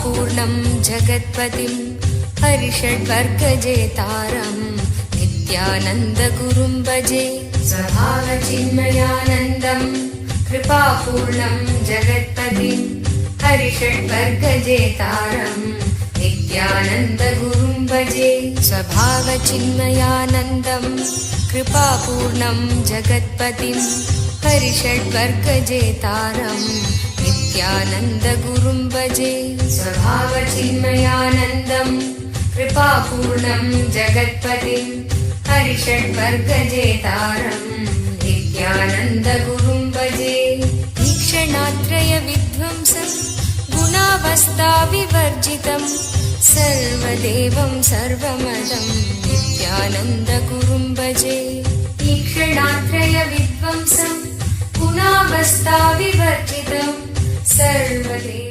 कृपापूर्णं जगत्पतिं हरिषड्वर्गजेतारं नित्यानन्दगुरुं भजे स्वभावचिन्मयानन्दं कृपापूर्णं जगत्पतिं हरिषड्वर्गजेतारं नित्यानन्दगुरुं भजे स्वभावचिन्मयानन्दं कृपापूर्णं जगत्पतिं हरिषड्वर्गजेतारं नित्यानन्दगुरुं भजे स्वभावचिन्मयानन्दं कृपापूर्णं जगत्पतिं हरिषड्वर्गजेतारं नित्यानन्दगुरुं भजे ईक्षणात्रयविध्वंसं गुणावस्थाविवर्जितं सर्वदेवं सर्वमदं नित्यानन्दगुरुं भजे ईक्षणात्रयविध्वंसं गुणावस्थाविवर्जितं सर्वदेव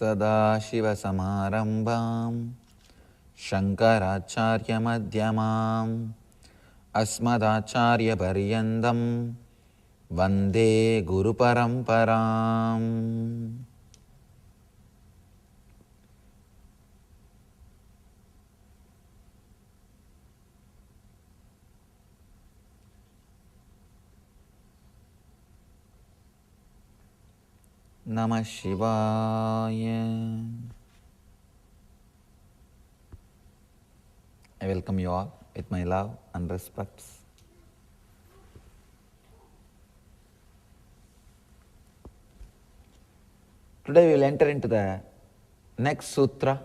सदाशिवसमारम्भां शङ्कराचार्यमध्यमाम् अस्मदाचार्यपर्यन्तं वन्दे गुरुपरम्पराम्. Namah Shivaya. I welcome you all with my love and respects. Today we will enter into the next sutra,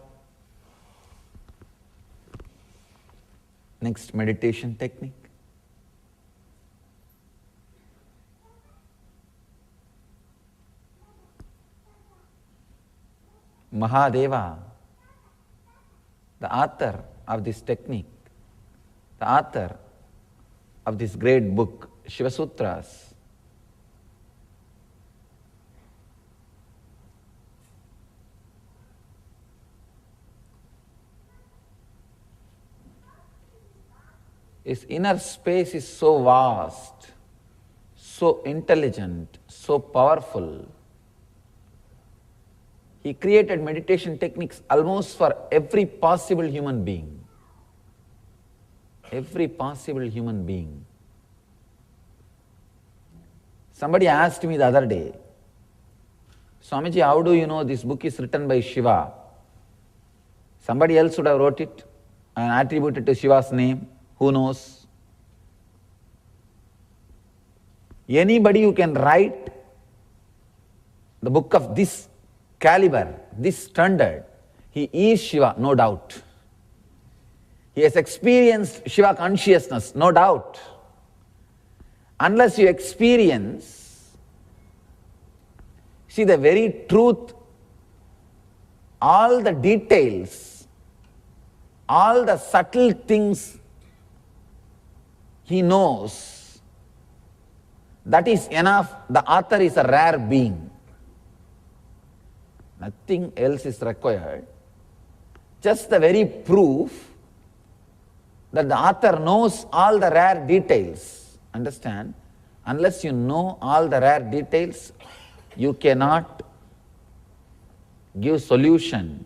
next meditation technique. Mahadeva, the author of this technique, the author of this great book, Shiva Sutras, his inner space is so vast, so intelligent, so powerful. He created meditation techniques almost for every possible human being. Every possible human being. Somebody asked me the other day, Swamiji, how do you know this book is written by Shiva? Somebody else would have wrote it and attributed to Shiva's name. Who knows? Anybody who can write the book of this caliber, this standard, he is Shiva, no doubt. He has experienced Shiva consciousness, no doubt. Unless you experience, see the very truth, all the details, all the subtle things he knows, that is enough. The author is a rare being. Nothing else is required. Just the very proof that the author knows all the rare details. Understand? Unless you know all the rare details, you cannot give solution.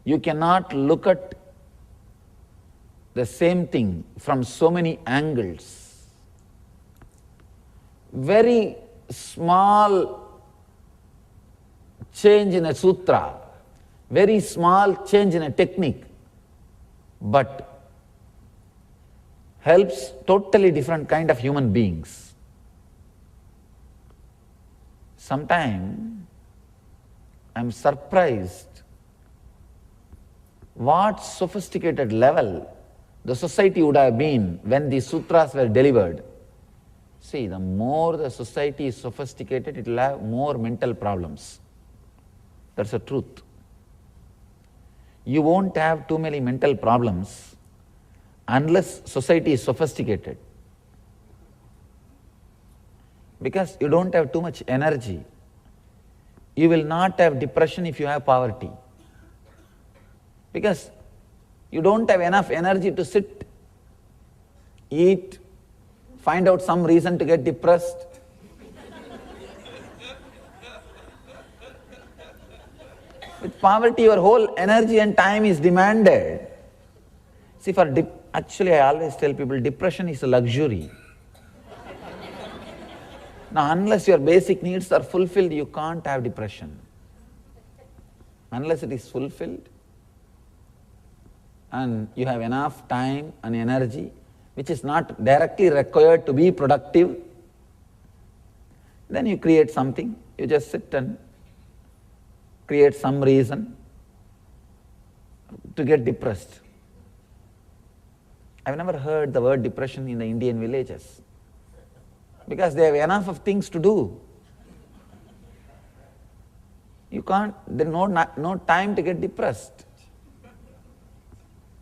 You cannot look at the same thing from so many angles. Very small change in a sutra, very small change in a technique, but helps totally different kind of human beings. Sometimes I am surprised what sophisticated level the society would have been when these sutras were delivered. See, the more the society is sophisticated, it will have more mental problems. That's the truth. You won't have too many mental problems unless society is sophisticated. Because you don't have too much energy. You will not have depression if you have poverty. Because you don't have enough energy to sit eat, find out some reason to get depressed. With poverty, your whole energy and time is demanded. See, actually, I always tell people, depression is a luxury. Now, unless your basic needs are fulfilled, you can't have depression. Unless it is fulfilled, and you have enough time and energy, which is not directly required to be productive, then you create something. You just sit and create some reason to get depressed. I've never heard the word depression in the Indian villages because they have enough of things to do. You can't, there's no time to get depressed.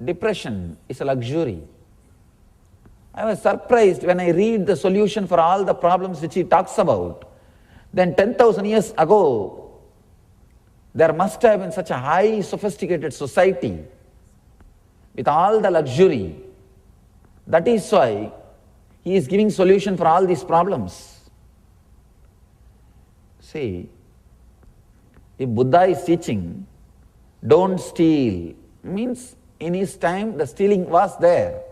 Depression is a luxury. I was surprised when I read the solution for all the problems which he talks about. Then 10,000 years ago, there must have been such a high sophisticated society with all the luxury. That is why he is giving solution for all these problems. See, if Buddha is teaching, don't steal, means in his time the stealing was there.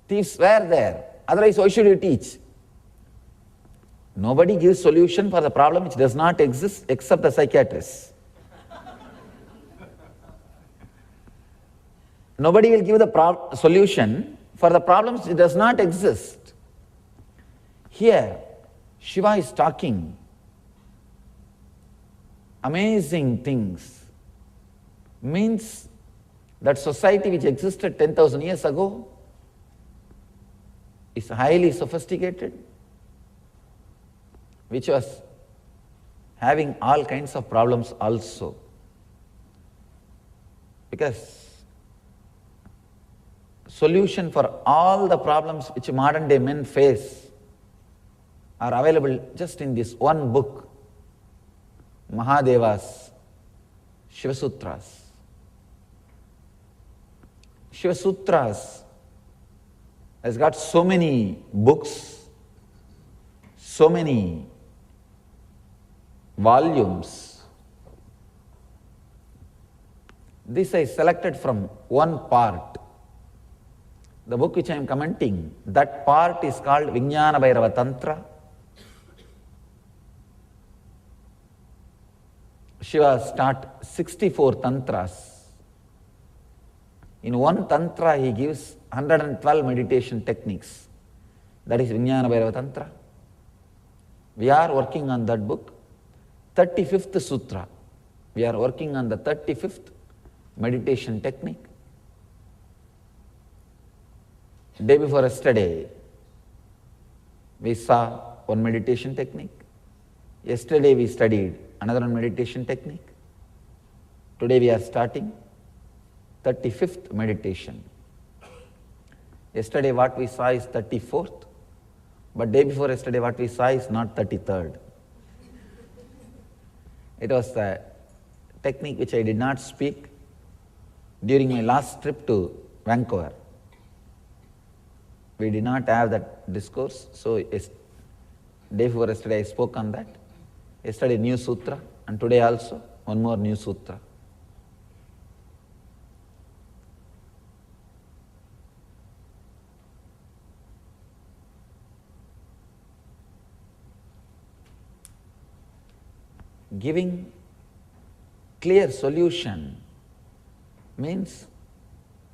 Thieves were there. Otherwise, why should you teach? Nobody gives solution for the problem which does not exist except the psychiatrist. Nobody will give the solution for the problems which does not exist. Here, Shiva is talking amazing things. Means that society which existed 10,000 years ago is highly sophisticated, which was having all kinds of problems also. Because solution for all the problems which modern day men face are available just in this one book, Mahadeva's Shiva Sutras. Shiva Sutras has got so many books, so many volumes. This I selected from one part. The book which I am commenting, that part is called Vijnana Bhairava Tantra. Shiva taught 64 tantras. In one tantra he gives 112 meditation techniques. That is Vijnana Bhairava Tantra. We are working on that book. 35th Sutra. We are working on the 35th meditation technique. Day before yesterday, we saw one meditation technique. Yesterday we studied another one meditation technique. Today we are starting 35th meditation. Yesterday what we saw is 34th, but day before yesterday what we saw is not 33rd. It was the technique which I did not speak during my last trip to Vancouver. We did not have that discourse, so day before yesterday I spoke on that. Yesterday new sutra, and today also one more new sutra. Giving clear solution means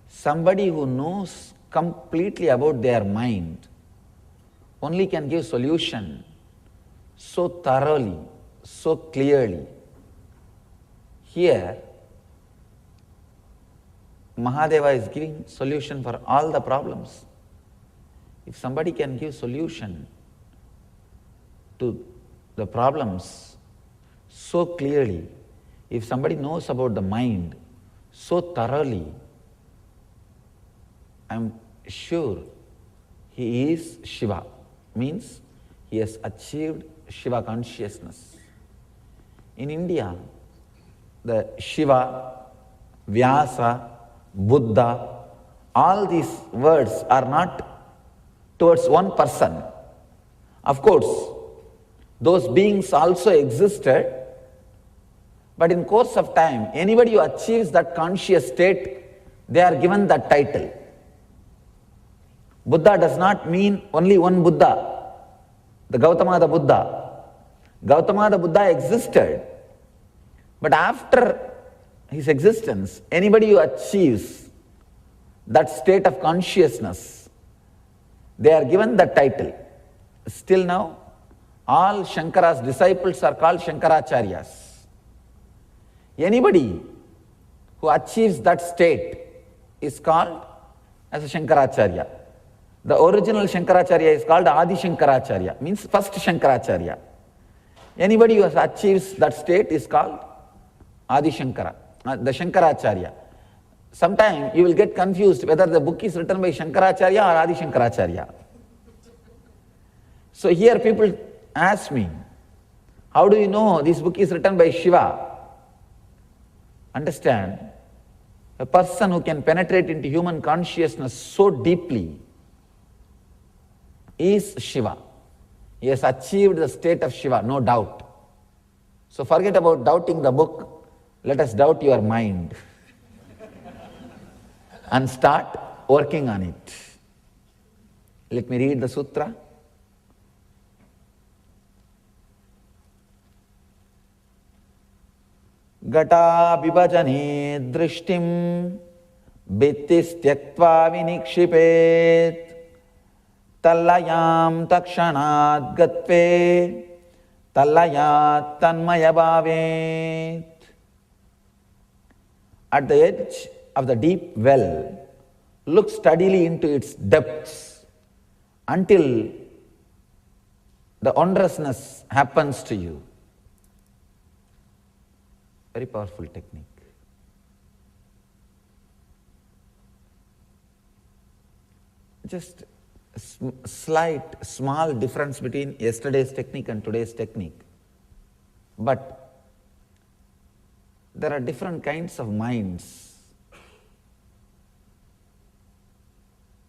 somebody who knows completely about their mind only can give solution so thoroughly, so clearly. Here, Mahadeva is giving solution for all the problems. If somebody can give solution to the problems so clearly, if somebody knows about the mind so thoroughly, I am sure he is Shiva, means he has achieved Shiva consciousness. In India, the Shiva, Vyasa, Buddha, all these words are not towards one person. Of course, those beings also existed, but in course of time, anybody who achieves that conscious state, they are given that title. Buddha does not mean only one Buddha, the Gautama the Buddha. Gautama the Buddha existed, but after his existence, anybody who achieves that state of consciousness, they are given that title. Still now, all Shankara's disciples are called Shankaracharyas. Anybody who achieves that state is called as a Shankaracharya. The original Shankaracharya is called Adi Shankaracharya, means first Shankaracharya. Anybody who achieves that state is called Adi Shankara, the Shankaracharya. Sometimes you will get confused whether the book is written by Shankaracharya or Adi Shankaracharya. So here people ask me, how do you know this book is written by Shiva? Understand, a person who can penetrate into human consciousness so deeply is Shiva. He has achieved the state of Shiva, no doubt. So forget about doubting the book, let us doubt your mind and start working on it. Let me read the sutra. Gata vibhajane drishtim bittis tyaktva vinikshipet tallayam takshanat gatve tallayat tanmaya bhavet. At the edge of the deep well, look steadily into its depths until the wondrousness happens to you. Very powerful technique. Just a slight, small difference between yesterday's technique and today's technique. But there are different kinds of minds.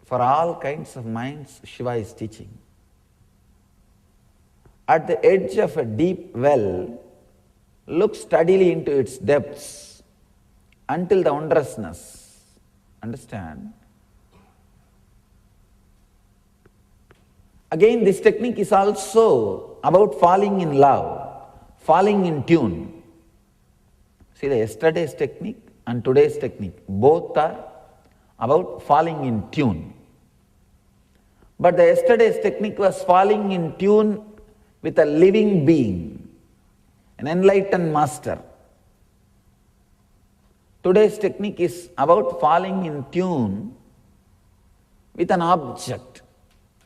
For all kinds of minds, Shiva is teaching. At the edge of a deep well, look steadily into its depths until the wondrousness. Understand? Again, this technique is also about falling in love, falling in tune. See, the yesterday's technique and today's technique, both are about falling in tune. But the yesterday's technique was falling in tune with a living being, an enlightened master. Today's technique is about falling in tune with an object.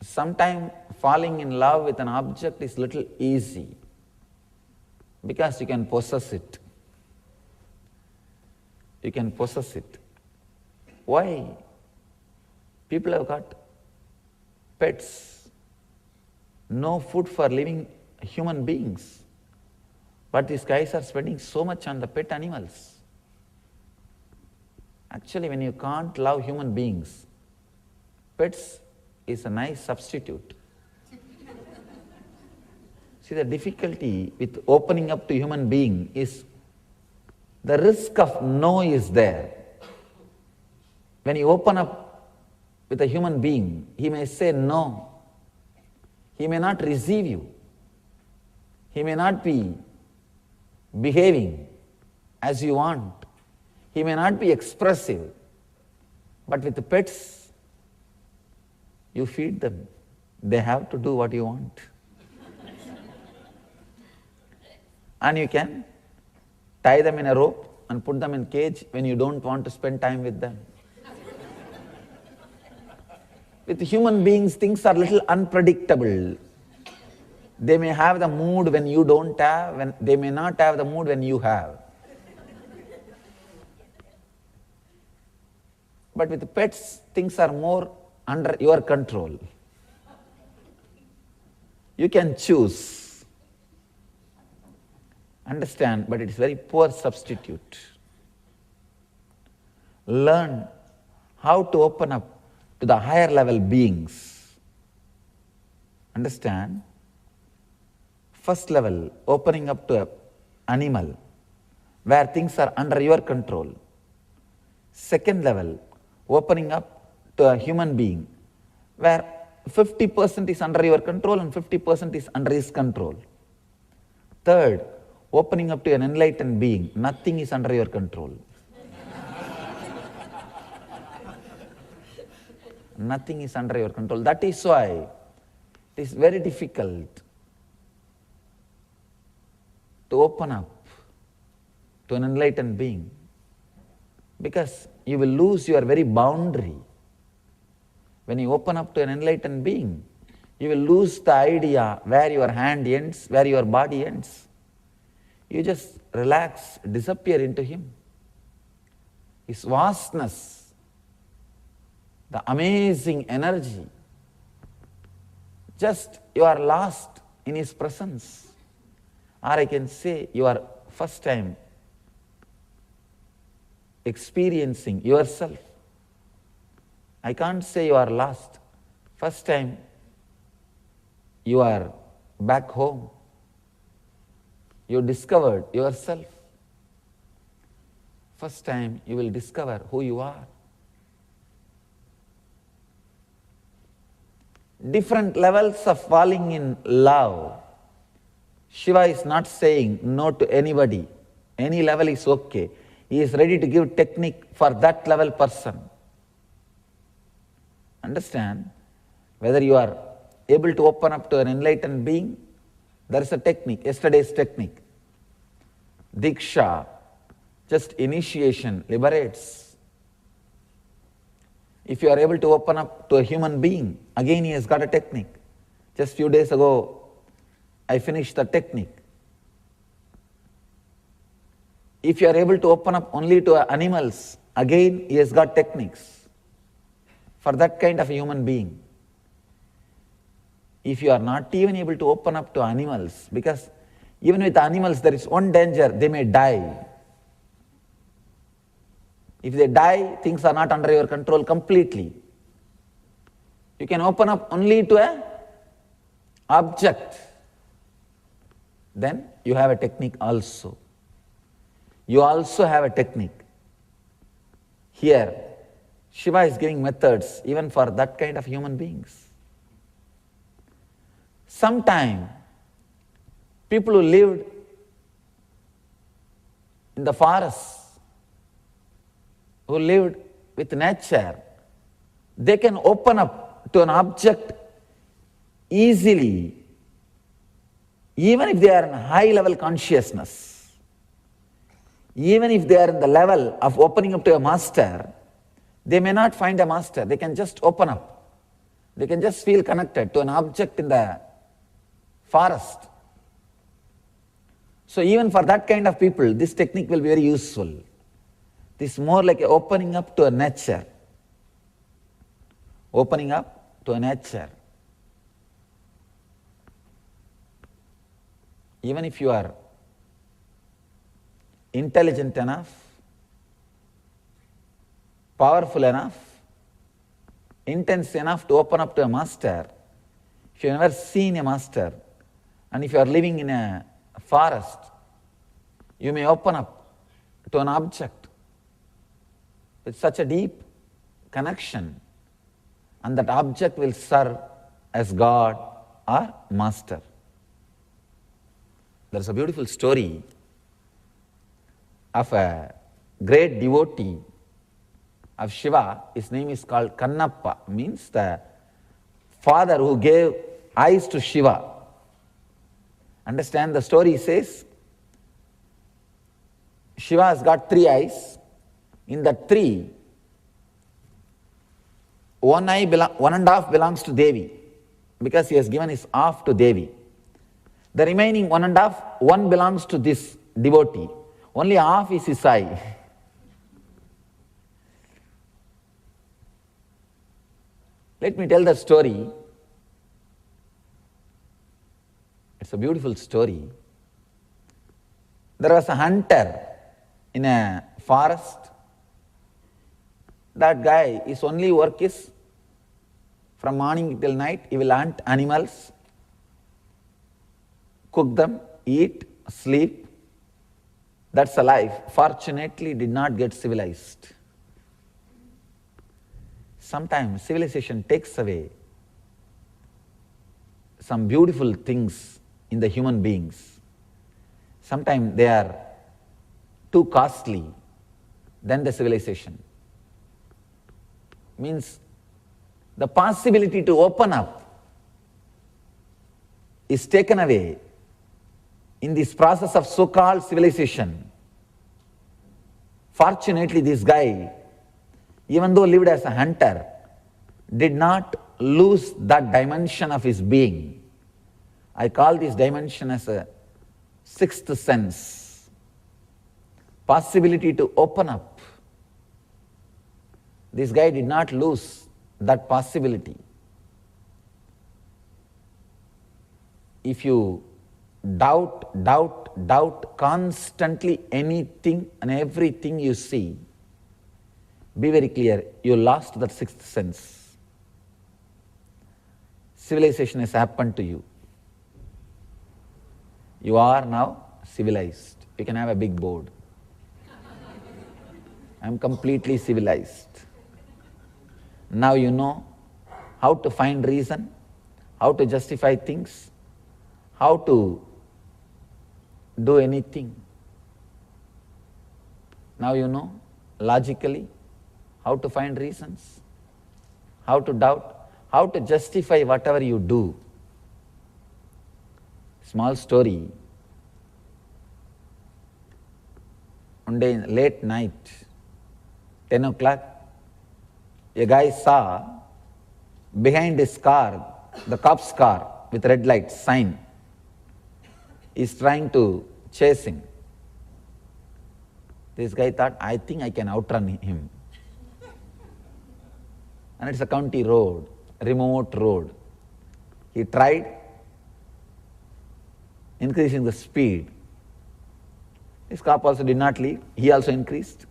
Sometimes falling in love with an object is little easy because you can possess it. You can possess it. Why? People have got pets, no food for living human beings. But these guys are spending so much on the pet animals. Actually, when you can't love human beings, pets is a nice substitute. See, the difficulty with opening up to human being is the risk of no is there. When you open up with a human being, he may say no. He may not receive you. He may not be behaving as you want. He may not be expressive. But with the pets, you feed them. They have to do what you want. And you can tie them in a rope and put them in a cage when you don't want to spend time with them. With human beings, things are little unpredictable. They may have the mood when you don't have, they may not have the mood when you have. But with pets, things are more under your control. You can choose. Understand, but it is very poor substitute. Learn how to open up to the higher level beings. Understand? First level, opening up to an animal, where things are under your control. Second level, opening up to a human being, where 50% is under your control and 50% is under his control. Third, opening up to an enlightened being, nothing is under your control. Nothing is under your control. That is why it is very difficult to open up to an enlightened being, because you will lose your very boundary. When you open up to an enlightened being, you will lose the idea where your hand ends, where your body ends. You just relax, disappear into him. His vastness, the amazing energy, just you are lost in his presence. Or I can say you are first time experiencing yourself. I can't say you are lost. First time you are back home. You discovered yourself. First time you will discover who you are. Different levels of falling in love. Shiva is not saying no to anybody. Any level is okay. He is ready to give technique for that level person. Understand? Whether you are able to open up to an enlightened being, there is a technique, yesterday's technique. Diksha, just initiation, liberates. If you are able to open up to a human being, again he has got a technique. Just few days ago, I finished the technique. If you are able to open up only to animals, again he has got techniques for that kind of a human being. If you are not even able to open up to animals, because even with animals there is one danger, they may die. If they die, things are not under your control completely. You can open up only to an object. Then you have a technique also. You also have a technique. Here, Shiva is giving methods even for that kind of human beings. Sometime, people who lived in the forest, who lived with nature, they can open up to an object easily, even if they are in high level consciousness. Even if they are in the level of opening up to a master, they may not find a master. They can just open up. They can just feel connected to an object in the forest. So even for that kind of people, this technique will be very useful. This is more like opening up to a nature. Opening up to a nature. Even if you are intelligent enough, powerful enough, intense enough to open up to a master, if you have never seen a master, and if you are living in a forest, you may open up to an object with such a deep connection, and that object will serve as God or master. There is a beautiful story of a great devotee of Shiva. His name is called Kannappa, means the father who gave eyes to Shiva. Understand, the story says, Shiva has got 3 eyes. In the 3, one and a half belongs to Devi, because he has given his half to Devi. The remaining 1 and a half, one belongs to this devotee. Only half is his eye. Let me tell the story. It's a beautiful story. There was a hunter in a forest. That guy, his only work is from morning till night, he will hunt animals cook them, eat, sleep. That's a life. Fortunately, did not get civilized. Sometimes civilization takes away some beautiful things in the human beings. Sometimes they are too costly than the civilization. Means the possibility to open up is taken away in this process of so-called civilization. Fortunately, this guy, even though lived as a hunter, did not lose that dimension of his being. I call this dimension as a sixth sense. Possibility to open up. This guy did not lose that possibility. If you doubt constantly anything and everything you see, be very clear, you lost that sixth sense. Civilization has happened to you. You are now civilized. You can have a big board. I am completely civilized. Now you know how to find reason, how to justify things, how to do anything. Now you know logically how to find reasons, how to doubt, how to justify whatever you do. Small story. One day in late night, 10 o'clock, a guy saw behind his car, the cop's car with red light sign, is trying to chase him. This guy thought, I think I can outrun him. And it's a county road, remote road. He tried increasing the speed. This cop also did not leave. He also increased.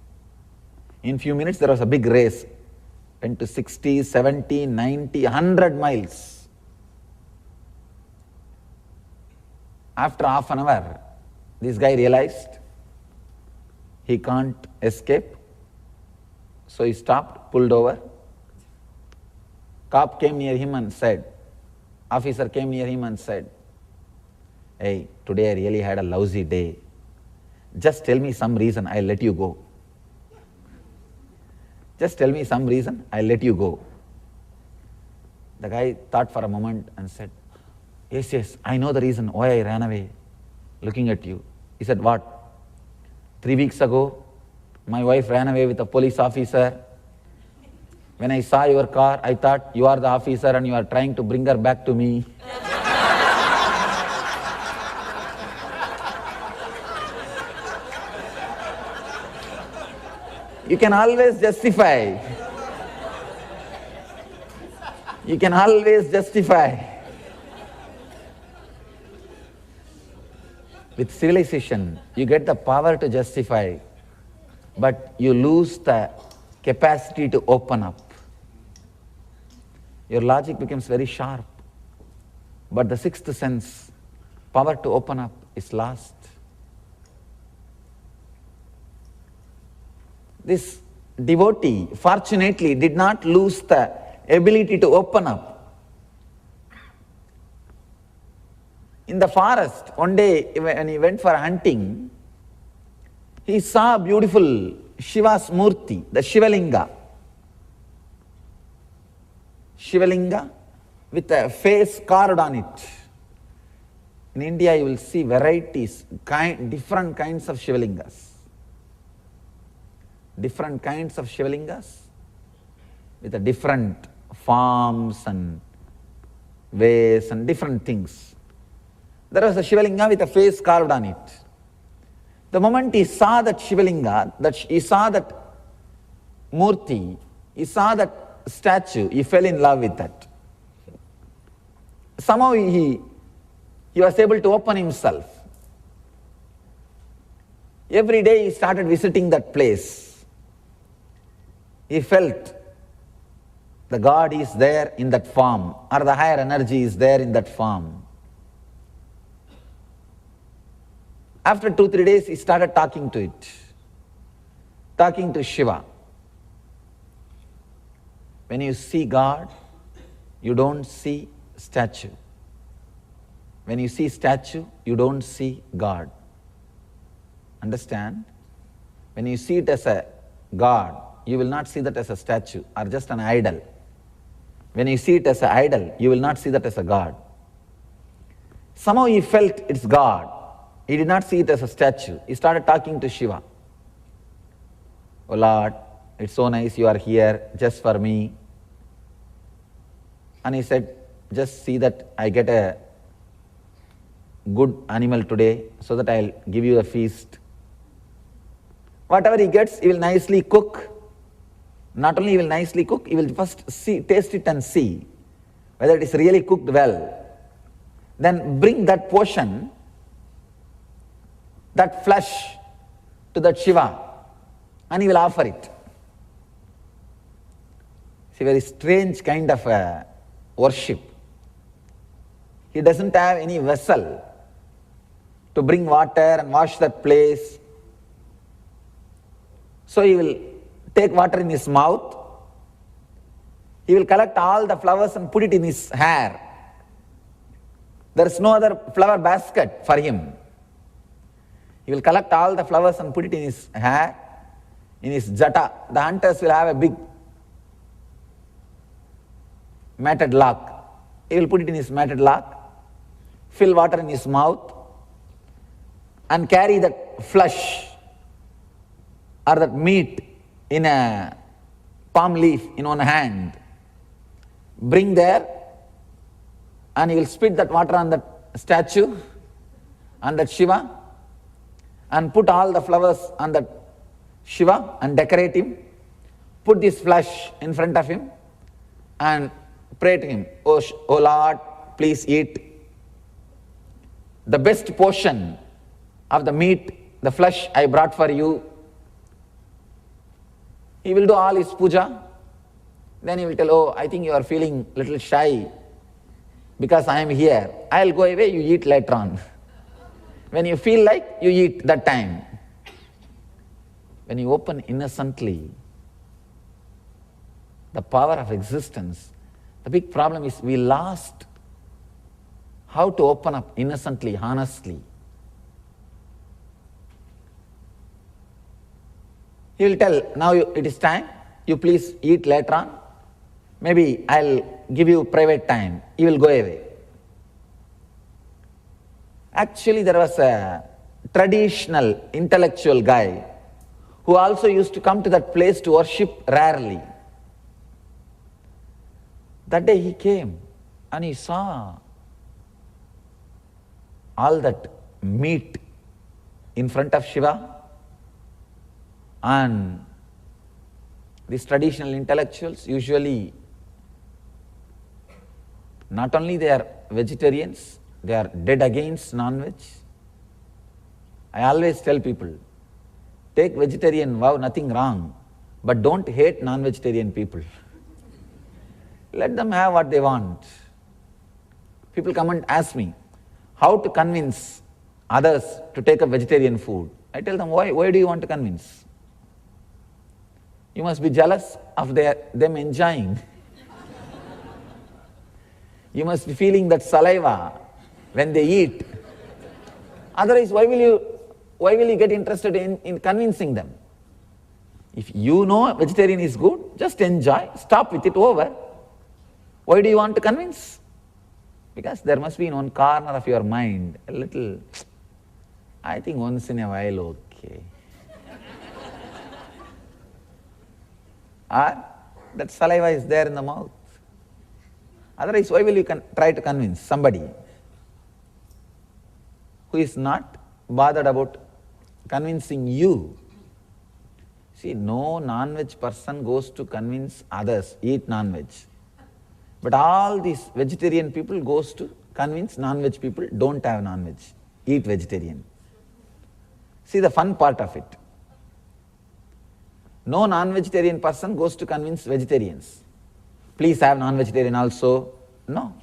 In few minutes there was a big race. Went to 60, 70, 90, 100 miles. After half an hour, this guy realized he can't escape. So he stopped, pulled over. Cop came near him and said, officer came near him and said, hey, today I really had a lousy day. Just tell me some reason, I'll let you go. Just tell me some reason, I'll let you go. The guy thought for a moment and said, yes, I know the reason why I ran away, looking at you. He said, what? 3 weeks ago, my wife ran away with a police officer. When I saw your car, I thought you are the officer and you are trying to bring her back to me. You can always justify. You can always justify. With civilization, you get the power to justify, but you lose the capacity to open up. Your logic becomes very sharp, but the sixth sense, power to open up, is lost. This devotee, fortunately, did not lose the ability to open up. In the forest, one day when he went for hunting, he saw beautiful Shiva's Murti, the Shivalinga. Shivalinga with a face carved on it. In India you will see varieties, different kinds of Shivalingas. Different kinds of Shivalingas with a different forms and ways and different things. There was a Shivalinga with a face carved on it. The moment he saw that Shivalinga, he saw that Murti, he saw that statue, he fell in love with that. Somehow he was able to open himself. Every day he started visiting that place. He felt the God is there in that form, or the higher energy is there in that form. After 2-3 days, he started talking to it, talking to Shiva. When you see God, you don't see statue. When you see statue, you don't see God. Understand? When you see it as a God, you will not see that as a statue or just an idol. When you see it as an idol, you will not see that as a God. Somehow he felt it's God. He did not see it as a statue. He started talking to Shiva. Oh Lord, it's so nice you are here just for me. And he said, just see that I get a good animal today so that I'll give you a feast. Whatever he gets, he will nicely cook. Not only he will nicely cook, he will first taste it and see whether it is really cooked well. Then bring that portion, that flesh, to that Shiva, and he will offer it. It's a very strange kind of worship. He doesn't have any vessel to bring water and wash that place. So he will take water in his mouth. He will collect all the flowers and put it in his hair. There is no other flower basket for him. He will collect all the flowers and put it in his hair, in his jata. The hunters will have a big matted lock. He will put it in his matted lock, fill water in his mouth, and carry that flesh or that meat in a palm leaf in one hand. Bring there, and he will spit that water on that statue, on that Shiva, and put all the flowers on that Shiva and decorate him. Put this flesh in front of him and pray to him, oh Lord, please eat the best portion of the meat, the flesh I brought for you. He will do all his puja. Then he will tell, oh, I think you are feeling a little shy because I am here. I will go away, you eat later on. When you feel like, you eat that time. When you open innocently the power of existence, the big problem is we lost how to open up innocently, honestly. He will tell, now it is time, you please eat later on. Maybe I'll give you private time. He will go away. Actually, there was a traditional intellectual guy who also used to come to that place to worship rarely. That day he came and he saw all that meat in front of Shiva, and these traditional intellectuals usually not only they are vegetarians, they are dead against non-veg. I always tell people, take vegetarian vow, nothing wrong, but don't hate non-vegetarian people. Let them have what they want. People come and ask me, how to convince others to take up vegetarian food? I tell them, why do you want to convince? You must be jealous of them enjoying. You must be feeling that saliva when they eat. Otherwise, why will you get interested in convincing them? If you know vegetarian is good, just enjoy, stop with it, over. Why do you want to convince? Because there must be in one corner of your mind a little, I think once in a while, okay. Or that saliva is there in the mouth. Otherwise, why will you try to convince somebody who is not bothered about convincing you? See, no non-veg person goes to convince others, eat non-veg. But all these vegetarian people goes to convince non-veg people, don't have non-veg, eat vegetarian. See the fun part of it. No non-vegetarian person goes to convince vegetarians. Please have non-vegetarian also. No.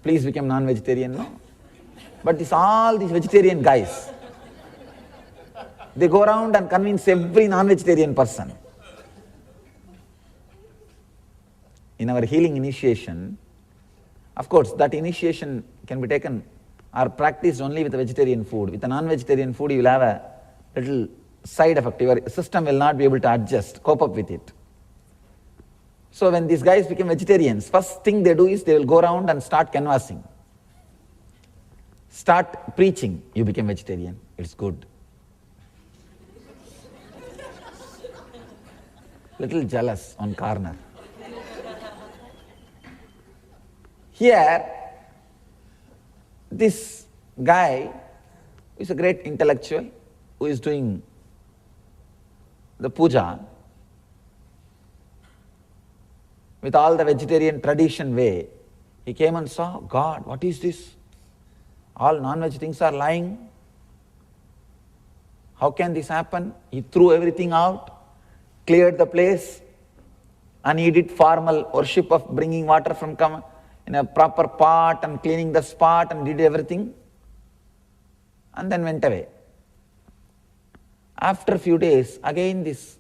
Please become non-vegetarian. No. But all these vegetarian guys, they go around and convince every non-vegetarian person. In our healing initiation, of course, that initiation can be taken or practiced only with vegetarian food. With a non-vegetarian food, you will have a little side effect. Your system will not be able to adjust, cope up with it. So when these guys become vegetarians, first thing they do is they will go around and start canvassing. Start preaching, you became vegetarian, it's good. Little jealous on corner. Here, this guy is a great intellectual who is doing the puja with all the vegetarian tradition way. He came and saw, God, what is this? All non-veg things are lying. How can this happen? He threw everything out, cleared the place, and he did formal worship of bringing water from in a proper pot and cleaning the spot and did everything, and then went away. After a few days, again this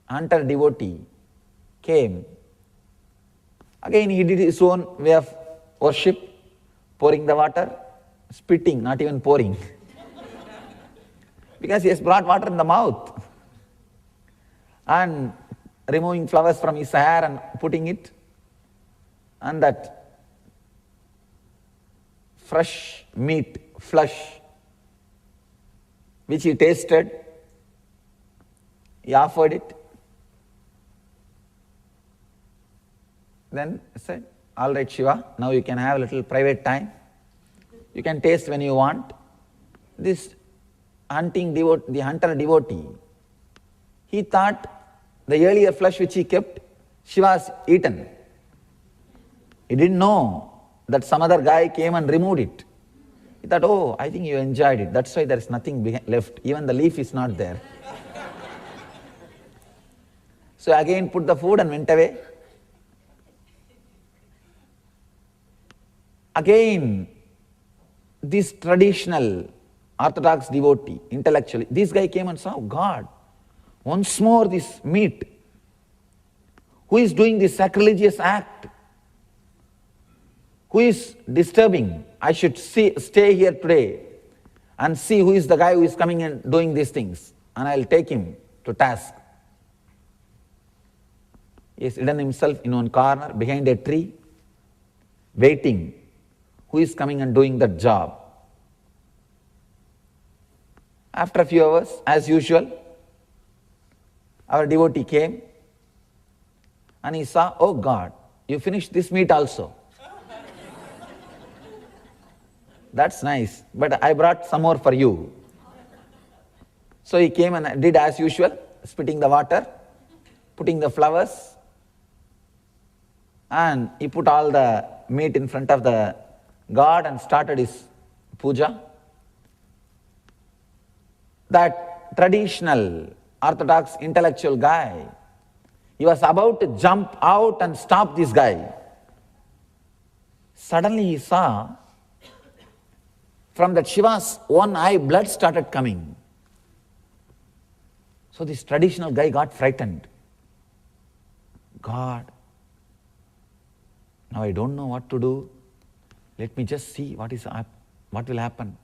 hunter devotee came. Again he did his own way of worship, pouring the water, spitting, not even pouring, because he has brought water in the mouth, and removing flowers from his hair and putting it, and that fresh meat, flesh, which he tasted, he offered it. Then he said, all right Shiva, now you can have a little private time. You can taste when you want. This the hunter devotee, he thought the earlier flesh which he kept, Shiva has eaten. He didn't know that some other guy came and removed it. He thought, oh, I think you enjoyed it. That's why there is nothing left. Even the leaf is not there. So again put the food and went away. Again, this traditional orthodox devotee, intellectually, this guy came and saw, God, once more this meat. Who is doing this sacrilegious act? Who is disturbing? I should stay here today and see who is the guy who is coming and doing these things, and I'll take him to task. He has hidden himself in one corner behind a tree, waiting. Who is coming and doing that job? After a few hours, as usual, our devotee came and he saw, oh God, you finished this meat also. That's nice, but I brought some more for you. So he came and did as usual, spitting the water, putting the flowers, and he put all the meat in front of the God and started his puja. That traditional orthodox intellectual guy, he was about to jump out and stop this guy. Suddenly he saw from that Shiva's one eye blood started coming. So this traditional guy got frightened. God, now I don't know what to do. Let me just see what will happen.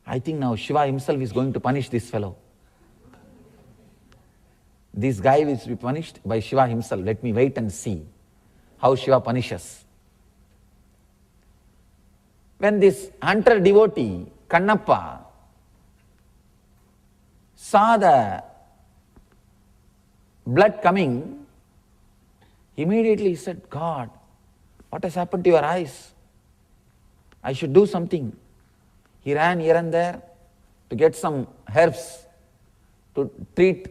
I think now Shiva himself is going to punish this fellow. This guy will be punished by Shiva himself. Let me wait and see how Shiva punishes. When this hunter devotee, Kannappa, saw the blood coming, immediately he said, God, what has happened to your eyes? I should do something. He ran here and there to get some herbs to treat,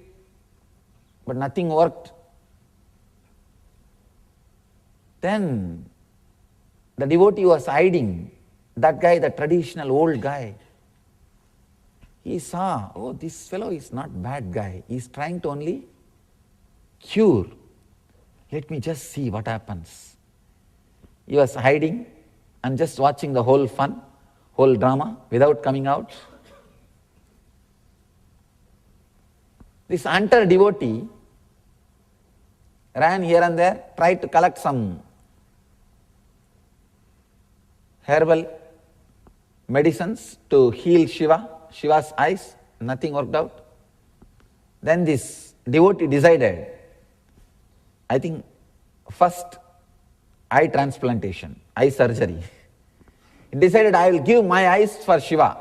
but nothing worked. Then the devotee was hiding. That guy, the traditional old guy, he saw, oh, this fellow is not bad guy. He's trying to only cure. Let me just see what happens. He was hiding and just watching the whole fun, whole drama without coming out? This hunter devotee ran here and there, tried to collect some herbal medicines to heal Shiva's eyes. Nothing worked out. Then this devotee decided, I think first eye transplantation, eye surgery. He decided, I will give my eyes for Shiva.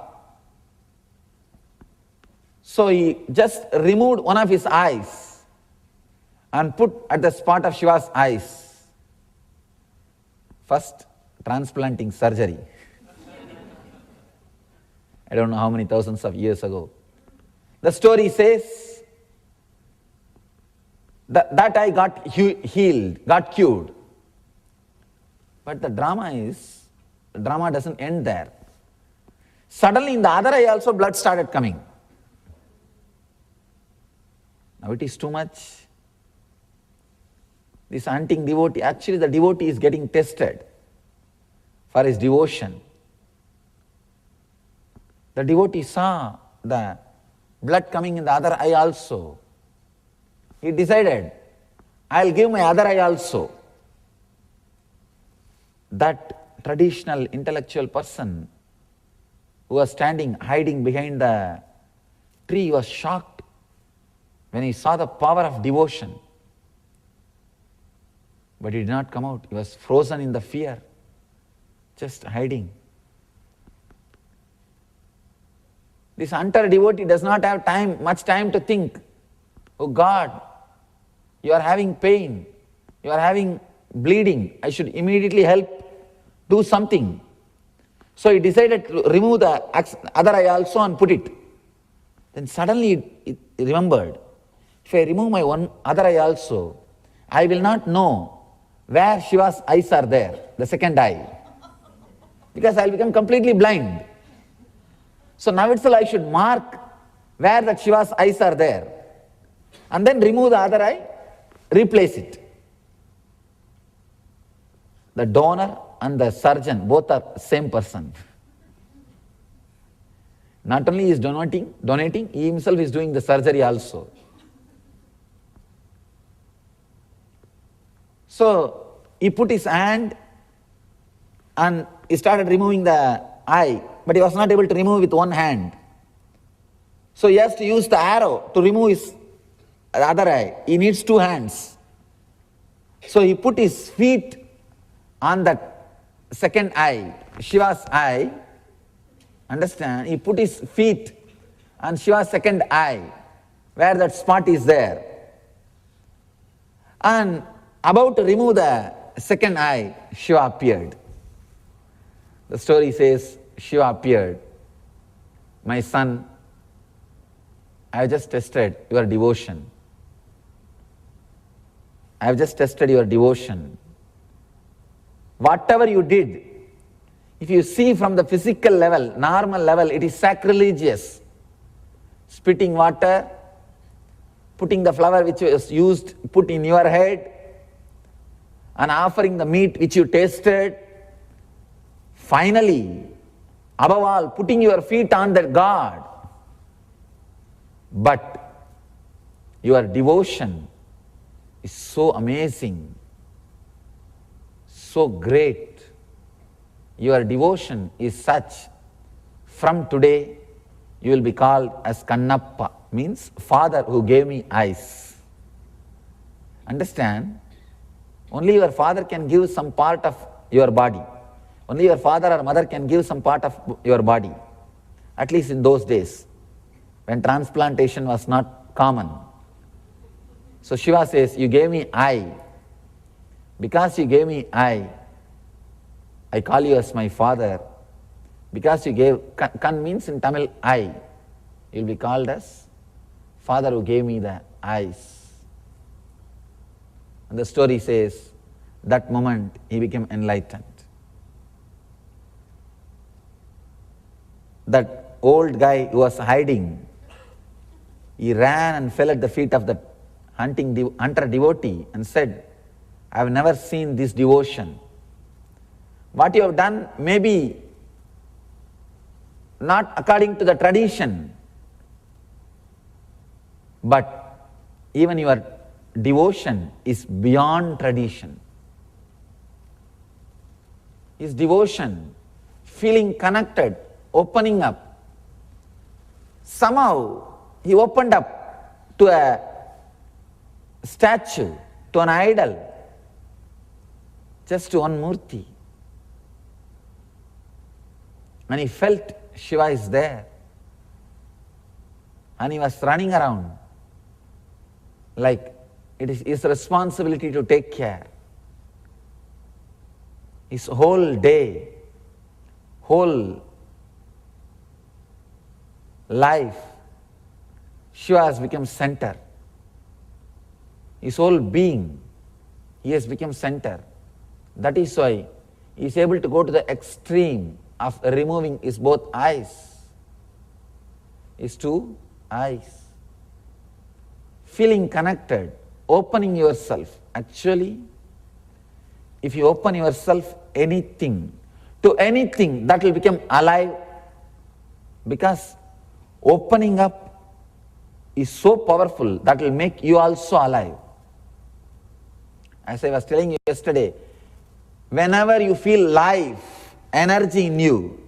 So he just removed one of his eyes and put at the spot of Shiva's eyes. First transplanting surgery. I don't know how many thousands of years ago. The story says that eye got healed, got cured. But the drama doesn't end there. Suddenly in the other eye also blood started coming. Now it is too much. This hunting devotee, actually the devotee is getting tested for his devotion. The devotee saw the blood coming in the other eye also. He decided, I'll give my other eye also. That traditional intellectual person who was standing, hiding behind the tree was shocked when he saw the power of devotion. But he did not come out. He was frozen in the fear, just hiding. This hunter devotee does not have much time to think, oh God, you are having pain, you are having bleeding, I should immediately help, do something. So he decided to remove the other eye also and put it. Then suddenly he remembered, if I remove my one other eye also, I will not know where Shiva's eyes are there, the second eye, because I will become completely blind. So now itself I should mark where that Shiva's eyes are there, and then remove the other eye, replace it. The donor and the surgeon, both are same person. Not only he is donating, he himself is doing the surgery also. So he put his hand and he started removing the eye, but he was not able to remove with one hand. So he has to use the arrow to remove his other eye. He needs two hands. So he put his feet on the second eye, Shiva's eye. Understand? He put his feet on Shiva's second eye, where that spot is there. And about to remove the second eye, Shiva appeared. The story says, Shiva appeared. My son, I have just tested your devotion. I have just tested your devotion. Whatever you did, if you see from the physical level, normal level, it is sacrilegious. Spitting water, putting the flower which was used, put in your head, and offering the meat which you tasted. Finally, above all, putting your feet on that God. But your devotion is so amazing, so great. Your devotion is such, from today you will be called as Kannappa, means father who gave me eyes. Understand? Only your father can give some part of your body. Only your father or mother can give some part of your body. At least in those days, when transplantation was not common. So Shiva says, you gave me eye. Because you gave me eye, I call you as my father. Because you gave, kan means in Tamil eye, you will be called as father who gave me the eyes. And the story says, that moment he became enlightened. That old guy who was hiding, he ran and fell at the feet of the hunter devotee and said, I have never seen this devotion. What you have done may be not according to the tradition, but even your devotion is beyond tradition. His devotion, feeling connected, opening up. Somehow he opened up to a statue, to an idol, just to one murti. And he felt Shiva is there. And he was running around like it is his responsibility to take care. His whole day, whole life, Shiva has become center. His whole being, he has become center. That is why he is able to go to the extreme of removing his both eyes, his two eyes. Feeling connected, opening yourself. Actually, if you open yourself to anything, that will become alive, because opening up is so powerful that will make you also alive. As I was telling you yesterday, whenever you feel life, energy in you,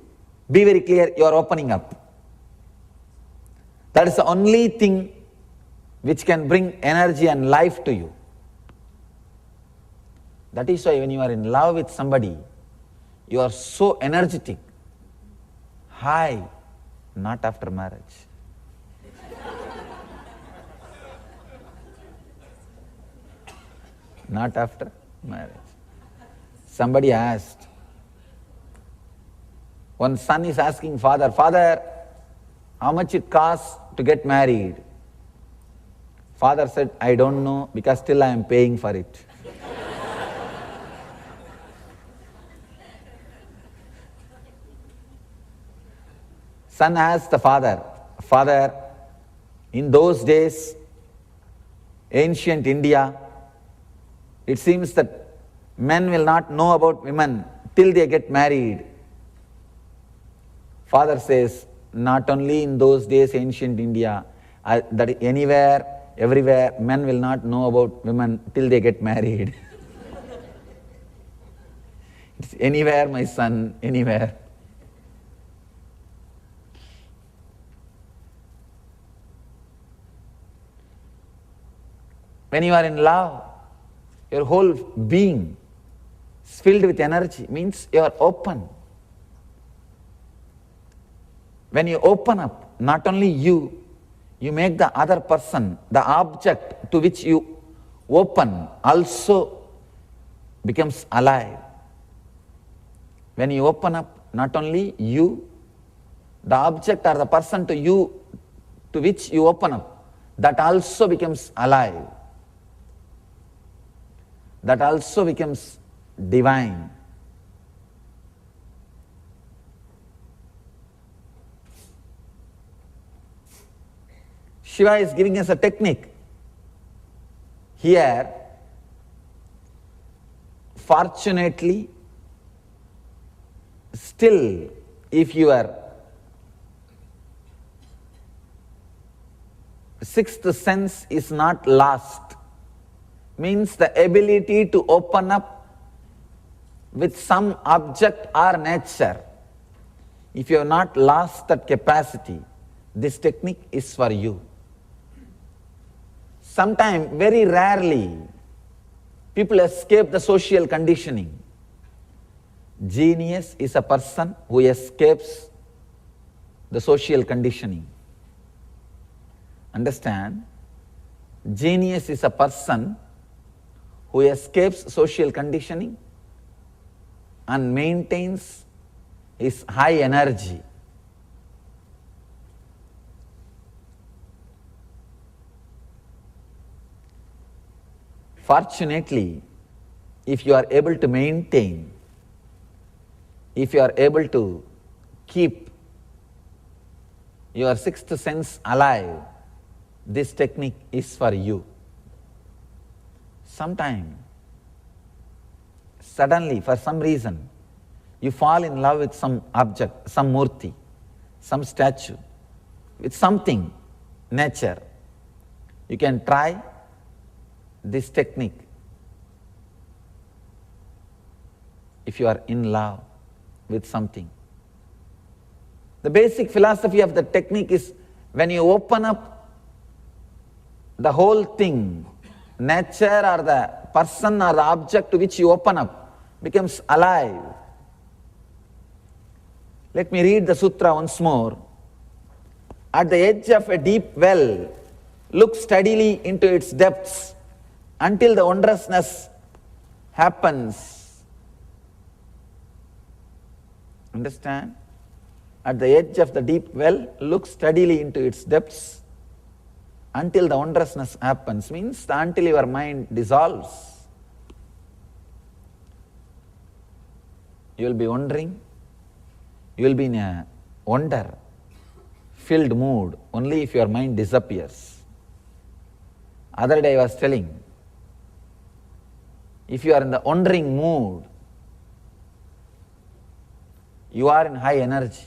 be very clear, you are opening up. That is the only thing which can bring energy and life to you. That is why when you are in love with somebody, you are so energetic, high, not after marriage. Not after marriage. Somebody asked, one son is asking father, "Father, how much it costs to get married?" Father said, "I don't know, because still I am paying for it." Son asked the father, "Father, in those days, ancient India, it seems that men will not know about women till they get married." Father says, "Not only in those days, ancient India, that anywhere, everywhere, men will not know about women till they get married." It's anywhere, my son, anywhere. When you are in love, your whole being is filled with energy, means you are open. When you open up, not only you make the other person, the object to which you open, also becomes alive. When you open up, not only you, the object or the person to which you open up, that also becomes alive. That also becomes divine. Shiva is giving us a technique. Here, fortunately, still, if your sixth sense is not lost, means the ability to open up with some object or nature, if you have not lost that capacity, this technique is for you. Sometimes, very rarely, people escape the social conditioning. Genius is a person who escapes the social conditioning. Understand? Genius is a person who escapes social conditioning and maintains his high energy. Fortunately, if you are able to maintain, if you are able to keep your sixth sense alive, this technique is for you. Sometime, suddenly, for some reason, You fall in love with some object, some murti, some statue, with something, nature. You can try this technique if you are in love with something. The basic philosophy of the technique is when you open up the whole thing, nature or the person or the object to which you open up becomes alive. Let me read the sutra once more. At the edge of a deep well, look steadily into its depths until the wondrousness happens. Understand? At the edge of the deep well, look steadily into its depths until the wondrousness happens. Means until your mind dissolves. You will be wondering. You will be in a wonder-filled mood only if your mind disappears. Other day I was telling, if you are in the wandering mood, you are in high energy.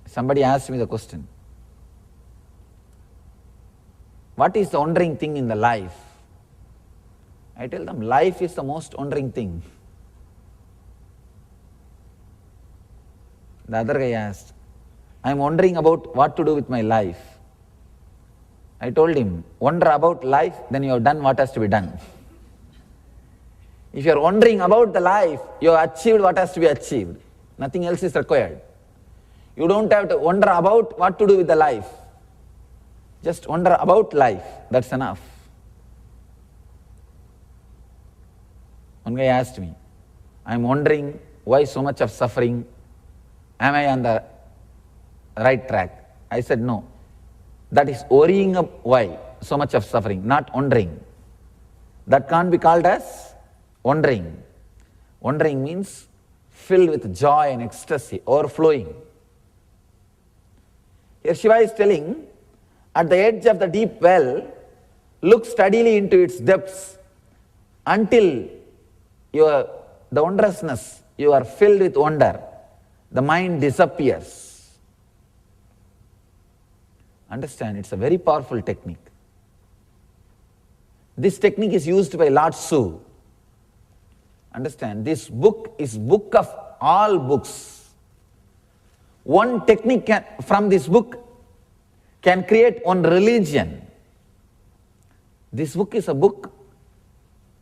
Somebody asked me the question, what is the wandering thing in the life? I tell them, life is the most wandering thing. The other guy asked, I am wondering about what to do with my life. I told him, wonder about life, then you have done what has to be done. If you are wondering about the life, you have achieved what has to be achieved. Nothing else is required. You don't have to wonder about what to do with the life. Just wonder about life, that's enough. One guy asked me, I am wondering why so much of suffering, am I on the right track? I said no, that is worrying up why so much of suffering, not wondering. That can't be called as wondering. Wondering means filled with joy and ecstasy, overflowing. Here Shiva is telling, at the edge of the deep well, look steadily into its depths until the wondrousness, you are filled with wonder, the mind disappears. Understand, it's a very powerful technique. This technique is used by Lord Su. Understand, this book is book of all books. One technique from this book can create one religion. This book is a book,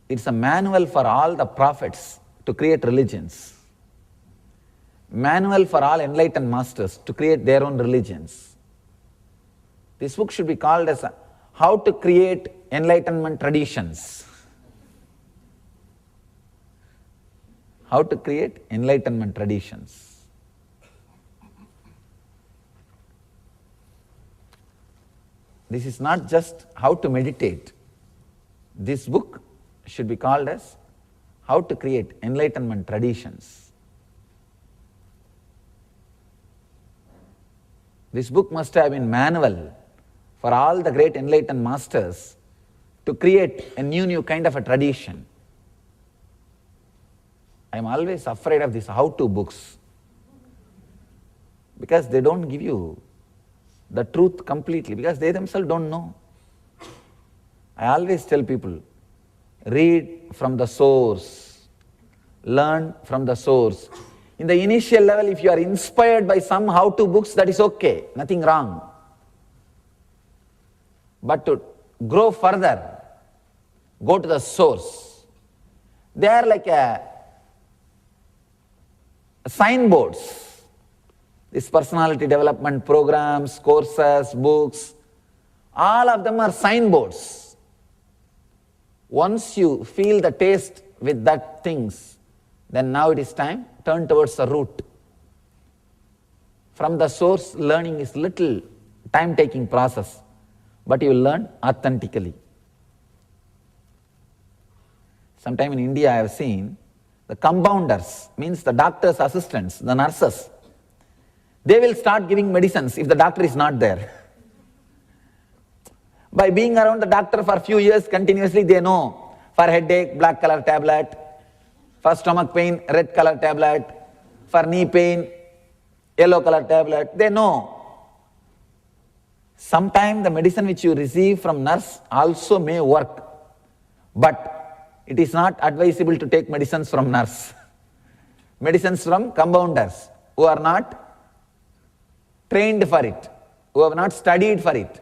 it's a manual for all the prophets to create religions. Manual for all enlightened masters to create their own religions. This book should be called as How to Create Enlightenment Traditions. How to create enlightenment traditions. This is not just how to meditate. This book should be called as How to Create Enlightenment Traditions. This book must have been manual for all the great enlightened masters to create a new kind of a tradition. I am always afraid of these how-to books because they don't give you the truth completely, because they themselves don't know. I always tell people, read from the source, learn from the source. In the initial level, if you are inspired by some how-to books, that is okay, nothing wrong. But to grow further, go to the source. They are like signboards. These personality development programs, courses, books, all of them are signboards. Once you feel the taste with that things, then now it is time, turn towards the root. From the source, learning is little time-taking process, but you will learn authentically. Sometime in India I have seen, the compounders, means the doctor's assistants, the nurses, they will start giving medicines if the doctor is not there. By being around the doctor for a few years continuously, they know For headache, black color tablet. For stomach pain, red color tablet. For knee pain, yellow color tablet. They know. Sometimes the medicine which you receive from nurse also may work, but it is not advisable to take medicines from nurse. Medicines from compounders who are not trained for it, who have not studied for it,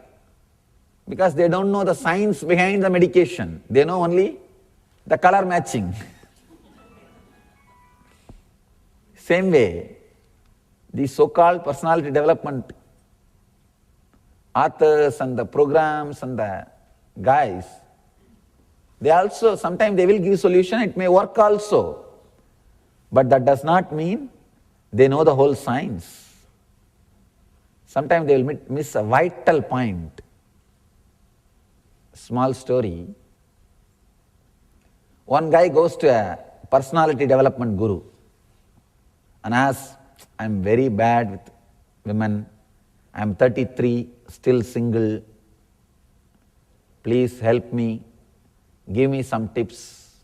because they don't know the science behind the medication. They know only the color matching. Same way, the so-called personality development authors and the programs and the guys, they also, sometimes they will give solution, it may work also. But that does not mean they know the whole science. Sometimes they will miss a vital point. Small story. One guy goes to a personality development guru and asks, I'm very bad with women. I'm 33, still single. Please help me. Give me some tips.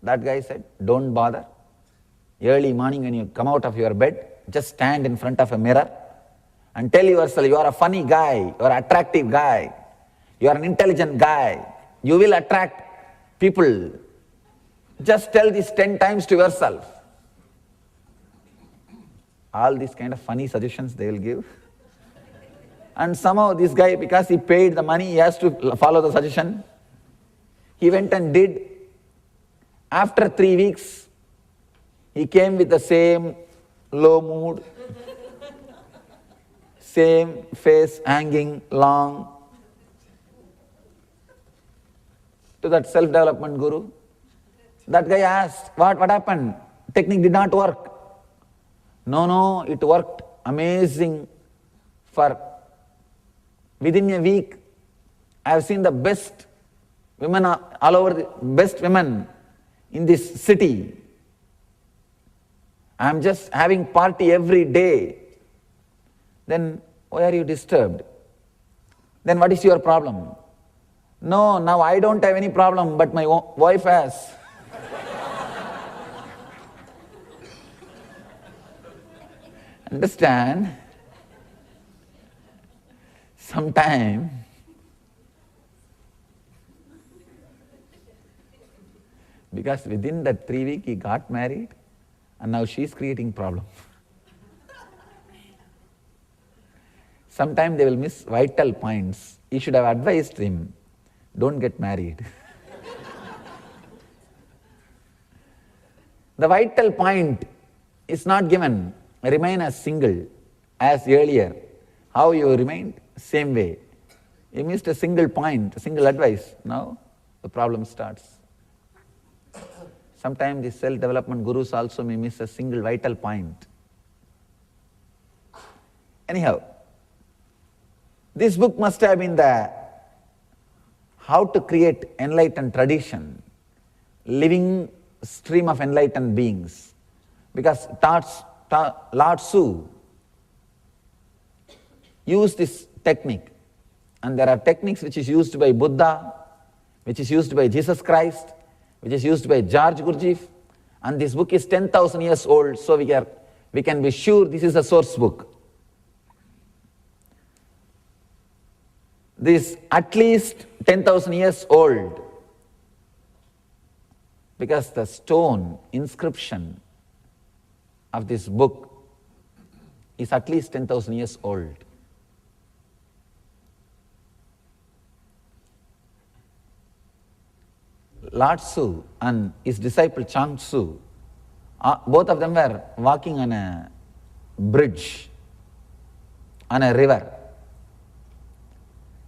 That guy said, don't bother. Early morning when you come out of your bed, just stand in front of a mirror and tell yourself you are a funny guy, you are an attractive guy, you are an intelligent guy, you will attract people. Just tell this 10 times to yourself. All these kind of funny suggestions they will give. And somehow this guy, because he paid the money, he has to follow the suggestion. He went and did. After 3 weeks, he came with the same low mood, same face hanging long. To that self-development guru, that guy asked, what happened? Technique did not work. No, it worked amazing. For within a week, I have seen the best women all over, the best women in this city. I am just having party every day. Then why are you disturbed? Then what is your problem? No, now I don't have any problem, but my wife has. Understand? Sometime because within that 3 weeks he got married and now she is creating problem. Sometimes they will miss vital points. You should have advised him, don't get married. The vital point is not given. Remain as single as earlier. How you remained? Same way. You missed a single point, a single advice. Now the problem starts. Sometimes the self-development gurus also may miss a single vital point. Anyhow, this book must have been the how to create enlightened tradition, living stream of enlightened beings. Because Lord Tzu used this technique, and there are techniques which is used by Buddha, which is used by Jesus Christ, which is used by George Gurdjieff, and this book is 10,000 years old, so we can be sure this is a source book. This at least 10,000 years old, because the stone inscription of this book is at least 10,000 years old. Lord Tzu and his disciple Chuang Tzu, both of them were walking on a bridge, on a river.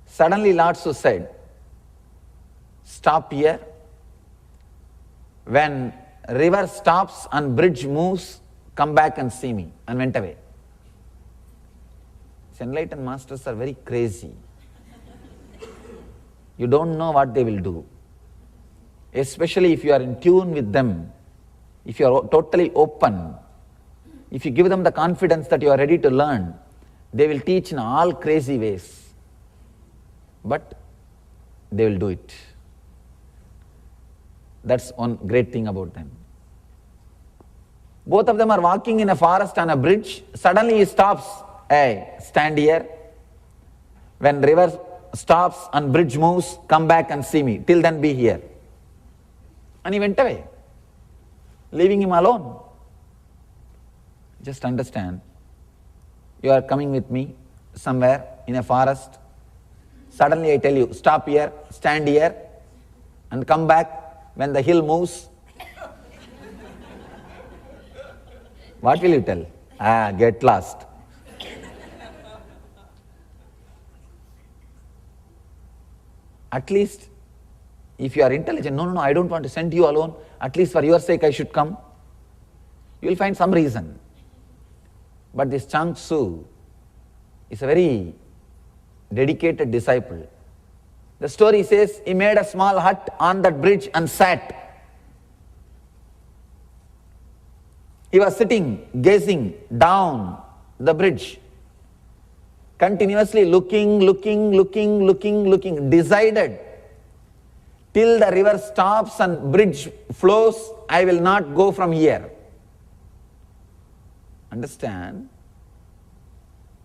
Suddenly Lord Tzu said, stop here. When river stops and bridge moves, come back and see me, and went away. These enlightened masters are very crazy. You don't know what they will do. Especially if you are in tune with them, if you are totally open, if you give them the confidence that you are ready to learn, they will teach in all crazy ways. But they will do it. That's one great thing about them. Both of them are walking in a forest on a bridge. Suddenly he stops. Hey, stand here. When river stops and bridge moves, come back and see me. Till then be here. And he went away, leaving him alone. Just understand, you are coming with me somewhere in a forest. Suddenly I tell you, stop here, stand here, and come back when the hill moves. What will you tell? Get lost. At least, if you are intelligent, no, I don't want to send you alone. At least for your sake I should come. You will find some reason. But this Chuang Tzu is a very dedicated disciple. The story says he made a small hut on that bridge and sat. He was sitting, gazing down the bridge, continuously looking, decided, till the river stops and bridge flows, I will not go from here. Understand?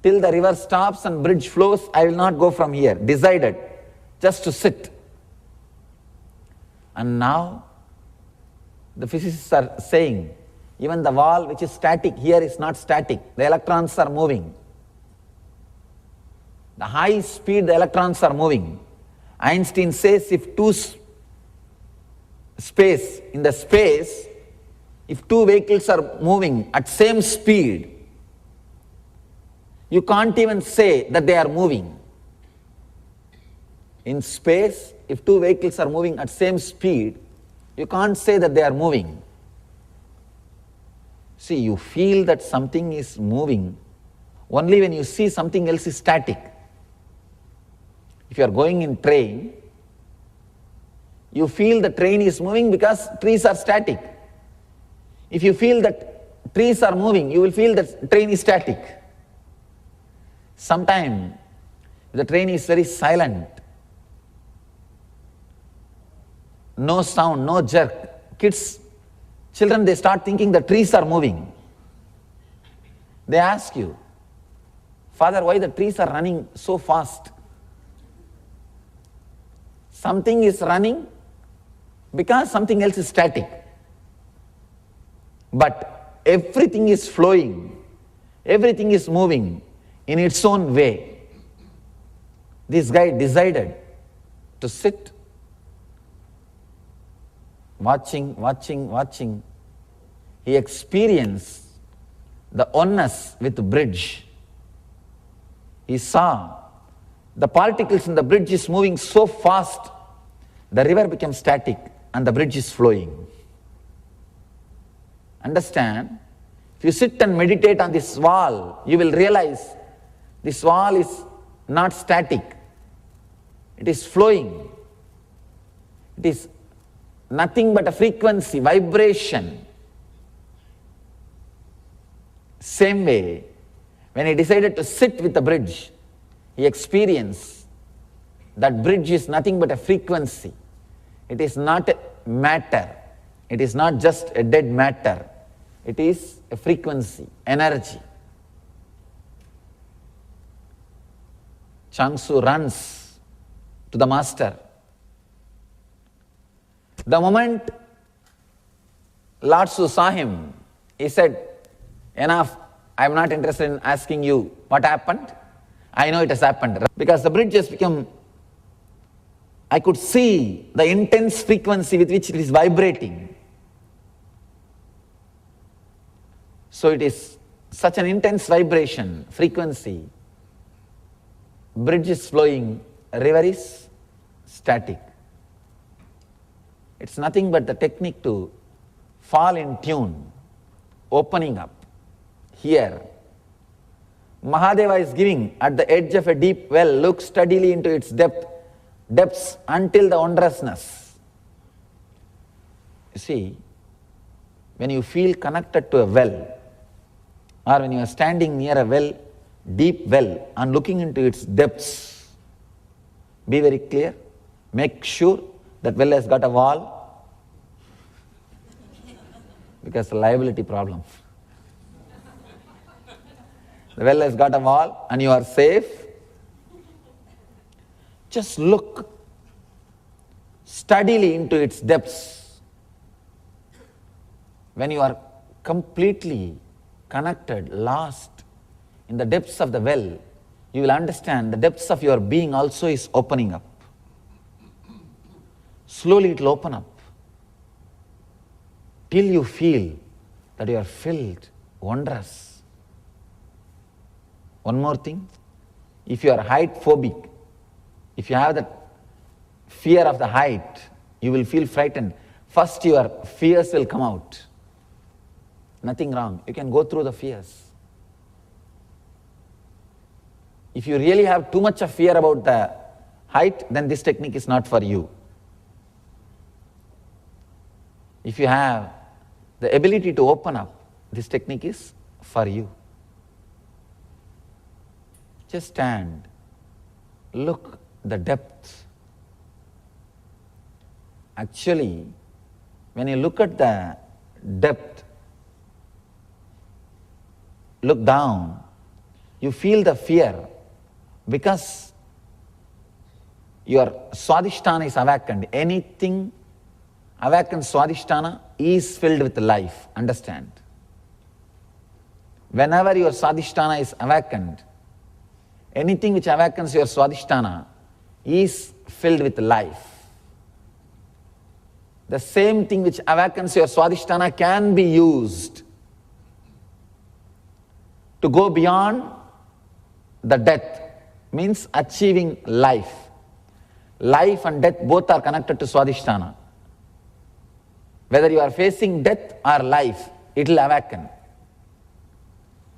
Till the river stops and bridge flows, I will not go from here. Decided, just to sit. And now, the physicists are saying, even the wall which is static here is not static. The electrons are moving. The high speed the electrons are moving. Einstein says if if two vehicles are moving at same speed, you can't even say that they are moving. In space, if two vehicles are moving at same speed, you can't say that they are moving. See, you feel that something is moving only when you see something else is static. If you are going in train, you feel the train is moving because trees are static. If you feel that trees are moving, you will feel that train is static. Sometimes the train is very silent, no sound, no jerk. Children, they start thinking the trees are moving. They ask you, Father, why the trees are running so fast? Something is running because something else is static. But everything is flowing, everything is moving in its own way. This guy decided to sit, watching. He experienced the oneness with the bridge. He saw the particles in the bridge is moving so fast, the river became static and the bridge is flowing. Understand? If you sit and meditate on this wall, you will realize this wall is not static. It is flowing. It is nothing but a frequency, vibration. Same way, when he decided to sit with the bridge, he experienced that bridge is nothing but a frequency. It is not a matter. It is not just a dead matter. It is a frequency, energy. Chuang Tzu runs to the master. The moment Lord Tzu saw him, he said, enough, I am not interested in asking you what happened. I know it has happened. Because the bridge has become, I could see the intense frequency with which it is vibrating. So it is such an intense vibration, frequency. Bridge is flowing, river is static. It's nothing but the technique to fall in tune, opening up. Here, Mahadeva is giving at the edge of a deep well, look steadily into its depths until the wondrousness. You see, when you feel connected to a well, or when you are standing near a well, deep well, and looking into its depths, be very clear, make sure that well has got a wall, because liability problem. The well has got a wall and you are safe. Just look steadily into its depths. When you are completely connected, lost in the depths of the well, you will understand the depths of your being also is opening up. Slowly it will open up till you feel that you are filled, wondrous. One more thing, if you are height phobic, if you have that fear of the height, you will feel frightened. First your fears will come out. Nothing wrong, you can go through the fears. If you really have too much of fear about the height, then this technique is not for you. If you have the ability to open up, this technique is for you. Just stand, look the depth. Actually, when you look at the depth, look down, you feel the fear because your Swadhisthana is awakened. Anything awakened Swadhisthana is filled with life, understand. Whenever your Swadhisthana is awakened, anything which awakens your Swadhisthana is filled with life. The same thing which awakens your Swadhisthana can be used to go beyond the death, means achieving life. Life and death both are connected to Swadhisthana. Whether you are facing death or life, it will awaken.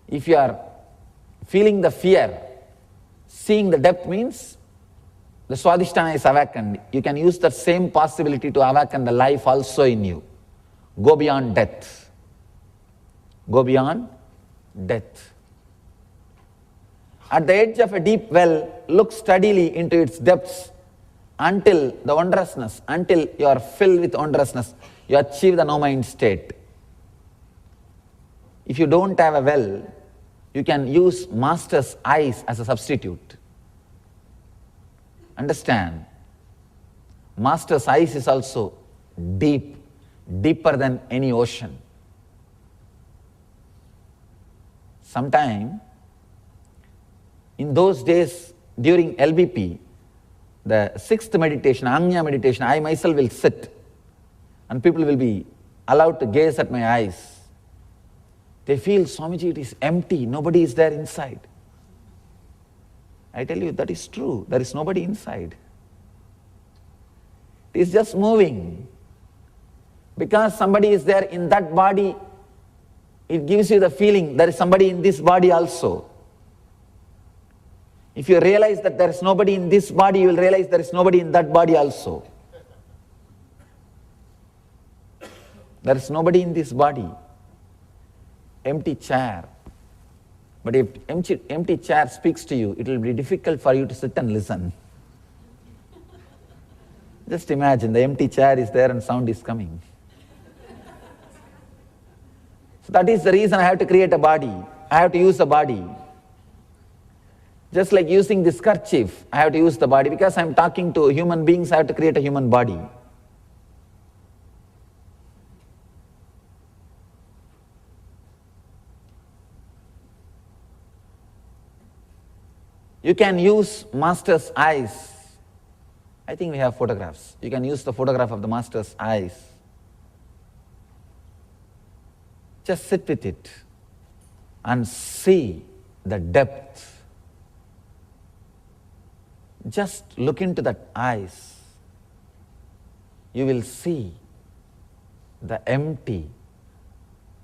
If you are feeling the fear, seeing the depth means the Swadhisthana is awakened. You can use the same possibility to awaken the life also in you. Go beyond death. Go beyond death. At the edge of a deep well, look steadily into its depths until the wondrousness, until you are filled with wondrousness, you achieve the no-mind state. If you don't have a well, you can use master's eyes as a substitute. Understand, master's eyes is also deep, deeper than any ocean. Sometime, in those days during LBP, the sixth meditation, Agnya meditation, I myself will sit and people will be allowed to gaze at my eyes. They feel, Swamiji, it is empty, nobody is there inside. I tell you, that is true, there is nobody inside. It is just moving. Because somebody is there in that body, it gives you the feeling there is somebody in this body also. If you realize that there is nobody in this body, you will realize there is nobody in that body also. There is nobody in this body. Empty chair. But if empty chair speaks to you, it will be difficult for you to sit and listen. Just imagine, the empty chair is there and sound is coming. So that is the reason I have to create a body. I have to use a body. Just like using this kerchief, I have to use the body. Because I am talking to human beings, I have to create a human body. You can use master's eyes. I think we have photographs. You can use the photograph of the master's eyes. Just sit with it and see the depth. Just look into that eyes. You will see the empty,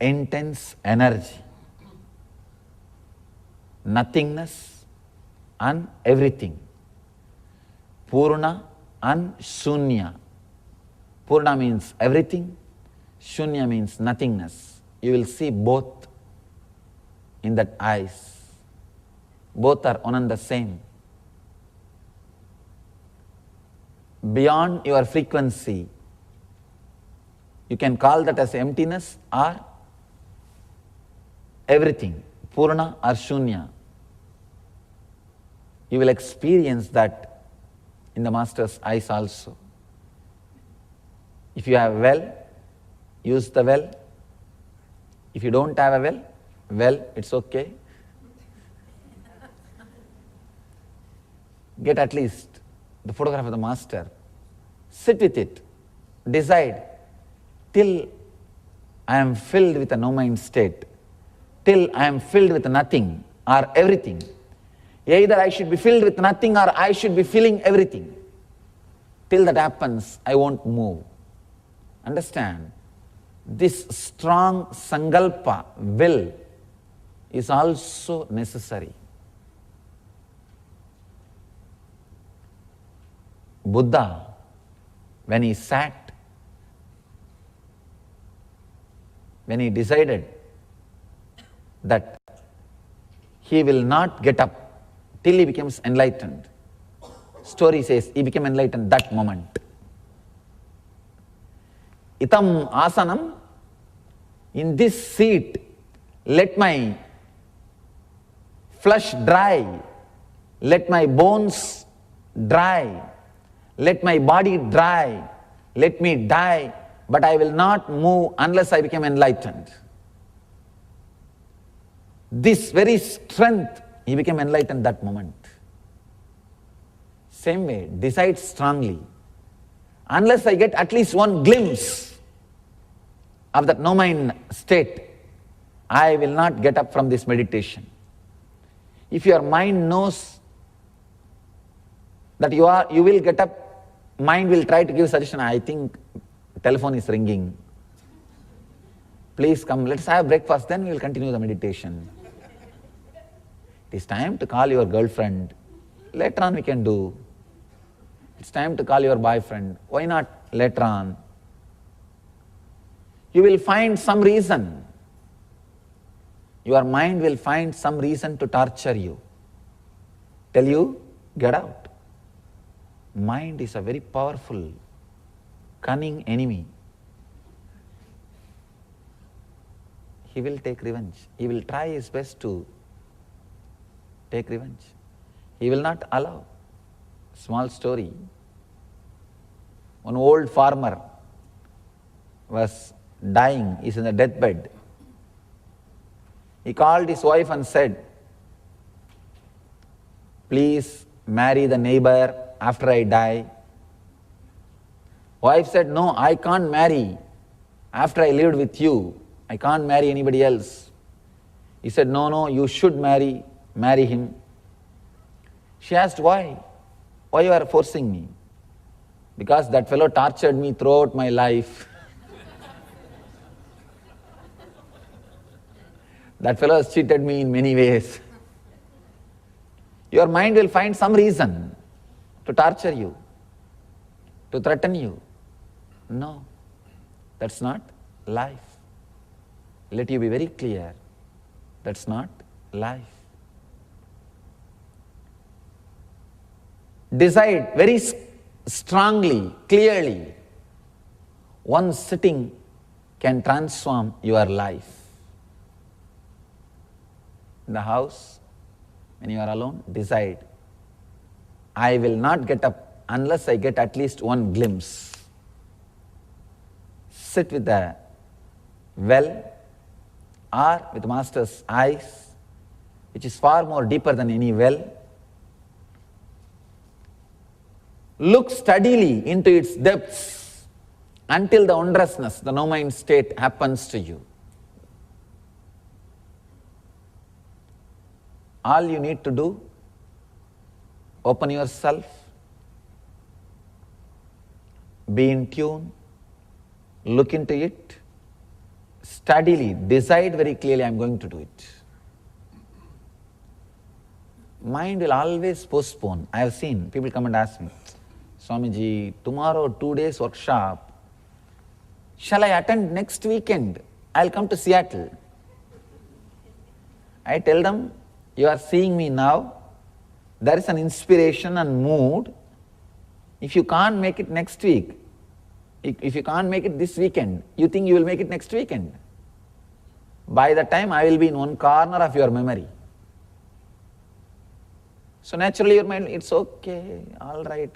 intense energy, nothingness and everything. Purna and Shunya. Purna means everything, Shunya means nothingness. You will see both in that eyes. Both are one and the same. Beyond your frequency, You can call that as emptiness or everything, Purna or Shunya. You will experience that in the Master's eyes also. If you have a well, use the well. If you don't have a well, it's okay. Get at least the photograph of the Master. Sit with it. Decide till I am filled with a no-mind state, till I am filled with nothing or everything. Either I should be filled with nothing or I should be filling everything. Till that happens, I won't move. Understand? This strong sankalpa, will, is also necessary. Buddha, when he sat, when he decided that he will not get up till he becomes enlightened, story says he became enlightened that moment. Itam asanam, in this seat, let my flesh dry, let my bones dry, let my body dry, let me die, but I will not move unless I become enlightened. This very strength, he became enlightened that moment. Same way, decide strongly. Unless I get at least one glimpse of that no-mind state, I will not get up from this meditation. If your mind knows that you will get up, mind will try to give suggestion. I think telephone is ringing. Please come, let's have breakfast, then we will continue the meditation. It is time to call your girlfriend. Later on we can do. It's time to call your boyfriend. Why not later on? You will find some reason. Your mind will find some reason to torture you. Tell you, get out. Mind is a very powerful, cunning enemy. He will take revenge. He will try his best to take revenge. He will not allow. Small story. One old farmer was dying, he's in the deathbed. He called his wife and said, please marry the neighbor after I die. Wife said, no, I can't marry after I lived with you. I can't marry anybody else. He said, no, you should marry him. She asked, why? Why you are forcing me? Because that fellow tortured me throughout my life. That fellow has cheated me in many ways. Your mind will find some reason to torture you, to threaten you. No, that's not life. Let you be very clear, that's not life. Decide very strongly, clearly, one sitting can transform your life. In the house, when you are alone, decide, I will not get up unless I get at least one glimpse. Sit with the well or with Master's eyes, which is far more deeper than any well. Look steadily into its depths until the wondrousness, the no-mind state happens to you. All you need to do, open yourself, be in tune, look into it, steadily, decide very clearly, I am going to do it. Mind will always postpone. I have seen people come and ask me, Swamiji, tomorrow 2 days workshop, shall I attend next weekend? I'll come to Seattle. I tell them, you are seeing me now, there is an inspiration and mood. If you can't make it next week, If you can't make it this weekend, you think you will make it next weekend. By the time I will be in one corner of your memory. So naturally your mind, it's okay, all right.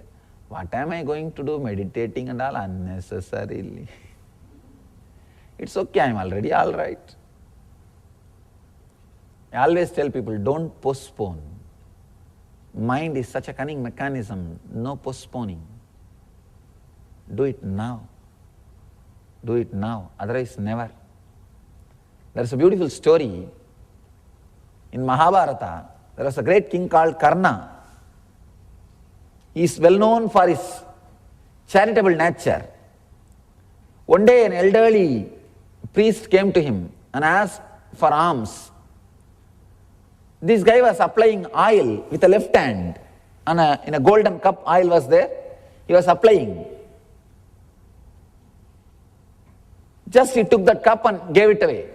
What am I going to do? Meditating and all unnecessarily. It's okay, I'm already all right. I always tell people, don't postpone. Mind is such a cunning mechanism, no postponing. Do it now. Do it now, otherwise never. There's a beautiful story. In Mahabharata, there was a great king called Karna. He is well known for his charitable nature. One day an elderly priest came to him and asked for alms. This guy was applying oil with the left hand. In a golden cup, oil was there. He was applying. Just he took that cup and gave it away,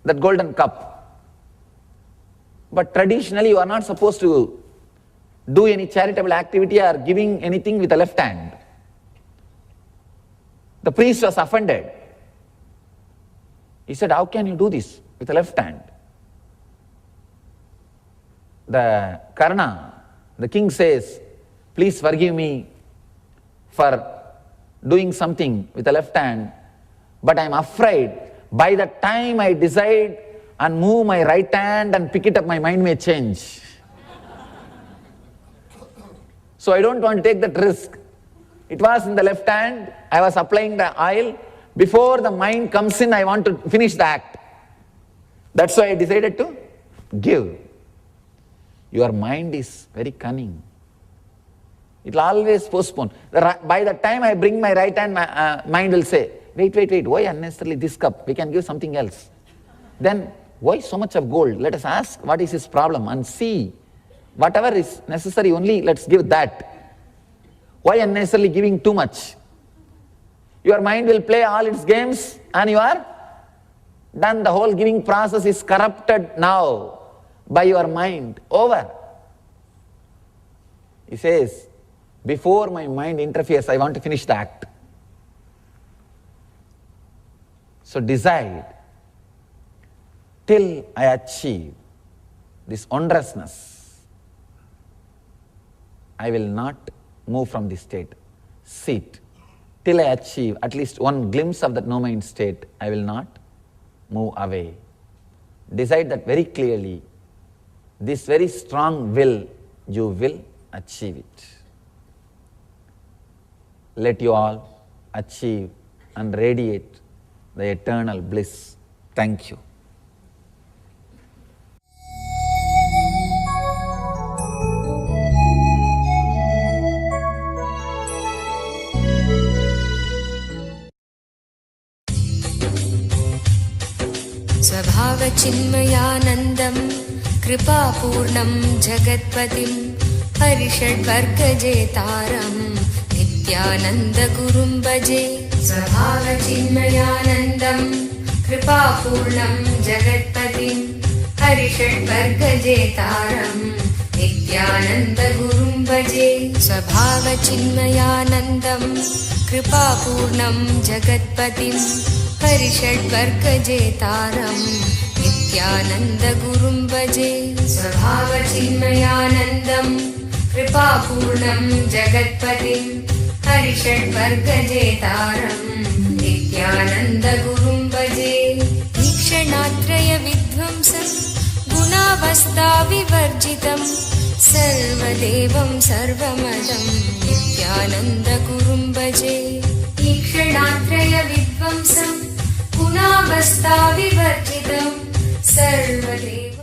that golden cup. But traditionally you are not supposed to do any charitable activity or giving anything with the left hand. The priest was offended. He said, how can you do this with the left hand? The Karna, the king says, please forgive me for doing something with the left hand, but I am afraid by the time I decide and move my right hand and pick it up, my mind may change. So I don't want to take that risk. It was in the left hand, I was applying the oil. Before the mind comes in, I want to finish the act. That's why I decided to give. Your mind is very cunning. It will always postpone. By the time I bring my right hand, my mind will say, wait, why unnecessarily this cup? We can give something else. Then, why so much of gold? Let us ask what is his problem and see. Whatever is necessary only, let's give that. Why unnecessarily giving too much? Your mind will play all its games and you are done. The whole giving process is corrupted now by your mind. Over. He says, before my mind interferes, I want to finish the act. So decide, till I achieve this wondrousness, I will not move from this state. Sit. Till I achieve at least one glimpse of that no-mind state, I will not move away. Decide that very clearly. This very strong will, you will achieve it. Let you all achieve and radiate the eternal bliss. Thank you. स्वभावचिन्मयानन्दं कृपापूर्णं जगत्पतिं हरिषड्वर्गजेतारं नित्यानन्दगुरुं भजे स्वभावचिन्मयानन्दं कृपापूर्णं जगत्पतिं हरिषड्वर्गजेतारं नित्यानन्दगुरुं भजे स्वभावचिन्मयानन्दं कृपापूर्णं जगत्पतिं हरिषड्वर्गजेतारं नित्यानन्दगुरुं भजे स्वभावचिन्मयानन्दं कृपापूर्णं जगत्पतिं हरिषड्वर्गजेतारं नित्यानन्दगुरुं भजे ईक्षणात्रयविध्वंसं गुणावस्थाविवर्जितं सर्वदेवं सर्वमदं नित्यानन्दगुरुं भजे ईक्षणात्रयविध्वंसं गुणावस्थाविवर्जितं सर्वदेव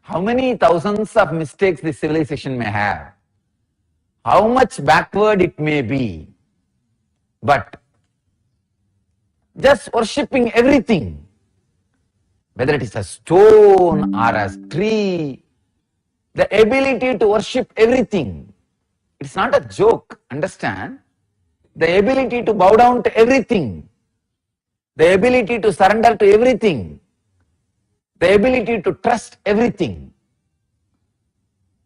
how many thousands of mistakes this civilization may have, how much backward it may be, but just worshipping everything, whether it is a stone or a tree, the ability to worship everything. It's not a joke, understand? The ability to bow down to everything, the ability to surrender to everything, the ability to trust everything.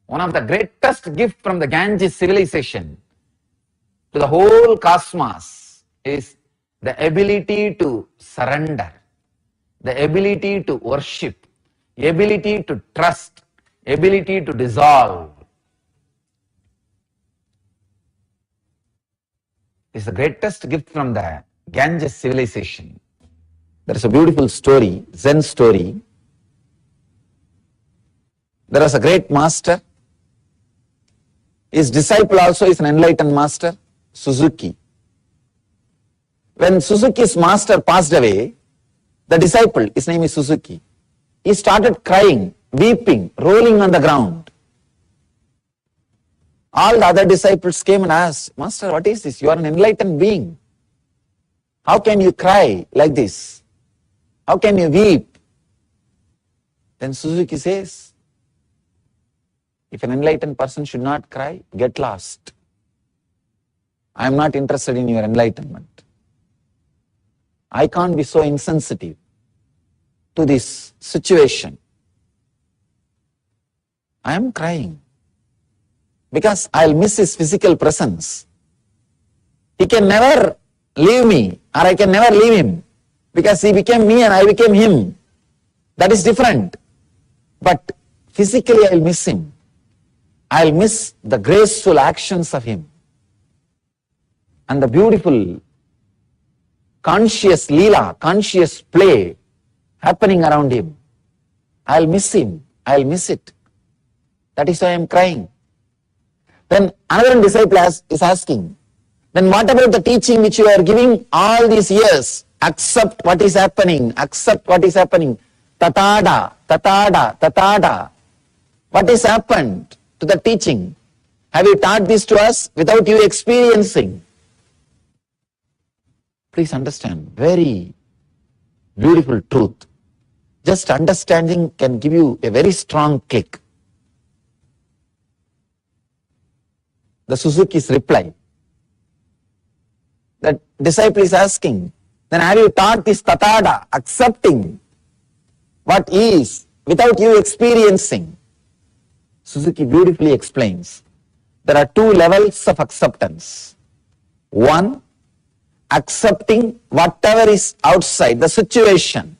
One of the greatest gifts from the Ganges civilization to the whole cosmos is the ability to surrender, the ability to worship, the ability to trust, ability to dissolve. It's the greatest gift from the Ganges civilization. There is a beautiful story, Zen story. There was a great master. His disciple also is an enlightened master, Suzuki. When Suzuki's master passed away, the disciple, his name is Suzuki, he started crying, weeping, rolling on the ground. All the other disciples came and asked, Master, what is this? You are an enlightened being. How can you cry like this? How can you weep? Then Suzuki says, if an enlightened person should not cry, get lost. I am not interested in your enlightenment. I can't be so insensitive to this situation. I am crying because I'll miss his physical presence. He can never leave me, or I can never leave him, because he became me and I became him. That is different. But physically I'll miss him. I'll miss the graceful actions of him and the beautiful conscious leela, conscious play happening around him. I'll miss him. I'll miss it. That is why I'm crying. Then another disciple is asking, then what about the teaching which you are giving all these years? Accept what is happening. Accept what is happening. Tatada, tatada, tatada. What has happened to the teaching? Have you taught this to us without you experiencing? Please understand, very beautiful truth. Just understanding can give you a very strong kick. The Suzuki's reply. The disciple is asking, then have you taught this tatada, accepting what is without you experiencing? Suzuki beautifully explains, there are two levels of acceptance. One, accepting whatever is outside, the situation.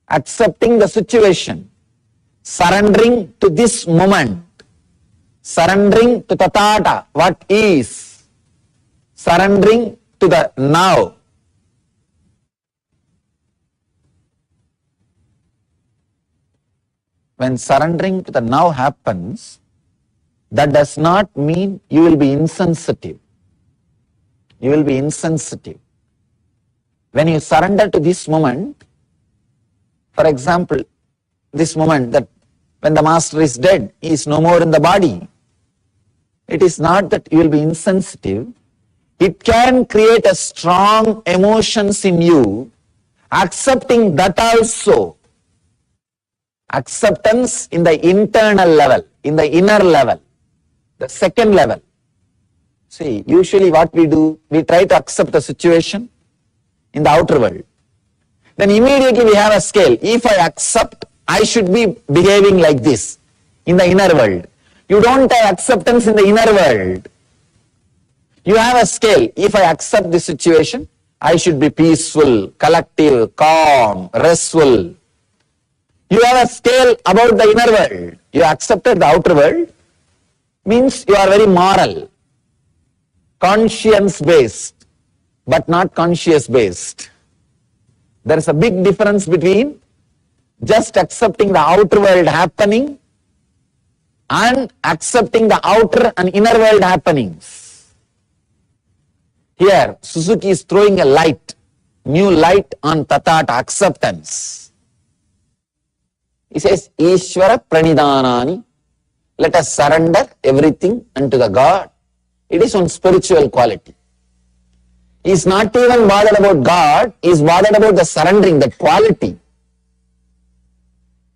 Accepting the situation. Surrendering to this moment. Surrendering to tathata, what is. Surrendering to the now. When surrendering to the now happens, that does not mean you will be insensitive. You will be insensitive. When you surrender to this moment, for example, this moment that when the master is dead, he is no more in the body. It is not that you will be insensitive. It can create a strong emotions in you, accepting that also. Acceptance in the internal level, in the inner level, the second level. See, usually what we do, we try to accept the situation in the outer world. Then immediately we have a scale. If I accept, I should be behaving like this in the inner world. You don't have acceptance in the inner world. You have a scale. If I accept this situation, I should be peaceful, collective, calm, restful. You have a scale about the inner world. You accepted the outer world, means you are very moral, conscience-based, but not conscious-based. There is a big difference between just accepting the outer world happening and accepting the outer and inner world happenings. Here, Suzuki is throwing a light, new light on tathata, acceptance. He says, Ishvara Pranidhanani. Let us surrender everything unto the God. It is one spiritual quality. He is not even bothered about God, he is bothered about the surrendering, that quality.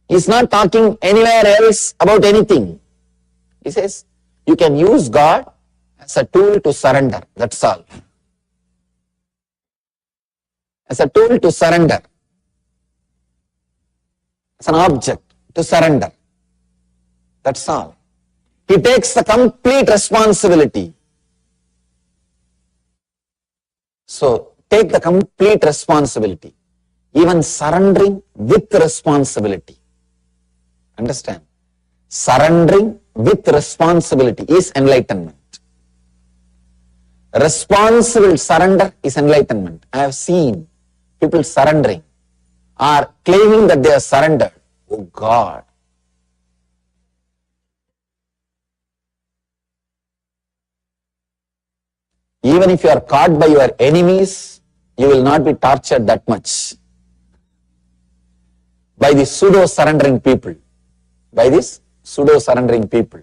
He is not talking anywhere else about anything. He says, you can use God as a tool to surrender, that's all. As a tool to surrender. As an object to surrender. That's all. He takes the complete responsibility. So, take the complete responsibility. Even surrendering with responsibility. Understand? Surrendering with responsibility is enlightenment. Responsible surrender is enlightenment. I have seen people surrendering or claiming that they are surrendered. Oh God! Even if you are caught by your enemies, you will not be tortured that much. By the pseudo-surrendering people. By this pseudo-surrendering people.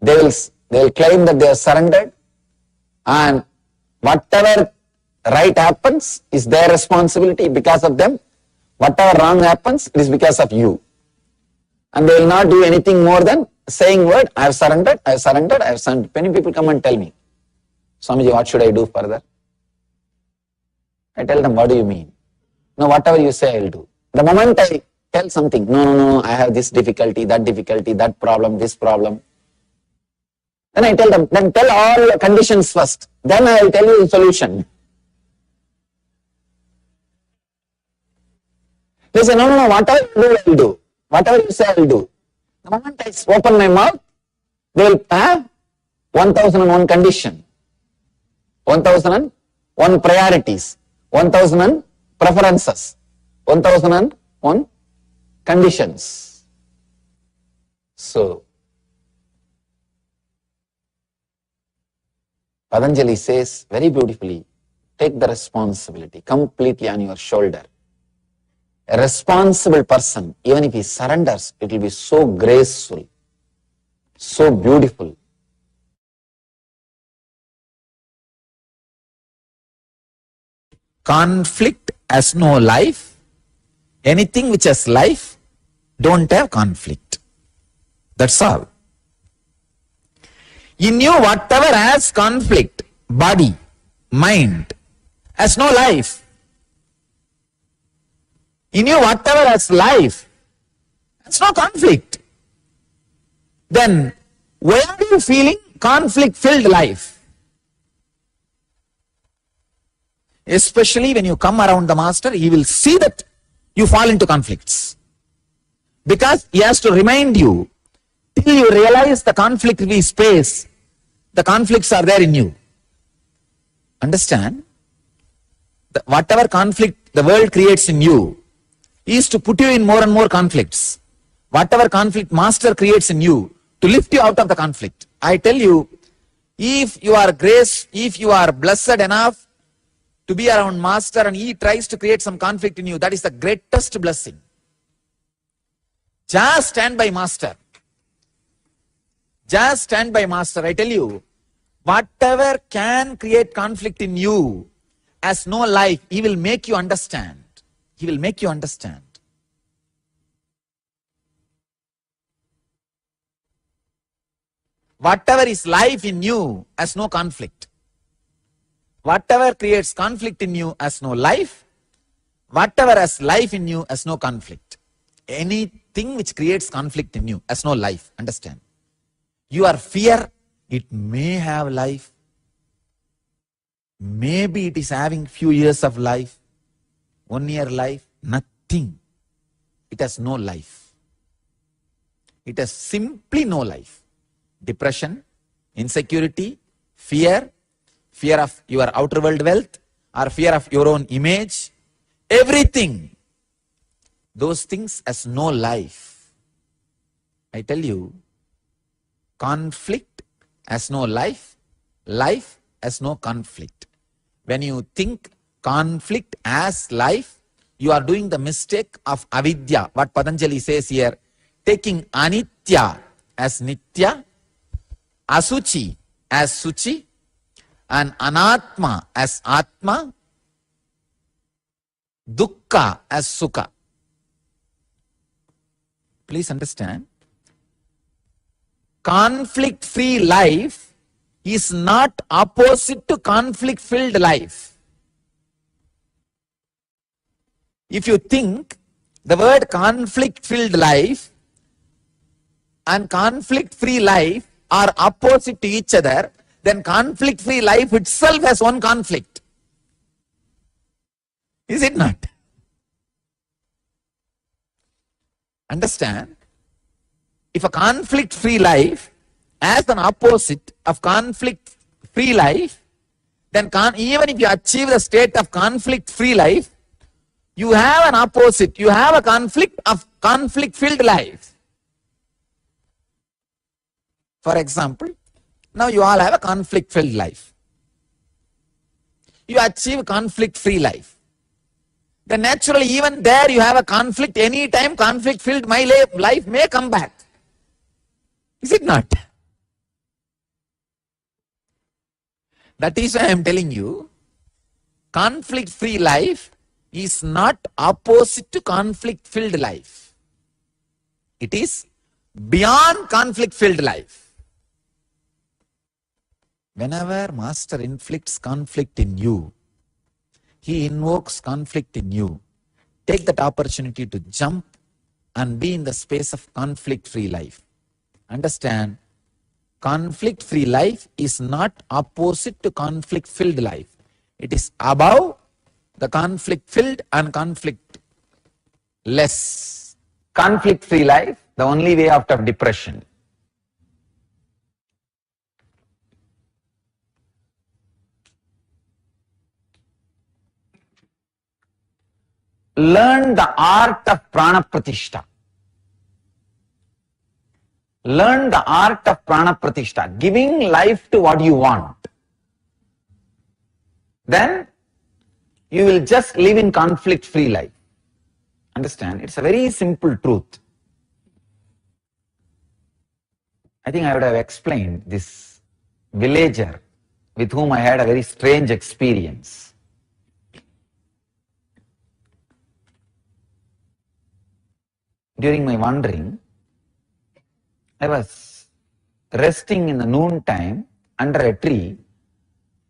They will claim that they are surrendered, and whatever right happens is their responsibility because of them. Whatever wrong happens, it is because of you. And they will not do anything more than saying word, I have surrendered, I have surrendered, I have surrendered. Many people come and tell me, Swamiji, what should I do further? I tell them, what do you mean? No, whatever you say, I will do. The moment I tell something, no, I have this difficulty, that problem, this problem. Then I tell them, then tell all your conditions first. Then I will tell you the solution. They say, no, whatever you do, I will do. Whatever you say, I will do. The moment I open my mouth, they will have 1001 condition, 1001 priorities, 1001 preferences, 1001 conditions. So, Patanjali says very beautifully, take the responsibility completely on your shoulder. A responsible person, even if he surrenders, it will be so graceful, so beautiful. Conflict has no life. Anything which has life, don't have conflict. That's all. In you, whatever has conflict, body, mind, has no life. In you, whatever has life, has no conflict. Then, why are you feeling conflict-filled life? Especially when you come around the master, he will see that you fall into conflicts. Because he has to remind you, till you realize the conflict-free space, the conflicts are there in you. Understand? Whatever conflict the world creates in you is to put you in more and more conflicts. Whatever conflict master creates in you, to lift you out of the conflict. I tell you, if you are blessed enough to be around master and he tries to create some conflict in you, that is the greatest blessing. Just stand by master. Just stand by master. I tell you, whatever can create conflict in you has no life, he will make you understand. He will make you understand. Whatever is life in you has no conflict. Whatever creates conflict in you has no life. Whatever has life in you has no conflict. Anything which creates conflict in you has no life. Understand? Your fear, it may have life. Maybe it is having few years of life. 1 year life. Nothing. It has no life. It has simply no life. Depression, insecurity, fear of your outer world wealth, or fear of your own image, everything. Those things has no life. I tell you, conflict has no life, life has no conflict. When you think conflict has life, you are doing the mistake of avidya, what Patanjali says here, taking anitya as nitya, asuchi as suchi, and anatma as atma, dukkha as sukha. Please understand, conflict-free life is not opposite to conflict-filled life. If you think the word conflict-filled life and conflict-free life are opposite to each other, then conflict-free life itself has one conflict. Is it not? Understand? If a conflict-free life as an opposite of conflict-free life, then even if you achieve the state of conflict-free life, you have an opposite, you have a conflict of conflict-filled life. For example, now you all have a conflict-filled life. You achieve conflict-free life. Then naturally even there you have a conflict. Anytime conflict-filled my life may come back. Is it not? That is why I am telling you, conflict-free life is not opposite to conflict-filled life. It is beyond conflict-filled life. Whenever Master inflicts conflict in you, he invokes conflict in you. Take that opportunity to jump and be in the space of conflict-free life. Understand, conflict-free life is not opposite to conflict-filled life. It is above the conflict-filled and conflict-less. Conflict-free life, the only way out of depression. Learn the art of prana pratishta. Learn the art of prana pratishta, giving life to what you want. Then you will just live in conflict-free life. Understand? It's a very simple truth. I think I would have explained this villager with whom I had a very strange experience. During my wandering, I was resting in the noon time under a tree,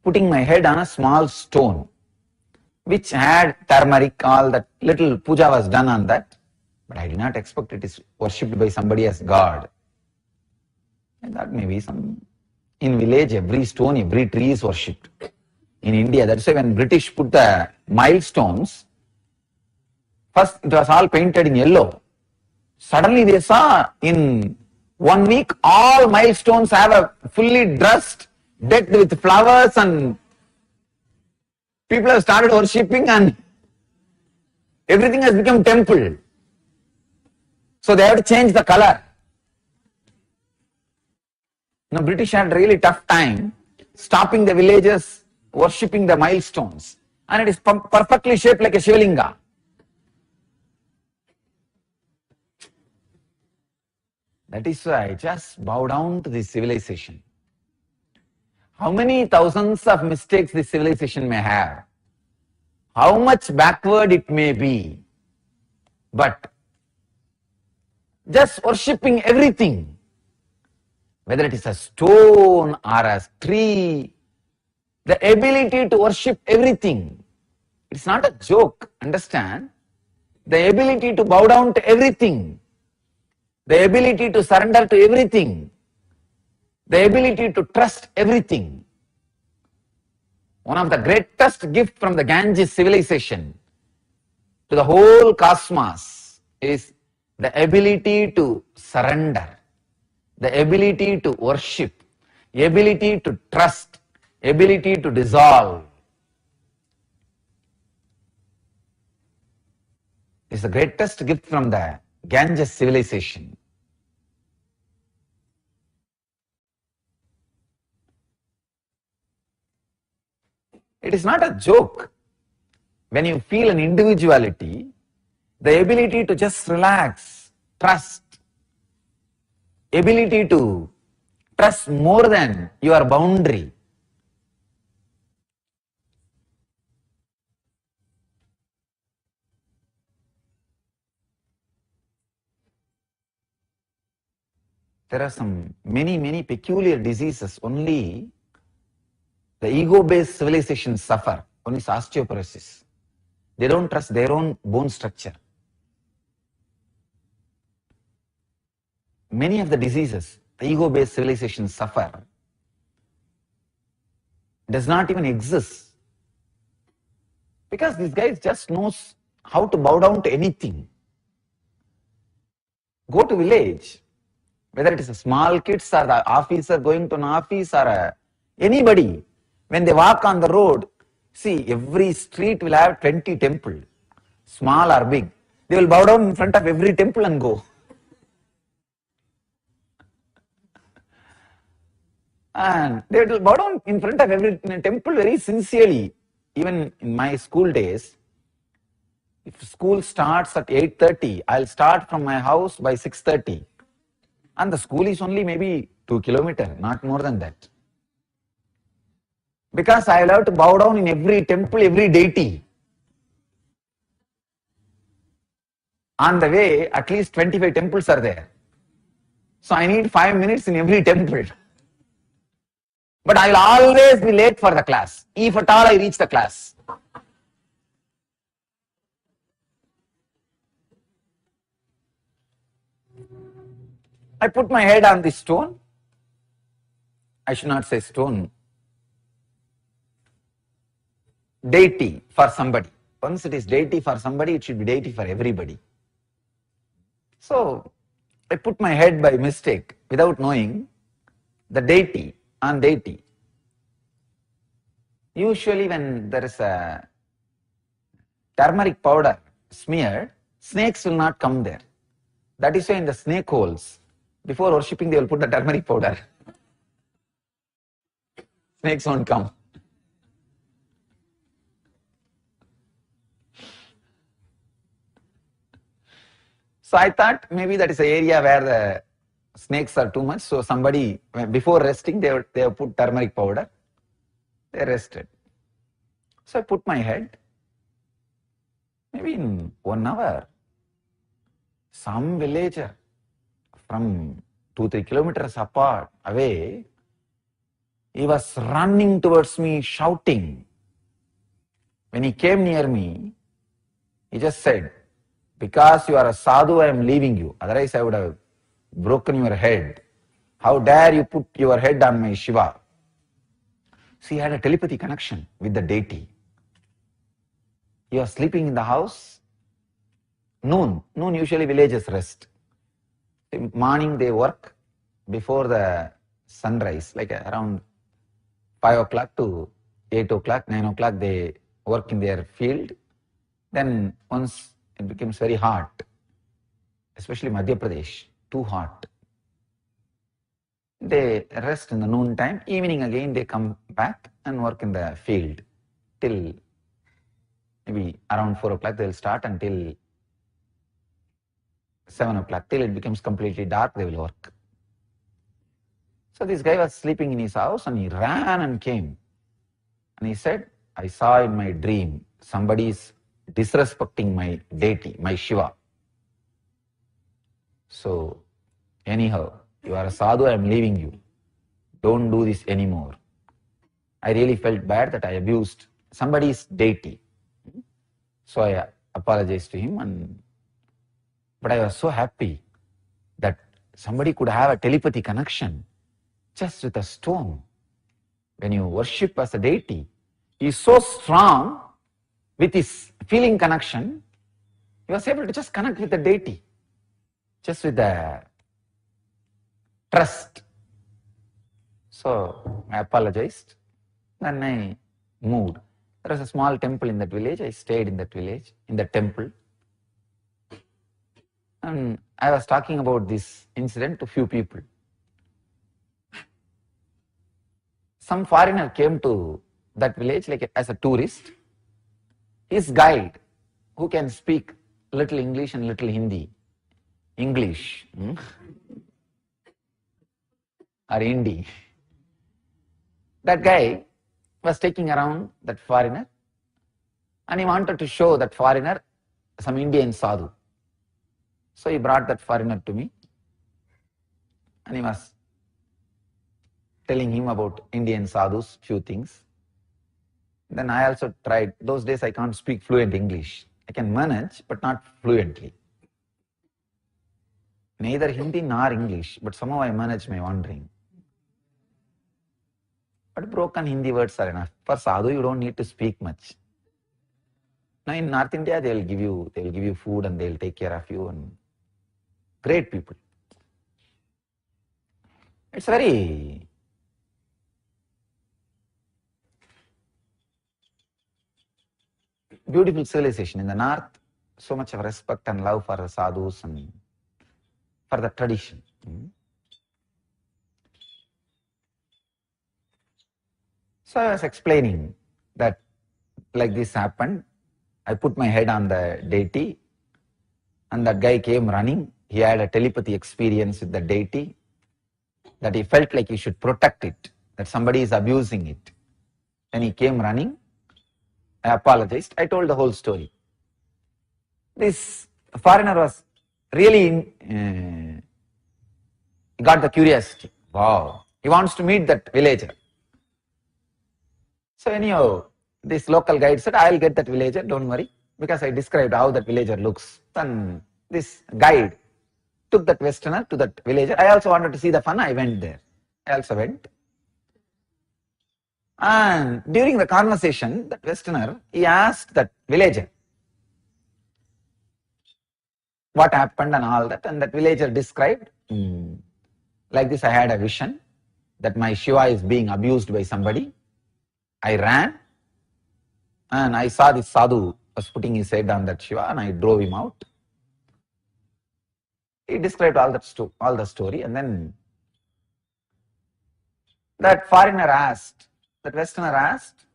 putting my head on a small stone, which had turmeric, all that little puja was done on that, but I did not expect it is worshipped by somebody as God. I thought maybe in village every stone, every tree is worshipped. In India, that's why when British put the milestones, first it was all painted in yellow. Suddenly they saw in 1 week all milestones have a fully dressed, decked with flowers, and people have started worshipping and everything has become temple. So they have to change the color. Now British had really tough time stopping the villagers worshipping the milestones, and it is perfectly shaped like a Shivalinga. That is why I just bow down to this civilization. How many thousands of mistakes this civilization may have, how much backward it may be, but just worshipping everything, whether it is a stone or a tree, the ability to worship everything, it's not a joke, understand? The ability to bow down to everything, the ability to surrender to everything, the ability to trust everything. One of the greatest gifts from the Ganges civilization to the whole cosmos is the ability to surrender, the ability to worship, the ability to trust, ability to dissolve. It's the greatest gift from the Ganges civilization. It is not a joke. when you feel an individuality, the ability to just relax, trust, ability to trust more than your boundary. There are some many peculiar diseases only the ego-based civilizations suffer. One is osteoporosis. They don't trust their own bone structure. Many of the diseases the ego-based civilizations suffer does not even exist because this guy just knows how to bow down to anything. Go to village, whether it is a small kids or the officer going to an office or anybody, when they walk on the road, see, every street will have 20 temples, small or big. They will bow down in front of every temple and go. And they will bow down in front of every temple very sincerely. Even in my school days, if school starts at 8:30, I'll start from my house by 6:30. And the school is only maybe 2 kilometers, not more than that. Because I will have to bow down in every temple, every deity. On the way, at least 25 temples are there. So I need 5 minutes in every temple. But I will always be late for the class, if at all I reach the class. I put my head on this stone. I should not say stone. Deity for somebody. Once it is deity for somebody, it should be deity for everybody. So I put my head by mistake without knowing the deity on deity. Usually when there is a turmeric powder smeared, snakes will not come there. That is why in the snake holes, before worshipping they will put the turmeric powder. Snakes won't come. So I thought maybe that is the area where the snakes are too much. So somebody, before resting, they have put turmeric powder. They rested. So I put my head. Maybe in 1 hour, some villager from 2-3 kilometers apart, away, he was running towards me, shouting. When he came near me, he just said, "Because you are a sadhu, I am leaving you. Otherwise, I would have broken your head. How dare you put your head on my Shiva?" So he had a telepathy connection with the deity. He was sleeping in the house. Noon usually villages rest. In morning they work before the sunrise, like around 5 o'clock to 8 o'clock, 9 o'clock they work in their field. Then once it becomes very hot, especially Madhya Pradesh, too hot. They rest in the noon time. Evening again they come back and work in the field till maybe around 4 o'clock. They will start until 7 o'clock. Till it becomes completely dark, they will work. So this guy was sleeping in his house and he ran and came. And he said, "I saw in my dream somebody is disrespecting my deity, my Shiva. So anyhow, you are a sadhu, I am leaving you. Don't do this anymore." I really felt bad that I abused somebody's deity. So I apologized to him, but I was so happy that somebody could have a telepathy connection just with a stone. When you worship as a deity, he is so strong with his feeling connection, he was able to just connect with the deity, just with the trust. So I apologized, then I moved. There was a small temple in that village. I stayed in that village, in the temple. And I was talking about this incident to few people. Some foreigner came to that village like as a tourist. his guide, who can speak little English and little Hindi, English or Hindi, that guy was taking around that foreigner and he wanted to show that foreigner some Indian sadhu. So he brought that foreigner to me and he was telling him about Indian sadhus, few things. Then I also tried. Those days I can't speak fluent English. I can manage, but not fluently. Neither Hindi nor English, but somehow I manage my wandering. But broken Hindi words are enough. For sadhu, you don't need to speak much. Now in North India, they will give you food and they will take care of you, and great people. It's very beautiful civilization. In the north, so much of respect and love for the sadhus and for the tradition. So I was explaining that like this happened. I put my head on the deity and that guy came running. He had a telepathy experience with the deity that he felt like he should protect it, that somebody is abusing it. Then he came running. I apologized. I told the whole story. This foreigner was really, he got the curiosity. Wow. He wants to meet that villager. So anyhow, this local guide said, I'll get that villager, don't worry, because I described how that villager looks. Then this guide took that westerner to that villager. I also wanted to see the fun. I went there. I also went. And during the conversation, that westerner, he asked that villager what happened and all that. And that villager described, like this, I had a vision that my Shiva is being abused by somebody. I ran and I saw this sadhu was putting his head on that Shiva and I drove him out. He described all the story, and then that foreigner asked, that westerner asked,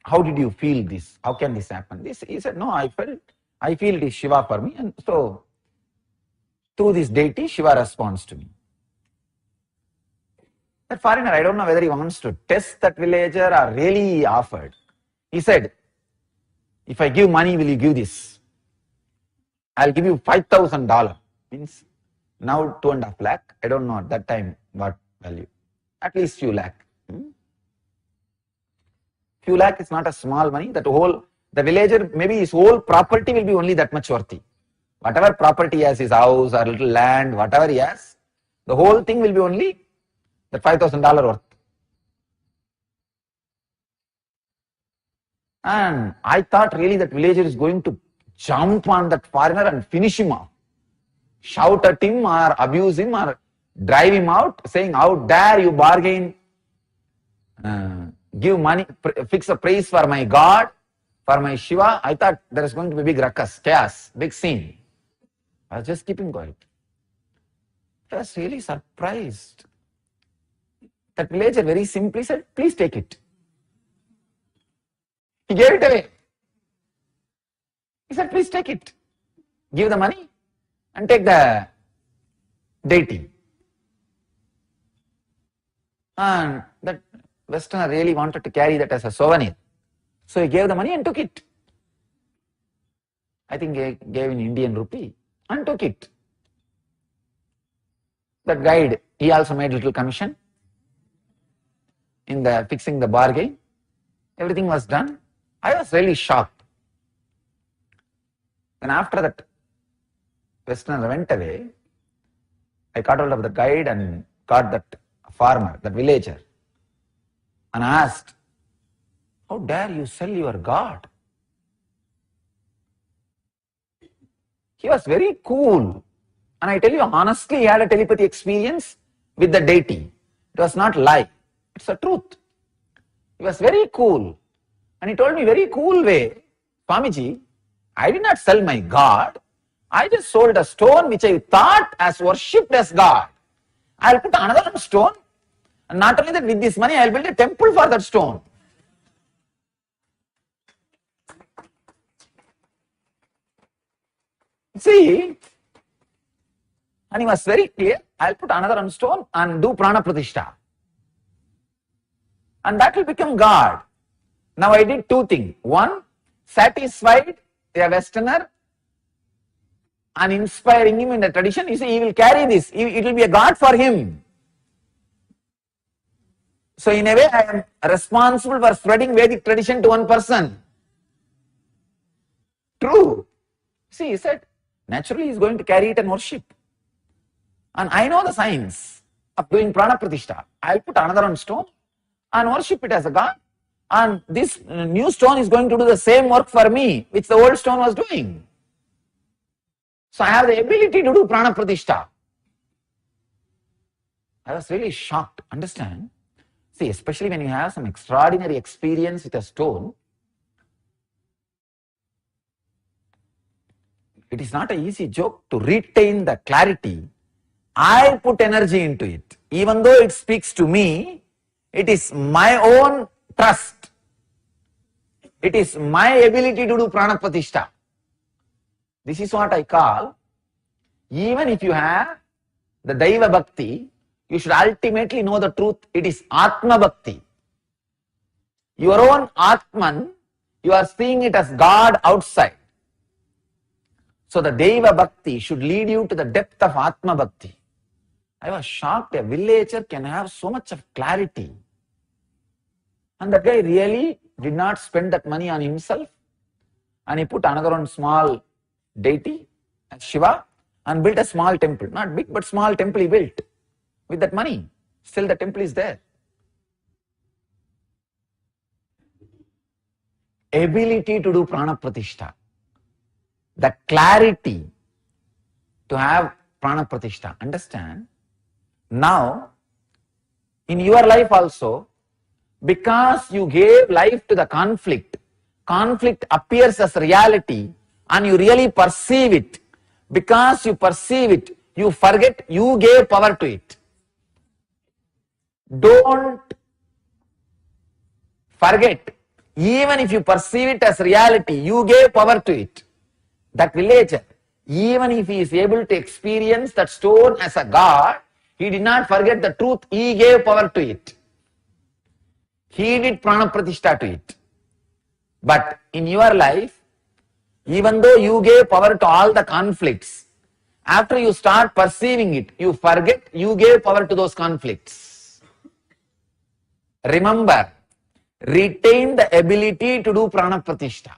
how did you feel this? How can this happen? He said, no, I feel it is Shiva for me, and so through this deity, Shiva responds to me. That foreigner, I don't know whether he wants to test that villager or really offered. He said, if I give money, will you give this? I'll give you $5,000. Means now 2.5 lakh. I don't know at that time what value. At least few lakh. Few lakh is not a small money. The villager, maybe his whole property will be only that much worthy. Whatever property he has, his house or little land, whatever he has, the whole thing will be only that $5,000 worth. And I thought really that villager is going to jump on that foreigner and finish him off. Shout at him or abuse him or drive him out, saying, how dare you bargain, give money, fix a price for my God, for my Shiva. I thought there is going to be big ruckus, chaos, big scene. I was just keeping quiet. I was really surprised. That villager very simply said, please take it. He gave it away. He said, please take it. Give the money and take the deity. And that westerner really wanted to carry that as a souvenir. So he gave the money and took it. I think he gave in Indian rupee and took it. That guide, he also made little commission in the fixing the bargain. Everything was done. I was really shocked. Then after that westerner went away, I caught hold of the guide and caught that farmer, that villager, and asked, how dare you sell your God? He was very cool. And I tell you honestly, he had a telepathy experience with the deity. It was not lie. It's the truth. He was very cool. And he told me very cool way, Swamiji, I did not sell my God. I just sold a stone which I thought as worshipped as God. I'll put another stone. And not only that, with this money, I'll build a temple for that stone. See, and he was very clear, I'll put another on stone and do prana pratishtha. And that will become God. Now I did two things. One, satisfied a Westerner and inspiring him in the tradition. You see, he will carry this. It will be a God for him. So in a way, I am responsible for spreading Vedic tradition to one person. True. See, he said, naturally he is going to carry it and worship. And I know the science of doing prana pratishtha. I'll put another on stone and worship it as a God. And this new stone is going to do the same work for me, which the old stone was doing. So I have the ability to do prana pratishtha. I was really shocked. Understand? See, especially when you have some extraordinary experience with a stone, it is not an easy joke to retain the clarity. I put energy into it. Even though it speaks to me, it is my own trust. It is my ability to do prana pratishtha. This is what I call, even if you have the Daiva Bhakti, you should ultimately know the truth. It is Atma Bhakti. Your own Atman, you are seeing it as God outside. So the Daiva Bhakti should lead you to the depth of Atma Bhakti. I was shocked, a villager can have so much of clarity. And that guy really did not spend that money on himself. And he put another one small deity, Shiva, and built a small temple. Not big, but small temple he built with that money. Still the temple is there. Ability to do prana pratishtha. The clarity to have prana pratishtha. Understand? Now, in your life also, because you gave life to the conflict, conflict appears as reality and you really perceive it. Because you perceive it, you forget you gave power to it. Don't forget, even if you perceive it as reality, you gave power to it. That villager, even if he is able to experience that stone as a God, he did not forget the truth, he gave power to it. He did prana pratishtha to it. But in your life, even though you gave power to all the conflicts, after you start perceiving it, you forget you gave power to those conflicts. Remember, retain the ability to do prana pratishtha.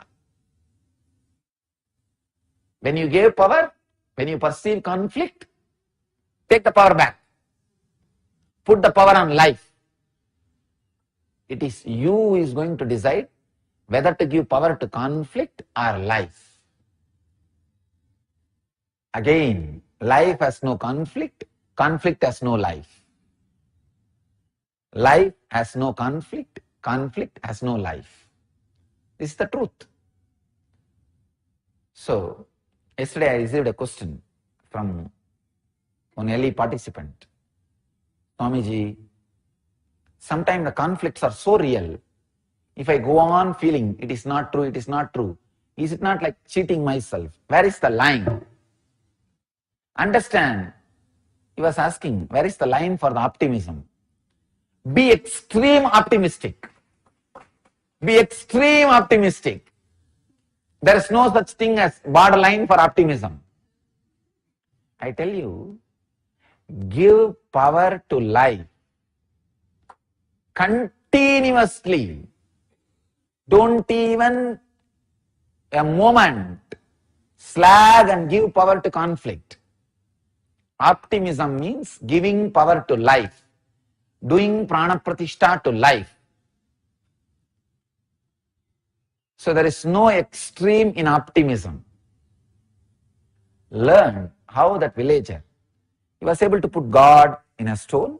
When you gave power, when you perceive conflict, take the power back. Put the power on life. It is you who is going to decide whether to give power to conflict or life. Again, life has no conflict, conflict has no life. Life has no conflict, conflict has no life. This is the truth. So, yesterday I received a question from one early participant. Swamiji, sometimes the conflicts are so real. If I go on feeling it is not true, it is not true, is it not like cheating myself? Where is the line? Understand, he was asking, where is the line for the optimism? Be extreme optimistic. Be extreme optimistic. There is no such thing as borderline for optimism. I tell you, give power to life continuously. Don't even a moment slag and give power to conflict. Optimism means giving power to life, doing prana pratishtha to life. So there is no extreme in optimism. Learn how that villager, he was able to put God in a stone.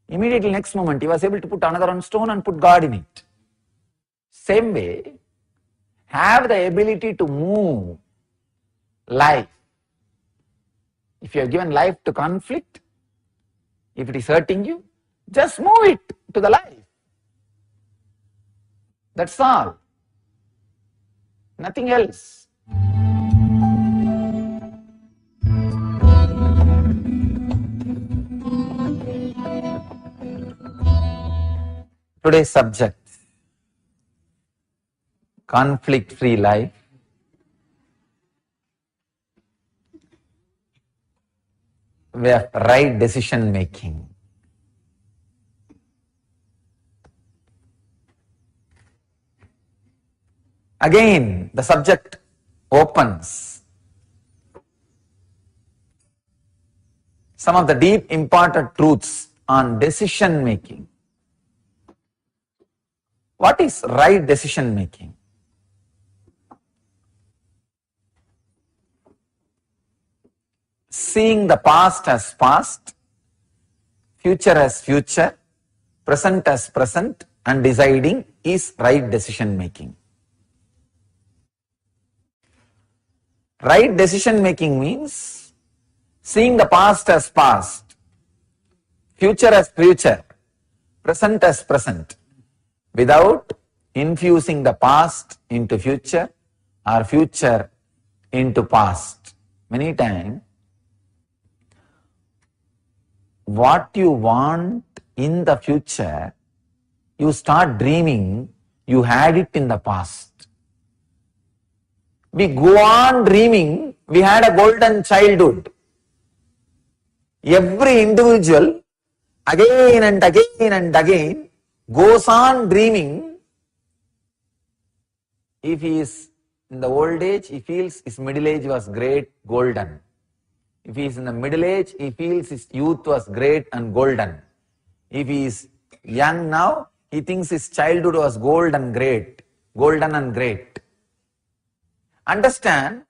Immediately next moment he was able to put another on stone and put God in it. Same way, have the ability to move life. If you have given life to conflict, if it is hurting you, just move it to the life. That's all. Nothing else. Today's subject, conflict-free life. We have right decision making. Again, the subject opens some of the deep important truths on decision making. What is right decision making? Seeing the past as past, future as future, present as present, and deciding is right decision making. Right decision making means seeing the past as past, future as future, present as present, without infusing the past into future or future into past. Many times, what you want in the future, you start dreaming, you had it in the past. We go on dreaming, we had a golden childhood. Every individual again and again and again goes on dreaming. If he is in the old age, he feels his middle age was great, golden. If he is in the middle age, he feels his youth was great and golden. If he is young now, he thinks his childhood was golden and great. Understand,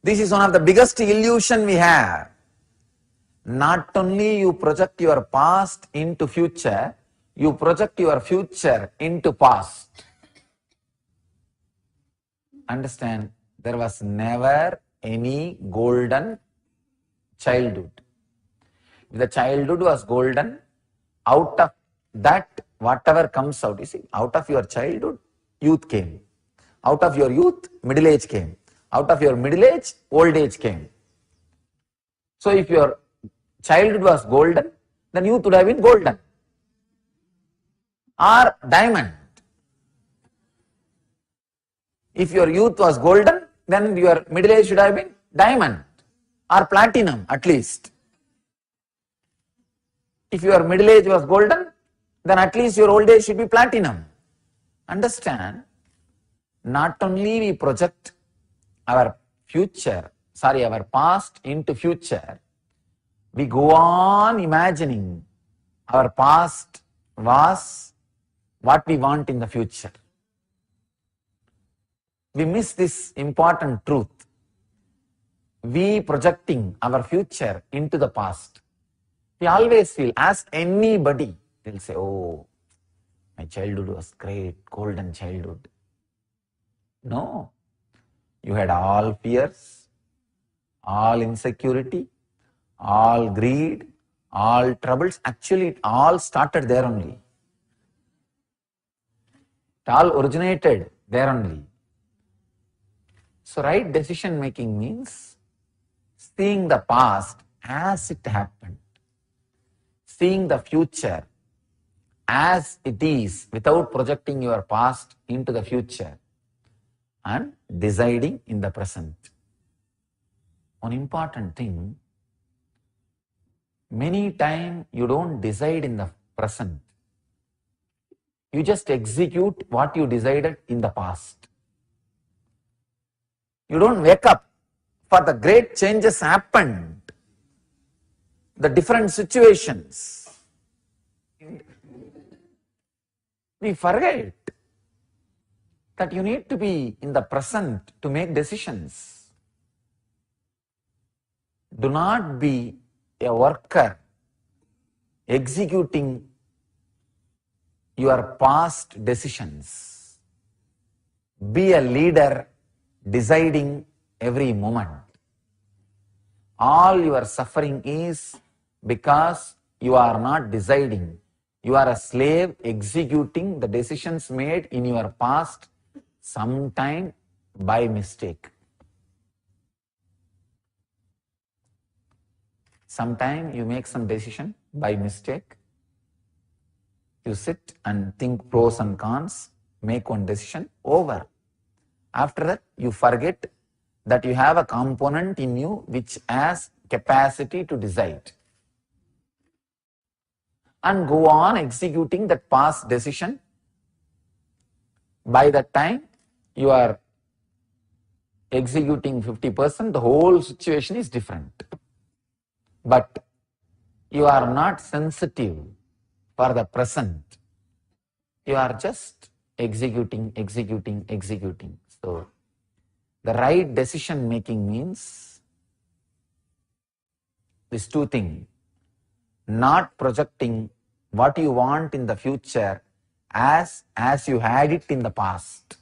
this is one of the biggest illusion we have. Not only you project your past into future, you project your future into past. Understand, there was never any golden childhood. If the childhood was golden, out of that, whatever comes out, you see, out of your childhood, youth came. Out of your youth, middle age came. Out of your middle age, old age came. So if your childhood was golden, then youth would have been golden or diamond. If your youth was golden, then your middle age should have been diamond or platinum at least. If your middle age was golden, then at least your old age should be platinum. Understand? Not only we project our past into future, we go on imagining our past was what we want in the future. We miss this important truth. We projecting our future into the past. We always feel, ask anybody, they'll say, oh, my childhood was great, golden childhood. No, you had all fears, all insecurity, all greed, all troubles. Actually, it all started there only. It all originated there only. So, right decision making means seeing the past as it happened, seeing the future as it is without projecting your past into the future, and deciding in the present. One important thing, many times you don't decide in the present. You just execute what you decided in the past. You don't wake up for the great changes happened, the different situations. We forget that you need to be in the present to make decisions. Do not be a worker executing your past decisions. Be a leader deciding every moment. All your suffering is because you are not deciding. You are a slave executing the decisions made in your past, sometime by mistake. Sometime you make some decision by mistake. You sit and think pros and cons, make one decision, over. After that, you forget that you have a component in you which has capacity to decide. And go on executing that past decision. By that time, you are executing 50%, the whole situation is different. But you are not sensitive for the present. You are just executing. So, the right decision making means these two things. Not projecting what you want in the future as you had it in the past.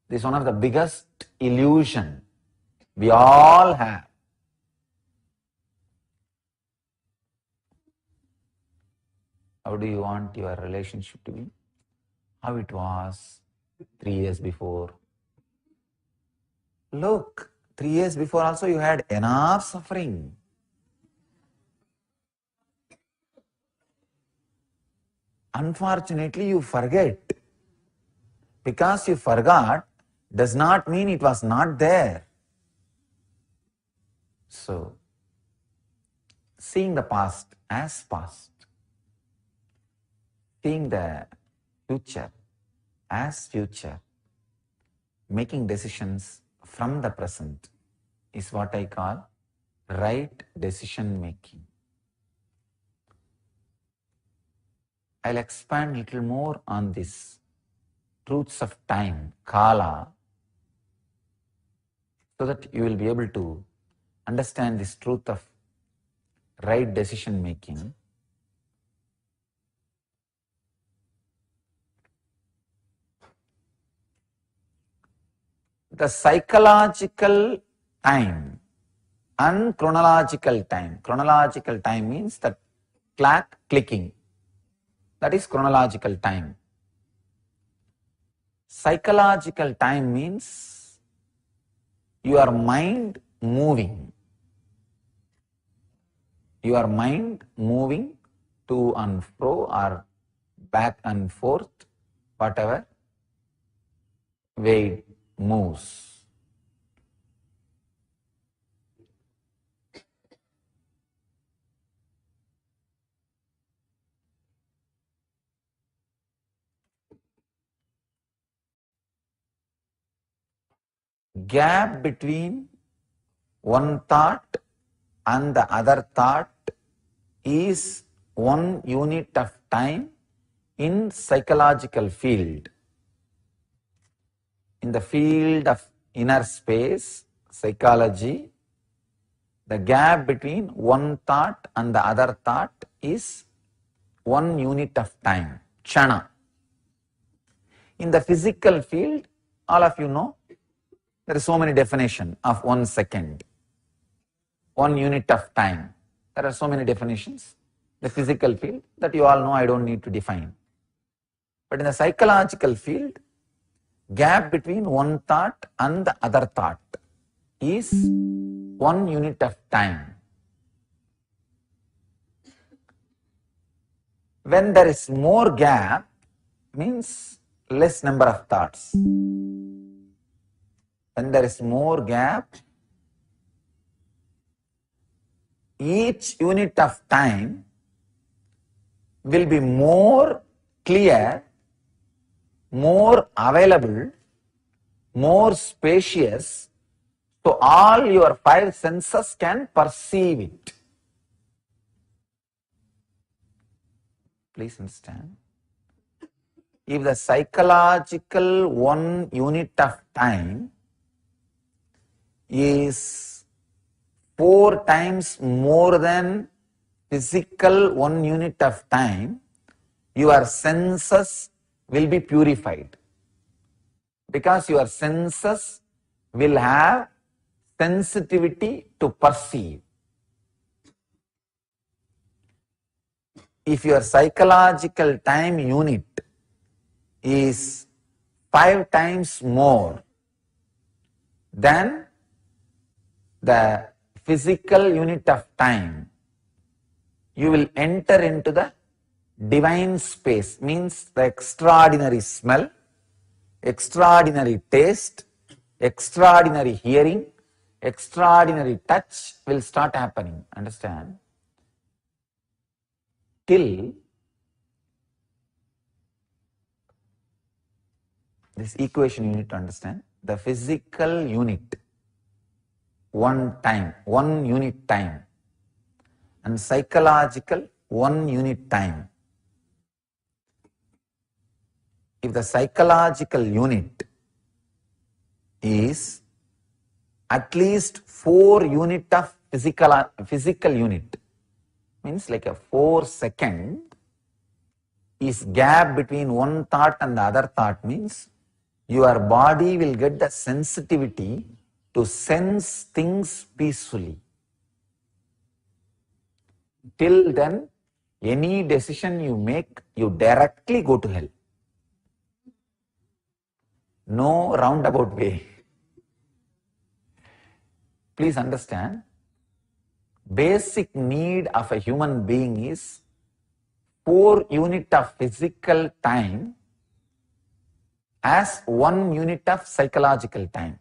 This is one of the biggest illusion we all have. How do you want your relationship to be? How it was 3 years before. Look, 3 years before also you had enough suffering. Unfortunately, you forget. Because you forgot does not mean it was not there. So, seeing the past as past, seeing the future as future, making decisions from the present is what I call right decision making. I'll expand a little more on this truths of time, Kala, so that you will be able to understand this truth of right decision making. The psychological time and chronological time. Chronological time means the clock clicking. That is chronological time. Psychological time means your mind moving. Your mind moving to and fro or back and forth, whatever way it moves. Gap between one thought and the other thought is 1 unit of time in psychological field. In the field of inner space, psychology, the gap between one thought and the other thought is 1 unit of time, kshana. In the physical field, all of you know, there are so many definitions of 1 second, 1 unit of time. There are so many definitions. The physical field that you all know, I don't need to define. But in the psychological field, gap between one thought and the other thought is 1 unit of time. When there is more gap, means less number of thoughts. When there is more gap, each unit of time will be more clear, more available, more spacious, so all your 5 senses can perceive it. Please understand. If the psychological 1 unit of time is 4 times more than physical 1 unit of time, your senses will be purified. Because your senses will have sensitivity to perceive. If your psychological time unit is 5 times more than the physical unit of time, you will enter into the divine space means the extraordinary smell, extraordinary taste, extraordinary hearing, extraordinary touch will start happening. Understand? Till this equation you need to understand. The physical unit, one time, 1 unit time, and psychological 1 unit time. If the psychological unit is at least 4 unit of physical unit, means like a 4 second is gap between one thought and the other thought, means your body will get the sensitivity to sense things peacefully. Till then, any decision you make, you directly go to hell. No roundabout way. Please understand, basic need of a human being is 4 unit of physical time as 1 unit of psychological time.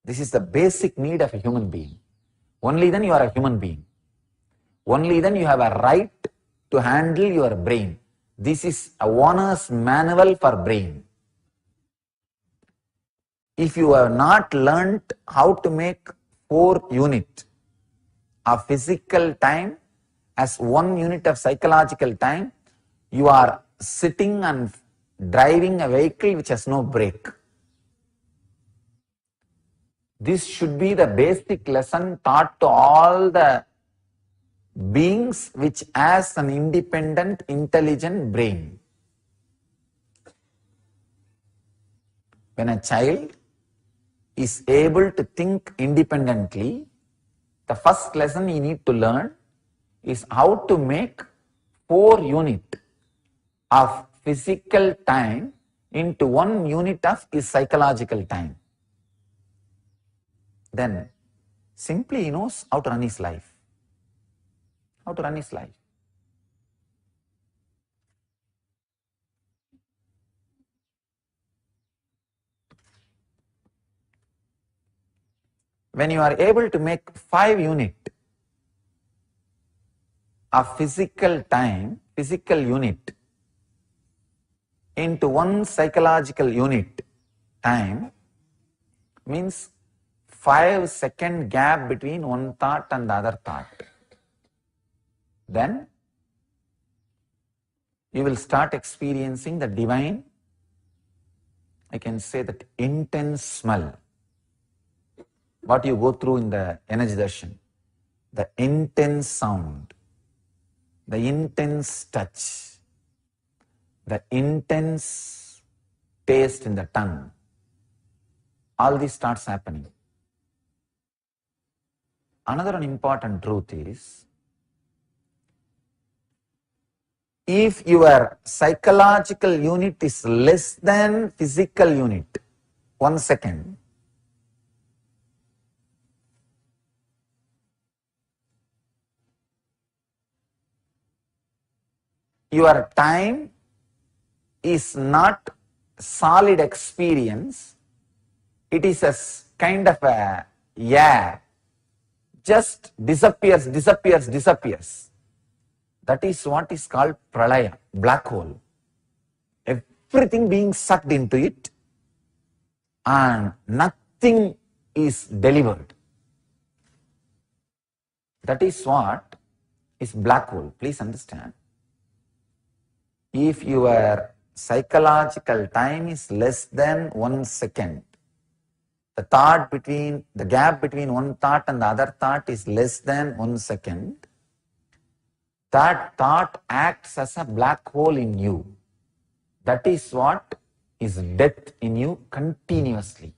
This is the basic need of a human being. Only then you are a human being. Only then you have a right to handle your brain. This is a owner's manual for brain. If you have not learnt how to make 4 unit of physical time as 1 unit of psychological time, you are sitting and driving a vehicle which has no brake. This should be the basic lesson taught to all the beings which has an independent, intelligent brain. When a child is able to think independently, the first lesson he need to learn is how to make 4 unit of physical time into 1 unit of his psychological time. Then simply he knows how to run his life. How to run his life. When you are able to make 5 unit of physical time, physical unit into 1 psychological unit time, means 5-second gap between one thought and the other thought. Then you will start experiencing the divine, I can say that intense smell. What you go through in the energy darshan, the intense sound, the intense touch, the intense taste in the tongue, all this starts happening. Another important truth is, if your psychological unit is less than physical unit, 1 second, your time is not solid experience, it is a kind of a air, just disappears. That is what is called pralaya, black hole. Everything being sucked into it and nothing is delivered. That is what is black hole. Please understand. If your psychological time is less than 1 second, the gap between one thought and the other thought is less than 1 second, that thought acts as a black hole in you. That is what is death in you continuously.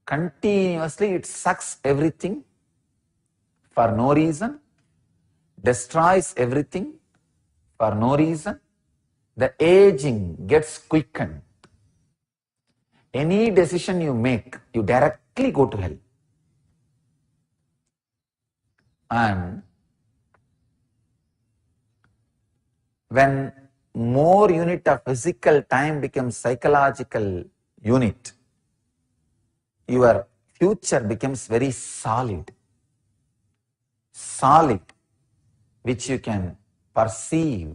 Continuously it sucks everything for no reason, destroys everything for no reason. The aging gets quickened. Any decision you make, you directly go to hell. And when more unit of physical time becomes psychological unit, your future becomes very solid, which you can perceive,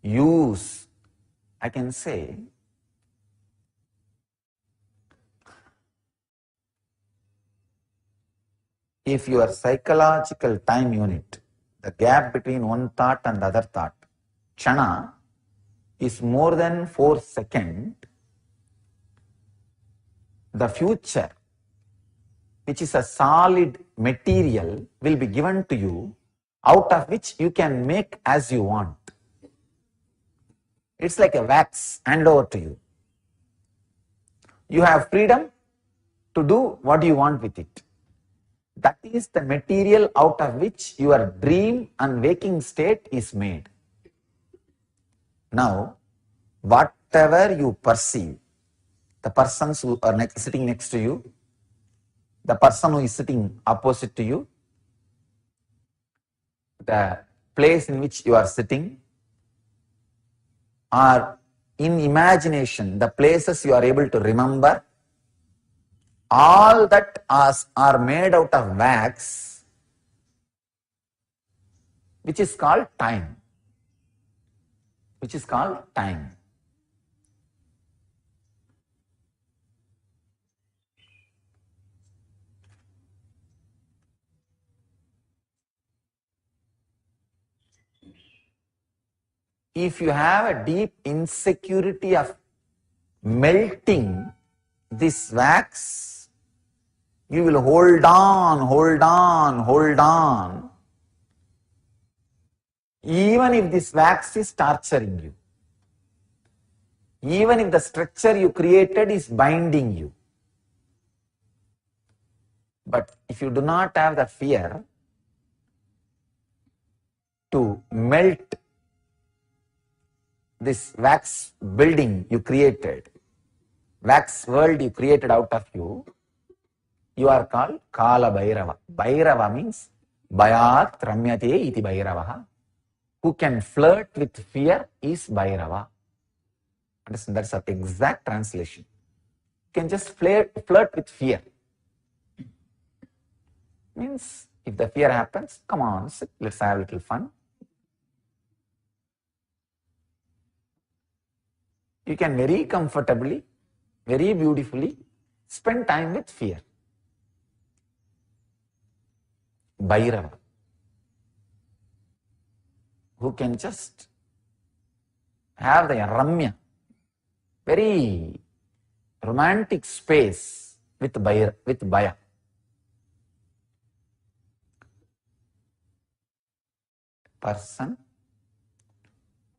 use. I can say, if your psychological time unit, the gap between one thought and the other thought, kshana, is more than 4 seconds, the future, which is a solid material, will be given to you, out of which you can make as you want. It's like a wax handed over to you. You have freedom to do what you want with it. That is the material out of which your dream and waking state is made. Now, whatever you perceive, the persons who are sitting next to you, the person who is sitting opposite to you, the place in which you are sitting, or in imagination, the places you are able to remember, all that are made out of wax, which is called time. If you have a deep insecurity of melting this wax, you will hold on, even if this wax is torturing you, even if the structure you created is binding you. But if you do not have the fear to melt this wax building you created, wax world you created out of you, you are called Kala Bhairava. Bhairava means Bhayat Ramyate iti Bhairavaha. Who can flirt with fear is Bhairava. Understand? That's an exact translation. You can just flirt with fear. Means if the fear happens, come on, sit, let's have a little fun. You can very comfortably, very beautifully spend time with fear. Bhairava, who can just have the Ramya, very romantic space with Bhaya. Person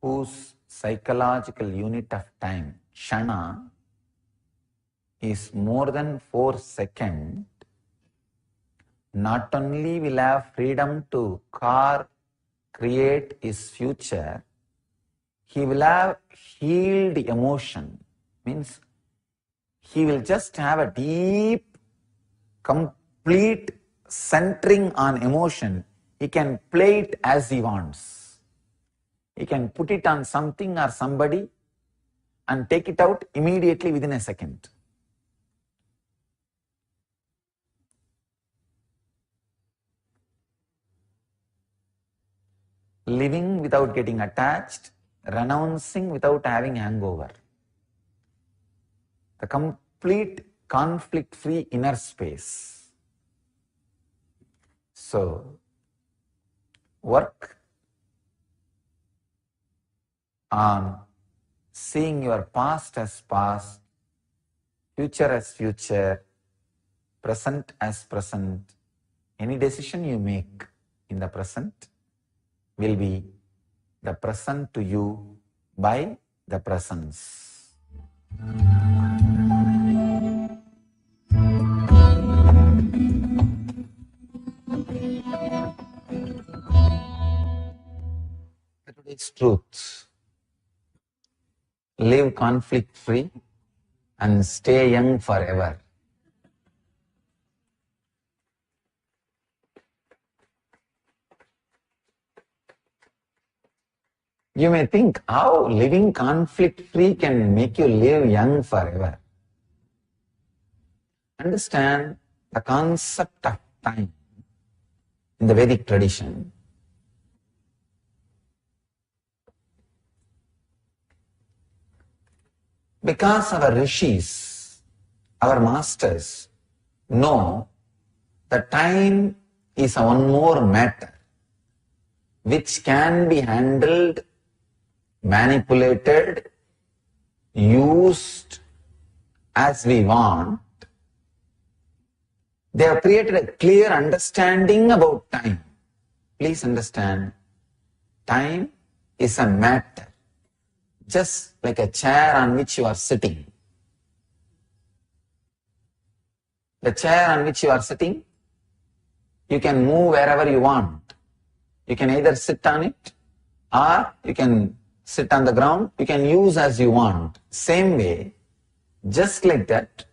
whose psychological unit of time, kshana, is more than 4 seconds, not only will have freedom to create his future, he will have healed emotion. Means he will just have a deep, complete centering on emotion. He can play it as he wants. He can put it on something or somebody and take it out immediately within a second. Living without getting attached, renouncing without having hangover. The complete conflict-free inner space. So, work on seeing your past as past, future as future, present as present. Any decision you make in the present will be the present to you by the presence. Today's truth. Live conflict-free and stay young forever. You may think how living conflict-free can make you live young forever. Understand the concept of time in the Vedic tradition. Because our rishis, our masters, know that time is a one more matter which can be handled, manipulated, used as we want. They have created a clear understanding about time. Please understand, time is a matter, just like a chair on which you are sitting. The chair on which you are sitting, you can move wherever you want. You can either sit on it or you can sit on the ground. You can use as you want. Same way, just like that,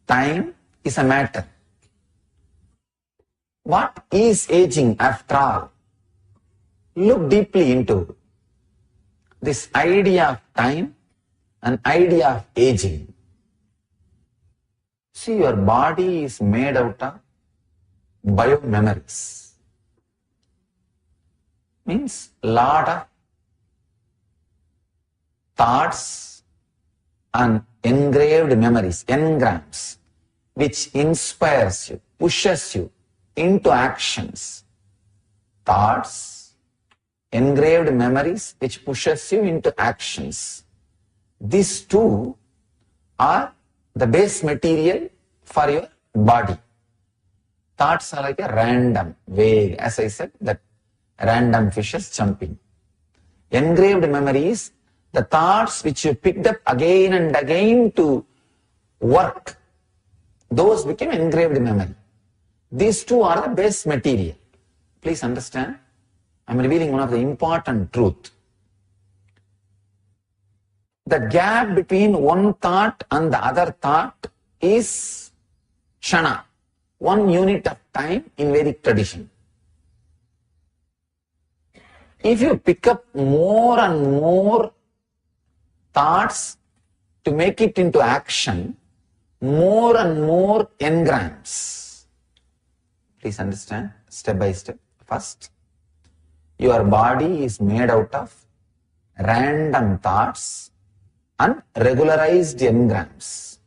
time is a matter. What is aging after all? Look deeply into this idea of time and idea of aging. See, your body is made out of biomemories. Means lot of thoughts and engraved memories, engrams, which inspires you, pushes you into actions. Thoughts, engraved memories which pushes you into actions. These two are the base material for your body. Thoughts are like a random, vague, as I said, that random fishes jumping. Engraved memories, the thoughts which you picked up again and again to work, those became engraved memory. These two are the base material. Please understand, I am revealing one of the important truth. The gap between one thought and the other thought is Shana, one unit of time in Vedic tradition. If you pick up more and more thoughts to make it into action, more and more engrams. Please understand, step by step. First, your body is made out of random thoughts and regularized engrams.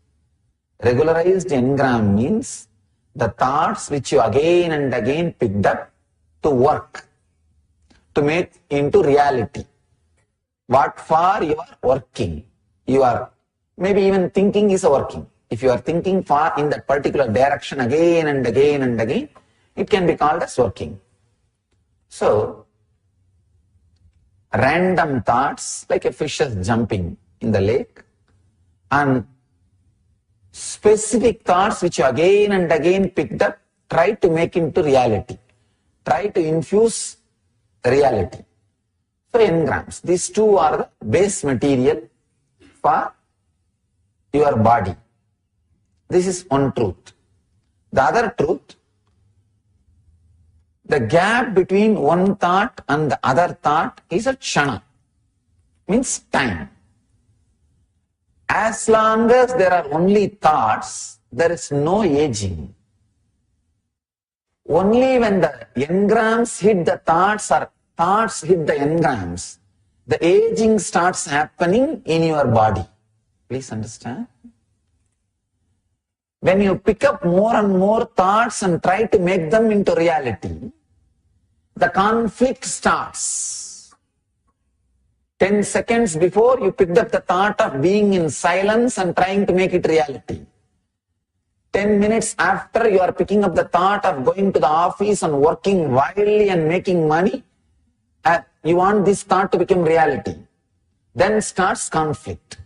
Regularized engram means the thoughts which you again and again picked up to work, to make into reality. What for you are working. You are maybe even thinking is working. If you are thinking far in that particular direction again and again and again, it can be called as working. So, random thoughts like a fish is jumping in the lake, and specific thoughts which you again and again picked up, try to make into reality. Try to infuse reality. So engrams, these two are the base material for your body. This is one truth. The other truth, the gap between one thought and the other thought is a Kshana, means time. As long as there are only thoughts, there is no aging. Only when the engrams hit the thoughts or thoughts hit the engrams, the aging starts happening in your body. Please understand. When you pick up more and more thoughts and try to make them into reality, the conflict starts. 10 seconds before, you picked up the thought of being in silence and trying to make it reality. 10 minutes after, you are picking up the thought of going to the office and working wildly and making money. You want this thought to become reality. Then starts conflict.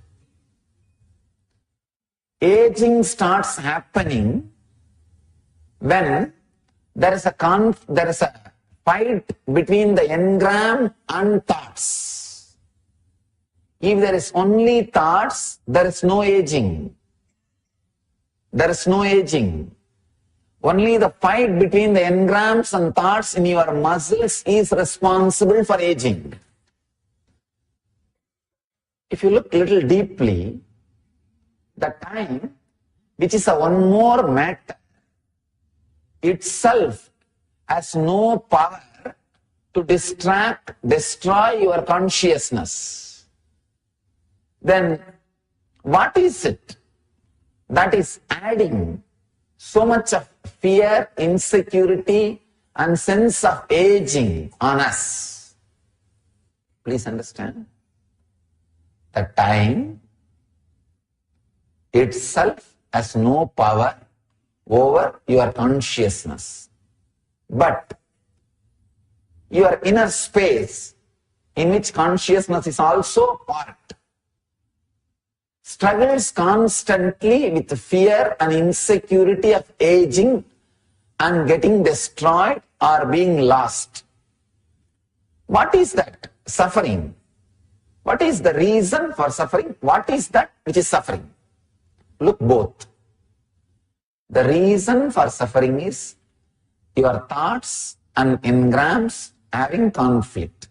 Aging starts happening when there is a fight between the engram and thoughts. If there is only thoughts, there is no aging. There is no aging. Only the fight between the engrams and thoughts in your muscles is responsible for aging. If you look little deeply, the time, which is a one more matter, itself has no power to destroy your consciousness. Then what is it that is adding so much of fear, insecurity, and sense of aging on us? Please understand. The time itself has no power over your consciousness. But your inner space, in which consciousness is also part, struggles constantly with fear and insecurity of aging and getting destroyed or being lost. What is that? Suffering. What is the reason for suffering? What is that which is suffering? Look both. The reason for suffering is your thoughts and engrams having conflict.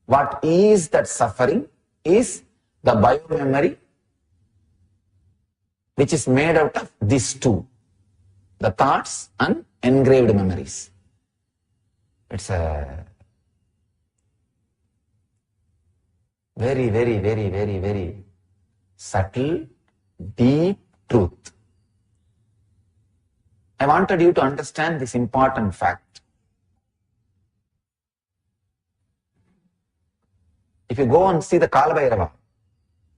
What is that suffering? Is the biomemory, which is made out of these two, the thoughts and engraved memories. It's a very subtle, deep truth. I wanted you to understand this important fact. If you go and see the Kalabhairava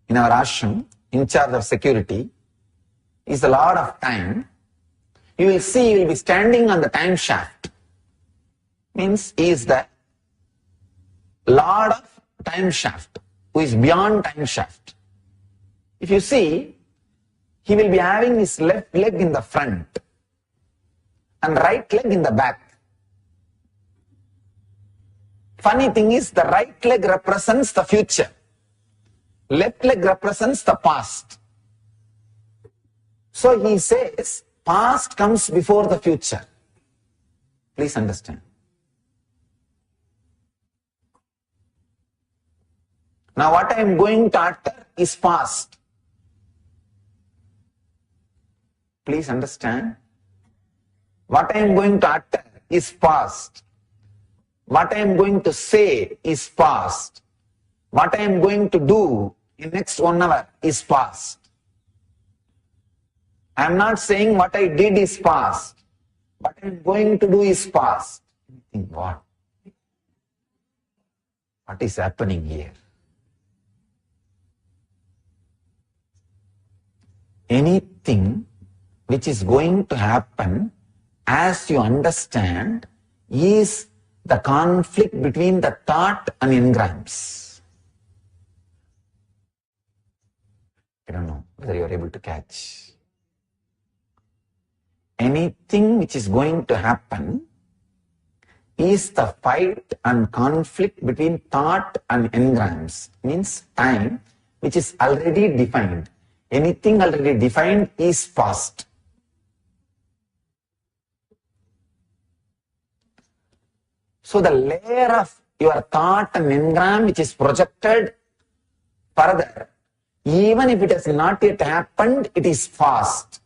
in our ashram, in charge of security, is the Lord of Time, you will see he will be standing on the time shaft. Means he is the Lord of Time shaft, who is beyond time shaft. If you see, he will be having his left leg in the front and right leg in the back. Funny thing is, the right leg represents the future. Left leg represents the past. So he says, past comes before the future. Please understand. Now what I am going to utter is past. Please understand. What I am going to utter is past. What I am going to say is past. What I am going to do in next 1 hour is past. I am not saying what I did is past. What I am going to do is past. What? What is happening here? Anything which is going to happen, as you understand, is the conflict between the thought and engrams. I don't know whether you are able to catch. Anything which is going to happen is the fight and conflict between thought and engrams. Means time which is already defined. Anything already defined is past. So the layer of your thought and engram which is projected further, even if it has not yet happened, it is past.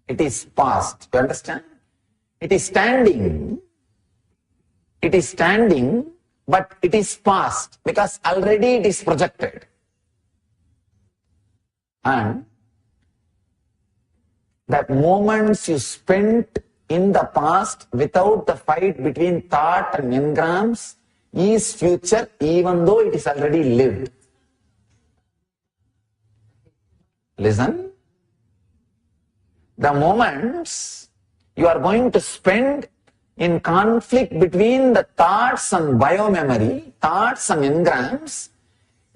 It is past. You understand? It is standing. It is standing, but it is past because already it is projected. And that moments you spent in the past without the fight between thought and engrams is future, even though it is already lived. Listen. The moments you are going to spend in conflict between the thoughts and biomemory, thoughts and engrams,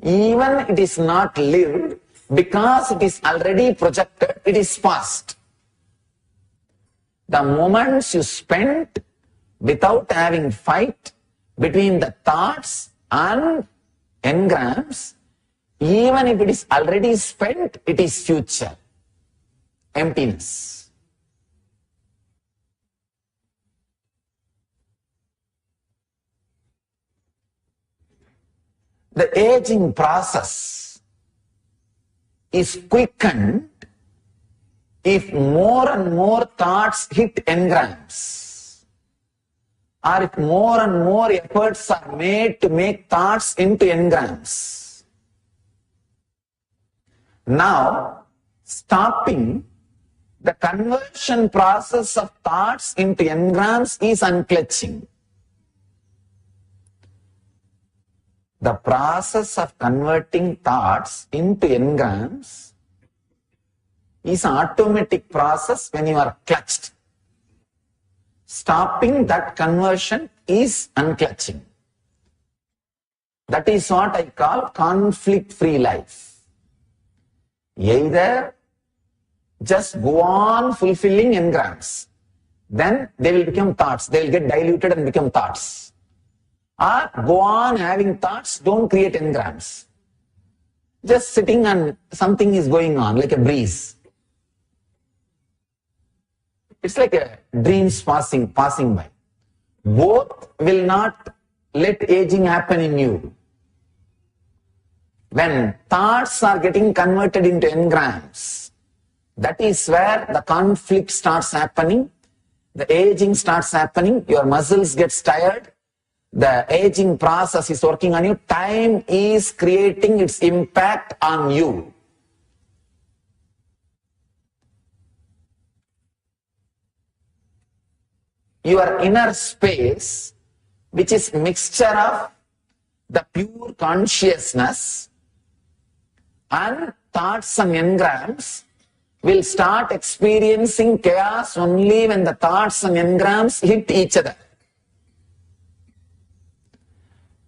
even it is not lived, because it is already projected, it is past. The moments you spent without having fight between the thoughts and engrams, even if it is already spent, it is future. Emptiness. the aging process is quickened if more and more thoughts hit engrams, or if more and more efforts are made to make thoughts into engrams. Now, stopping the conversion process of thoughts into engrams is unclutching. The process of converting thoughts into engrams is an automatic process when you are clutched. Stopping that conversion is unclutching. That is what I call conflict-free life. Either just go on fulfilling engrams, then they will become thoughts, they will get diluted and become thoughts. Or go on having thoughts, don't create engrams. Just sitting and something is going on, like a breeze. It's like a dreams passing by. Both will not let aging happen in you. When thoughts are getting converted into engrams, that is where the conflict starts happening, the aging starts happening, your muscles get tired, the aging process is working on you, time is creating its impact on you. Your inner space, which is mixture of the pure consciousness and thoughts and engrams, will start experiencing chaos only when the thoughts and engrams hit each other.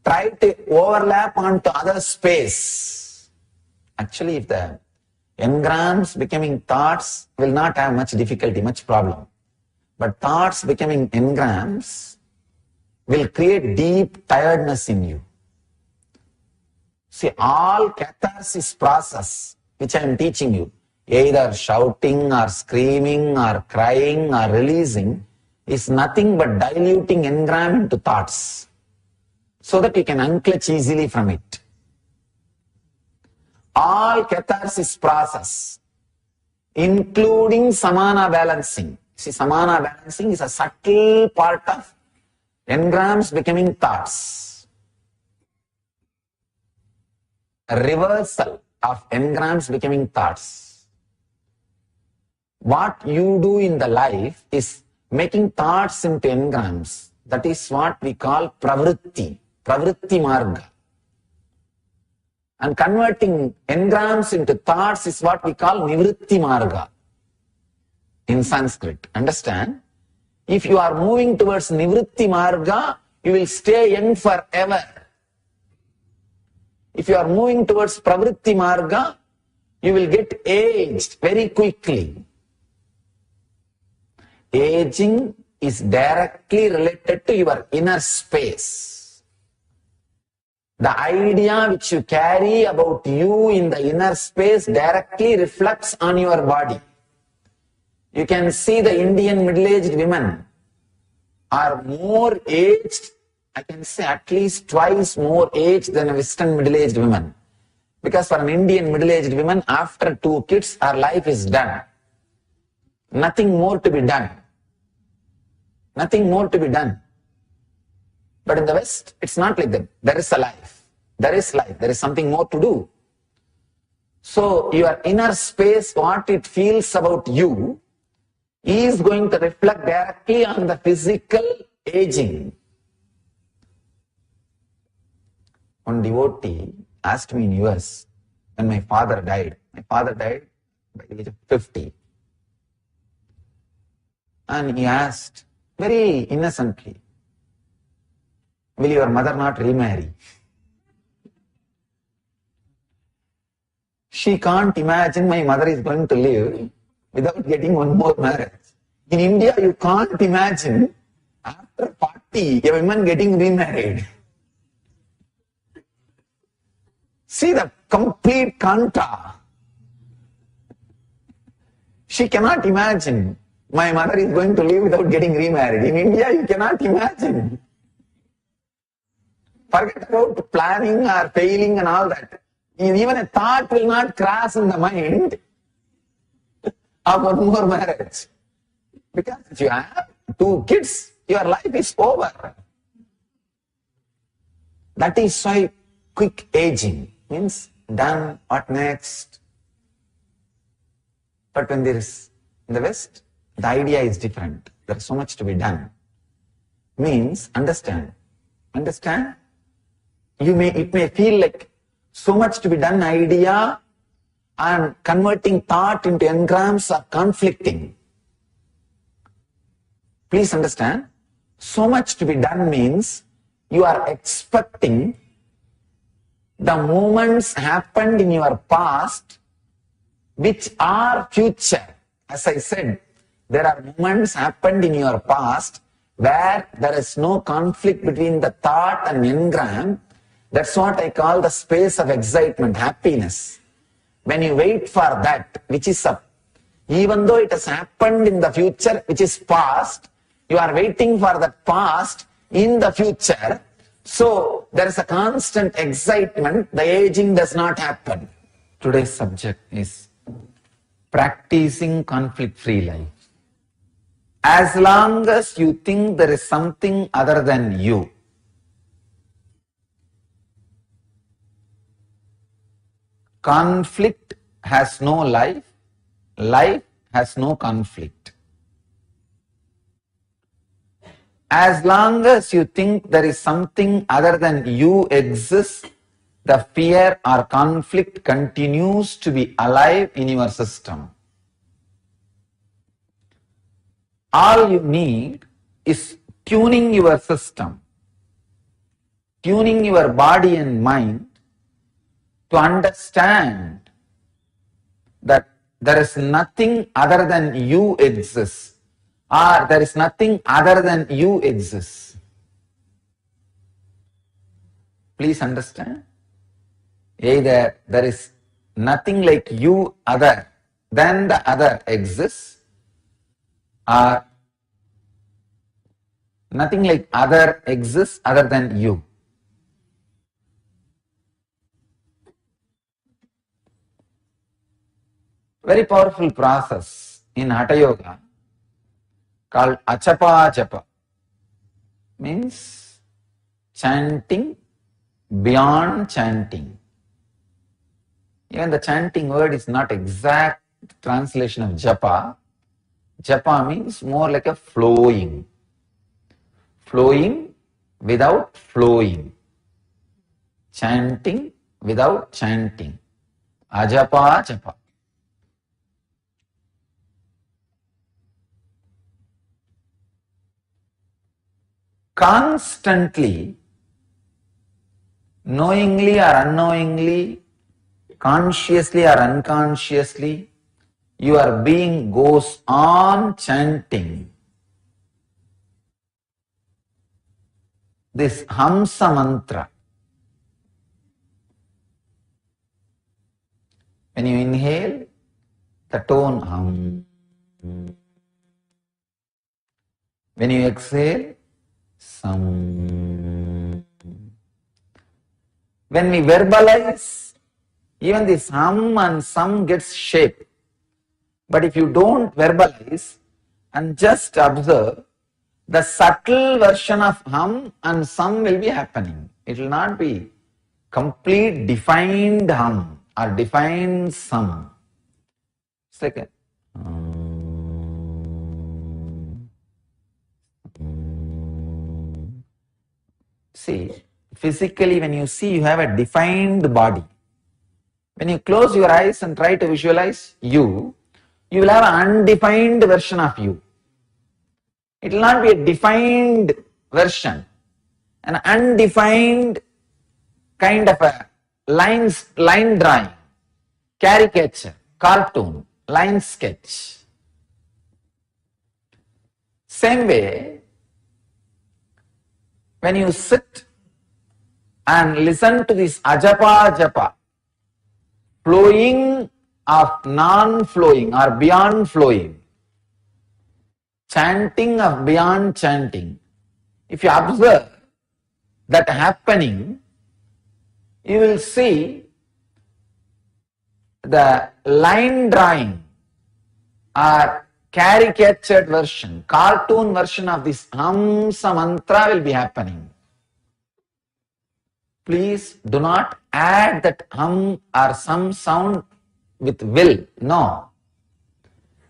Try to overlap onto other space. Actually, if the engrams becoming thoughts will not have much difficulty, much problem. But thoughts becoming engrams will create deep tiredness in you. See, all catharsis process which I am teaching you, either shouting or screaming or crying or releasing, is nothing but diluting engram into thoughts so that you can unclutch easily from it. All catharsis process, including samana balancing. See, samana balancing is a subtle part of engrams becoming thoughts. A reversal of engrams becoming thoughts. What you do in the life is making thoughts into engrams. That is what we call pravritti marga. And converting engrams into thoughts is what we call nivritti marga in Sanskrit. Understand? If you are moving towards nivritti marga, you will stay young forever. If you are moving towards pravritti marga, you will get aged very quickly. Aging is directly related to your inner space. The idea which you carry about you in the inner space directly reflects on your body. You can see the Indian middle-aged women are more aged, I can say at least twice more aged than a Western middle-aged woman. Because for an Indian middle-aged woman, after 2 kids, her life is done. Nothing more to be done. Nothing more to be done. But in the West, it's not like that. There is a life. There is life. There is something more to do. So your inner space, what it feels about you, is going to reflect directly on the physical aging. One devotee asked me in US when my father died. My father died by the age of 50. And he asked very innocently, will your mother not remarry? She can't imagine my mother is going to live without getting one more marriage. In India, you can't imagine after 40, a woman getting remarried. See the complete contra. She cannot imagine my mother is going to live without getting remarried. In India, you cannot imagine. Forget about planning or failing and all that. Even a thought will not cross in the mind of one more marriage. Because if you have 2 kids, your life is over. That is why quick aging means done, what next? But when there is, in the West, the idea is different. There is so much to be done. Means, understand. It may feel like so much to be done idea and converting thought into engrams are conflicting. Please understand, so much to be done means you are expecting the moments happened in your past which are future. As I said, there are moments happened in your past where there is no conflict between the thought and engram. That's what I call the space of excitement, happiness. When you wait for that, which is up, even though it has happened in the future, which is past, you are waiting for the past in the future. So there is a constant excitement, the aging does not happen. Today's subject is practicing conflict-free life. As long as you think there is something other than you, conflict has no life, life has no conflict. As long as you think there is something other than you exists, the fear or conflict continues to be alive in your system. All you need is tuning your system, tuning your body and mind to understand that there is nothing other than you exists, or there is nothing other than you exists. Please understand. Either there is nothing like you other than the other exists, or nothing like other exists other than you. Very powerful process in Hatha Yoga called achapa japa, means chanting beyond chanting. Even the chanting word is not exact translation of japa. Japa means more like a flowing. Flowing without flowing. Chanting without chanting. Ajapa japa. Constantly, knowingly or unknowingly, consciously or unconsciously, your being goes on chanting this Hamsa mantra. When you inhale, the tone hum. When you exhale, sam. When we verbalize, even this hum and sam gets shape. But if you don't verbalize and just observe, the subtle version of hum and sam will be happening. It will not be complete defined hum or defined sam. It's like a see, physically when you see, you have a defined body. When you close your eyes and try to visualize you will have an undefined version of you. It will not be a defined version. An undefined kind of a line drawing, caricature, cartoon, line sketch. Same way, when you sit and listen to this ajapa japa, flowing of non-flowing or beyond flowing, chanting of beyond chanting, if you observe, that happening, you will see the line drawing or caricatured version, cartoon version of this Hamsa mantra will be happening. Please do not add that hum or some sound with will. No.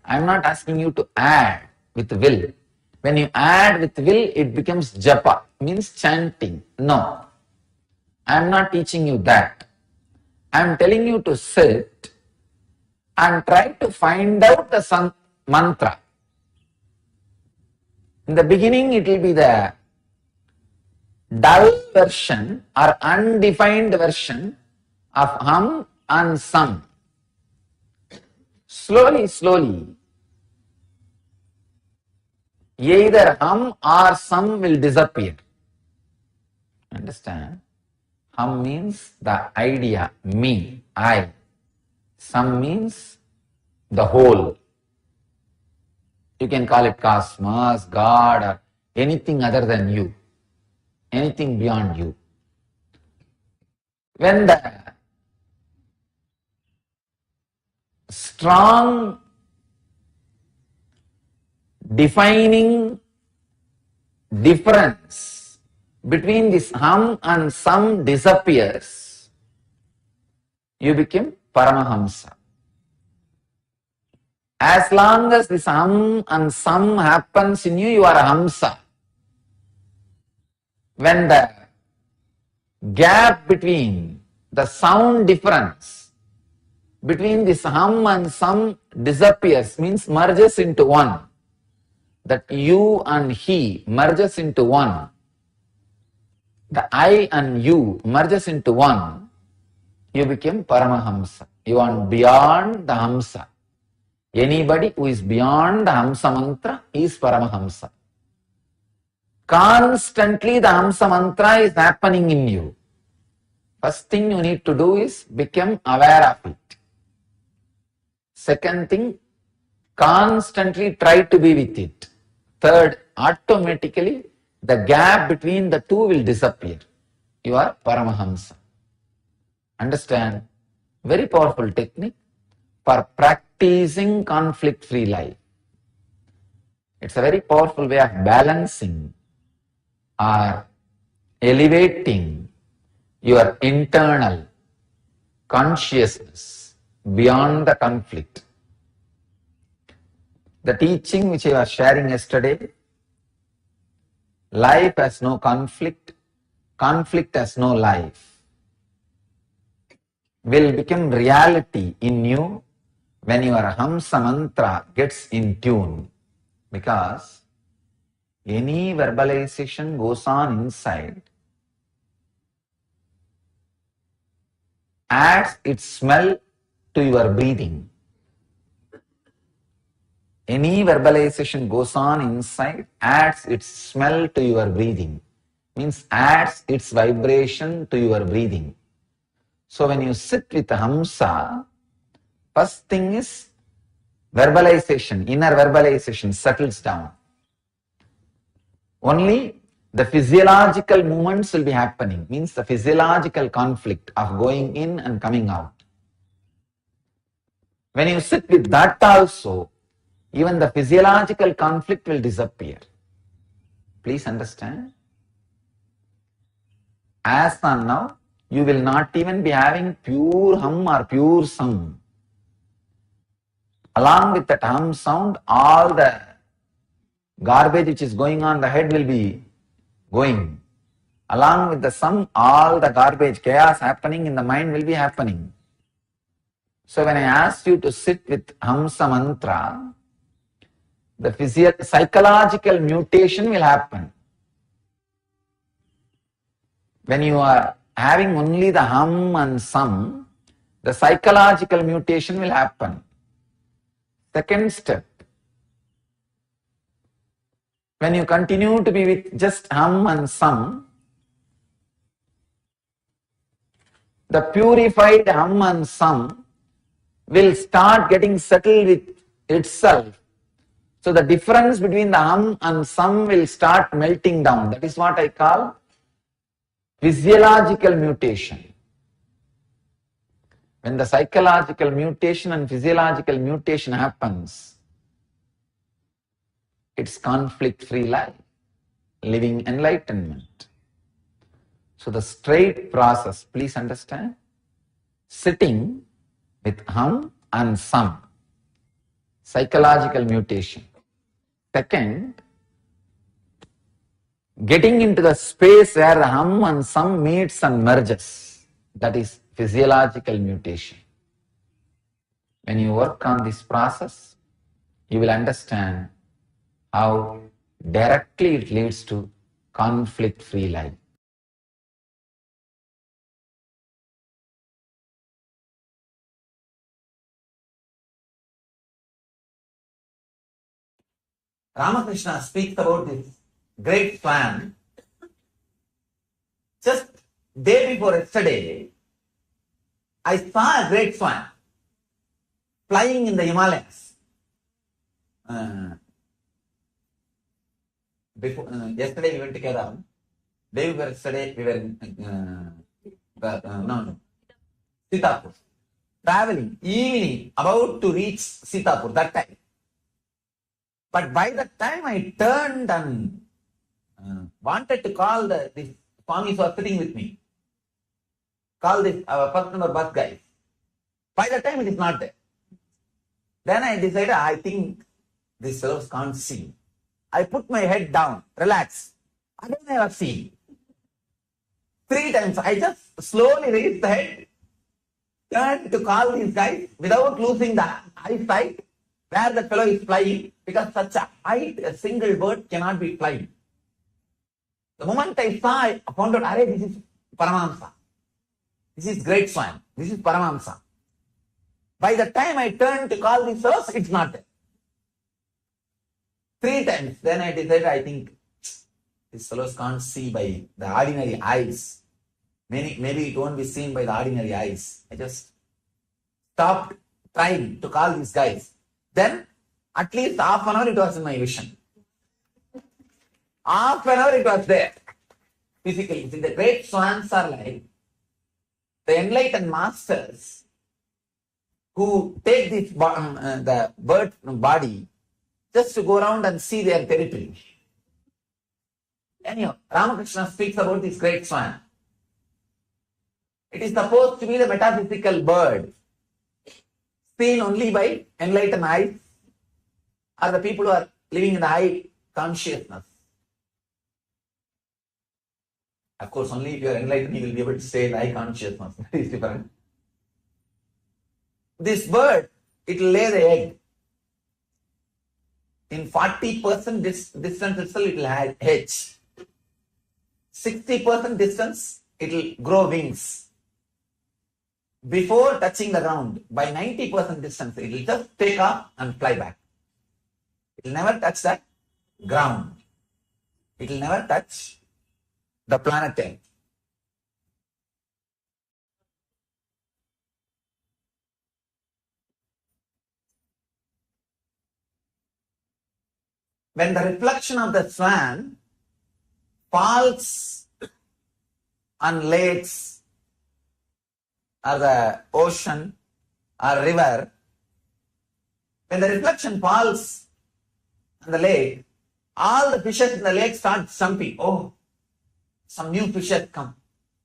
I am not asking you to add with will. When you add with will, it becomes japa, means chanting. No. I am not teaching you that. I am telling you to sit and try to find out the mantra. In the beginning, it will be the dull version or undefined version of hum and sam. Slowly, either hum or sam will disappear. Understand? Hum means the idea, me, I. Sam means the whole. You can call it cosmos, God, or anything other than you. Anything beyond you. When the strong defining difference between this hum and sam disappears, you become Paramahamsa. As long as this hum and sam happens in you, you are a Hamsa. When the gap between the sound difference between this hum and sam disappears, means merges into one, that you and he merges into one, the I and you merges into one, you become Paramahamsa. You are beyond the Hamsa. Anybody who is beyond the Hamsa mantra is Paramahamsa. Constantly the Hamsa mantra is happening in you. First thing you need to do is become aware of it. Second thing, constantly try to be with it. Third, automatically the gap between the two will disappear. You are Paramahamsa. Understand? Very powerful technique for practicing conflict-free life. It's a very powerful way of balancing or elevating your internal consciousness beyond the conflict. The teaching which I was sharing yesterday, life has no conflict, conflict has no life, will become reality in you when your Hamsa mantra gets in tune, because any verbalization goes on inside, adds its smell to your breathing. Any verbalization goes on inside, adds its smell to your breathing, means adds its vibration to your breathing. So when you sit with Hamsa, first thing is verbalization, inner verbalization settles down. Only the physiological movements will be happening, means the physiological conflict of going in and coming out. When you sit with that also, even the physiological conflict will disappear. Please understand. As on now, you will not even be having pure hum or pure sam. Along with that hum sound, all the garbage which is going on the head will be going. Along with the sam, all the garbage, chaos happening in the mind will be happening. So when I asked you to sit with Hamsa mantra, the psychological mutation will happen. When you are having only the hum and sam, the psychological mutation will happen. Second step, when you continue to be with just hum and sam, the purified hum and sam will start getting settled with itself. So the difference between the hum and sam will start melting down. That is what I call physiological mutation. When the psychological mutation and physiological mutation happens, it's conflict-free life, living enlightenment. So the straight process, please understand, sitting with hum and sam, psychological mutation. Second, getting into the space where the hum and sam meets and merges, that is physiological mutation. When you work on this process, you will understand how directly it leads to conflict-free life. Ramakrishna speaks about this great swan. Just day before yesterday, I saw a great swan flying in the Himalayas. Yesterday we went to Kerala. Day before yesterday we were in Sitapur. Traveling, evening, about to reach Sitapur that time. But by the time I turned and wanted to call this Swami who was sitting with me, call this our first number bus guy. By the time it is not there. Then I decided, I think these fellows can't see. I put my head down, relax. Again I was seeing. 3 times I just slowly raised the head, turned to call these guys without losing the eyesight where the fellow is flying, because such a height, a single bird cannot be flying. The moment I saw, I found out, this is Paramahamsa. This is great swan. This is Paramahamsa. By the time I turned to call these fellows, it's not there. 3 times. Then I decided, I think these fellows can't see by the ordinary eyes. Maybe it won't be seen by the ordinary eyes. I just stopped trying to call these guys. Then, at least half an hour it was in my vision. Half an hour it was there. Physically. See, the great swans are like the enlightened masters who take this the bird body just to go around and see their territory. Anyhow, Ramakrishna speaks about this great swan. It is supposed to be the metaphysical bird, seen only by enlightened eyes, or the people who are living in the high consciousness. Of course, only if you are enlightened, you will be able to say the high consciousness. That is different. This bird, it will lay the egg. In 40% distance itself, it will hatch. 60% distance, it will grow wings. Before touching the ground, by 90% distance, it will just take off and fly back. It will never touch the ground. It will never touch the planet Earth. When the reflection of the swan falls on lakes or the ocean or river, when the reflection falls on the lake, all the fishes in the lake start jumping. Oh, some new fishes come.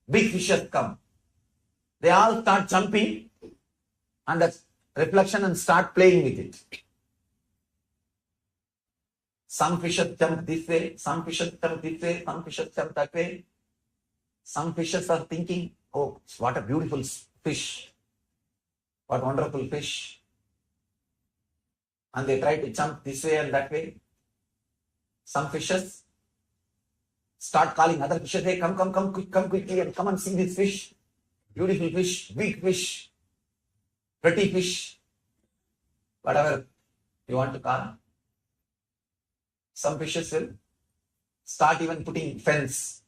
Big fishes come. They all start jumping on the reflection and start playing with it. Some fishes jump this way, some fishes jump this way, some fishes jump that way. Some fishes are thinking, oh, what a beautiful fish. What wonderful fish. And they try to jump this way and that way. Some fishes start calling other fishes, hey, come quickly and come and see this fish. Beautiful fish, big fish, pretty fish, whatever you want to call. Some fishes will start even putting fence.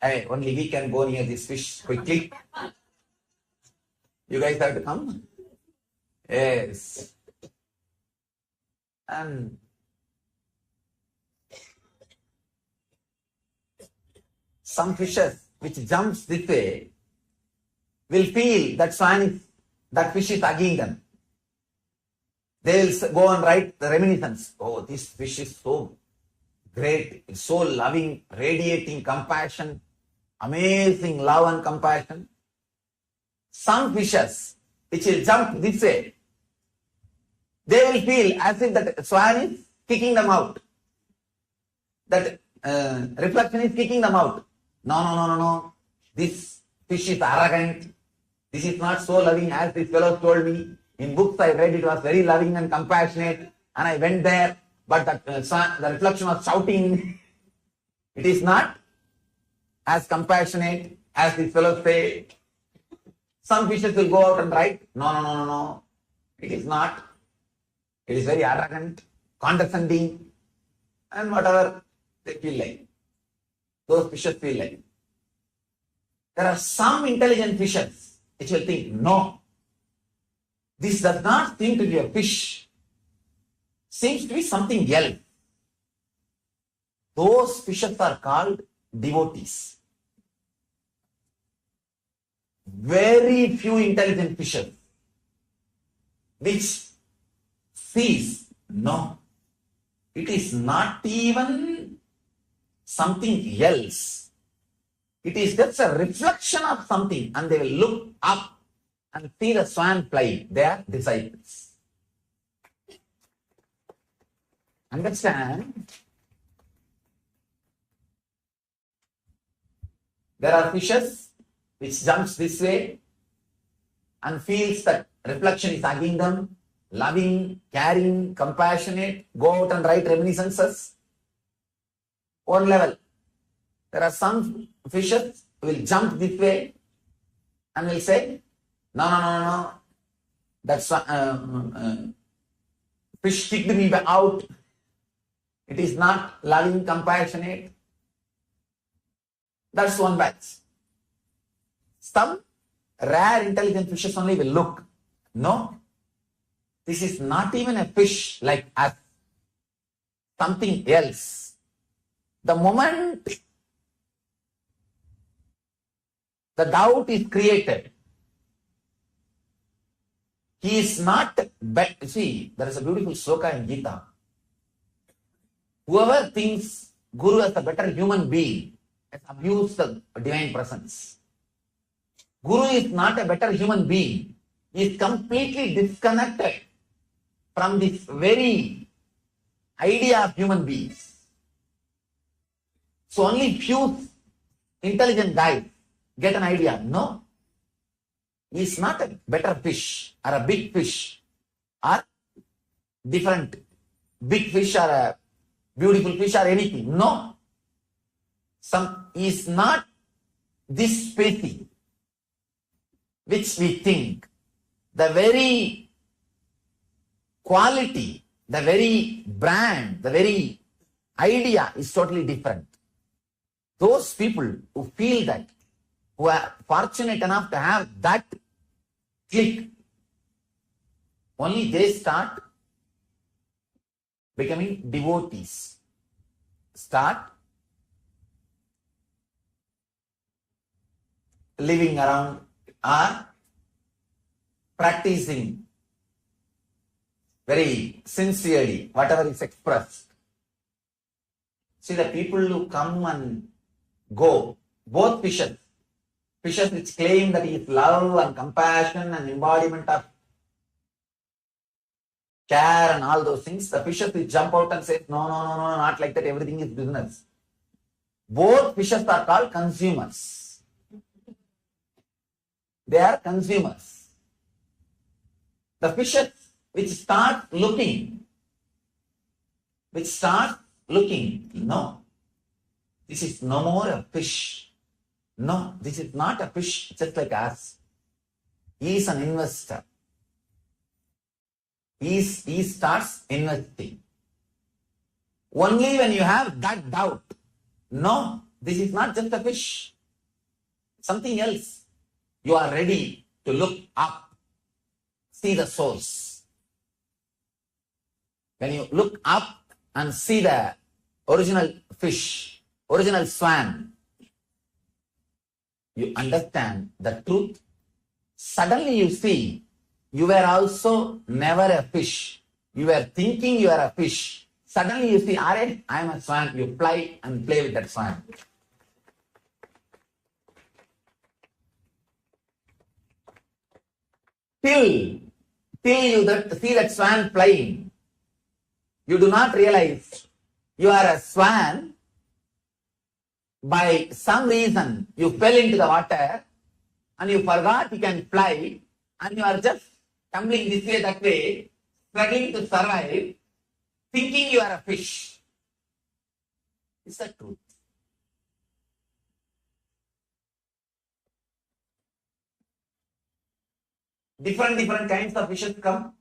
Hey, only we can go near this fish quickly. You guys have to come. Yes. And some fishes which jumps this way will feel that fish is hugging them. They will go and write the reminiscence. Oh, this fish is so great, it's so loving, radiating compassion, amazing love and compassion. Some fishes which will jump this way, they will feel as if that swan is kicking them out. That reflection is kicking them out. No. This fish is arrogant. This is not so loving as this fellow told me. In books I read it was very loving and compassionate, and I went there, but the reflection was shouting. It is not as compassionate as this fellow say. Some fishes will go out and write, no. It is not. It is very arrogant, condescending, and whatever they feel like. Those fishes feel like. There are some intelligent fishes which will think, no, this does not seem to be a fish. Seems to be something else. Those fishes are called devotees. Very few intelligent fishes which sees, no, it is not even something else. It is just a reflection of something, and they will look up and see the swan flying. They are disciples. Understand? There are fishes which jumps this way and feels that reflection is hugging them, loving, caring, compassionate, go out and write reminiscences. One level. There are some fishes who will jump this way and will say, no. That's fish kicked me out. It is not loving, compassionate. That's one batch. Some rare intelligent fishes only will look. No, this is not even a fish like us. Something else. The moment the doubt is created, he is not, see, there is a beautiful sloka in Gita. Whoever thinks Guru as a better human being has abused the divine presence. Guru is not a better human being. He is completely disconnected from this very idea of human beings. So only few intelligent guys get an idea. No, he is not a better fish or a big fish or different big fish or a beautiful fish or anything. No, he is not this species which we think. The very quality, the very brand, the very idea is totally different. Those people who feel that, who are fortunate enough to have that click, only they start becoming devotees. Start living around or practicing very sincerely whatever is expressed. See, the people who come and go, both fishes which claim that he is love and compassion and embodiment of care and all those things, the fishes which jump out and say, no, not like that, everything is business. Both fishes are called consumers. They are consumers. The fishes which start looking, no, this is no more a fish. No, this is not a fish just like us. He is an investor. He starts investing. Only when you have that doubt, no, this is not just a fish, something else, you are ready to look up, see the source. When you look up and see the original fish, original swan, you understand the truth, suddenly you see you were also never a fish. You were thinking you are a fish. Suddenly you see, I am a swan. You fly and play with that swan. Till you see that swan flying, you do not realize you are a swan. By some reason, you fell into the water and you forgot you can fly, and you are just tumbling this way, that way, struggling to survive, thinking you are a fish. It's the truth. Different kinds of fishes come.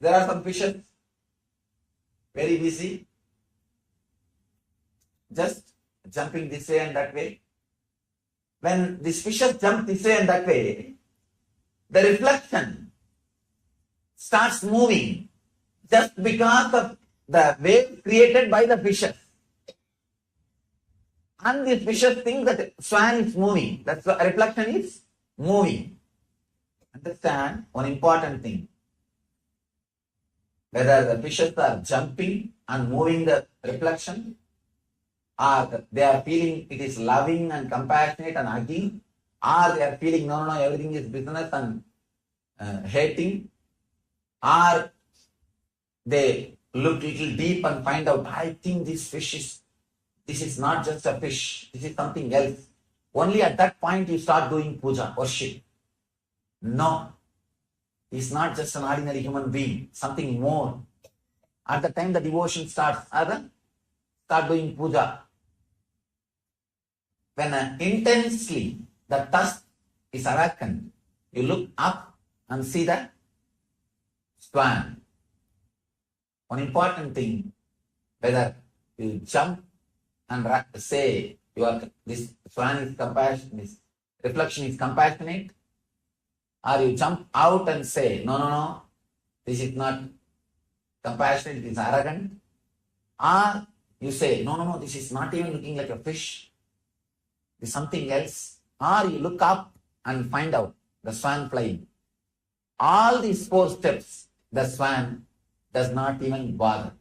There are some fishes very busy, just jumping this way and that way. When these fishes jump this way and that way, the reflection starts moving just because of the wave created by the fishes. And these fishes think that swan is moving. That's why reflection is moving. Understand one important thing. Whether the fishes are jumping and moving the reflection, or they are feeling it is loving and compassionate and hugging, or they are feeling no, everything is business and hating, or they look little deep and find out, I think this is not just a fish, this is something else. Only at that point you start doing puja, worship. No, he's not just an ordinary human being, something more. At the time the devotion starts, start doing puja. When intensely the thirst is awakened, you look up and see the swan. One important thing, whether you jump and say this swan is compassionate, this reflection is compassionate, or you jump out and say, no, this is not compassionate, it is arrogant, or you say, no, this is not even looking like a fish, it is something else, or you look up and find out the swan flying. All these 4 steps, the swan does not even bother.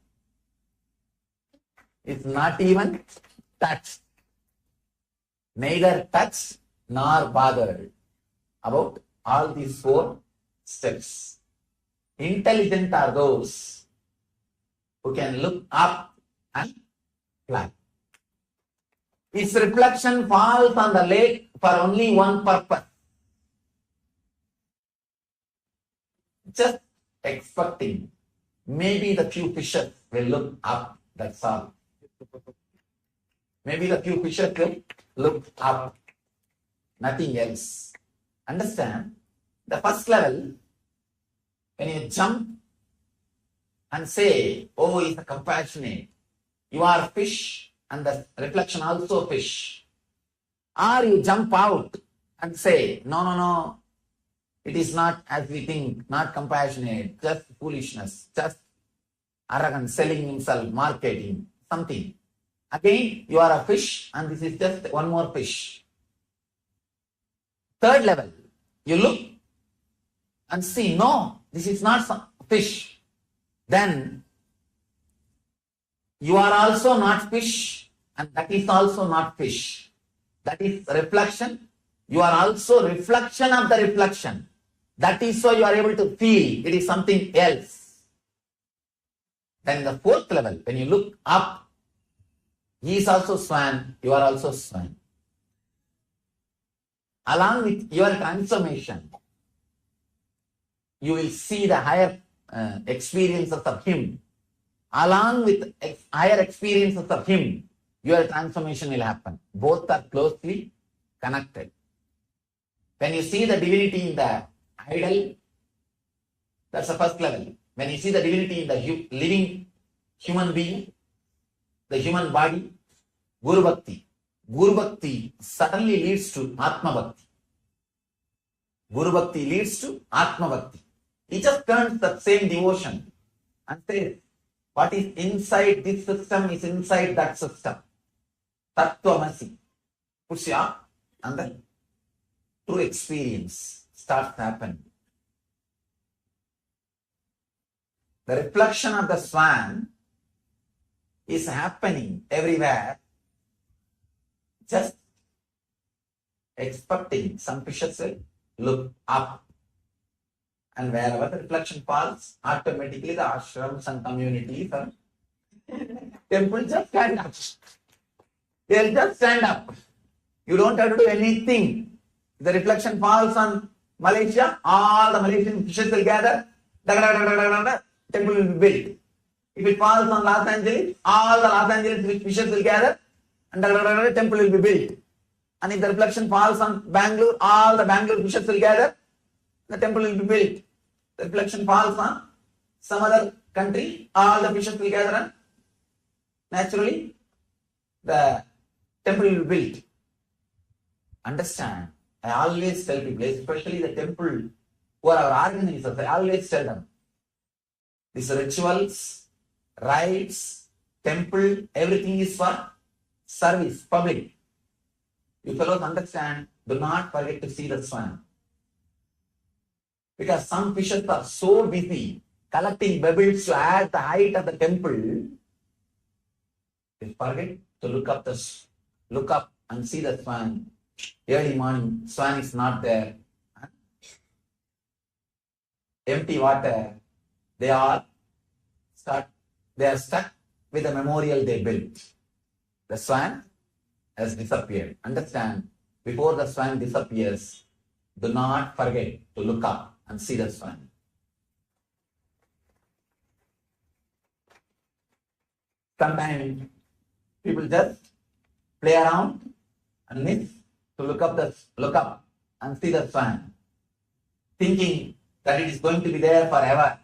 It's not even touched. Neither touched nor bothered about all these 4 steps. Intelligent are those who can look up and fly. Its reflection falls on the lake for only one purpose. Just expecting maybe the few fishes will look up, that's all. Maybe the few fishes will look up, nothing else. Understand? The first level, when you jump and say, oh, he's a compassionate, you are a fish and the reflection also fish. Or you jump out and say, no, it is not as we think, not compassionate, just foolishness, just arrogant, selling himself, marketing, something. Again, you are a fish and this is just one more fish. Third level, you look and see, no, this is not some fish. Then you are also not fish and that is also not fish. That is reflection. You are also reflection of the reflection. That is so you are able to feel it is something else. Then the 4th level, when you look up, he is also swan, you are also swan. Along with your transformation, you will see the higher experiences of him. Along with higher experiences of him, your transformation will happen. Both are closely connected. When you see the divinity in the idol, that's the first level. When you see the divinity in the living human being, the human body, Guru Bhakti. Guru Bhakti suddenly leads to Atma Bhakti. Guru Bhakti leads to Atma Bhakti. He just turns that same devotion and says, what is inside this system is inside that system. Tattvamasi. Puts your and the true experience starts happening. The reflection of the swan is happening everywhere, just expecting some fishes will look up. And wherever the reflection falls, automatically the ashrams and communities and temples just stand up. They'll just stand up. You don't have to do anything. The reflection falls on Malaysia, all the Malaysian fishes will gather, temple will be built. If it falls on Los Angeles, all the Los Angeles fishes will gather, and temple will be built. And if the reflection falls on Bangalore, all the Bangalore fishes will gather, the temple will be built. The reflection falls on some other country, all the fishes will gather, and naturally the temple will be built. Understand? I always tell people, especially the temple who are our organizers, I always tell them, these rituals, rites, temple, everything is for service, public. You fellows understand, do not forget to see the swan. Because some fishes are so busy collecting pebbles to add the height of the temple, they forget to look up and see the swan. Early morning, swan is not there. Empty water. They are stuck with the memorial they built. The swan has disappeared. Understand, before the swan disappears, do not forget to look up and see the swan. Sometimes people just play around and miss to look up and see the swan, thinking that it is going to be there forever.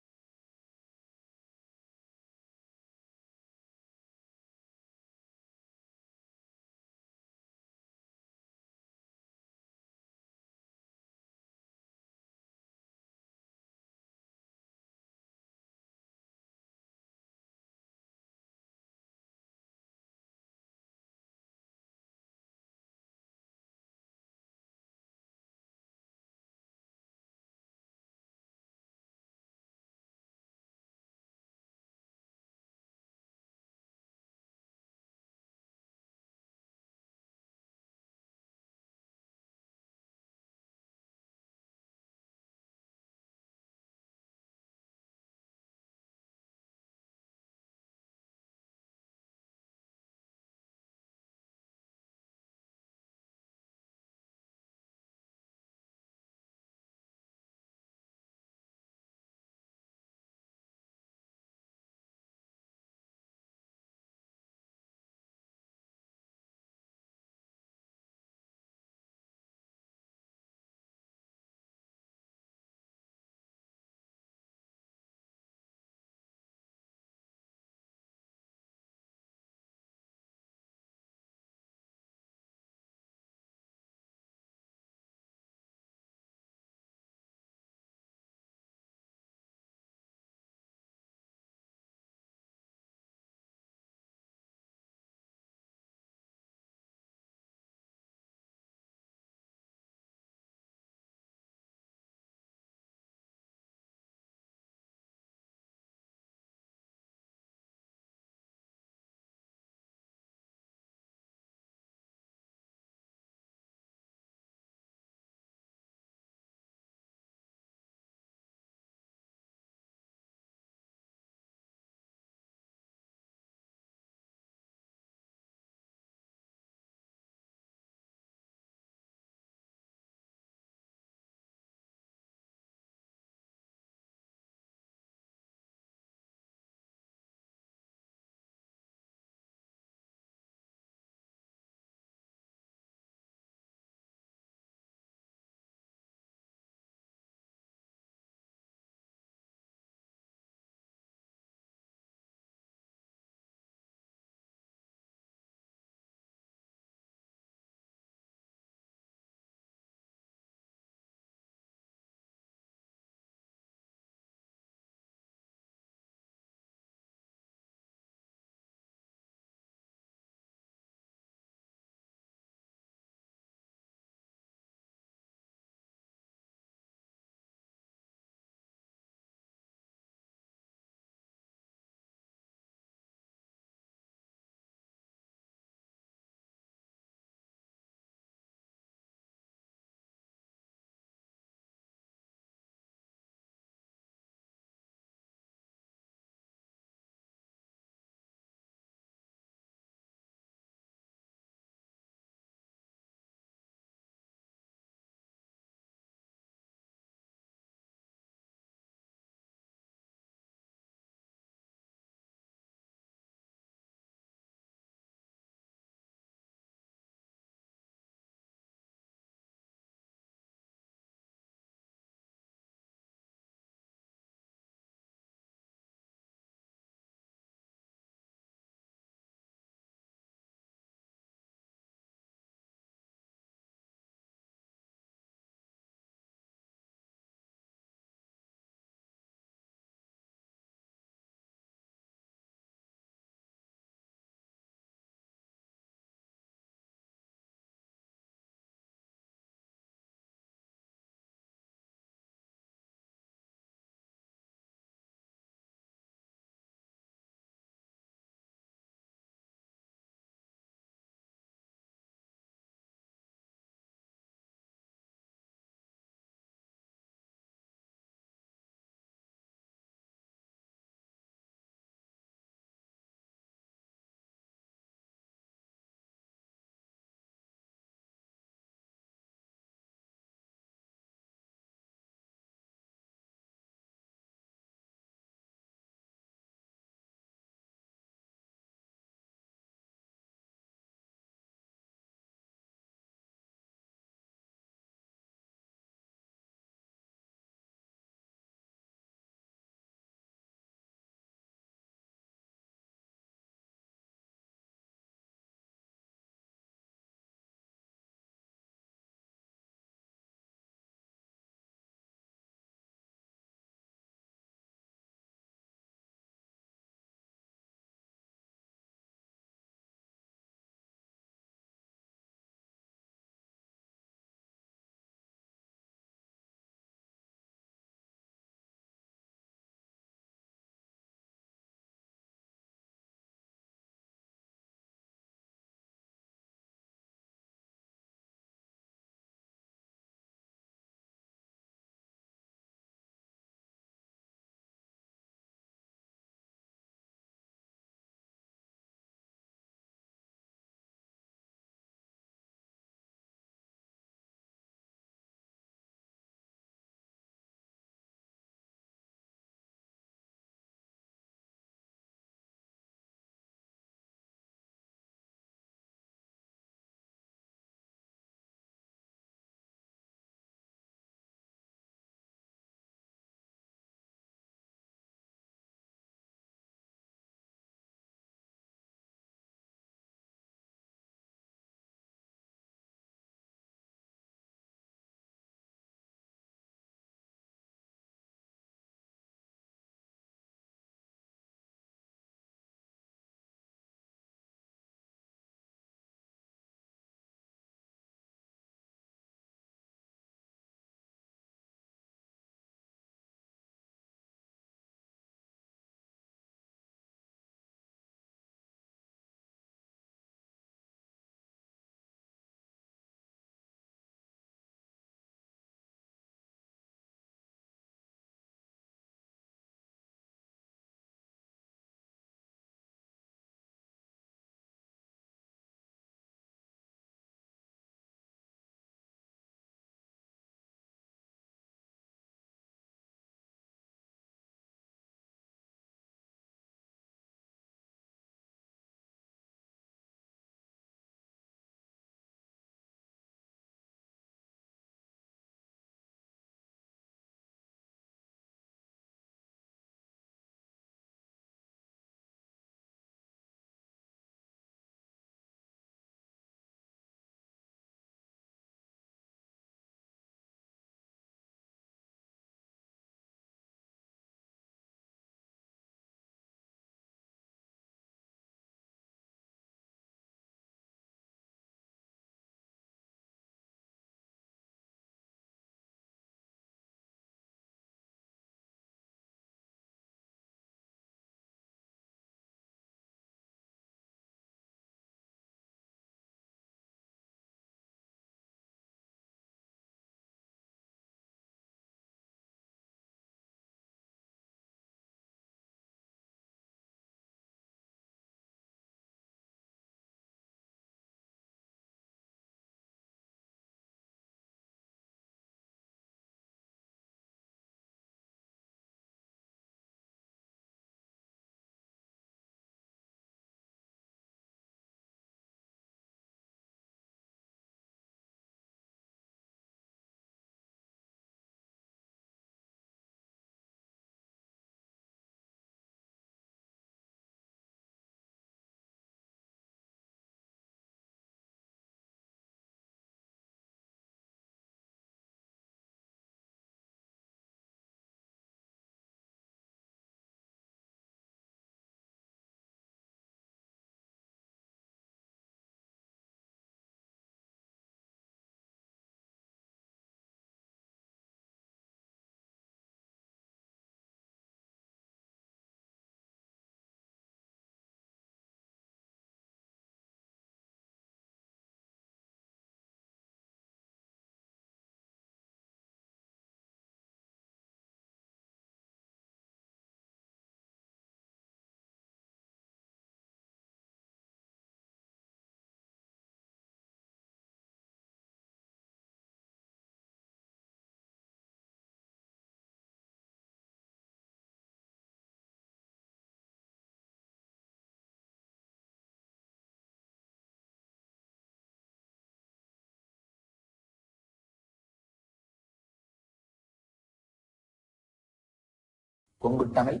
Kongu Tamil,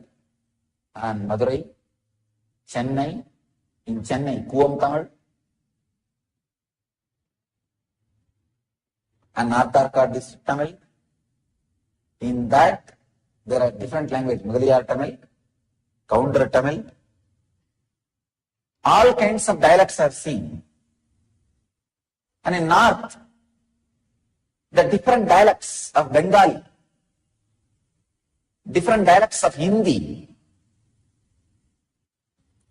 and Madurai, Chennai, in Chennai, Kuvam Tamil, and North Arcot district Tamil. In that, there are different languages, Mugaliyar Tamil, Counter Tamil, all kinds of dialects are seen. And in North, the different dialects of Bengali, different dialects of Hindi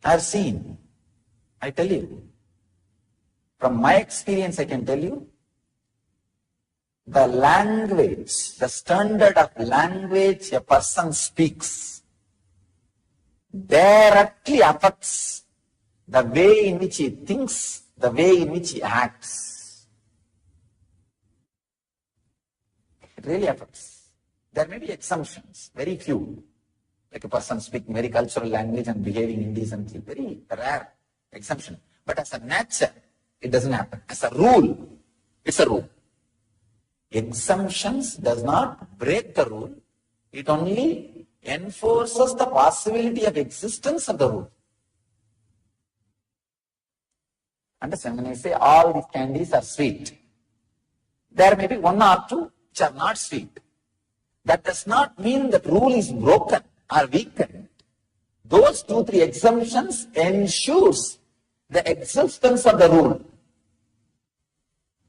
are seen. I tell you, from my experience I can tell you, the language, the standard of language a person speaks directly affects the way in which he thinks, the way in which he acts. It really affects. There may be exemptions, very few, like a person speaking very cultural language and behaving indecently, very rare exemption. But as a nature, it doesn't happen. As a rule, it's a rule. Exemptions does not break the rule. It only enforces the possibility of existence of the rule. Understand? When I say all these candies are sweet, there may be one or two which are not sweet. That does not mean that rule is broken or weakened. Those 2-3 exemptions ensures the existence of the rule.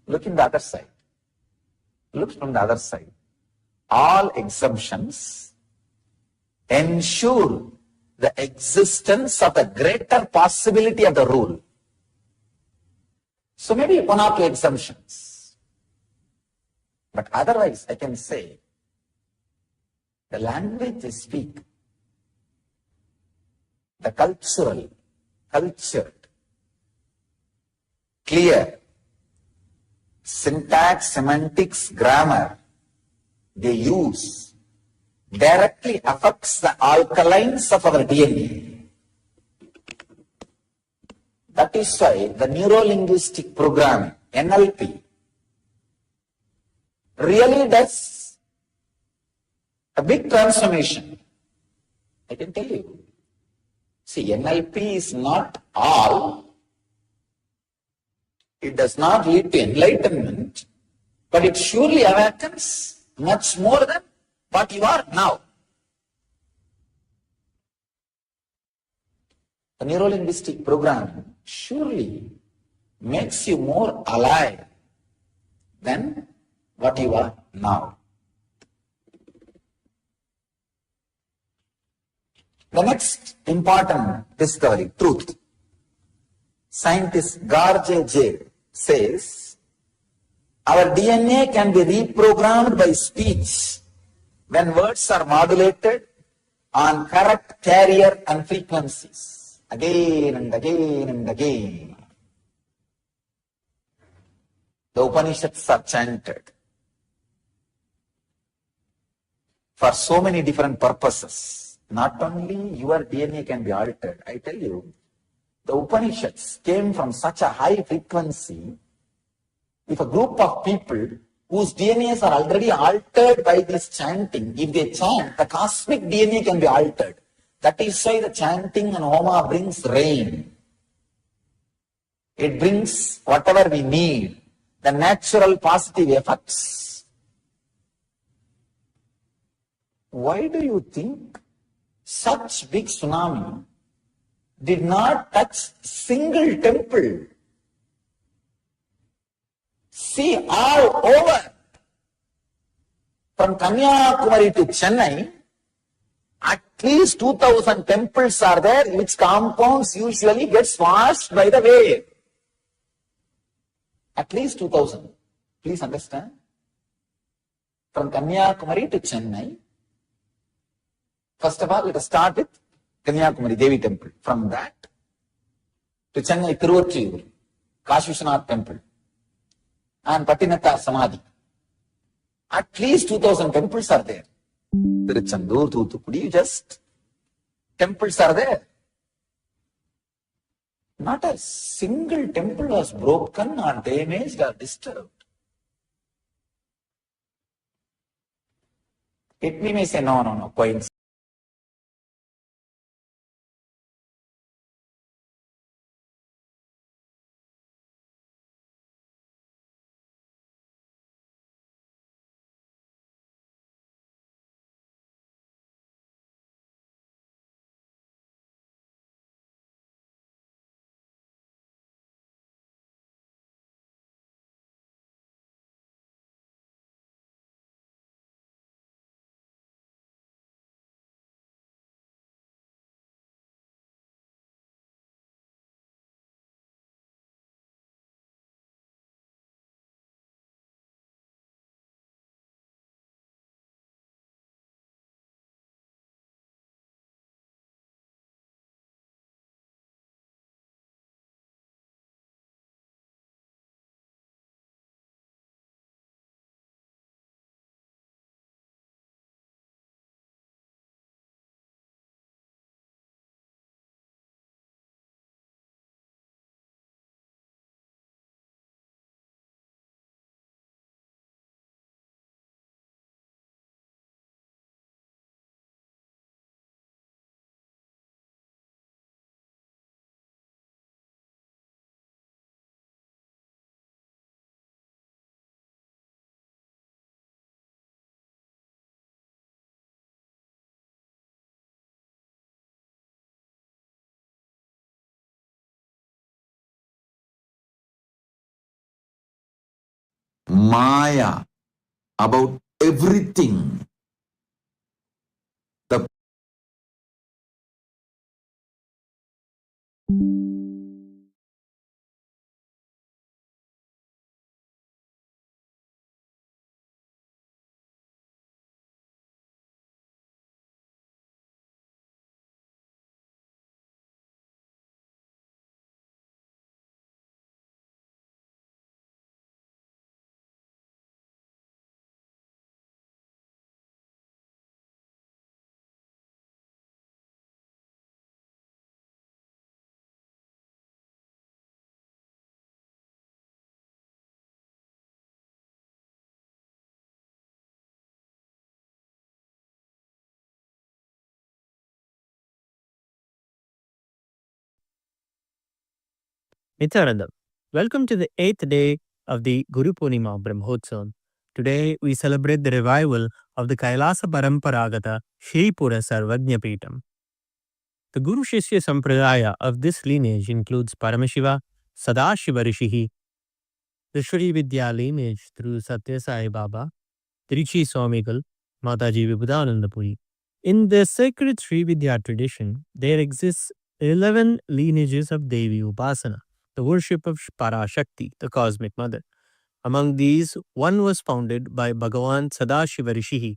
Look in the other side. Look from the other side. All exemptions ensure the existence of the greater possibility of the rule. So maybe 1 or 2 exemptions. But otherwise, I can say, the language they speak, the cultured, clear, syntax, semantics, grammar they use directly affects the alkalines of our DNA. That is why the neuro-linguistic programming, NLP, really does a big transformation. I can tell you. See, NLP is not all. It does not lead to enlightenment, but it surely awakens much more than what you are now. The neuro-linguistic programming surely makes you more alive than what you are now. The next important discovery, truth. Scientist Garge J says, our DNA can be reprogrammed by speech when words are modulated on correct carrier and frequencies, again and again and again. The Upanishads are chanted for so many different purposes. Not only your DNA can be altered, I tell you, the Upanishads came from such a high frequency. If a group of people whose DNAs are already altered by this chanting, if they chant, the cosmic DNA can be altered. That is why the chanting and Homa brings rain. It brings whatever we need, the natural positive effects. Why do you think such big tsunami did not touch single temple? See, all over, from Kanyakumari to Chennai, at least 2,000 temples are there, which compounds usually gets washed by the wave. At least 2,000. Please understand. From Kanyakumari to Chennai, first of all, let us start with Kanyakumari Devi Temple. From that to Chennai Tiruvattriyur, Kashi Vishwanath Temple, and Pattinattar Samadhi. At least 2,000 temples are there. Tiruchandur, Thoothukudi, just temples are there. Not a single temple was broken or damaged or disturbed. We may say, no, coincidence. Maya, about everything. The Nithyanandam, welcome to the 8th day of the Guru Purnima Brahmotsavam. Today we celebrate the revival of the Kailasa Paramparagata Shri Pura Sarvajnapeetam. The Guru Shishya Sampradaya of this lineage includes Paramashiva, Sadashiva Rishihi, the Shri Vidya lineage through Satya Sai Baba, Trichi Swamigal, Mataji Vibhudanandapuri. In the sacred Sri Vidya tradition, there exists 11 lineages of Devi Upasana, the worship of Parashakti, the cosmic mother. Among these, one was founded by Bhagavan Sadashiva Rishihi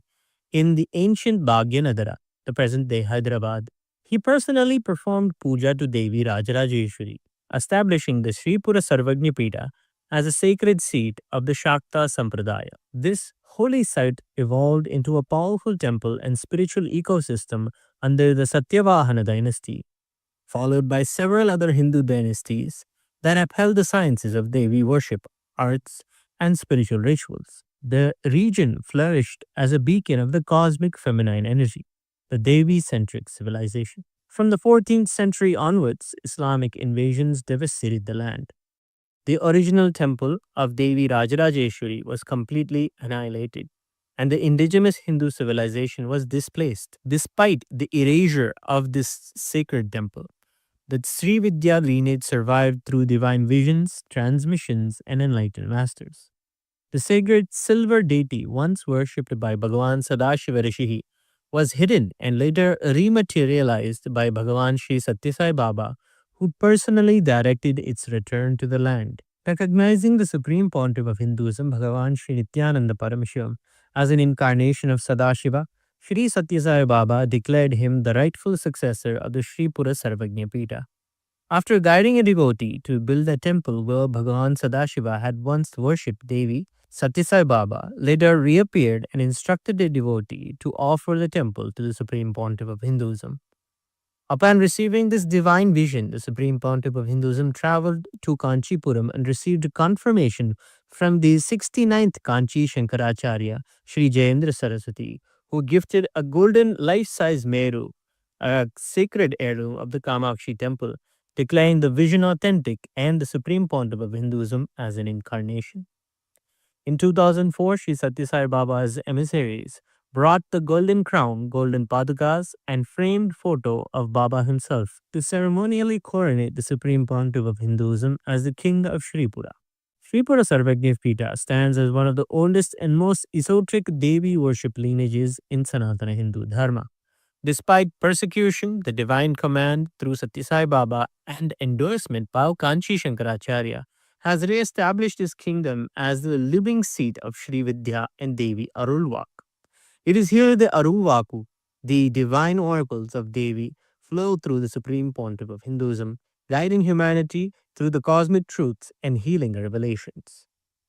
in the ancient Bhagyanadara, the present-day Hyderabad. He personally performed puja to Devi Rajarajeshwari, establishing the Sri Pura Sarvajnapita as a sacred seat of the Shakta Sampradaya. This holy site evolved into a powerful temple and spiritual ecosystem under the Satyavahana dynasty, followed by several other Hindu dynasties that upheld the sciences of Devi worship, arts, and spiritual rituals. The region flourished as a beacon of the cosmic feminine energy, the Devi-centric civilization. From the 14th century onwards, Islamic invasions devastated the land. The original temple of Devi Rajarajeshwari was completely annihilated, and the indigenous Hindu civilization was displaced. Despite the erasure of this sacred temple, the Sri Vidya lineage survived through divine visions, transmissions, and enlightened masters. The sacred silver deity, once worshipped by Bhagavan Sadashiva Rishihi, was hidden and later rematerialized by Bhagavan Sri Satyasai Baba, who personally directed its return to the land. Recognizing the supreme pontiff of Hinduism, Bhagavan Sri Nithyananda Paramashivoham, as an incarnation of Sadashiva, Sri Satyasai Baba declared him the rightful successor of the Sri Pura Sarvajnapita. After guiding a devotee to build a temple where Bhagavan Sadashiva had once worshipped Devi, Satyasai Baba later reappeared and instructed the devotee to offer the temple to the Supreme Pontiff of Hinduism. Upon receiving this divine vision, the Supreme Pontiff of Hinduism traveled to Kanchipuram and received confirmation from the 69th Kanchi Shankaracharya, Sri Jayendra Saraswati, who gifted a golden life-size Meru, a sacred heirloom of the Kamakshi temple, declaring the vision authentic and the Supreme Pontiff of Hinduism as an incarnation. In 2004, Sri Satyasai Baba's emissaries brought the golden crown, golden padukas, and framed photo of Baba himself to ceremonially coronate the Supreme Pontiff of Hinduism as the king of Sripura. Sripura Sarvajña Pita stands as one of the oldest and most esoteric Devi worship lineages in Sanatana Hindu Dharma. Despite persecution, the divine command through Satyasai Baba and endorsement by Kanchi Shankaracharya has re-established his kingdom as the living seat of Sri Vidya and Devi Arulvak. It is here the Arulvaku, the divine oracles of Devi, flow through the supreme pontiff of Hinduism, guiding humanity through the cosmic truths and healing revelations.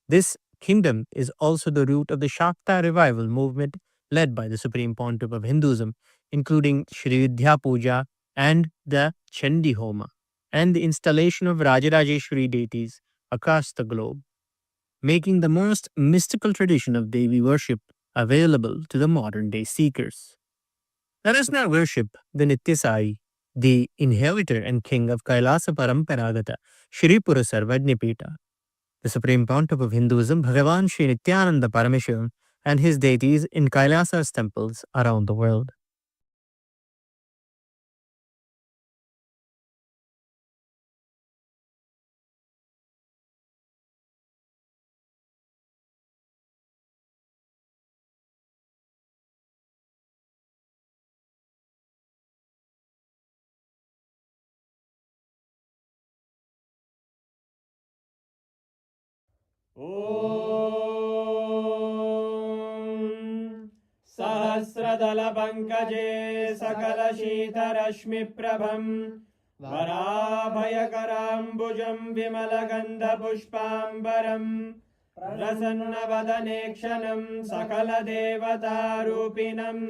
This kingdom is also the root of the Shakta revival movement led by the supreme pontiff of Hinduism, including Shri Vidya Puja and the Chandi Homa, and the installation of Rajarajeshwari deities across the globe, making the most mystical tradition of Devi worship available to the modern day seekers. Let us now worship the Nityasai, the inheritor and king of Kailasa Paramparagata, Shri Pura Sarvajnapita, the supreme pontiff of Hinduism, Bhagavan Sri Nithyananda Parameshwaran, and his deities in Kailasa's temples around the world. सहस्रदलपङ्कजे सकलशीतरश्मिप्रभम् वराभयकराम्बुजं विमलगन्धपुष्पाम्बरम् प्रसन्नवदने क्षणं सकलदेवतारूपिणम्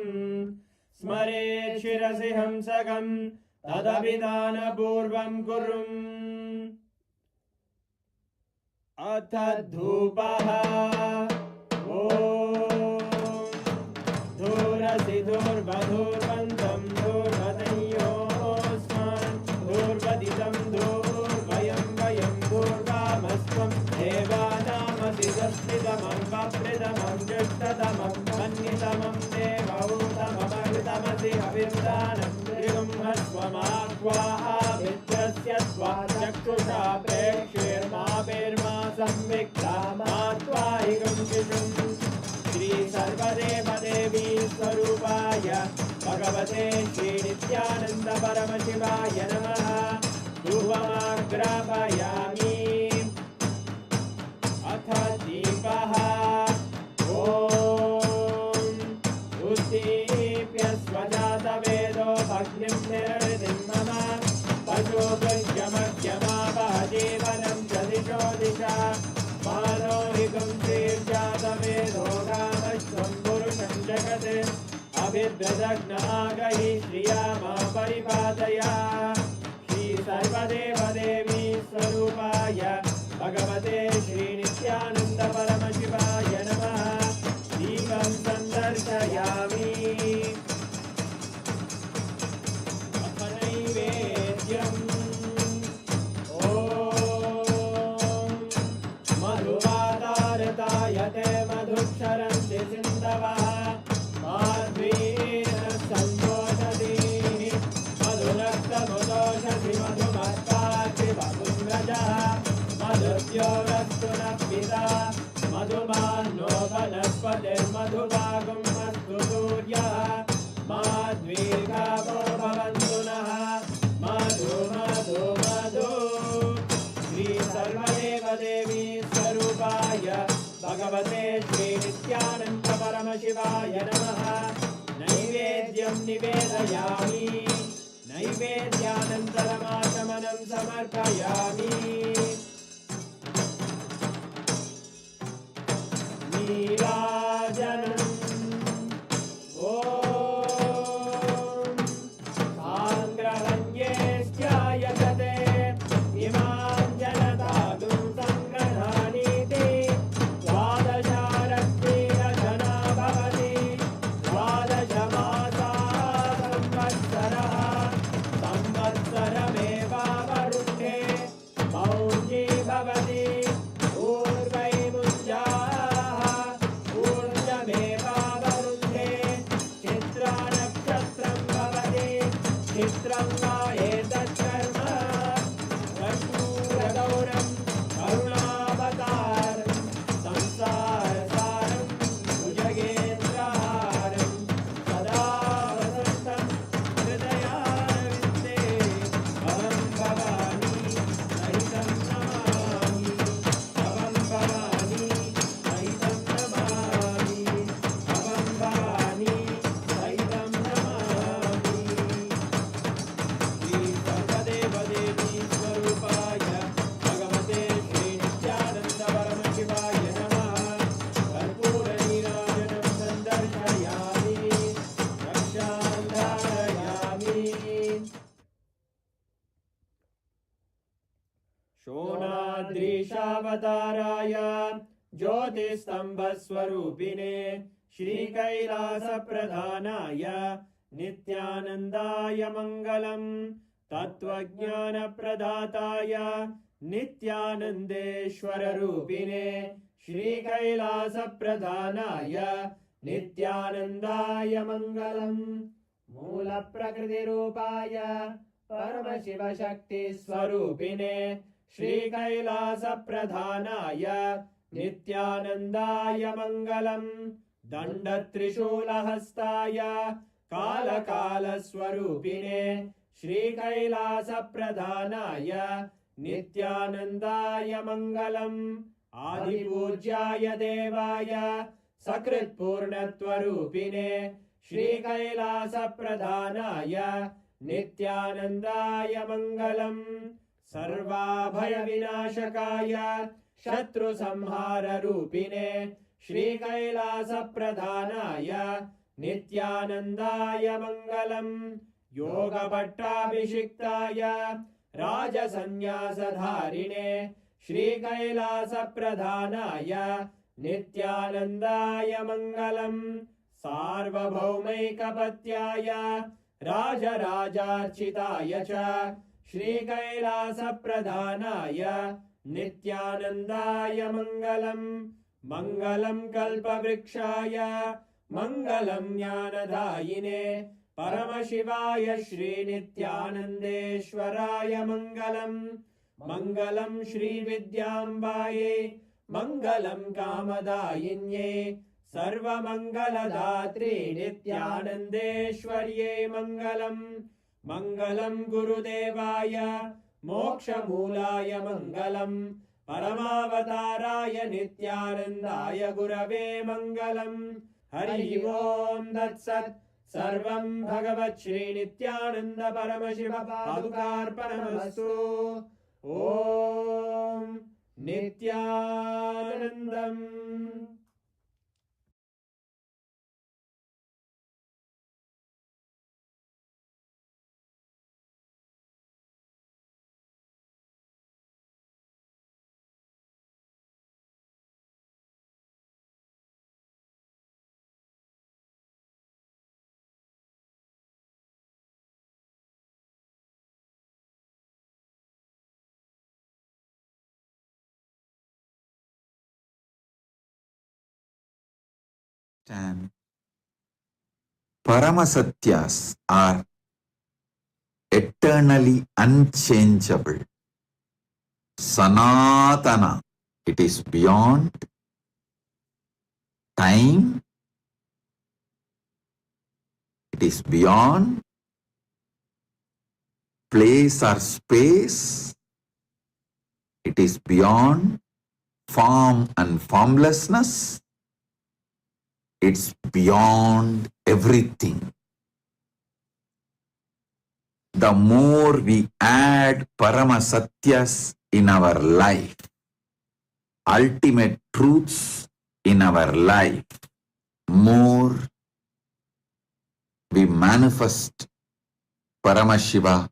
स्मरेत् शिरसि हंसकं तदभिधानपूर्वं कुर्वन्। अथ धूपः ॐ धूरसि धूर्वधूर्वन्तं धूर्वदयोस्मान् धूर्वदितं धूर्वयं वयं धूर्वामस्त्वं देवानामसि संस्थितमं वप्रतमं जुष्टतमं मन्यतमं देवहूतममृतमसि हविर्दानं त्रिगुंहस्वमाह्वाः मित्रस्य त्वा चक्षुषा प्रेक्षेर्मा संविक्ता मात्वाहिकं शिशुम्। श्री सर्वदेवदेवी स्वरूपाय भगवते श्री नित्यानंद परमशिवाय नमः। धूपमाग्रापयामि। अथ दीपः ॐ उद्दीप्य स्वजातवेदो भग्निं निर्वृतिं मम पशुभुजमध्यमापः जीवनं च दिशो दिशा मानोहिकं श्रीर्जातवेदो रामश्वं पुरुषं जगत् अभिभ्रदग्नागहि श्रिया मा परिपादया। श्री सर्वदेवदेवी स्वरूपाय भगवते श्री नित्यानंद परमशिवाय नमः। दीपं सन्दर्शयामि। अथ नैवेद्यम् ॐ मधुवातारतायते मधुक्षरन्ति सिन्धवः माध्वीन सम्बोधति मधुरक्तमुदोषधि मधुमत्पाति मधुव्रजः मधुर्यो रस्तु नः पिता मधुमानो वनस्पतिर्मधुभागं अस्तु सूर्यः माध्वीर्गावो भवन्तु नः मधु मधु मधु। श्री सर्वदेवदेवी स्वरूपाय भगवते श्री नित्यानंद परमशिवाय नमः। नैवेद्यं निवेदयामि। नैवेद्यानन्तरमाचमनं समर्पयामि। नीराजनम् ॐ साङ्ग्रहण्येष्ट्यायतते इमां जनतागुं सङ्ग्रहाणीति द्वादशारक्तिरजना भवति द्वादशमासाः संवत्सरः संवत्सरमेवावरुन्धे मौञ्जी भवति ऊर्वैमुञ्जाः ऊर्जमेवावरुन्धे चित्रानक्षत्रं भवति चित्रं वा एतत्कर्म कर्पूरगौरं करुणावतारं संसारसारं भुजगेन्द्रहारं सदा वसन्तं हृदयारविन्दे भवं भवानी सहितं नमामि भवं भवानी सहितं नमामि भवं भवानी सहितं नमामि। श्री सर्वदेवदेवी स्वरूपाय भगवते श्री नित्यानंद परमशिवाय नमः। कर्पूरनीराजनं सन्दर्शयामि रक्षां धारयामि। शोणाद्रीशावताराय ज्योतिस्तम्भस्वरूपिणे श्रीकैलासप्रधानाय नित्यानन्दाय मङ्गलम्। तत्त्वज्ञानप्रदाताय नित्यानन्देश्वररूपिणे श्रीकैलासप्रधानाय नित्यानन्दाय मङ्गलम्। मूलप्रकृतिरूपाय परमशिवशक्तिस्वरूपिणे श्रीकैलासप्रधानाय नित्यानन्दाय मङ्गलम्। दण्डत्रिशूलहस्ताय कालकालस्वरूपिणे श्रीकैलासप्रधानाय नित्यानन्दाय मङ्गलम्। आदिपूज्याय देवाय सकृत्पूर्णत्वरूपिणे श्रीकैलासप्रधानाय नित्यानन्दाय मङ्गलम्। सर्वाभयविनाशकाय शत्रुसंहाररूपिणे श्रीकैलासप्रधानाय नित्यानन्दाय मङ्गलम्। योगपट्टाभिषिक्ताय राजसन्न्यासधारिणे श्रीकैलासप्रधानाय नित्यानन्दाय मङ्गलम्। सार्वभौमैकपत्याय राजराजार्चिताय च श्रीकैलासप्रधानाय नित्यानन्दाय मङ्गलम्। मङ्गलं कल्पवृक्षाय मङ्गलं ज्ञानदायिने परमशिवाय श्रीनित्यानन्देश्वराय मङ्गलम्। मङ्गलं श्रीविद्याम्बायै मङ्गलं कामदायिन्यै सर्वमङ्गलदात्रे नित्यानन्देश्वर्यै मङ्गलम्। मङ्गलं गुरुदेवाय मोक्षमूलाय मङ्गलम्। परमावताराय नित्यानन्दाय गुरवे मङ्गलम्। हरि ओम् तत्सत्। सर्वं भगवत् श्रीनित्यानन्द परमशिव पादुकार्पणमस्तु। ॐ नित्यानन्दम्। And Paramasatyas are eternally unchangeable. Sanatana, it is beyond time, it is beyond place or space, it is beyond form and formlessness, it's beyond everything. The more we add Paramasatyas in our life, ultimate truths in our life, more we manifest Paramashiva,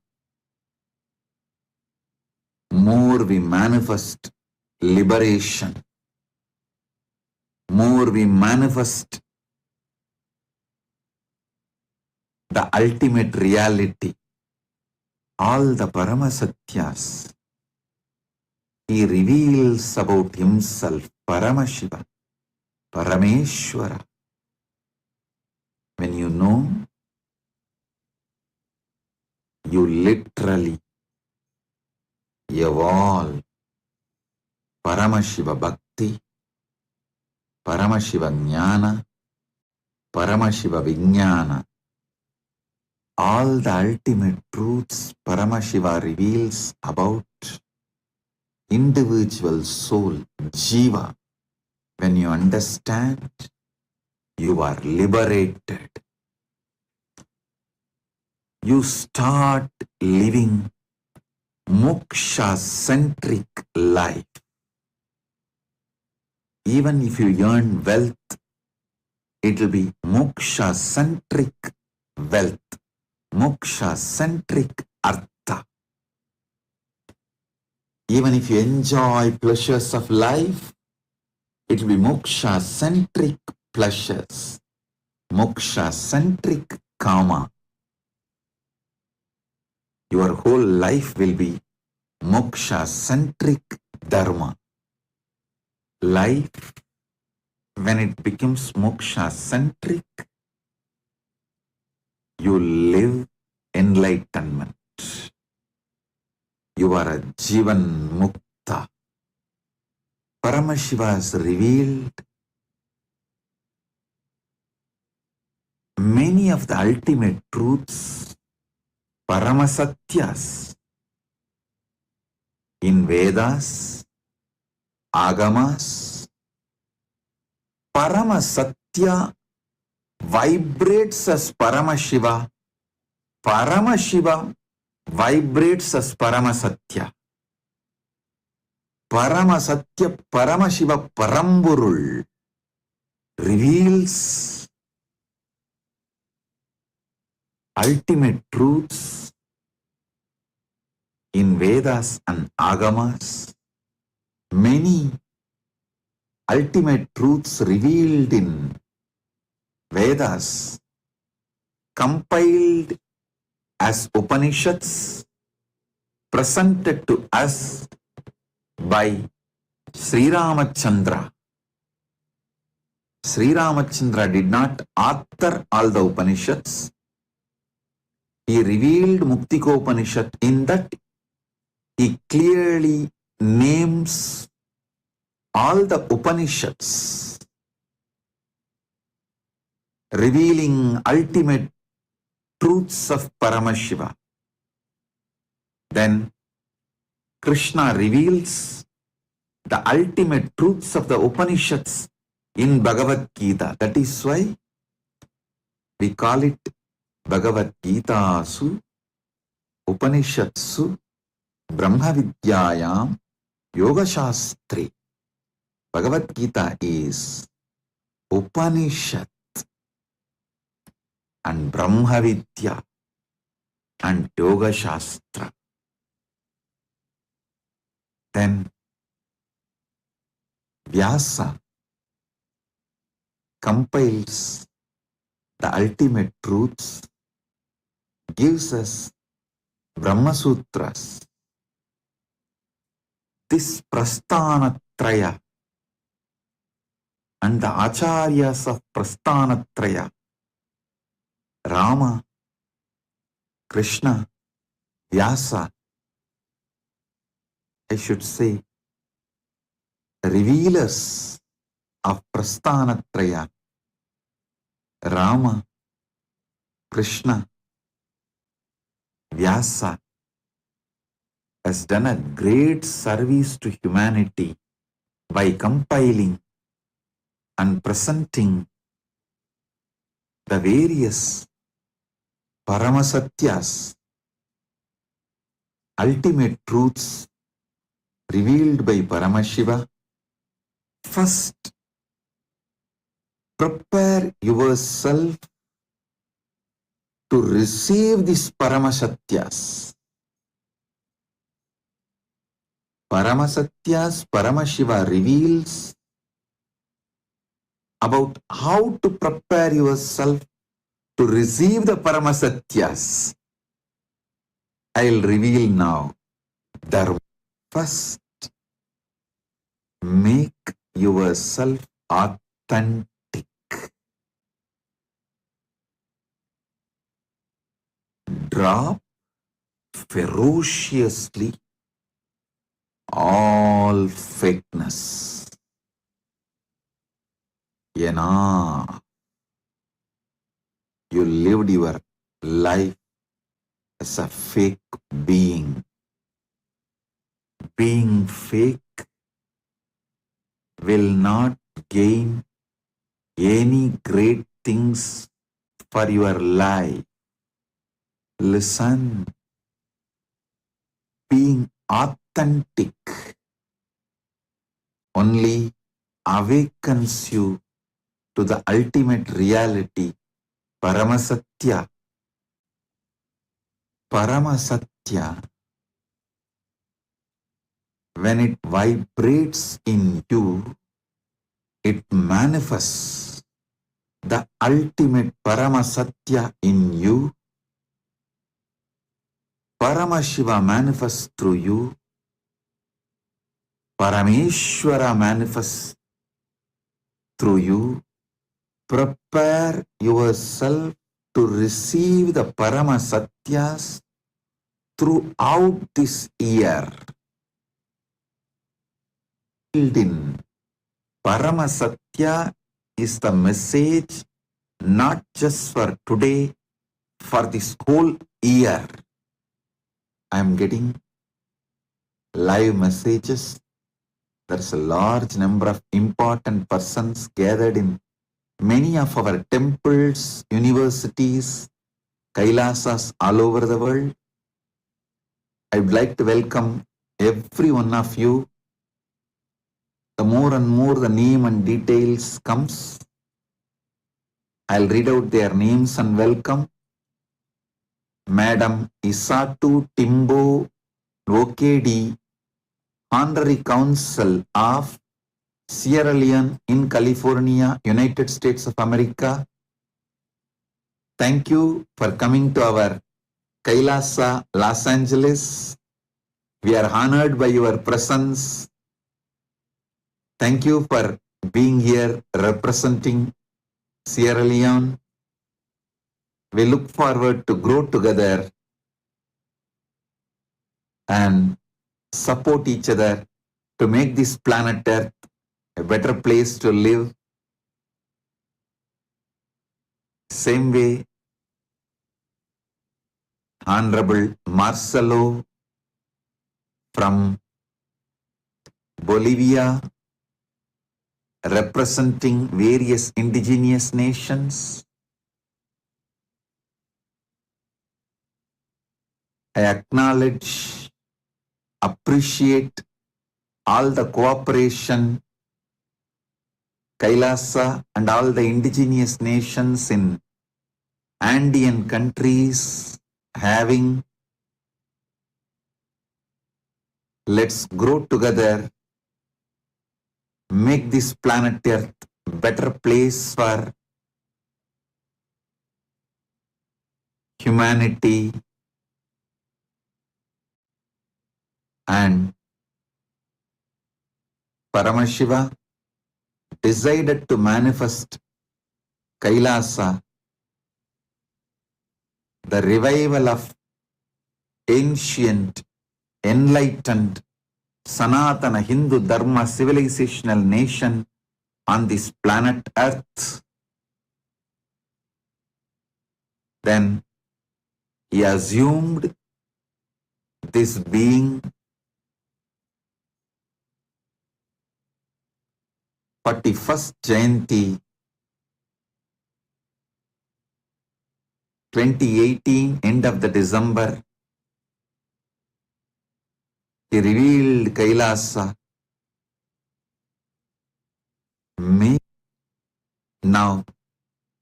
more we manifest liberation, more we manifest the ultimate reality. All the Paramasatyas, he reveals about himself, Paramashiva, Parameshwara. When you know, you literally evolve Paramashiva Bhakti, Paramashiva Jnana, Paramashiva Vijnana. All the ultimate truths Paramashiva reveals about individual soul, Jiva. When you understand, you are liberated. You start living moksha-centric life. Even if you earn wealth, it will be moksha-centric wealth, moksha-centric artha. Even if you enjoy pleasures of life, it will be moksha-centric pleasures, moksha-centric kama. Your whole life will be moksha-centric dharma. Life, when it becomes moksha-centric, you live enlightenment. You are a Jivan Mukta. Paramashiva has revealed many of the ultimate truths, Paramasatyas, in Vedas agamas. Paramasatya vibrates as Paramashiva. Paramashiva vibrates as Paramasatya. Paramasatya Paramashiva Paramburul reveals ultimate truths in Vedas and Agamas. Many ultimate truths revealed in Vedas, compiled as Upanishads, presented to us by Sri Ramachandra. Sri Ramachandra did not author all the Upanishads. He revealed Muktikopanishad. In that, he clearly names all the Upanishads, revealing ultimate truths of Paramashiva. Then Krishna reveals the ultimate truths of the Upanishads in Bhagavad Gita. That is why we call it Bhagavad Gita Su Upanishadsu Brahma Vidyayam Yoga Shastri. Bhagavad Gita is Upanishad and Brahma Vidya and Yoga Shastra. Then Vyasa compiles the ultimate truths, gives us Brahma Sutras. This Prasthanatraya and the Acharyas of Prasthanatraya, Rama, Krishna, Vyasa, I should say, revealers of Prasthanatraya, Rama, Krishna, Vyasa, has done a great service to humanity by compiling and presenting the various Paramasatyas, ultimate truths revealed by Paramashiva. First, prepare yourself to receive these Paramasatyas. Paramasatyas, Paramashiva reveals about how to prepare yourself to receive the Paramasatyas. I'll reveal now. Dharma. First, make yourself authentic. Drop ferociously all fakeness. Enough. You lived your life as a fake being. Being fake will not gain any great things for your life. Listen. Being authentic only awakens you to the ultimate reality, Paramasatya. Paramasatya, when it vibrates in you, it manifests the ultimate Paramasatya in you. Paramashiva manifests through you. Parameshwara manifests through you. Prepare yourself to receive the Paramasatyas throughout this year. In Paramasatya is the message not just for today, for this whole year. I am getting live messages There's a large number of important persons gathered in many of our temples, universities, Kailasas all over the world. I would like to welcome every one of you. The more and more the name and details comes, I'll read out their names and welcome. Madam Isatu Timbo Okedi, Honorary Counsel of Sierra Leone in California, United States of America. Thank you for coming to our Kailasa, Los Angeles. We are honored by your presence. Thank you for being here representing Sierra Leone. We look forward to grow together and support each other to make this planet Earth a better place to live. Same way, Honorable Marcelo from Bolivia, representing various indigenous nations. I acknowledge, appreciate all the cooperation Kailasa and all the indigenous nations in Andean countries having. Let's grow together, make this planet Earth a better place for humanity and Paramashiva decided to manifest Kailasa, the revival of ancient, enlightened, Sanatana Hindu Dharma civilizational nation on this planet Earth. Then he assumed this being 41st Jayanti 2018, end of the December. He revealed Kailasa. May now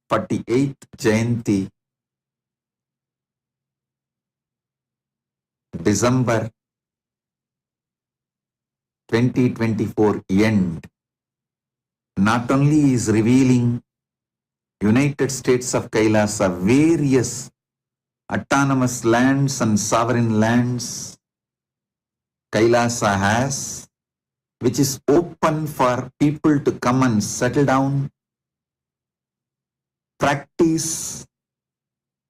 48th Jayanti, December 2024 end. Not only is revealing United States of Kailasa, various autonomous lands and sovereign lands Kailasa has, which is open for people to come and settle down, practice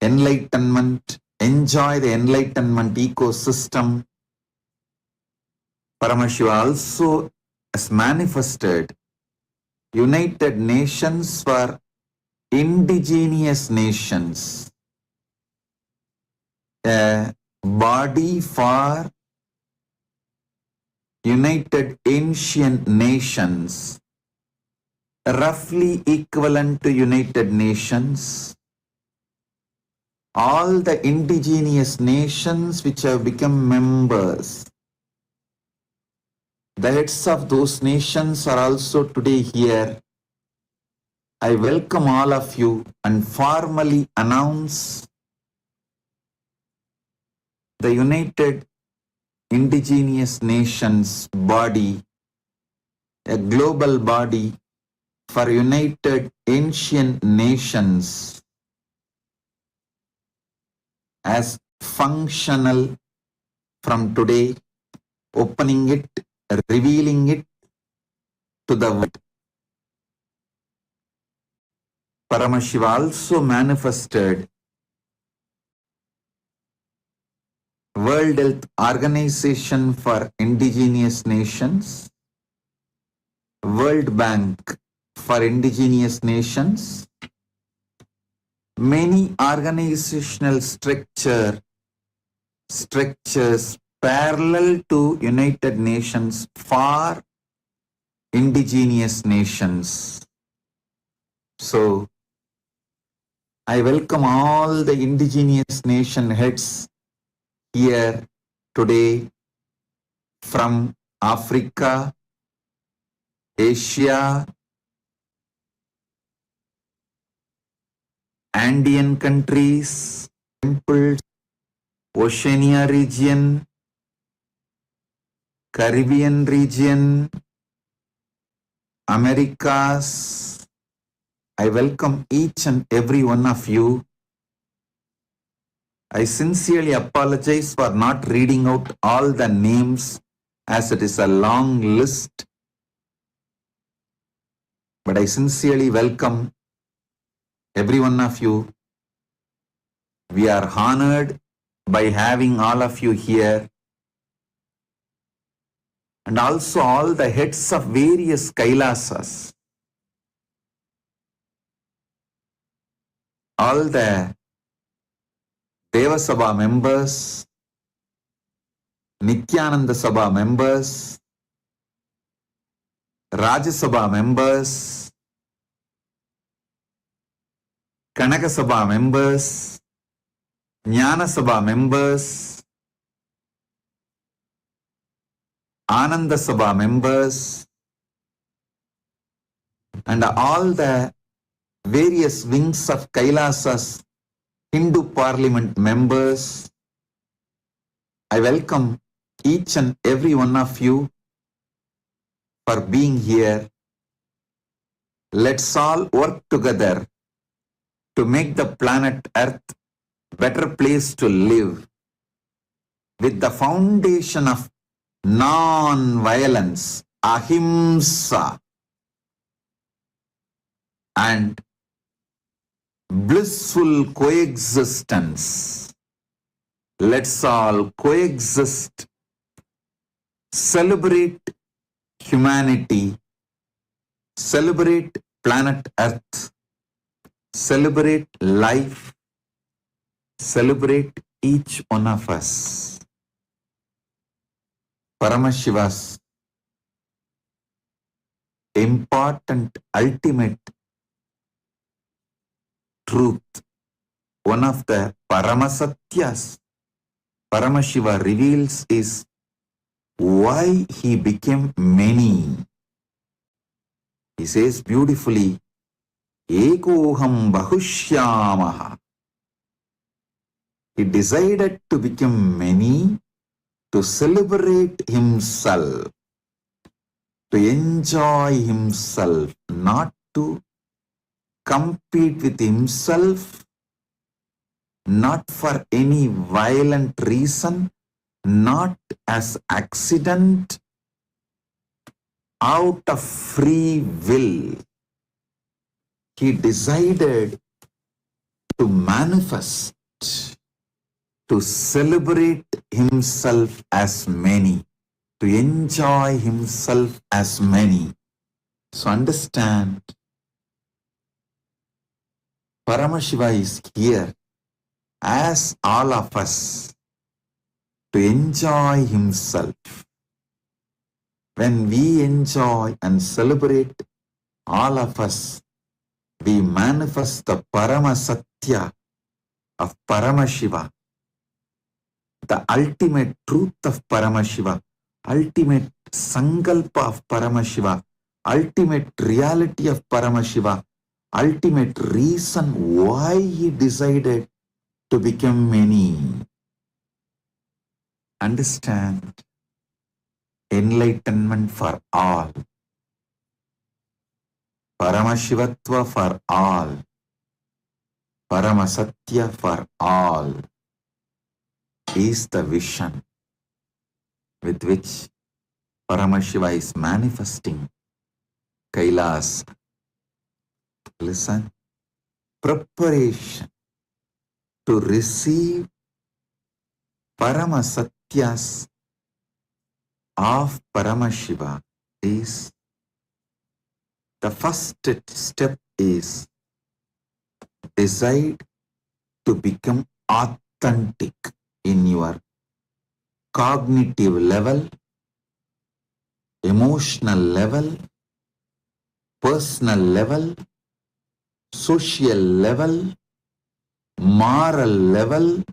enlightenment, enjoy the enlightenment ecosystem. Paramashiva also has manifested United Nations for indigenous nations, a body for United Ancient Nations, roughly equivalent to United Nations. All the indigenous nations which have become members, the heads of those nations are also today here. I welcome all of you and formally announce the United Indigenous Nations body, a global body for United Ancient Nations, as functional from today, opening it, revealing it to the world. Paramashiva also manifested World Health Organization for Indigenous Nations, World Bank for Indigenous Nations, many organizational structures parallel to United Nations for indigenous nations. So, I welcome all the indigenous nation heads here today from Africa, Asia, Andean countries, temples, Oceania region, Caribbean region, Americas. I welcome each and every one of you. I sincerely apologize for not reading out all the names as it is a long list. But I sincerely welcome every one of you. We are honored by having all of you here. And also all the heads of various Kailasas. All the Devasabha members, Nithyananda Sabha members, Rajasabha members, Kanaka Sabha members, Jnana Sabha members, Ananda Sabha members, and all the various wings of Kailasas, Hindu parliament members. I welcome each and every one of you for being here. Let's all work together to make the planet Earth a better place to live with the foundation of non-violence, ahimsa, and blissful coexistence. Let's all coexist, celebrate humanity, celebrate planet Earth, celebrate life, celebrate each one of us. Paramashiva's important, ultimate truth, one of the Paramasatyas Paramashiva reveals is why he became many. He says beautifully, Ekoham Bahushyamaha. He decided to become many to celebrate himself, to enjoy himself, not to compete with himself, not for any violent reason, not as accident, out of free will. He decided to manifest, to celebrate himself as many, to enjoy himself as many. So understand, Paramashiva is here as all of us to enjoy himself. When we enjoy and celebrate, all of us, we manifest the Paramasatya of Paramashiva, the ultimate truth of Paramashiva, ultimate Sankalpa of Paramashiva, ultimate reality of Paramashiva, ultimate reason why he decided to become many. Understand, enlightenment for all, Paramashivatva for all, Paramasatya for all is the vision with which Paramashiva is manifesting Kailasa. Listen, preparation to receive Paramasatyas of Paramashiva is, the first step is decide to become authentic in your cognitive level, emotional level, personal level, social level, moral level,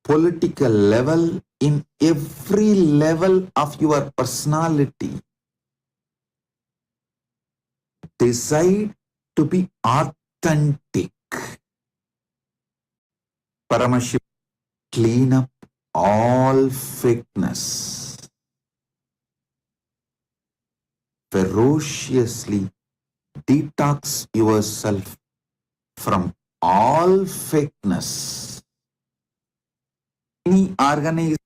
political level, in every level of your personality. Decide to be authentic. Paramashiva, clean up all fakeness. Ferociously detox yourself from all fakeness. Any organization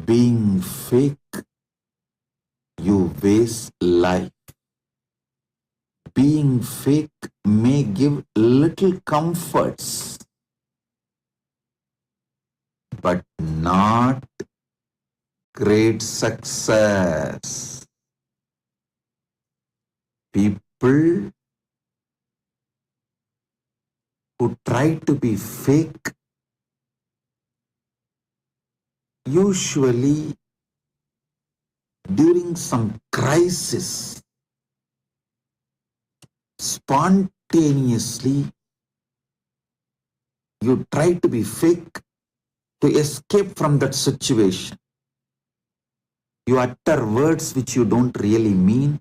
being fake, you waste life. Being fake may give little comforts, but not great success. People who try to be fake usually during some crisis spontaneously you try to be fake to escape from that situation. You utter words which you don't really mean.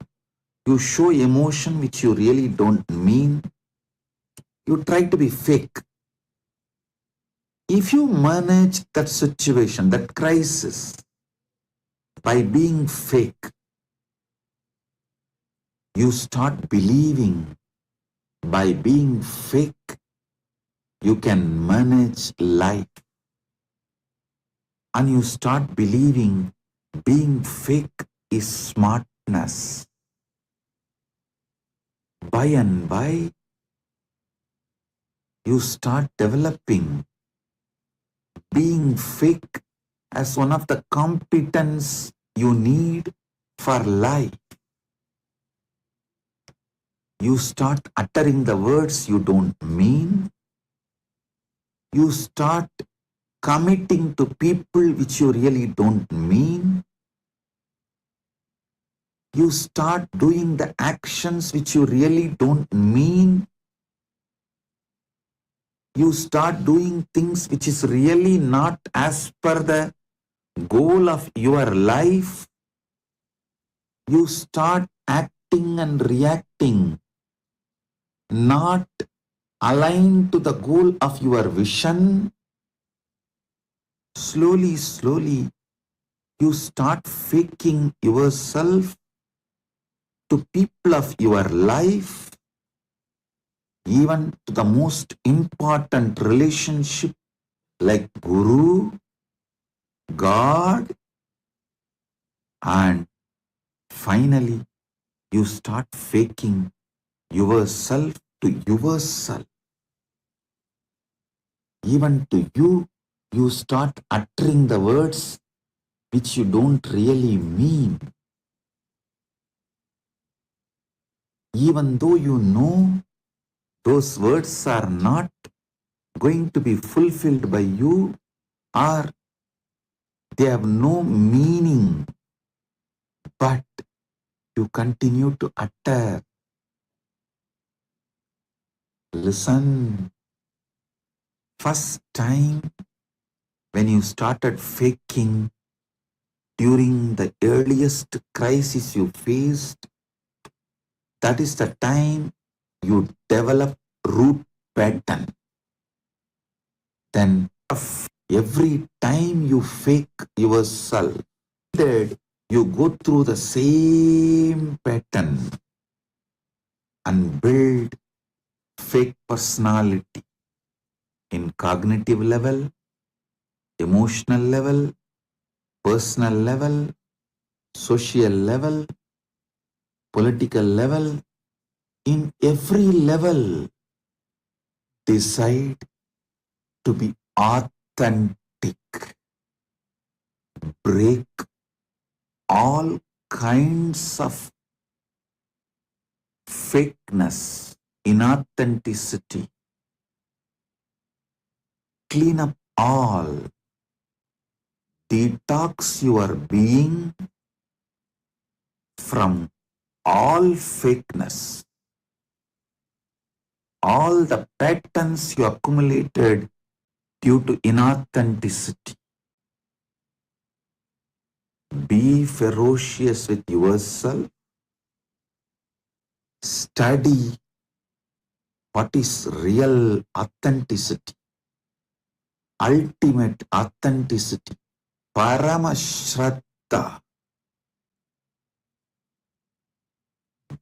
You show emotion which you really don't mean. You try to be fake. If you manage that situation, that crisis, by being fake, you start believing by being fake, you can manage life. And you start believing being fake is smartness. By and by, you start developing being fake as one of the competence you need for life. You start uttering the words you don't mean. You start committing to people which you really don't mean. You start doing the actions which you really don't mean. You start doing things which is really not as per the goal of your life. You start acting and reacting not aligned to the goal of your vision. Slowly, slowly, you start faking yourself to people of your life, even to the most important relationship like Guru, God, and finally you start faking yourself to yourself. Even to you, you start uttering the words which you don't really mean. Even though you know those words are not going to be fulfilled by you, or they have no meaning, but you continue to utter. Listen, first time when you started faking during the earliest crisis you faced, that is the time you develop root pattern. Then every time you fake yourself, you go through the same pattern and build fake personality in cognitive level, emotional level, personal level, social level, political level. In every level, decide to be authentic. Break all kinds of fakeness, inauthenticity. Clean up all. Detox your being from all fakeness, all the patterns you accumulated due to inauthenticity. Be ferocious with yourself. Study what is real authenticity, ultimate authenticity, Paramashraddha.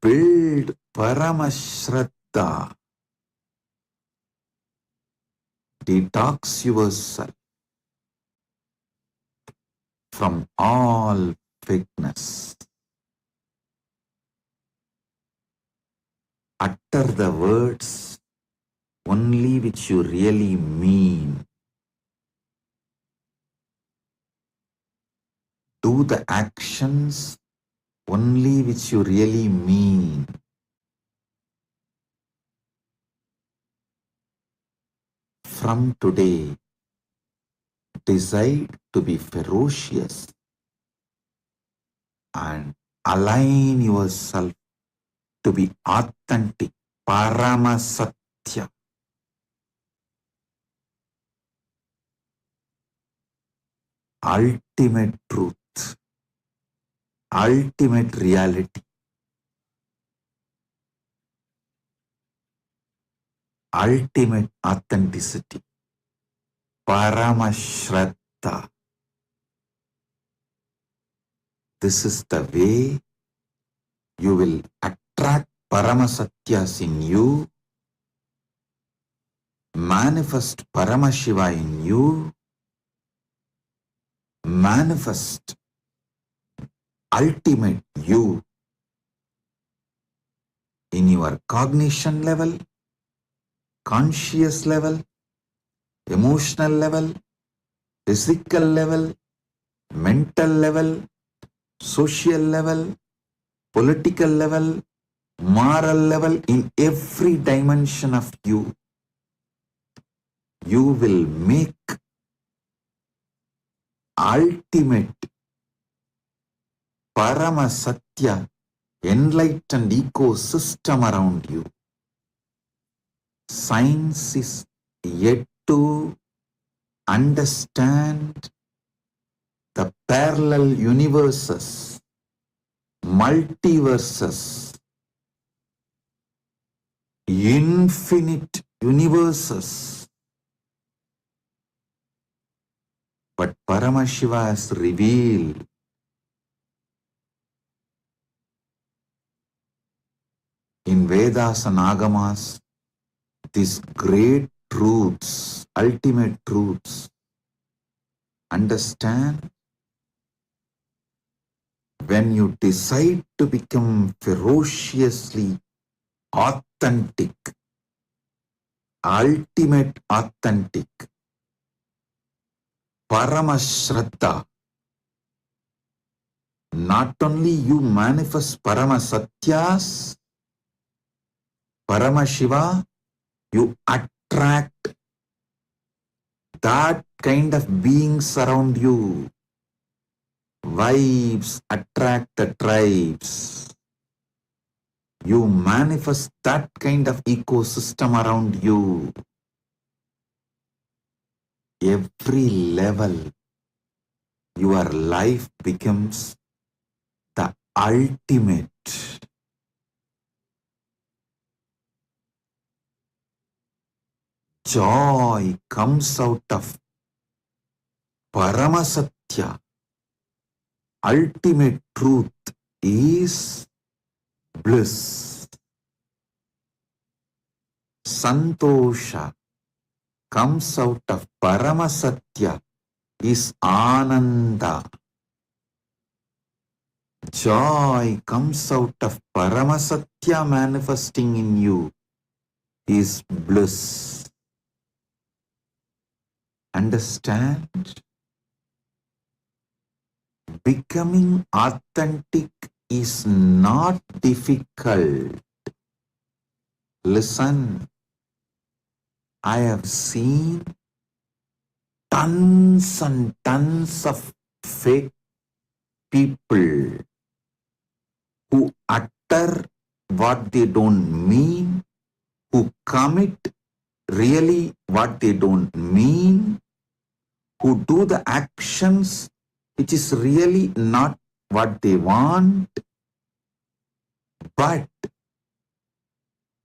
Build Paramashraddha. Detox yourself from all fakeness. Utter the words only which you really mean. Do the actions only which you really mean. From today, decide to be ferocious and align yourself to be authentic, Paramasatya. Ultimate truth, ultimate reality, ultimate authenticity, Paramashraddha. This is the way you will attract Paramasatyas in you, manifest Paramashiva in you, manifest ultimate you in your cognition level, conscious level, emotional level, physical level, mental level, social level, political level, moral level, in every dimension of you. You will make ultimate Paramasatya enlightened ecosystem around you. Science is yet to understand the parallel universes, multiverses, infinite universes. But Paramashiva has revealed in Vedas and Agamas these great truths, ultimate truths. Understand? When you decide to become ferociously authentic, ultimate authentic, Paramashraddha, not only you manifest Paramasatyas, Paramashiva, you attract that kind of beings around you. Vibes attract the tribes. You manifest that kind of ecosystem around you. Every level, your life becomes the ultimate. Joy comes out of Paramasatya. Ultimate truth is bliss. Santosha comes out of Paramasatya is Ananda. Joy comes out of Paramasatya manifesting in you is bliss. Understand? Becoming authentic is not difficult. Listen, I have seen tons and tons of fake people who utter what they don't mean, who commit really what they don't mean, who do the actions which is really not what they want. But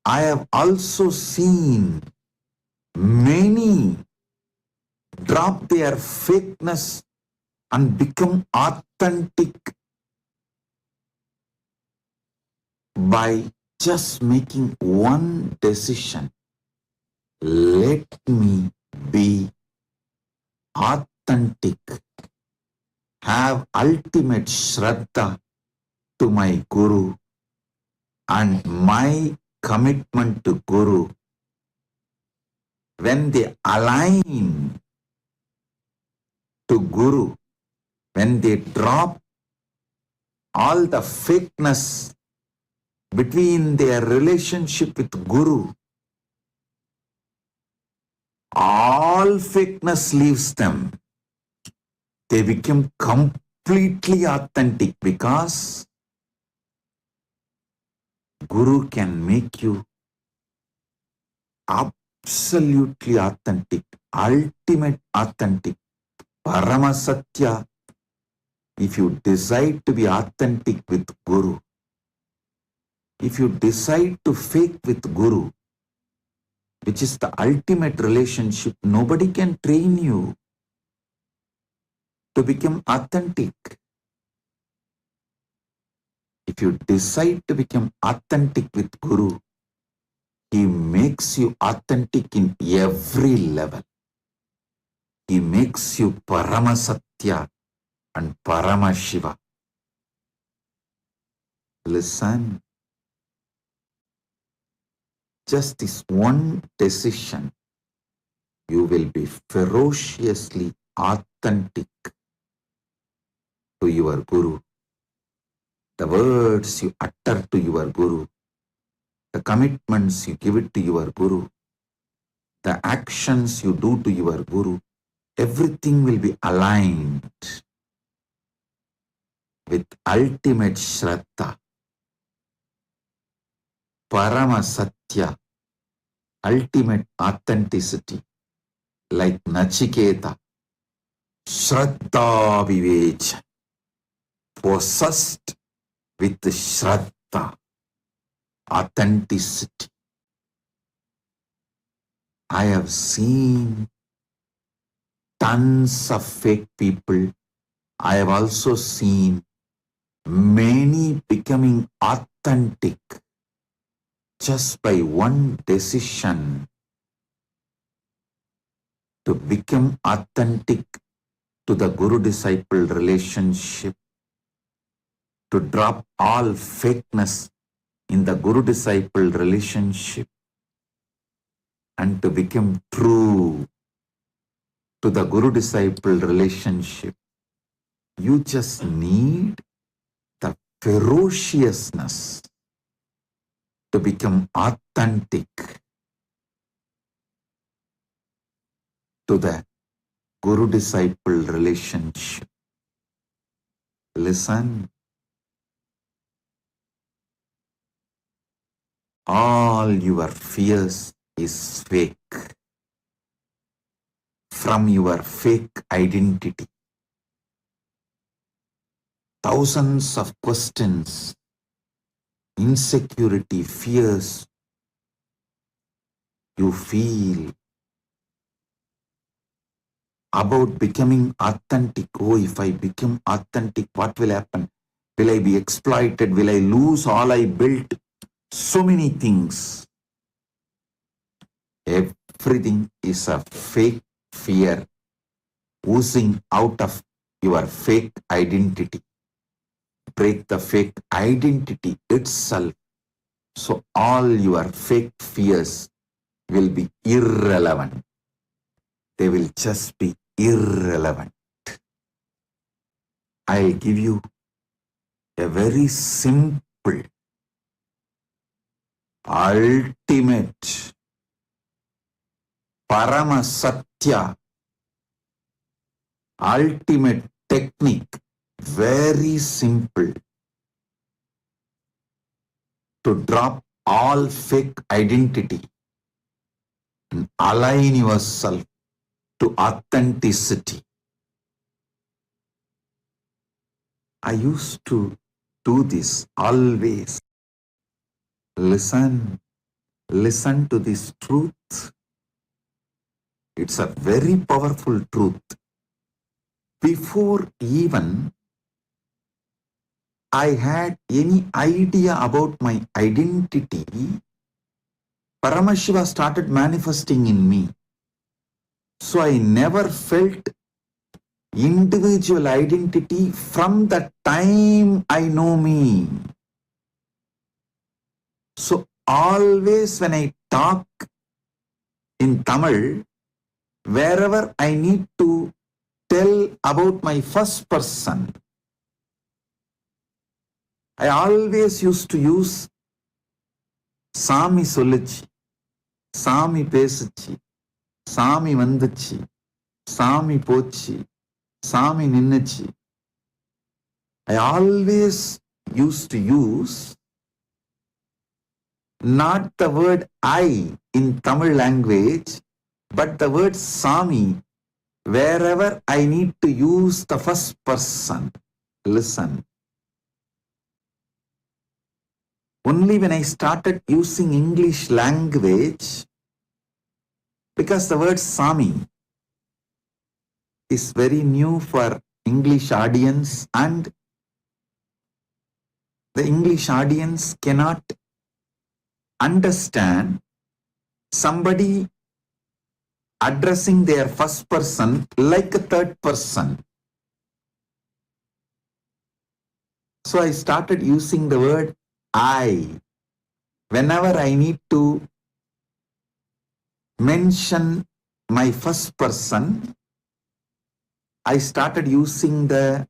I have also seen many drop their fakeness and become authentic by just making one decision. Let me be authentic, have ultimate Shraddha to my Guru, and my commitment to Guru, when they align to Guru, when they drop all the fakeness between their relationship with Guru, all fakeness leaves them. They become completely authentic because Guru can make you absolutely authentic, ultimate authentic, Paramasatya. If you decide to be authentic with Guru, if you decide to fake with Guru, which is the ultimate relationship, nobody can train you to become authentic. If you decide to become authentic with Guru, he makes you authentic in every level. He makes you Paramasatya and Paramashiva. Listen, just this one decision, you will be ferociously authentic to your Guru. The words you utter to your Guru, the commitments you give it to your Guru, the actions you do to your Guru, everything will be aligned with ultimate Shraddha, Paramasatya, ultimate authenticity, like Nachiketa, Shraddha Vivecha, possessed with Shraddha, authenticity. I have seen tons of fake people. I have also seen many becoming authentic just by one decision to become authentic to the Guru-disciple relationship, to drop all fakeness in the Guru-disciple relationship, and to become true to the Guru-disciple relationship. You just need the ferociousness to become authentic to the Guru-disciple relationship. Listen, all your fears is fake. From your fake identity, thousands of questions, insecurity, fears you feel about becoming authentic. Oh, if I become authentic, what will happen? Will I be exploited? Will I lose all I built? So many things. Everything is a fake fear oozing out of your fake identity. Break the fake identity itself, so all your fake fears will be irrelevant. They will just be irrelevant. I'll give you a very simple, ultimate, Paramasatya, ultimate technique, very simple. to drop all fake identity and align yourself to authenticity. I used to do this always. Listen to this truth. It's a very powerful truth. Before even I had any idea about my identity, Paramashiva started manifesting in me. So I never felt individual identity from the time I know me. So always when I talk in Tamil, wherever I need to tell about my first person, I always used to use Sami Solichi, Sami Pesuchi, Sami Vanduchi, Sami Pochi, Sami Ninnachi. I always used to use not the word I in Tamil language, but the word Sami wherever I need to use the first person. Listen. Only when I started using English language, because the word Sami is very new for English audience and the English audience cannot understand somebody addressing their first person like a third person. So I started using the word I whenever I need to mention my first person. I started using the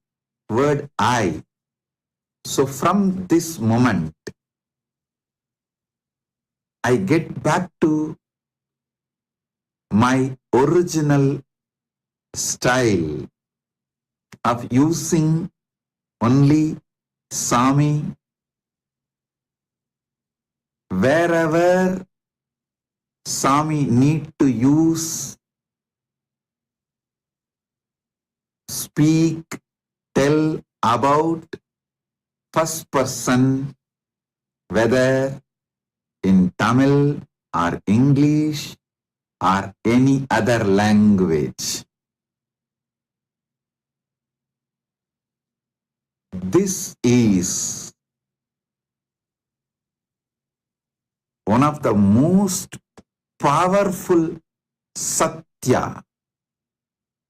word I. So from this moment, I get back to my original style of using only Sami wherever Sami need to use, speak, tell about first person, whether in Tamil or English or any other language. This is one of the most powerful Satya,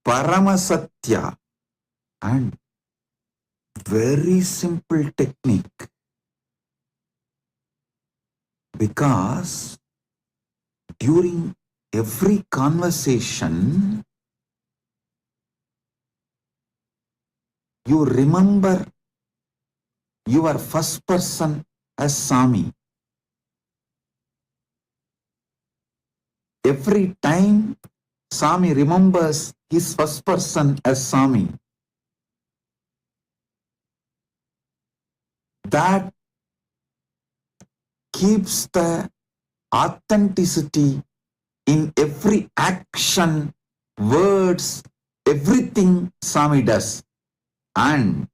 Paramasatya, and very simple technique. Because during every conversation, you remember your first person as Sami. Every time Sami remembers his first person as Sami, that keeps the authenticity in every action, words, everything Sami does. And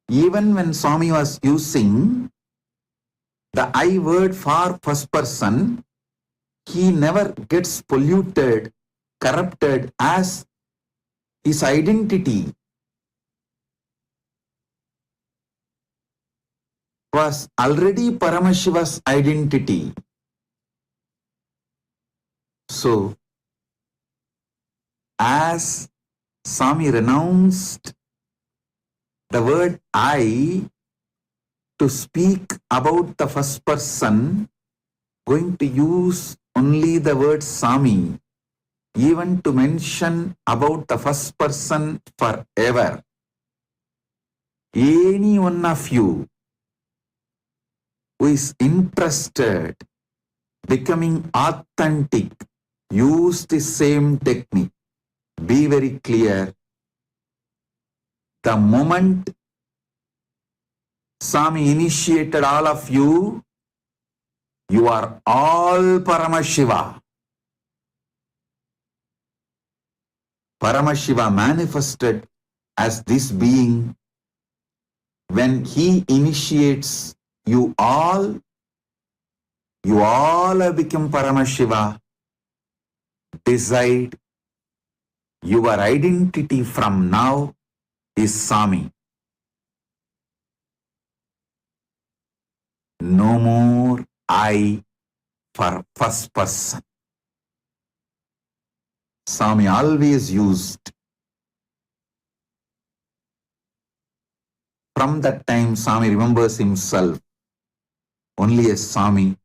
even when Swami was using the I word for first person, he never gets polluted, corrupted, as his identity was already Paramashiva's identity. So, as Swami renounced the word I to speak about the first person, going to use only the word Sami, even to mention about the first person forever. Any one of you who is interested becoming authentic, use the same technique. Be very clear. The moment Swami initiated all of you. You are all Paramashiva. Paramashiva manifested as this being. When he initiates you all have become Paramashiva. Decide your identity from now is Swami. No more I for first person. Swami always used. From that time, Swami remembers himself only as Swami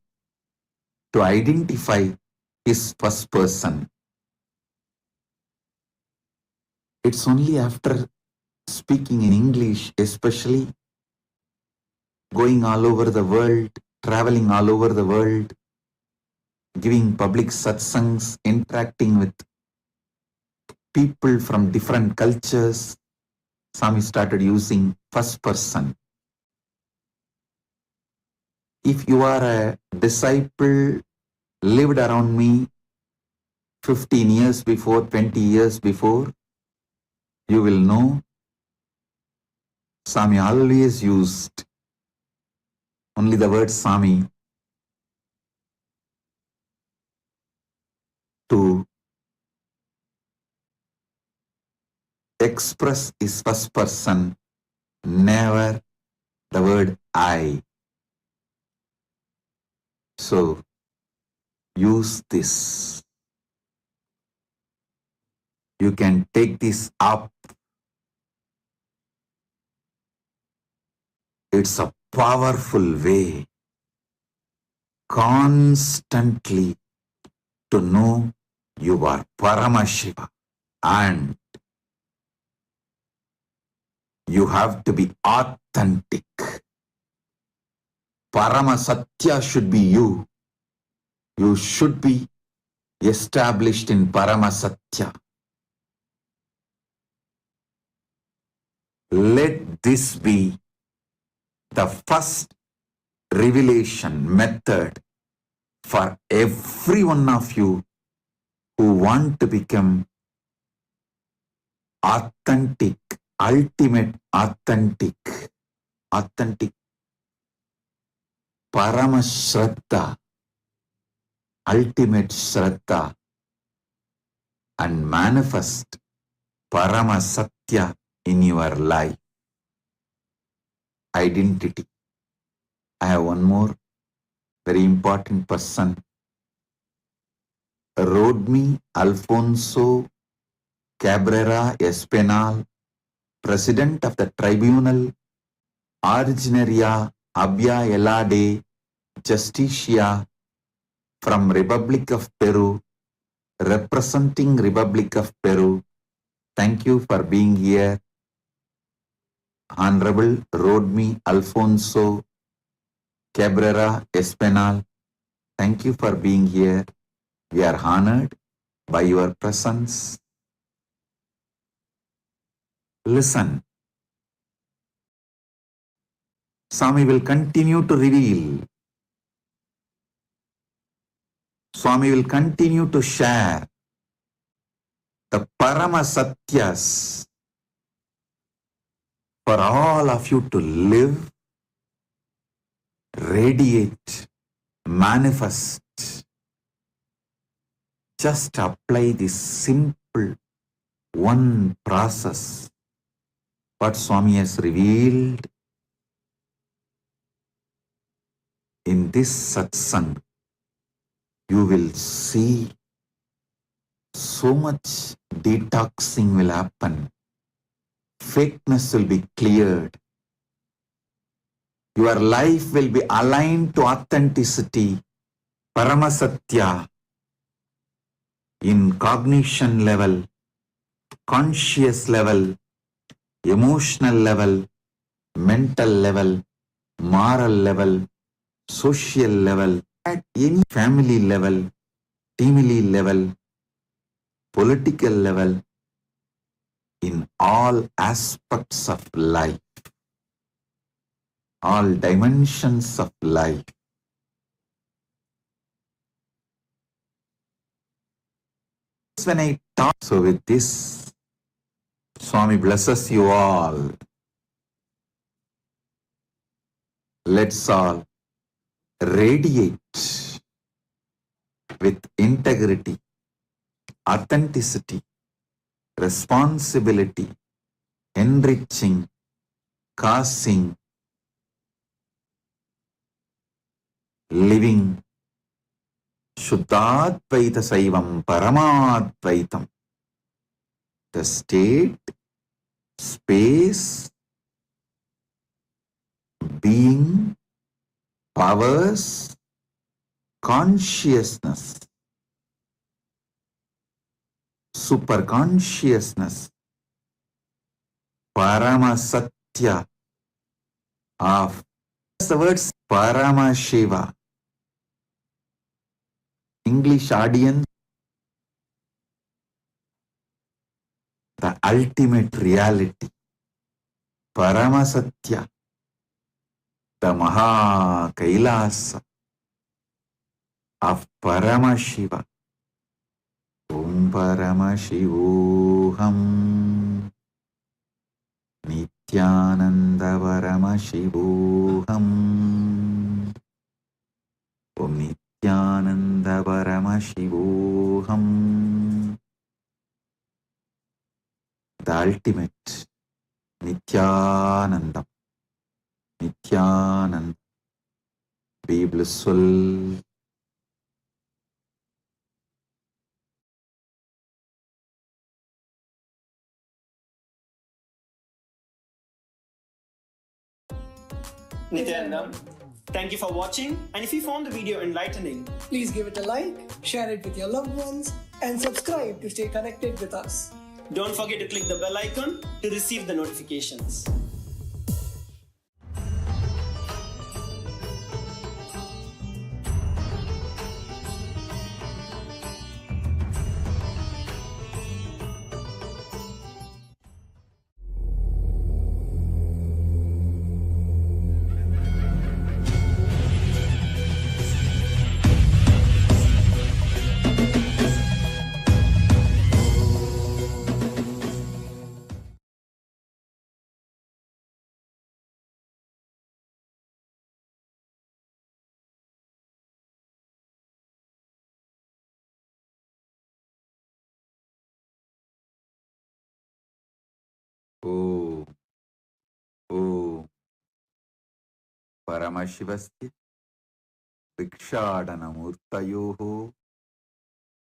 to identify his first person. It's only after speaking in English, especially going all over the world, traveling all over the world, giving public satsangs, interacting with people from different cultures, Swami started using first person. If you are a disciple, lived around me 15 years before, 20 years before, you will know Swami always used only the word Swami to express his first person, never the word I. So use this. You can take this up. It's a powerful way constantly to know you are Paramashiva, and you have to be authentic. Paramasatya should be you. You should be established in Paramasatya. Let this be the first revelation method for every one of you who want to become authentic, ultimate authentic, Paramashraddha, ultimate Shraddha, and manifest Paramasatya in your life. Identity. I have one more very important person. Rodney Alfonso Cabrera Espinal, President of the Tribunal Originaria Abya Elade Justicia from Republic of Peru, representing Republic of Peru. Thank you for being here. Honorable Rodney Alfonso Cabrera Espinal, thank you for being here. We are honored by your presence. Listen. Swami will continue to reveal. Swami will continue to share the Paramasatyas for all of you to live, radiate, manifest. Just apply this simple one process. What Swami has revealed in this satsang, you will see so much detoxing will happen. Fakeness will be cleared. Your life will be aligned to authenticity, Paramasatya, in cognition level, conscious level, emotional level, mental level, moral level, social level, at any family level, teamly level, political level, in all aspects of life. all dimensions of life. When I talk, so with this, Swami blesses you all. Let's all radiate with integrity, authenticity, responsibility, enriching, causing, living Shuddhadvaita Saivam Paramadvaitam. The state, space, being, powers, consciousness, superconsciousness, Paramasatya of the words ParamaShiva. English audience, the ultimate reality, Paramasatya, the Maha Kailasa of ParamaShiva. Om Paramashivoham, Nithyananda Paramashivoham, Om Nithyananda Paramashivoham. The ultimate Nithyanandam. Nithyananda. Be blissful. Nithyanandam, thank you for watching, and if you found the video enlightening, please give it a like, share it with your loved ones, and subscribe to stay connected with us. don't forget to click the bell icon to receive the notifications. Oh, oh, Paramashivasya Vikshadhanamurtayoho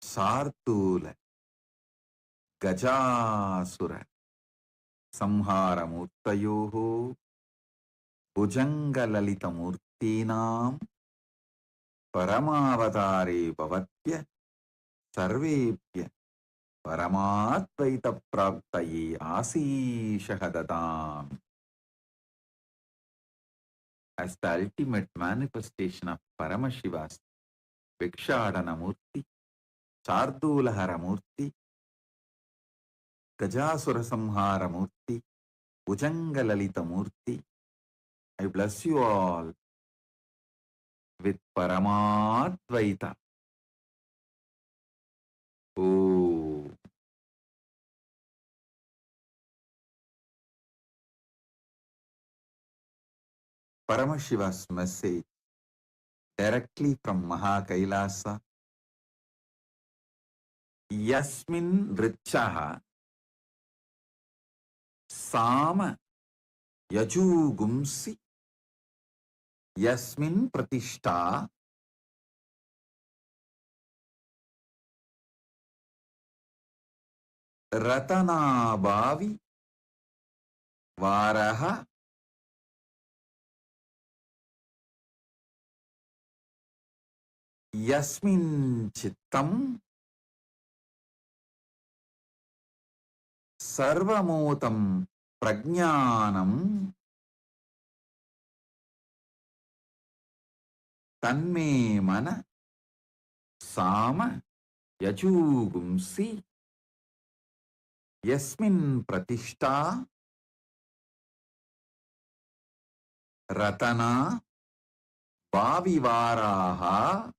Sartula Gajasura Samharamurtayoho Bhujangalalitamurtinam Paramavatare Bhavatya Sarvepya Paramadvaita Praptaye Asishahadatam. As the ultimate manifestation of Paramashiva's Vikshadhanamurti, Chardulaharamurti, Gajasura Samharamurti, Bhujangalalitamurti, I bless you all with Paramadvaita. Oh. Paramashiva's message directly from Maha Kailasa. Yasmin Richaha Sama Yajugumsi Yasmin Pratishta Ratana Bhavi Varaha Yasmin Chittam Sarvamotam Prajnanam Tanme Mana Sama Yajugumsi Yasmin Pratishta Ratana Bhavivaraha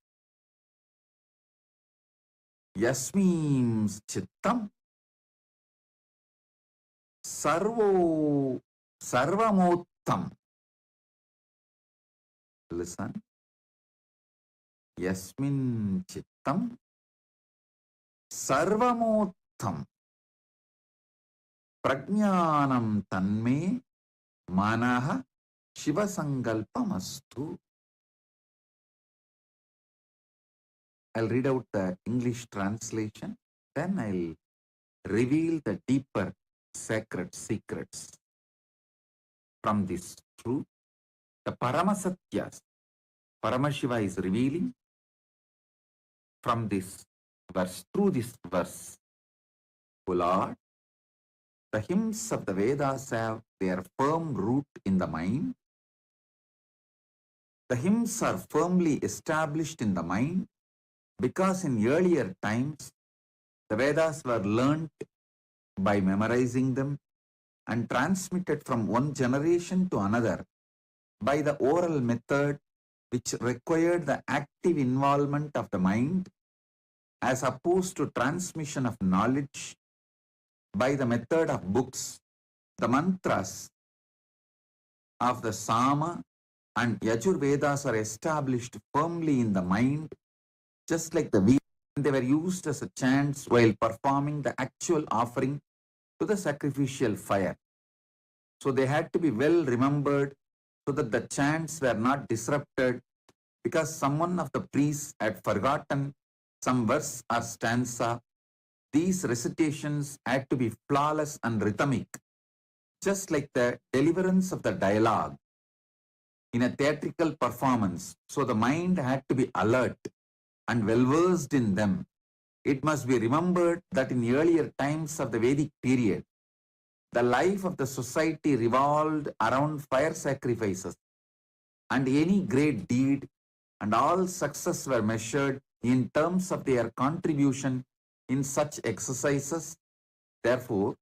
Yasmim Chittam Sarvamottam. Listen. Yasmin Chittam Sarvamottam Prajnanam Tanme Manaha Shiva Sankalpamastu. I'll read out the English translation, then I'll reveal the deeper sacred secrets from this truth. The Paramasatyas, Paramashiva is revealing from this verse, through this verse. O Lord, the hymns of the Vedas have their firm root in the mind. The hymns are firmly established in the mind because in earlier times, the Vedas were learnt by memorizing them and transmitted from one generation to another by the oral method, which required the active involvement of the mind as opposed to transmission of knowledge by the method of books. The mantras of the Sama and Yajurvedas are established firmly in the mind, just like the Vedas. They were used as a chants while performing the actual offering to the sacrificial fire. So they had to be well remembered so that the chants were not disrupted because someone of the priests had forgotten some verse or stanza. These recitations had to be flawless and rhythmic, just like the deliverance of the dialogue in a theatrical performance. So the mind had to be alert and well versed in them. It must be remembered that in earlier times of the Vedic period, the life of the society revolved around fire sacrifices, and any great deed and all success were measured in terms of their contribution in such exercises. Therefore,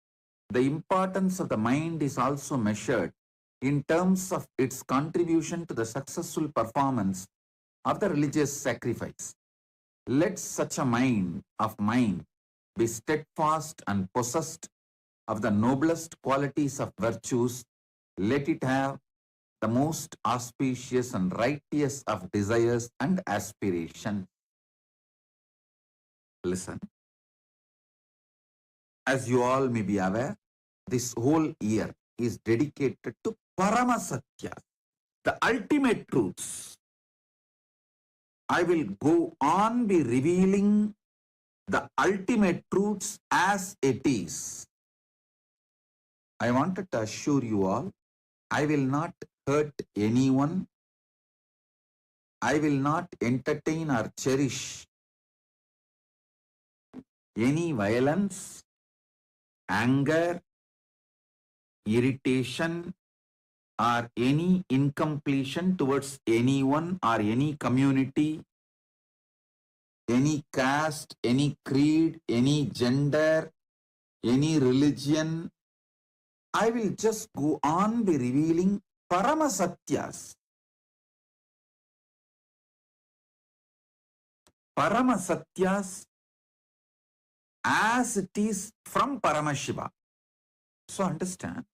the importance of the mind is also measured in terms of its contribution to the successful performance of the religious sacrifice. Let such a mind of mine be steadfast and possessed of the noblest qualities of virtues. Let it have the most auspicious and righteous of desires and aspirations. Listen. As you all may be aware, this whole year is dedicated to Paramasatya, the ultimate truths. I will go on be revealing the ultimate truths as it is. I wanted to assure you all, I will not hurt anyone. I will not entertain or cherish any violence, anger, irritation, or any incompletion towards anyone or any community, any caste, any creed, any gender, any religion. I will just go on be revealing Paramasatyas. Paramasatyas as it is from Paramashiva. So understand,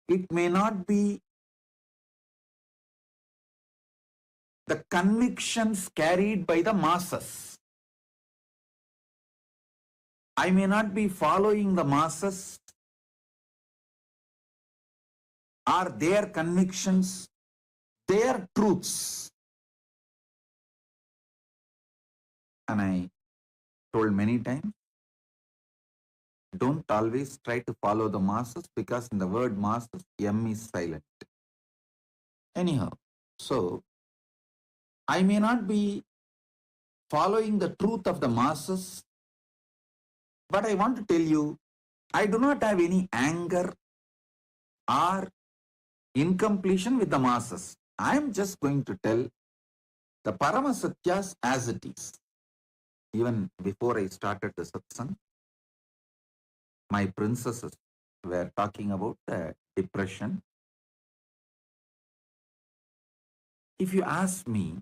it may not be the convictions carried by the masses. I may not be following the masses or their convictions, their truths. And I told many times, don't always try to follow the masses, because in the word masses, M is silent. Anyhow, so I may not be following the truth of the masses, but I want to tell you, I do not have any anger or incompletion with the masses. I am just going to tell the Paramasatyas as it is. Even before I started the satsang, my princesses were talking about depression. If you ask me,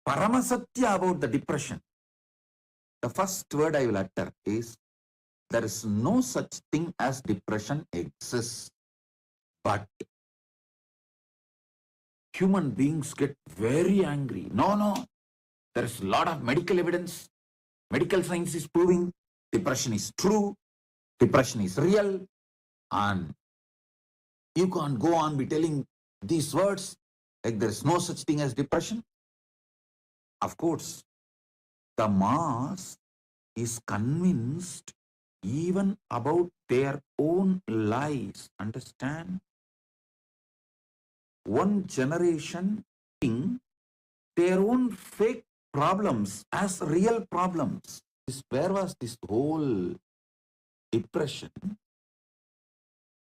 Paramasatya about the depression, the first word I will utter is, there is no such thing as depression exists. But human beings get very angry. No, there is a lot of medical evidence. Medical science is proving depression is true, depression is real, and you can't go on be telling these words like there is no such thing as depression. Of course, the mass is convinced even about their own lies. Understand? One generation think their own fake problems as real problems. Where was this whole depression?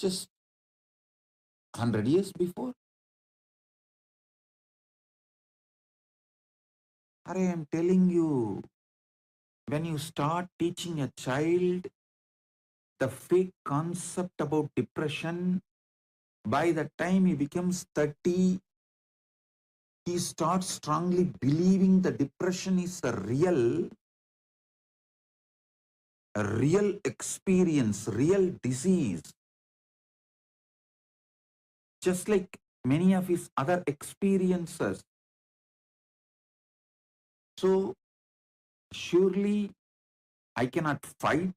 Just 100 years before? I am telling you, when you start teaching a child the fake concept about depression, by the time he becomes 30, he starts strongly believing the depression is a real experience, real disease. Just like many of his other experiences. So, surely I cannot fight.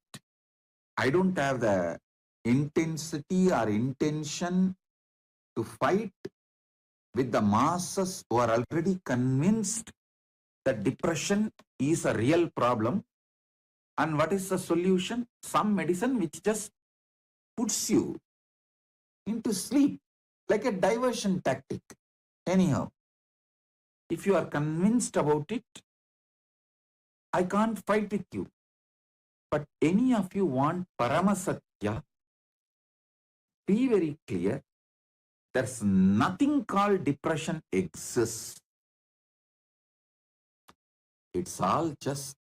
I don't have the intensity or intention to fight with the masses who are already convinced that depression is a real problem. And what is the solution? Some medicine which just puts you into sleep, like a diversion tactic. Anyhow, if you are convinced about it, I can't fight with you. But any of you want Paramasatya, be very clear. There's nothing called depression exists. It's all just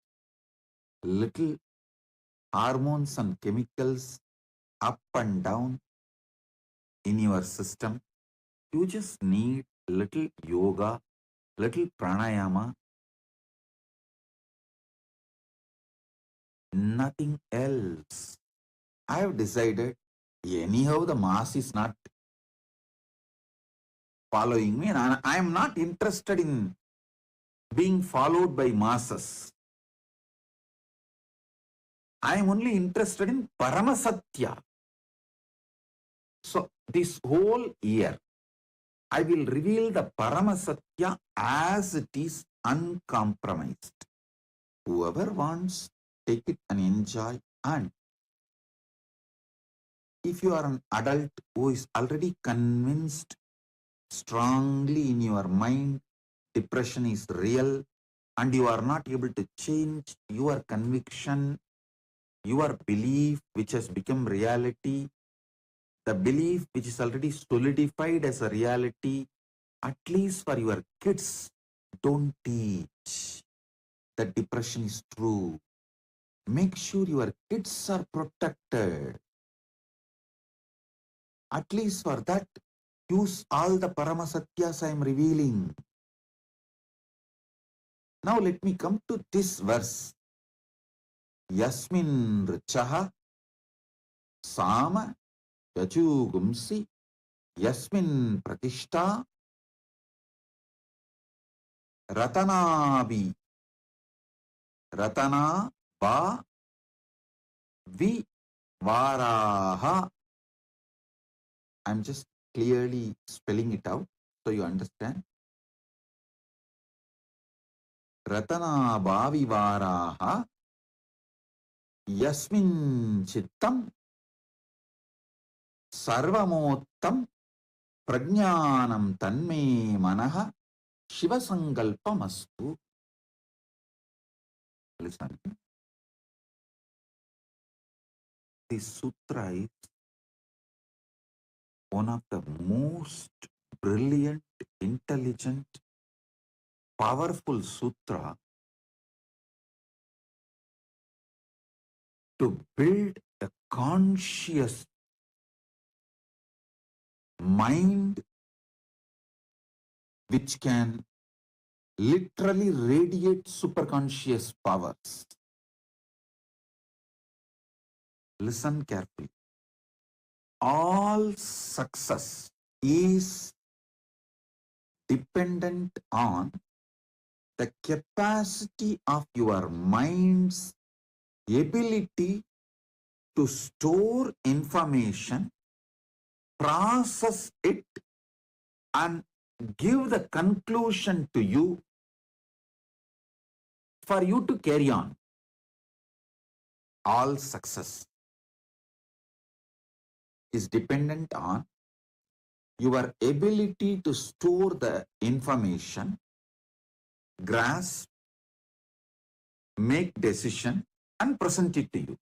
little hormones and chemicals up and down in your system. You just need little yoga, little pranayama, nothing else. I have decided, anyhow the mass is not following me, and I am not interested in being followed by masses. I am only interested in Paramasatya. So this whole year, I will reveal the Paramasatya as it is, uncompromised. Whoever wants, take it and enjoy. And if you are an adult who is already convinced strongly in your mind depression is real, and you are not able to change your conviction, your belief which has become reality, the belief which is already solidified as a reality, at least for your kids, don't teach that depression is true. Make sure your kids are protected. At least for that, use all the Paramasatyas I am revealing. Now let me come to this verse. Yasmin richaha sama yajugumsi yasmin pratishta ratana ba vi varaha. I'm just clearly spelling it out so you understand. Ratana bhavi varaha yasmin chittam sarvamottam prajnanam tanme manaha shivasankalpamastu. Listen. This sutra is one of the most brilliant, intelligent, powerful sutra to build a conscious mind which can literally radiate superconscious powers. Listen carefully. All success is dependent on the capacity of your mind's ability to store information, process it, and give the conclusion to you for you to carry on. All success is dependent on your ability to store the information, grasp, make decision, and present it to you.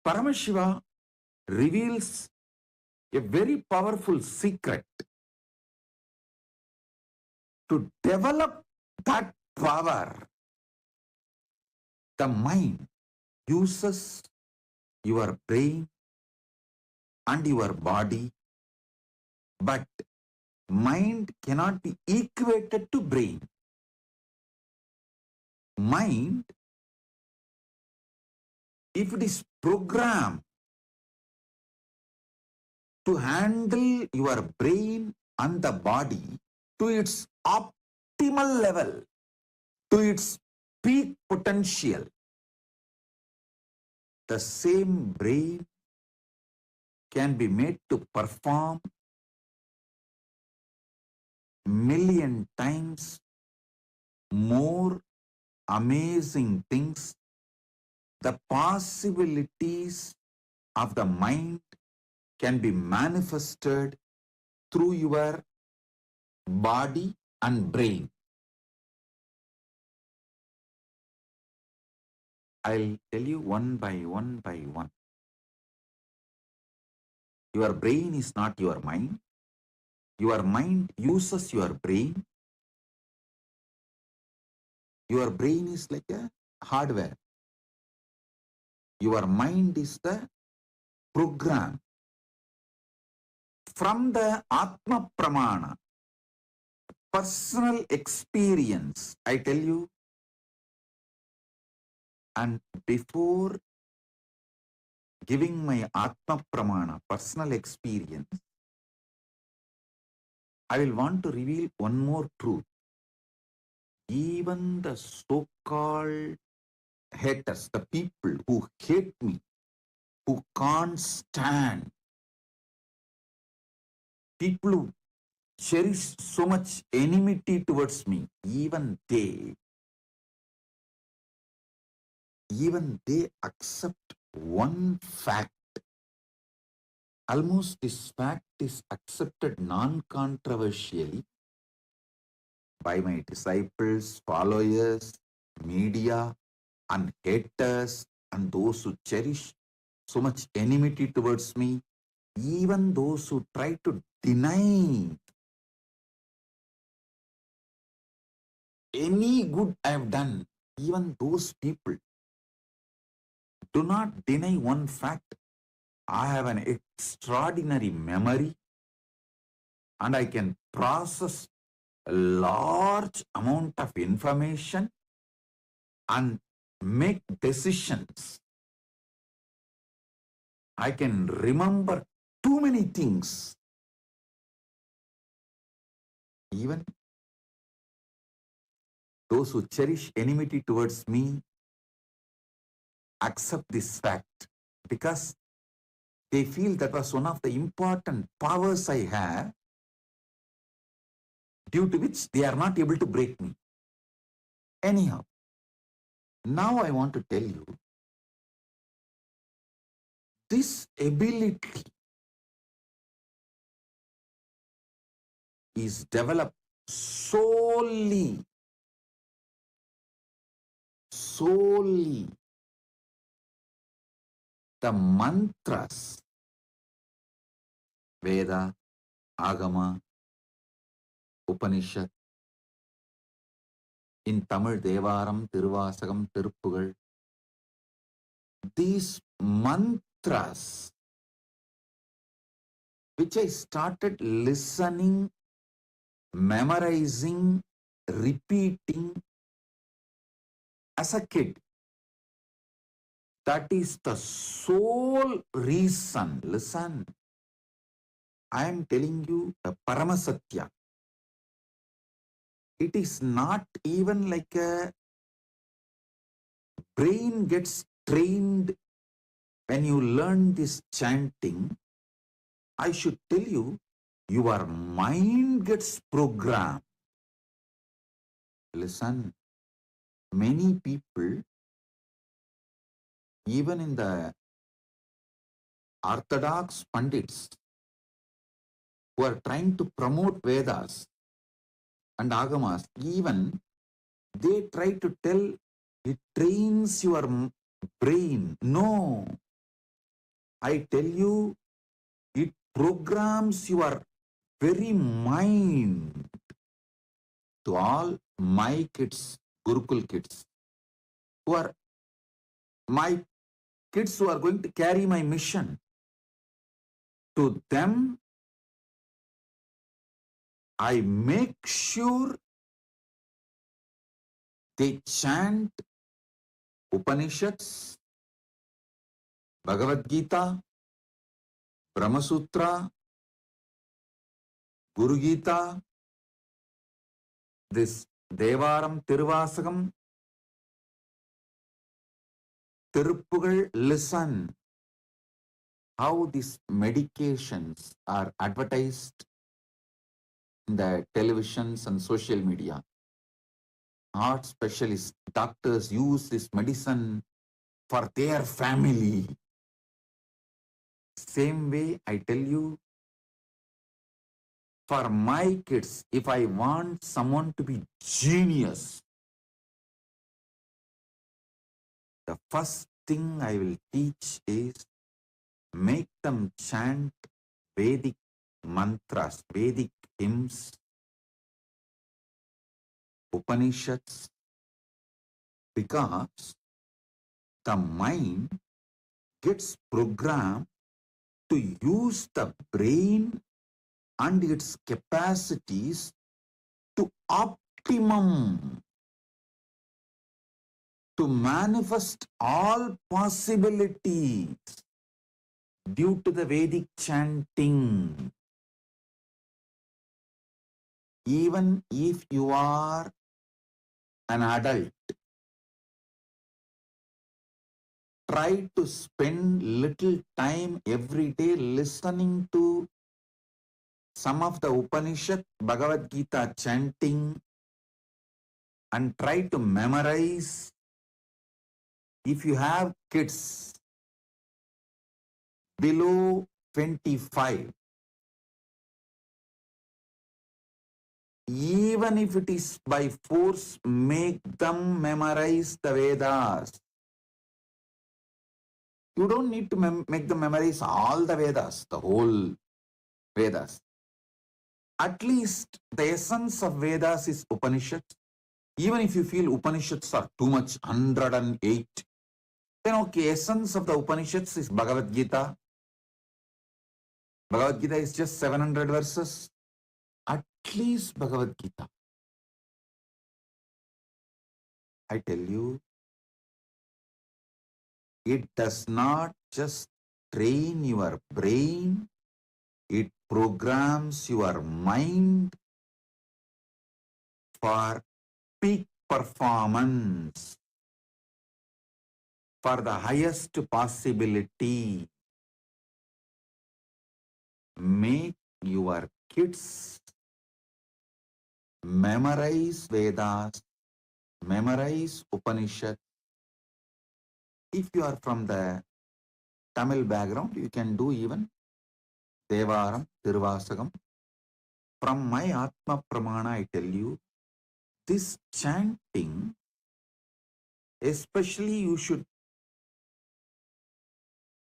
Paramashiva reveals a very powerful secret to develop that power. The mind uses your brain and your body, but mind cannot be equated to brain. Mind, if it is programmed to handle your brain and the body to its optimal level, to its peak potential, the same brain can be made to perform million times more amazing things. The possibilities of the mind can be manifested through your body and brain. I'll tell you one by one. Your brain is not your mind. Your mind uses your brain. Your brain is like a hardware. Your mind is the program. From the Atma Pramana, personal experience, I tell you, and before giving my Atma Pramana, personal experience, I will want to reveal one more truth. Even the so-called haters, the people who hate me, who can't stand, people who cherish so much enmity towards me, even they accept one fact. Almost this fact is accepted non-controversially by my disciples, followers, media, and haters, and those who cherish so much enmity towards me, even those who try to deny any good I have done, even those people do not deny one fact. I have an extraordinary memory and I can process a large amount of information and make decisions. I can remember too many things. Even those who cherish enmity towards me accept this fact because they feel that was one of the important powers I have, due to which they are not able to break me. Anyhow, now I want to tell you, this ability is developed solely the mantras, Veda, Agama, Upanishad, in Tamil Devaram, Tiruvasagam, Tiruppugal. These mantras which I started listening, memorizing, repeating as a kid. That is the sole reason. Listen, I am telling you a Paramasatya. It is not even like a brain gets trained when you learn this chanting. I should tell you, your mind gets programmed. Listen, many people, even in the Orthodox Pandits, who are trying to promote Vedas and Agamas, even they try to tell it trains your brain. No, I tell you, it programs your very mind. To all my kids, Gurukul kids, who are my kids who are going to carry my mission, to them, I make sure they chant Upanishads, Bhagavad Gita, Brahma Sutra, Guru Gita, this Devaram, Tiruvasagam, Tiruppugal. Listen how these medications are advertised in the televisions and social media. Heart specialists, doctors use this medicine for their family. Same way, I tell you, for my kids, if I want someone to be genius, the first thing I will teach is make them chant Vedic mantras, Vedic hymns, Upanishads, because the mind gets programmed to use the brain and its capacities to optimum, to manifest all possibilities due to the Vedic chanting. Even if you are an adult, try to spend little time every day listening to some of the Upanishad, Bhagavad Gita chanting, and try to memorize. If you have kids below 25, even if it is by force, make them memorize the Vedas. You don't need to make them memorize all the Vedas, the whole Vedas. At least the essence of Vedas is Upanishads. Even if you feel Upanishads are too much, 108, then okay, essence of the Upanishads is Bhagavad Gita. Bhagavad Gita is just 700 verses. At least Bhagavad Gita. I tell you, it does not just train your brain, it programs your mind for peak performance, for the highest possibility. Make your kids memorize Vedas, memorize Upanishad. If you are from the Tamil background, you can do even Devaram, Tiruvasagam. From my Atma Pramana, I tell you, this chanting, especially you should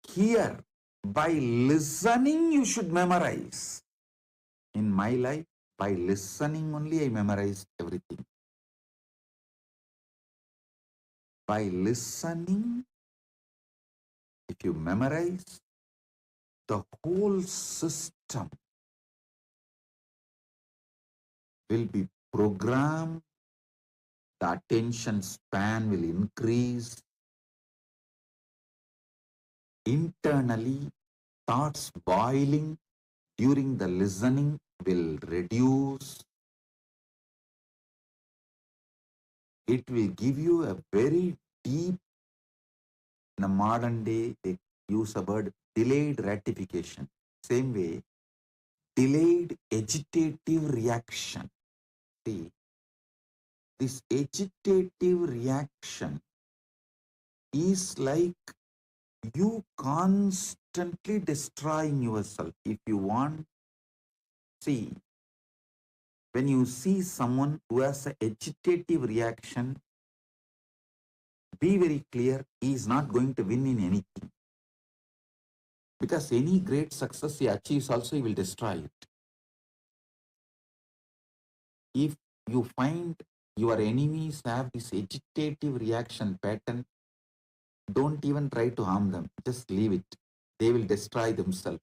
hear. By listening, you should memorize. In my life, by listening only, I memorized everything. By listening, if you memorize, the whole system system will be programmed, the attention span will increase, internally thoughts boiling during the listening will reduce. It will give you a very deep, in the modern day, they use a word delayed gratification. Same way, delayed agitative reaction. See, this agitative reaction is like you constantly destroying yourself. If you want, see, when you see someone who has an agitative reaction, be very clear, he is not going to win in anything. Because any great success he achieves also, he will destroy it. If you find your enemies have this agitative reaction pattern, don't even try to harm them. Just leave it. They will destroy themselves.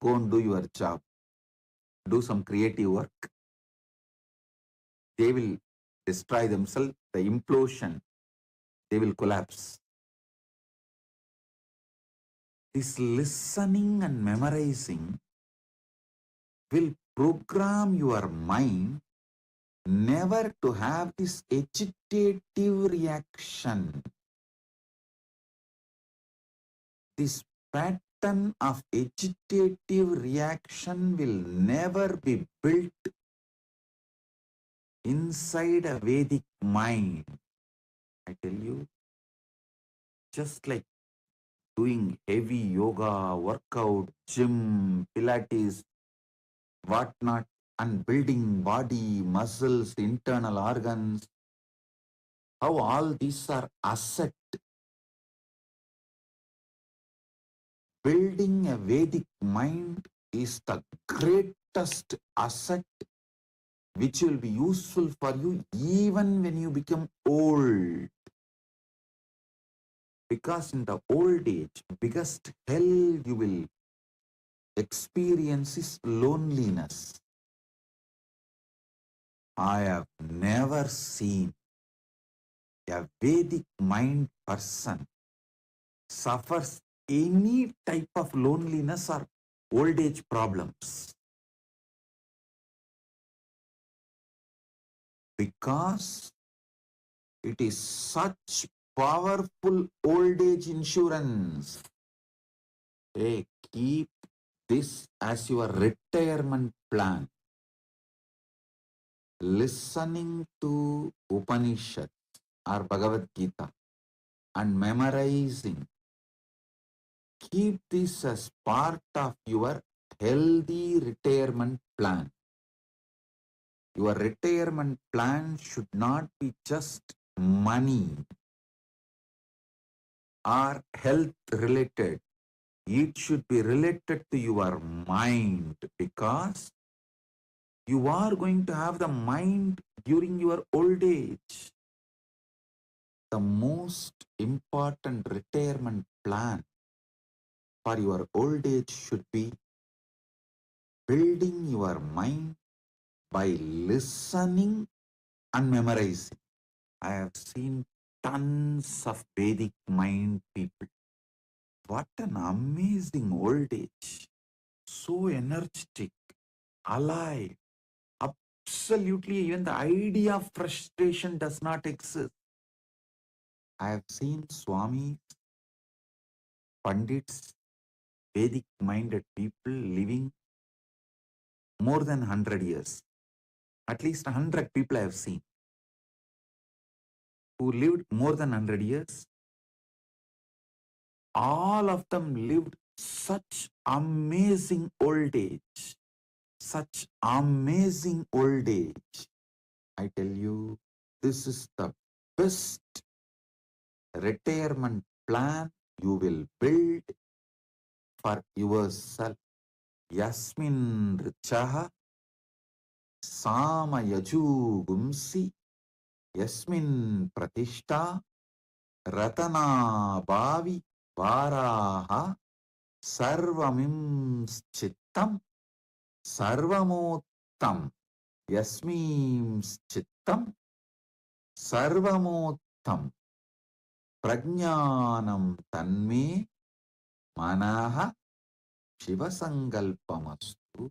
Go and do your job. Do some creative work. They will destroy themselves. The implosion, they will collapse. This listening and memorizing will program your mind never to have this agitative reaction. This pattern of agitative reaction will never be built inside a Vedic mind. I tell you, just like doing heavy yoga, workout, gym, Pilates, whatnot, and building body, muscles, internal organs, how all these are asset. Building a Vedic mind is the greatest asset which will be useful for you even when you become old. Because in the old age, biggest hell you will experience is loneliness. I have never seen a Vedic mind person suffers any type of loneliness or old age problems. Because it is such powerful old age insurance. Hey, keep this as your retirement plan. Listening to Upanishads or Bhagavad Gita and memorizing. Keep this as part of your healthy retirement plan. Your retirement plan should not be just money or health related. It should be related to your mind, because you are going to have the mind during your old age. The most important retirement plan for your old age should be building your mind by listening and memorizing. I have seen tons of Vedic mind people. What an amazing old age. So energetic, alive. Absolutely, even the idea of frustration does not exist. I have seen Swamis, Pandits, Vedic minded people living more than 100 years. At least 100 people I have seen who lived more than 100 years. All of them lived such amazing old age. Such amazing old age. I tell you, this is the best retirement plan you will build for yourself. Yasmin richaha samayaju gumsi yasmin pratishta ratana bhavi varaha sarvamim chittam Sarvamottam yasmeens chittam sarvamottam prajnanam tanme manaha shivasankalpamastu.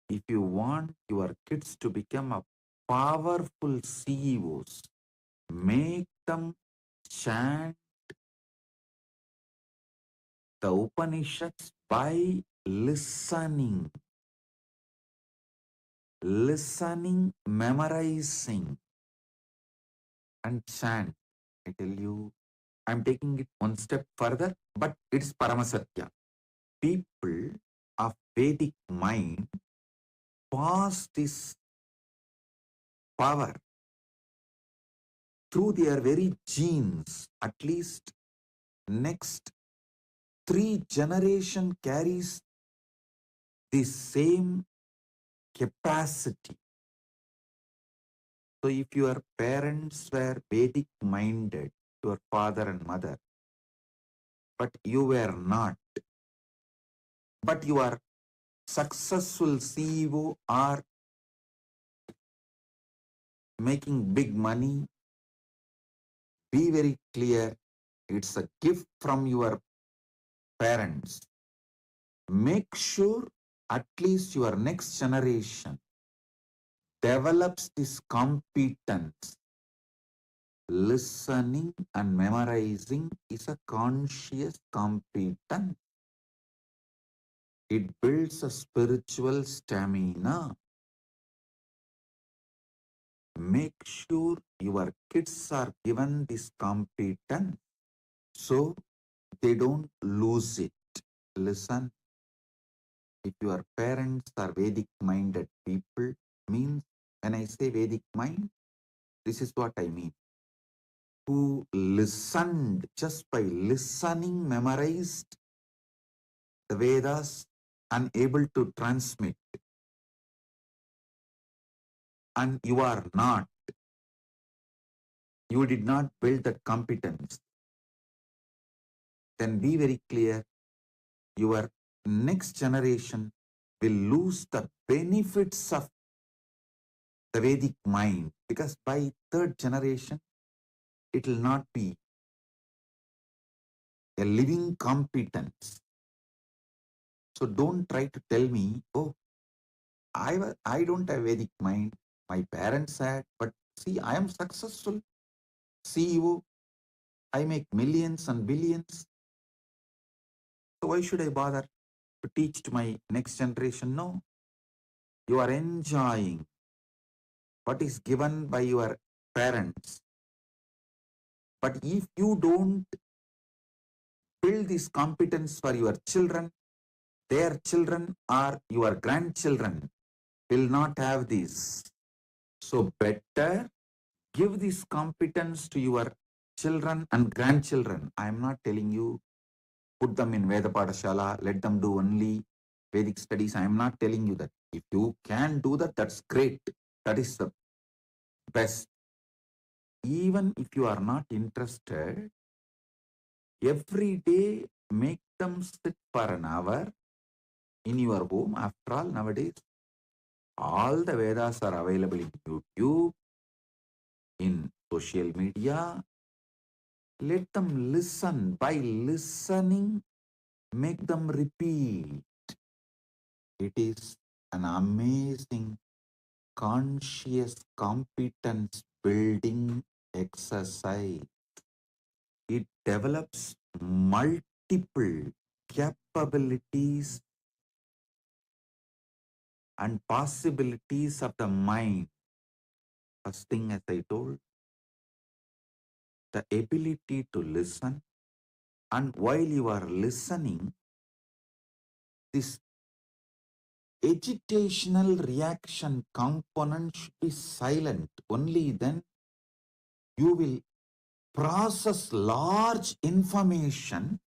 If you want your kids to become a powerful CEOs, make them chant the Upanishads by listening, memorizing, and chant. I tell you, I'm taking it one step further, but it's Paramasatya. People of Vedic mind pass this power through their very genes. At least next 3 generation carries the same capacity. So if your parents were Vedic minded, your father and mother, but you were not, but you are successful CEO or making big money, be very clear, it's a gift from your parents. Make sure at least your next generation develops this competence. Listening and memorizing is a conscious competence. It builds a spiritual stamina. Make sure your kids are given this competence so they don't lose it. Listen, if your parents are Vedic minded people, means when I say Vedic mind, this is what I mean. Who listened, just by listening, memorized the Vedas and able to transmit. And you are not. You did not build that competence. Then be very clear, your next generation will lose the benefits of the Vedic mind, because by 3rd generation, it will not be a living competence. So don't try to tell me, oh, I don't have Vedic mind, my parents had, but see, I am successful CEO, I make millions and billions. So why should I bother to teach to my next generation? No. You are enjoying what is given by your parents. But if you don't build this competence for your children, their children or your grandchildren will not have this. So better give this competence to your children and grandchildren. I am not telling you put them in Veda Padashala, let them do only Vedic studies. I am not telling you that. If you can do that, that's great. That is the best. Even if you are not interested, every day make them sit for an hour in your home. After all, nowadays, all the Vedas are available in YouTube, in social media. Let them listen. By listening, make them repeat. It is an amazing conscious competence building exercise. It develops multiple capabilities and possibilities of the mind. First thing, as I told, the ability to listen, and while you are listening, this agitational reaction component should be silent. Only then you will process large information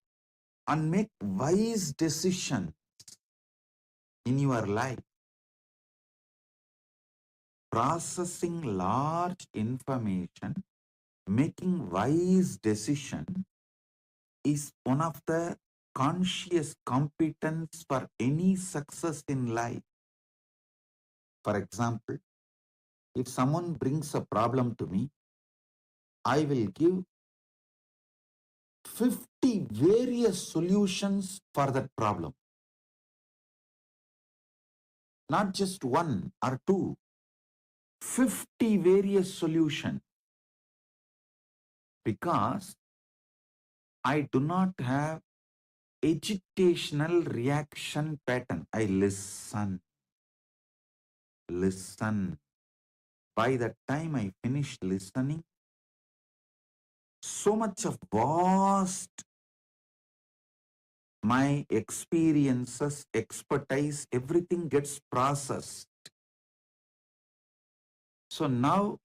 and make wise decisions in your life. Processing large information, making wise decision is one of the conscious competence for any success in life. For example, if someone brings a problem to me, I will give 50 various solutions for that problem. Not just one or two, 50 various solutions. Because I do not have agitational reaction pattern. I listen. By the time I finish listening, so much of vast my experiences, expertise, everything gets processed. So now,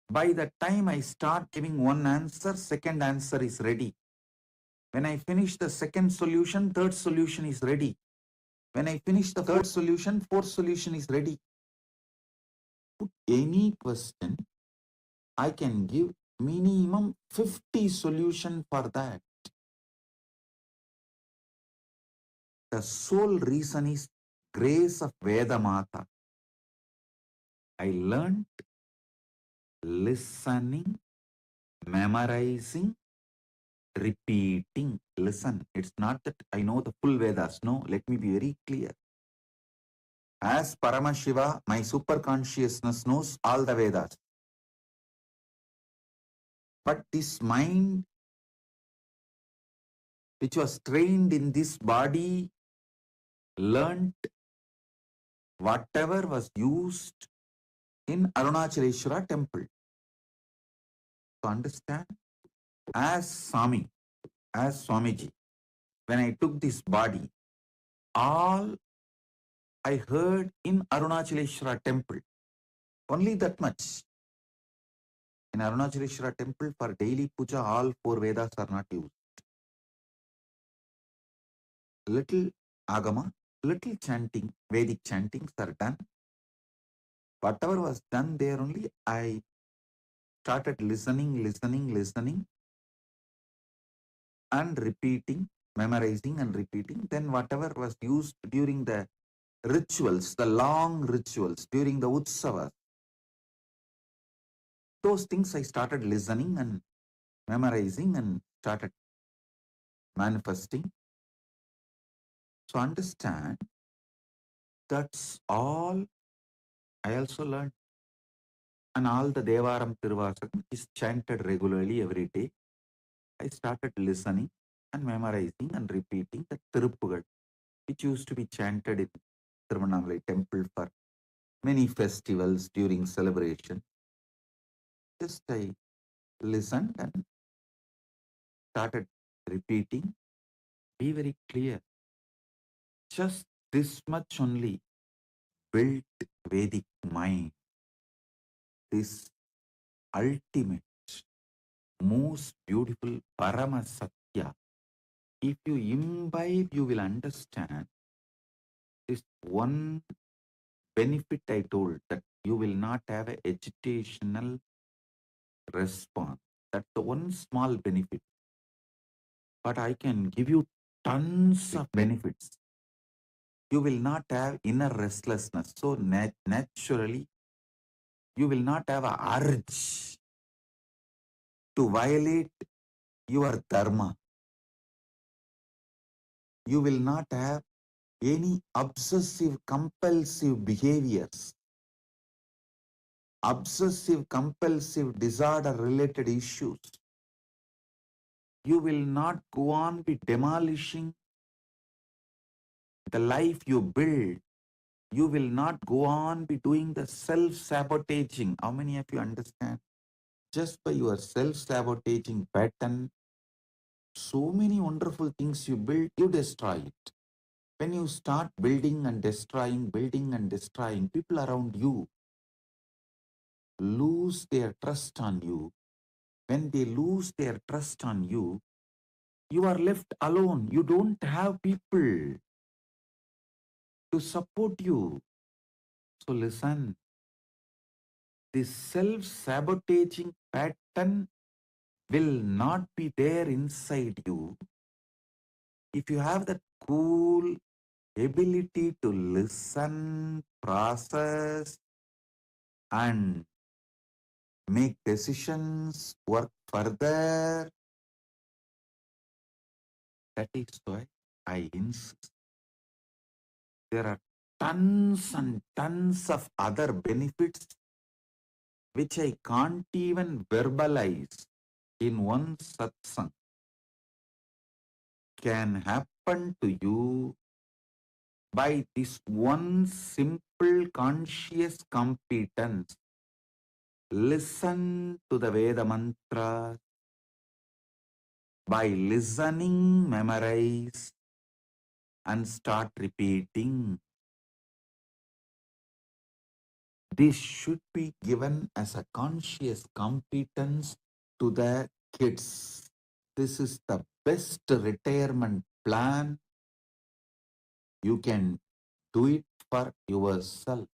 by the time I start giving one answer, second answer is ready. When I finish the second solution, third solution is ready. When I finish the third solution, fourth solution is ready. Put any question, I can give minimum 50 solution for that. The sole reason is grace of Veda Mata. I learned listening, memorizing, repeating. Listen, it's not that I know the full Vedas. No, let me be very clear. As Paramashiva, my superconsciousness knows all the Vedas. But this mind, which was trained in this body, learnt whatever was used in Arunachaleshwara temple. To understand, as Swamiji, when I took this body, all I heard in Arunachaleshwara temple, only that much. In Arunachaleshwara temple, for daily puja, all four Vedas are not used. Little Agama, little chanting, Vedic chantings are done. Whatever was done there only, I started listening and repeating, memorizing and repeating. Then whatever was used during the rituals, the long rituals, during the Utsavas, those things I started listening and memorizing and started manifesting. So understand, that's all I also learned. And all the Devaram Tiruvasakam is chanted regularly every day. I started listening and memorizing and repeating the Tiruppugal, which used to be chanted in Tiruvannamalai temple for many festivals during celebration. Just I listened and started repeating. Be very clear. Just this much only built Vedic mind. This ultimate, most beautiful Paramasatya. If you imbibe, you will understand this one benefit I told, that you will not have an agitational response. That's the one small benefit. But I can give you tons of benefits. You will not have inner restlessness. So naturally, you will not have an urge to violate your dharma. You will not have any obsessive compulsive behaviors, obsessive compulsive disorder related issues. You will not go on be demolishing the life you build. You will not go on be doing the self-sabotaging. How many of you understand? Just by your self-sabotaging pattern, so many wonderful things you build, you destroy it. When you start building and destroying, people around you lose their trust on you. When they lose their trust on you, you are left alone. You don't have people to support you. So listen, this self-sabotaging pattern will not be there inside you if you have that cool ability to listen, process, and make decisions, work further. That is why I insist. There are tons and tons of other benefits which I can't even verbalize in one satsang can happen to you by this one simple conscious competence. Listen to the Veda mantra. By listening, memorize and start repeating. This should be given as a conscious competence to the kids. This is the best retirement plan. You can do it for yourself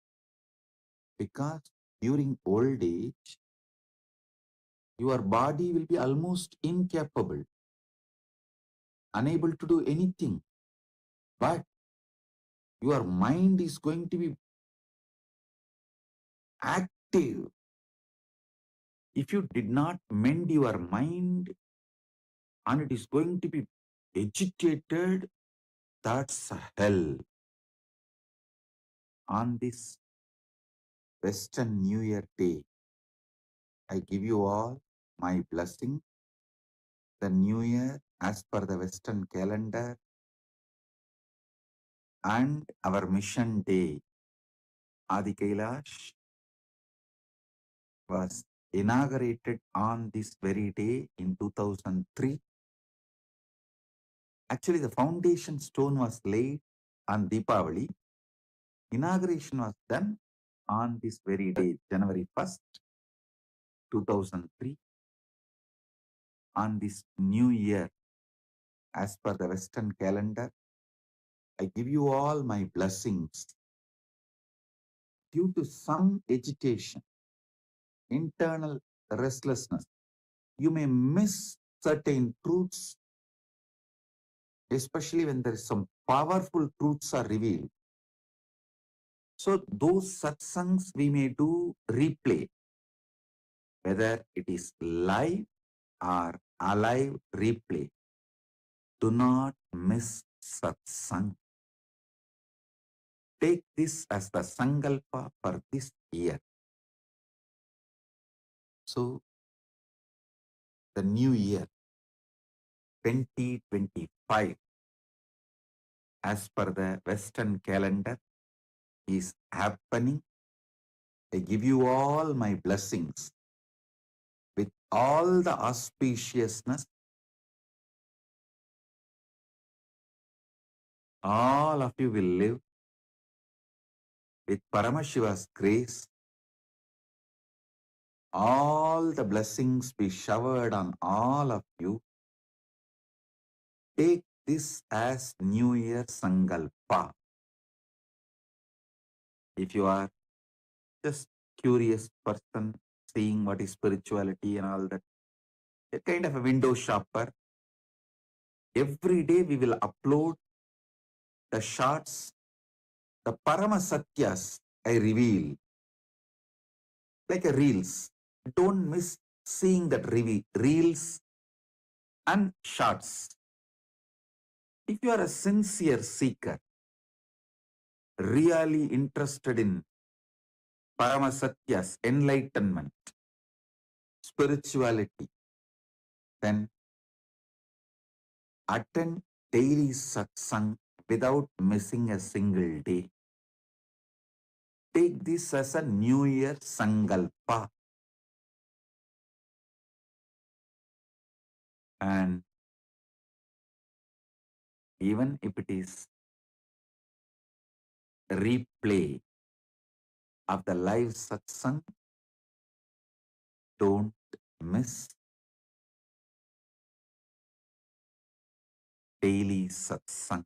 because during old age, your body will be almost incapable, unable to do anything. But your mind is going to be active. If you did not mend your mind and it is going to be agitated, that's a hell. On this Western New Year Day, I give you all my blessing. The New Year, as per the Western calendar, and our mission day, Adi Kailash, was inaugurated on this very day in 2003. Actually, the foundation stone was laid on Deepavali. Inauguration was done on this very day, January 1st, 2003. On this new year, as per the Western calendar, I give you all my blessings. Due to some agitation, internal restlessness, you may miss certain truths, especially when there is some powerful truths are revealed. So those satsangs we may do replay, whether it is live or alive replay. Do not miss satsang. Take this as the sankalpa for this year. So the new year 2025, as per the Western calendar, is happening. I give you all my blessings with all the auspiciousness. All of you will live with Paramashiva's grace. All the blessings be showered on all of you. Take this as New Year Sankalpa. If you are just curious person, seeing what is spirituality and all that, a kind of a window shopper, every day we will upload the shots, the Paramasatyas I reveal, like a reels. Don't miss seeing that reels and shots. If you are a sincere seeker, really interested in Paramasatyas, enlightenment, spirituality, then attend daily satsang without missing a single day. Take this as a New Year Sankalpa. And even if it is replay of the live satsang, don't miss daily satsang.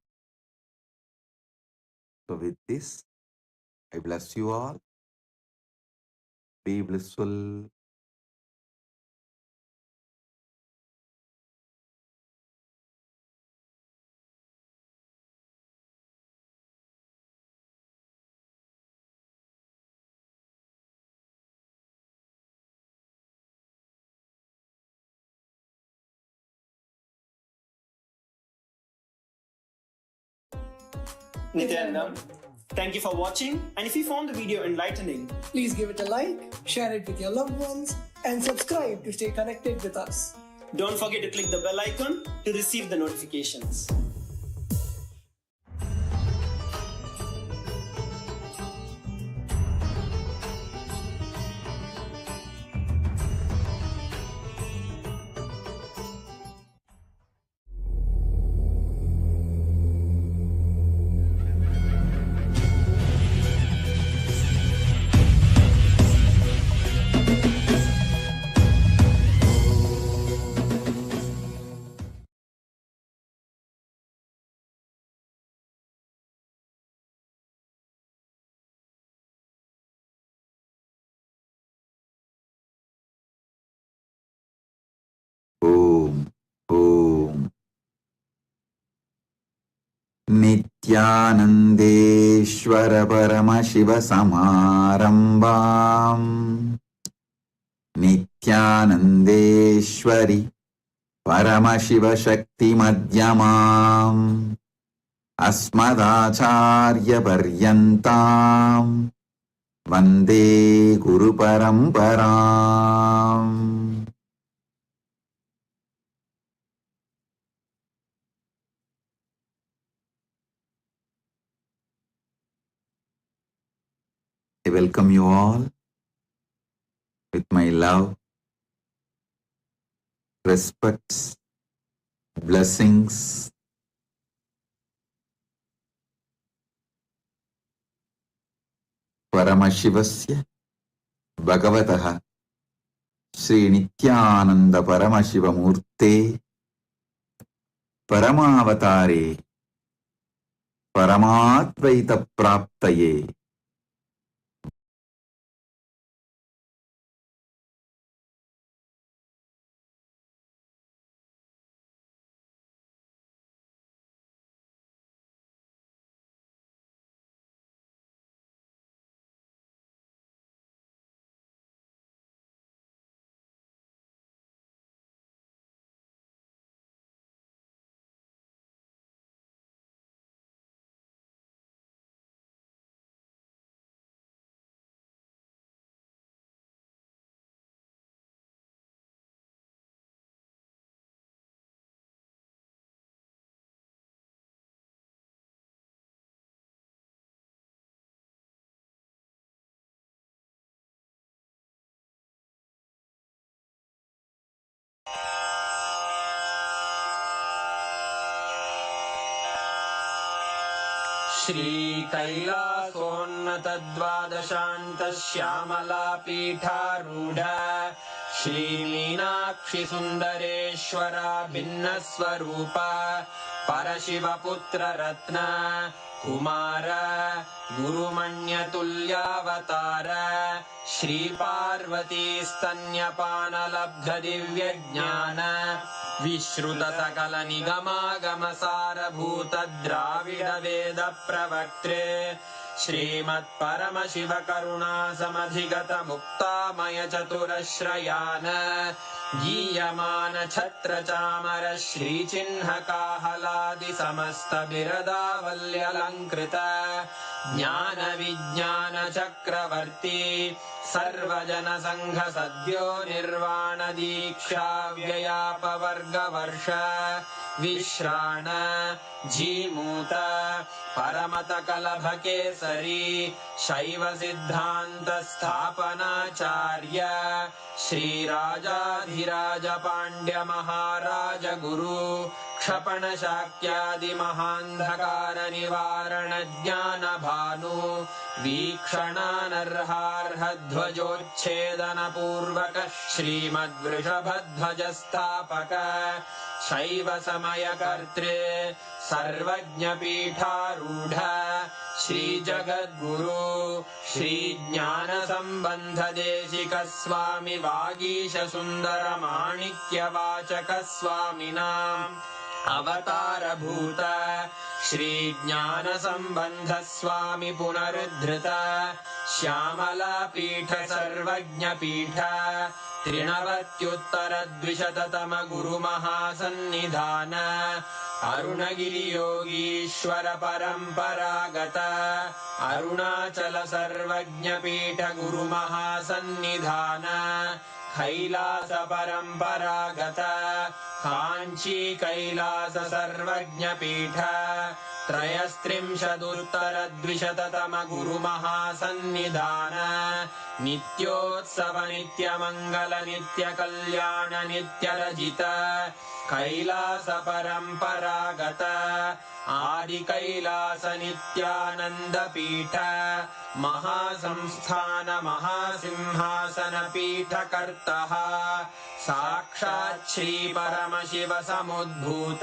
So with this, I bless you all. Be blissful. Nithyanandam. Thank you for watching, and if you found the video enlightening, Please give it a like, share it with your loved ones, and subscribe to stay connected with us. don't forget to click the bell icon to receive the notifications. Om. Om. Nithyanandeshwara Paramashiva Samarambam. Nithyanandeshwari Paramashiva Shakti Madhyamam. Asmadacharya Paryantam. Vande Guru Paramparam. I welcome you all with my love, respects, blessings. Paramashivasya Bhagavataha Sri Nithyananda Paramashiva Murte Paramavatare Paramatvaita Praptaye श्रीकैलासोन्नतद्वादशान्तश्यामलापीठारूढ श्रीमीनाक्षिसुन्दरेश्वरा भिन्नस्वरूप परशिवपुत्ररत्न Kumar गुरुमण्यतुल्यावतार श्रीपार्वतीस्तन्यपानलब्धदिव्यज्ञान विश्रुतसकलनिगमागमसारभूतद्राविडवेदप्रवक्त्रे श्रीमत्परमशिवकरुणासमधिगतमुक्तामयचतुरश्रयान् गीयमान छत्रचामर श्रीचिह्नकाहलादिसमस्तबिरदावल्यलङ्कृत ज्ञानविज्ञानचक्रवर्ती सर्वजनसङ्घसद्यो निर्वाणदीक्षा व्ययापवर्गवर्ष विश्राण Jimuta परमतकलभकेसरी शैवसिद्धान्तस्थापनाचार्य श्रीराजाधिराजपाण्ड्यमहाराज गुरु क्षपणशाक्यादिमहान्धकारनिवारणज्ञानभानु वीक्षणानर्हार्हध्वजोच्छेदनपूर्वक श्रीमद्वृषभध्वजस्थापक शैवसमयकर्त्रे सर्वज्ञपीठारूढ श्रीजगद्गुरु श्रीज्ञानसम्बन्धदेशिकस्वामि वागीशसुन्दरमाणिक्यवाचकस्वामिनाम् अवतारभूत श्रीज्ञानसम्बन्धस्वामि पुनरुद्धृत श्यामलापीठ सर्वज्ञपीठ त्रिनवत्युत्तरद्विशततम गुरुमहासन्निधान अरुणगिरियोगीश्वर परम्परागत अरुणाचल सर्वज्ञपीठ गुरुमहासन्निधान कैलास परम्परागत काञ्ची कैलास सर्वज्ञपीठ त्रयस्त्रिंशदुत्तरद्विशततम गुरुमहासन्निधान नित्योत्सव नित्यमङ्गल नित्यकल्याण नित्यरजित कैलास परम्परागत आदिकैलास नित्यानन्दपीठ महासंस्थान महासिंहासन पीठकर्तः साक्षात् श्री परमशिव समुद्भूत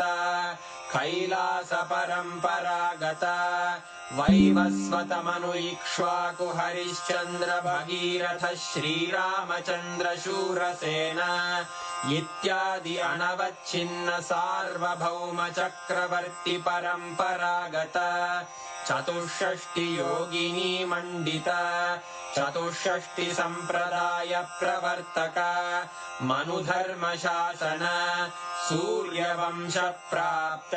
कैलास परम्परागत वैवस्वत मनु इक्ष्वाकु हरिश्चन्द्र भगीरथ श्रीरामचन्द्र शूरसेन इत्यादि अनवच्छिन्न सार्वभौम चक्रवर्ति परम्परागत चतुष्षष्टि योगिनी मण्डित चतुष्षष्टि सम्प्रदाय प्रवर्तक मनुधर्म शासन सूर्यवंश प्राप्त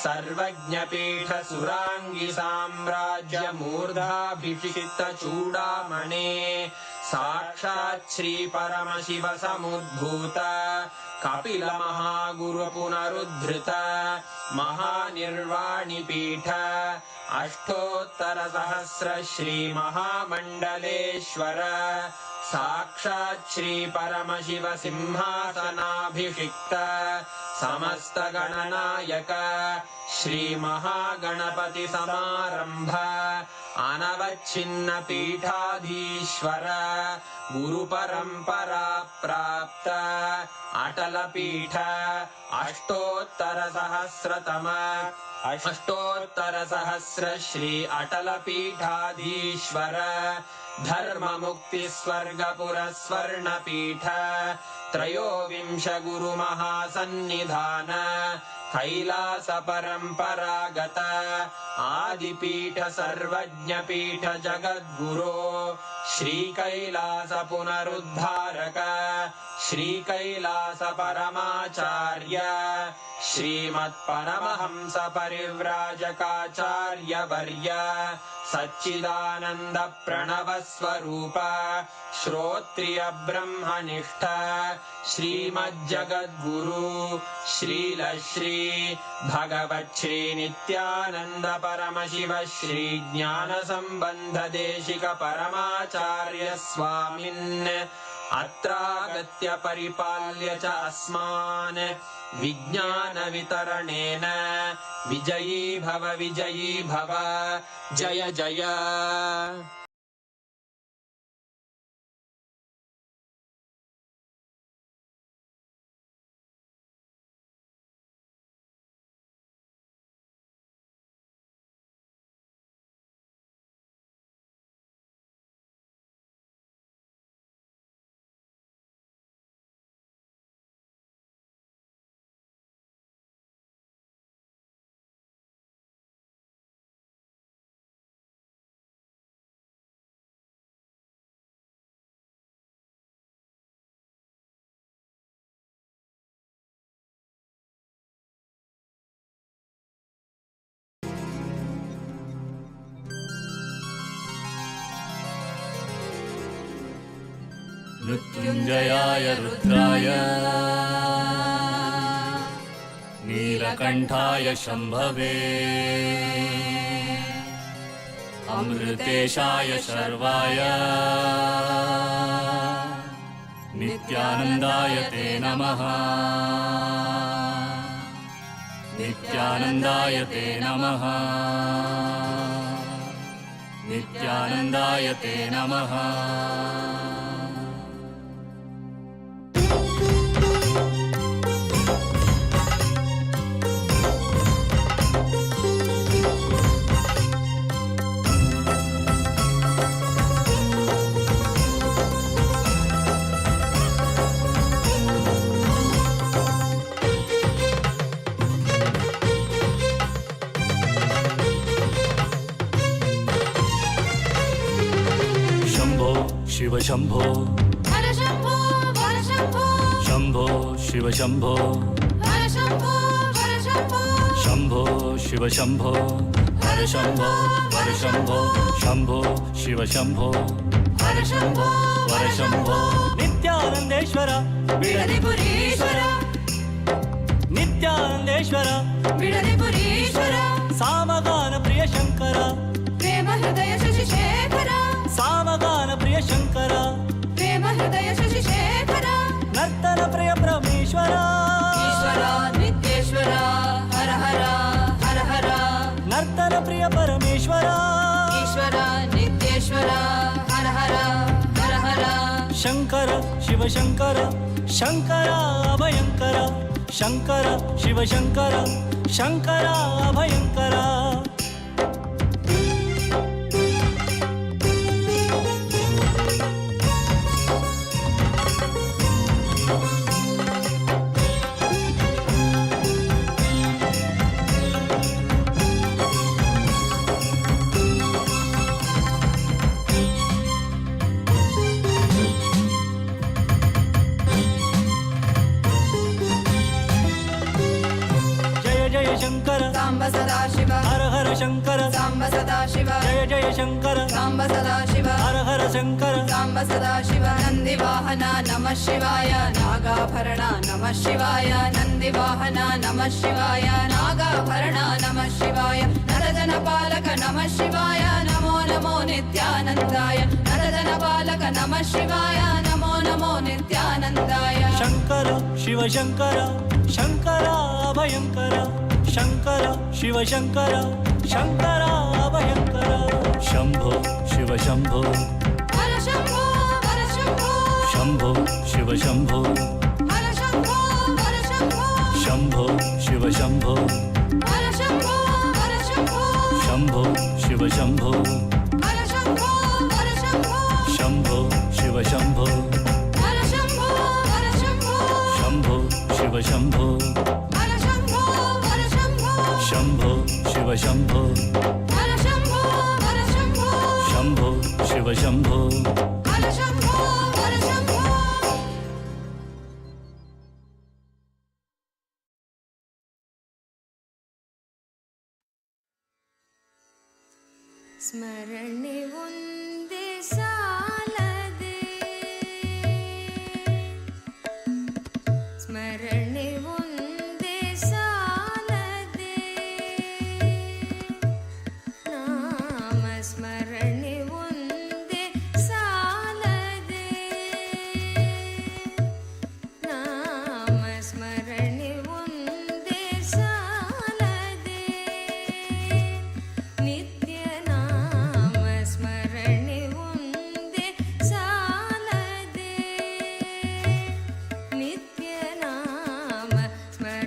सर्वज्ञपीठ सुराङ्गी साम्राज्य मूर्धाभिषिक्त चूडामणे साक्षात् श्री परमशिव समुद्भूत कपिल महागुरु पुनरुद्धृत महानिर्वाणि पीठ अष्टोत्तर सहस्र श्री महामण्डलेश्वर साक्षात् श्री परमशिव सिंहासनाभिषिक्त समस्त गणनायक श्री महागणपति समारंभ अनवच्छिन्न पीठाधीश्वर गुरु परंपरा प्राप्त अटल पीठ अष्टोत्तर सहस्र श्री अटल पीठाधीश्वर धर्म मुक्ति स्वर्गपुर स्वर्ण पीठ त्रयोविंश गुरु महासन्निधान कैलास परम्परागत आदिपीठ सर्वज्ञ पीठ जगद्गुरो श्री कैलास पुनरुद्धारक श्री कैलास परमाचार्य श्रीमत् परमहंस परिव्राजकाचार्य वर्य सच्चिदानंद प्रणव स्वरूप श्रोत्रिय ब्रह्मनिष्ठ श्रीमज्जगद्गुरु श्रील श्री भगवत् श्री नित्यानंद परमशिव श्री ज्ञान संबंध देशिक परमाचार्य स्वामिन् अत्रागत्य परिपाल्य च अस्मान् विज्ञान वितरणेन विजयी भव जय जय। मृत्युञ्जयाय रुद्राय नीलकण्ठाय शम्भवे अमृतेशाय शर्वाय नित्यानन्दाय ते नमः नित्यानन्दाय ते नमः नित्यानन्दाय ते नमः। शम्भो शिव शम्भो हर शम्भो ಶಿವ ಶಂಭೋ ಹರ ಶಂಭೋ ಹರ ಶಂಭೋ ಶಂಭೋ ಶಿವ ಶಂಭೋ ಹರ ಶಂಭೋ ವರ ಶಂಭೋ ಶಂಭೋ ಶಿವ ಶಂಭೋ ಹರ ಶಂಭೋ ವರ ಶಂಭೋ ನಿತ್ಯಾನಂದೇಶ್ವರ ಬಿಡದಿಪುರೀಶ್ವರ ನಿತ್ಯಾನಂದೇಶ್ವರ ಬಿಡದಿಪುರೀಶ್ವರ ಸಾಮಗಾನ ಪ್ರಿಯ ಶಂಕರ ಪ್ರೇಮ ಹೃದಯ ಶಶಿಶೇಖರ ಸಾಮಗಾನ ಪ್ರಿಯ ಶಂಕರ ಪ್ರೇಮ ಹೃದಯ ಶಶಿಶೇಖರ ನರ್ತನ ಪ್ರಿಯ ಪರಮೇಶ್ವರ ಈಶ್ವರ ನಿತ್ಯೇಶ್ವರ ಹರ ಹರ ಹರ ಹರ ನರ್ತನ ಪ್ರಿಯ ಪರಮೇಶ್ವರ ಈಶ್ವರ ನಿತ್ಯೇಶ್ವರ ಹರ ಹರ ಹರ ಹರ ಶಂಕರ ಶಿವ ಶಂಕರ ಶಂಕರ ಅಭಯಂಕರ ಶಂಕರ ಶಿವ ಶಂಕರ ಶಂಕರ ಅಭಯಂಕರ ಶಂಕರ ಸಾಂಬ ಸದಾಶಿವ ಹರ ಹರ ಶಂಕರ ಸಾಂಬ ಸದಾಶಿವ ಜಯ ಜಯ ಶಂಕರ ಸಾಂಬ ಸದಾಶಿವ ಹರ ಹರ ಶಂಕರ ಸಾಂಬ ಸದಾಶಿವ ನಂದಿವಾಹನ ನಮಃ ಶಿವಾಯ ನಾಗಾಭರಣ ನಮಃ ಶಿವಾಯ ನಂದಿವಾಹನ ನಮಃ ಶಿವಾಯ ನಾಗಾಭರಣ ನಮಃ ಶಿವಾಯ ನರಜನ ಪಾಲಕ ನಮಃ ಶಿವಾಯ ನಮೋ ನಮೋ ನಿತ್ಯಾನಂದಾಯ ನರಜನ ಪಾಲಕ ನಮಃ ಶಿವಾಯ ನಮೋ ನಮೋ ನಿತ್ಯಾನಂದಾಯ ಶಂಕರ ಶಿವ ಶಂಕರ ಶಂಕರ ಅಭಯಂಕರ ಶಂಕರ ಶಿವ ಶಂಕರ ಶಂಕರ ಅಭಯಂಕರ ಶಂಭೋ ಶಿವ ಶಂಭೋ ಹರ ಶಂಭೋ ಹರ ಶಂಭೋ ಶಂಭೋ ಶಿವ ಶಂಭೋ ಹರ ಶಂಭೋ ಹರ ಶಂಭೋ ಶಂಭೋ ಶಿವ ಶಂಭೋ ಹರ ಶಂಭೋ ಹರ ಶಂಭೋ ಶಂಭೋ ಶಿವ ಶಂಭೋ ಹರ ಶಂಭೋ ಹರ ಶಂಭೋ ಶಂಭೋ ಶಿವ ಶಂಭೋ ಹರ ಶಂಭೋ ಹರ ಶಂಭೋ ಶಂಭೋ ಶಿವ ಶಂಭೋ ಹರ ಶಂಭೋ ಹರ ಶಂಭೋ ಶಂಭೋ ಶಿವ ಶಂಭೋ ಹರ ಶಂಭೋ ಹರ ಶಂಭೋ ಶಂಭೋ ಶಿವ ಶಂಭೋ ಹರ ಶಂಭೋ ಹರ ಶಂಭೋ ಸ್ಮರಣೆ ಒಂದೇ ಸಾಲದೆ ಸ್ಮರಣೆ ಒಂದೇ ಸಾಲದೆ ನಾಮ ಸ್ಮರಣೆ ಒಂದೇ ಸಾಲದೆ ನಾಮ ಸ್ಮರಣೆ ಒಂದೇ ಸಾಲದೆ ನಿತ್ಯ ನಾಮ ಸ್ಮರಣೆ ಒಂದೇ ಸಾಲದೆ ನಿತ್ಯ ನಾಮ ಸ್ಮರಣೆ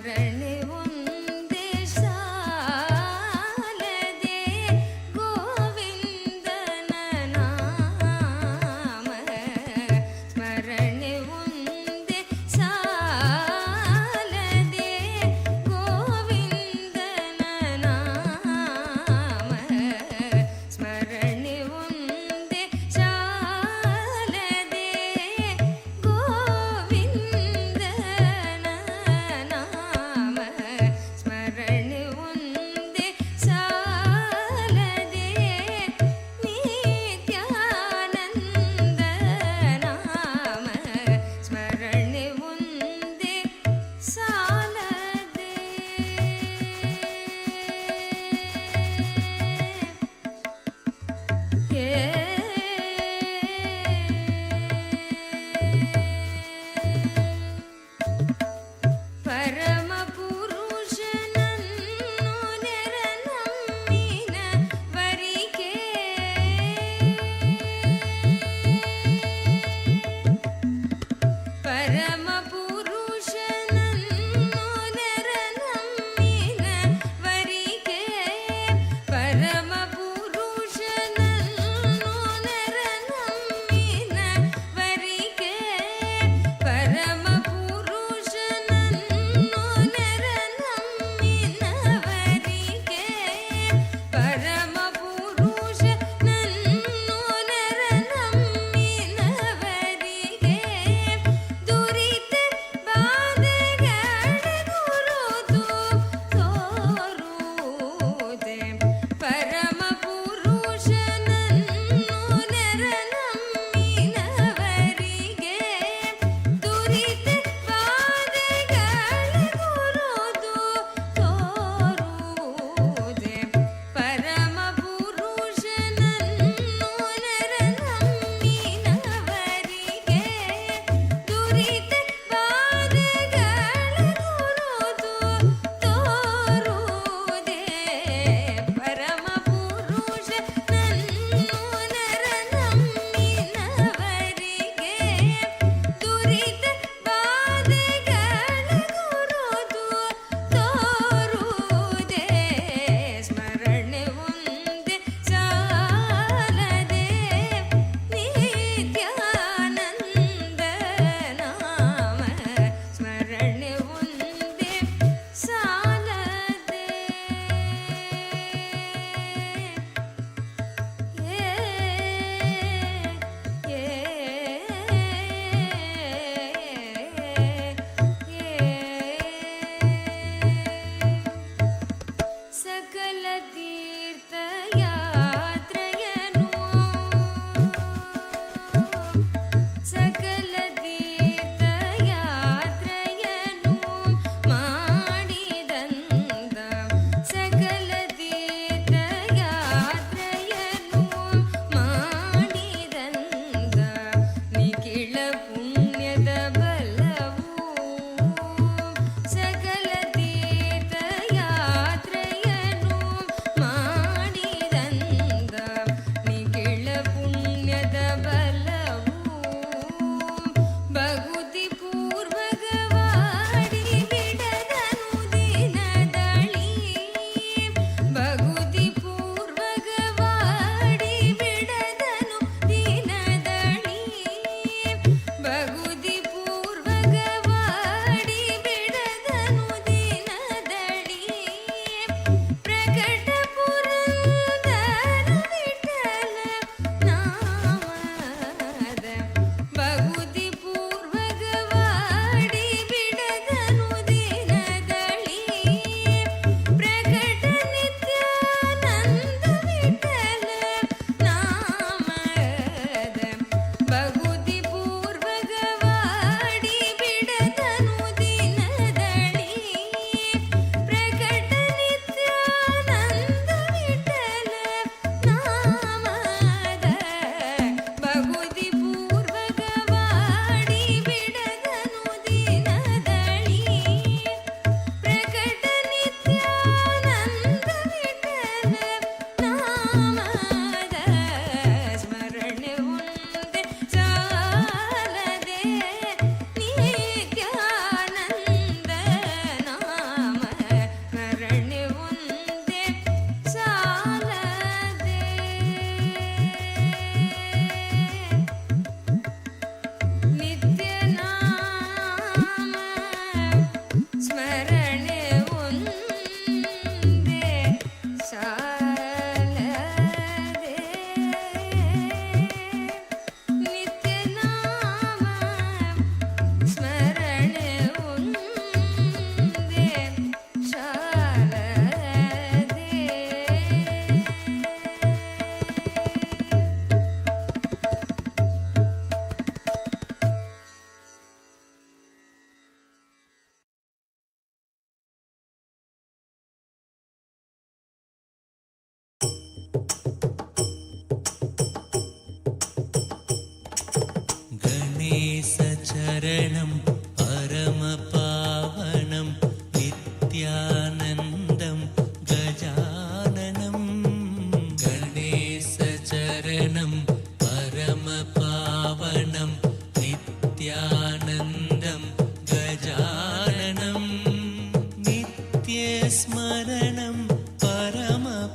नित्यस्मरणं परमपावनं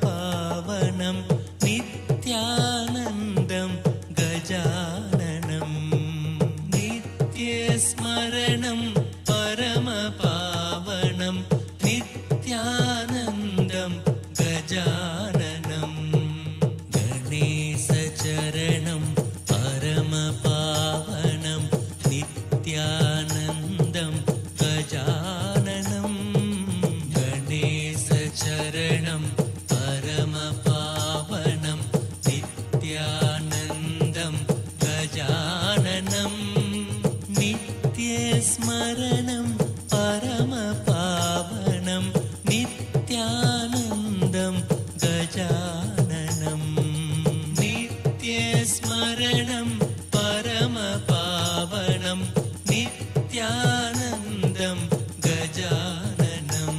नित्यानन्दं गजाननं नित्यस्मरणं परमपावनं नित्यानन्दं गजाननं गणेशचरणं परमपावनं नित्यानन्दं गजाननं गणेशचरणं परमपावनं नित्यानन्दं गजाननं नित्यस्मरणं परमपावनं नित्यानन्दं गजाननं नित्यस्मरणं परमपावनं नित्यानन्दं गजाननं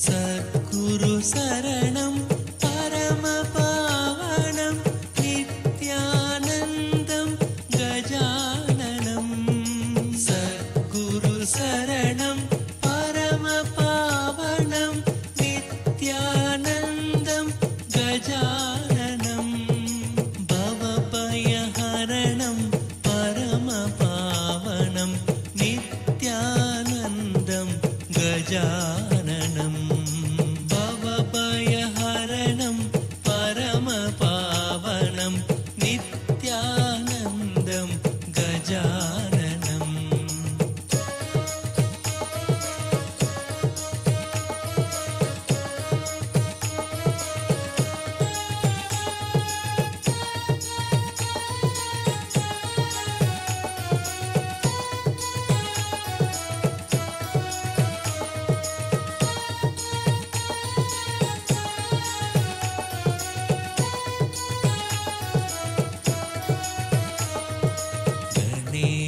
सद्गुरु शरणं परमपावनं नित्यानन्दं गजाननं सद्गुरु शरणं परमपावनं नित्यानन्दं गजाननं भवभयहरणं परमपावनं नित्यानन्दं गजाननं भवभयहरणं परमपावनं नित्यानन्दं गजाननं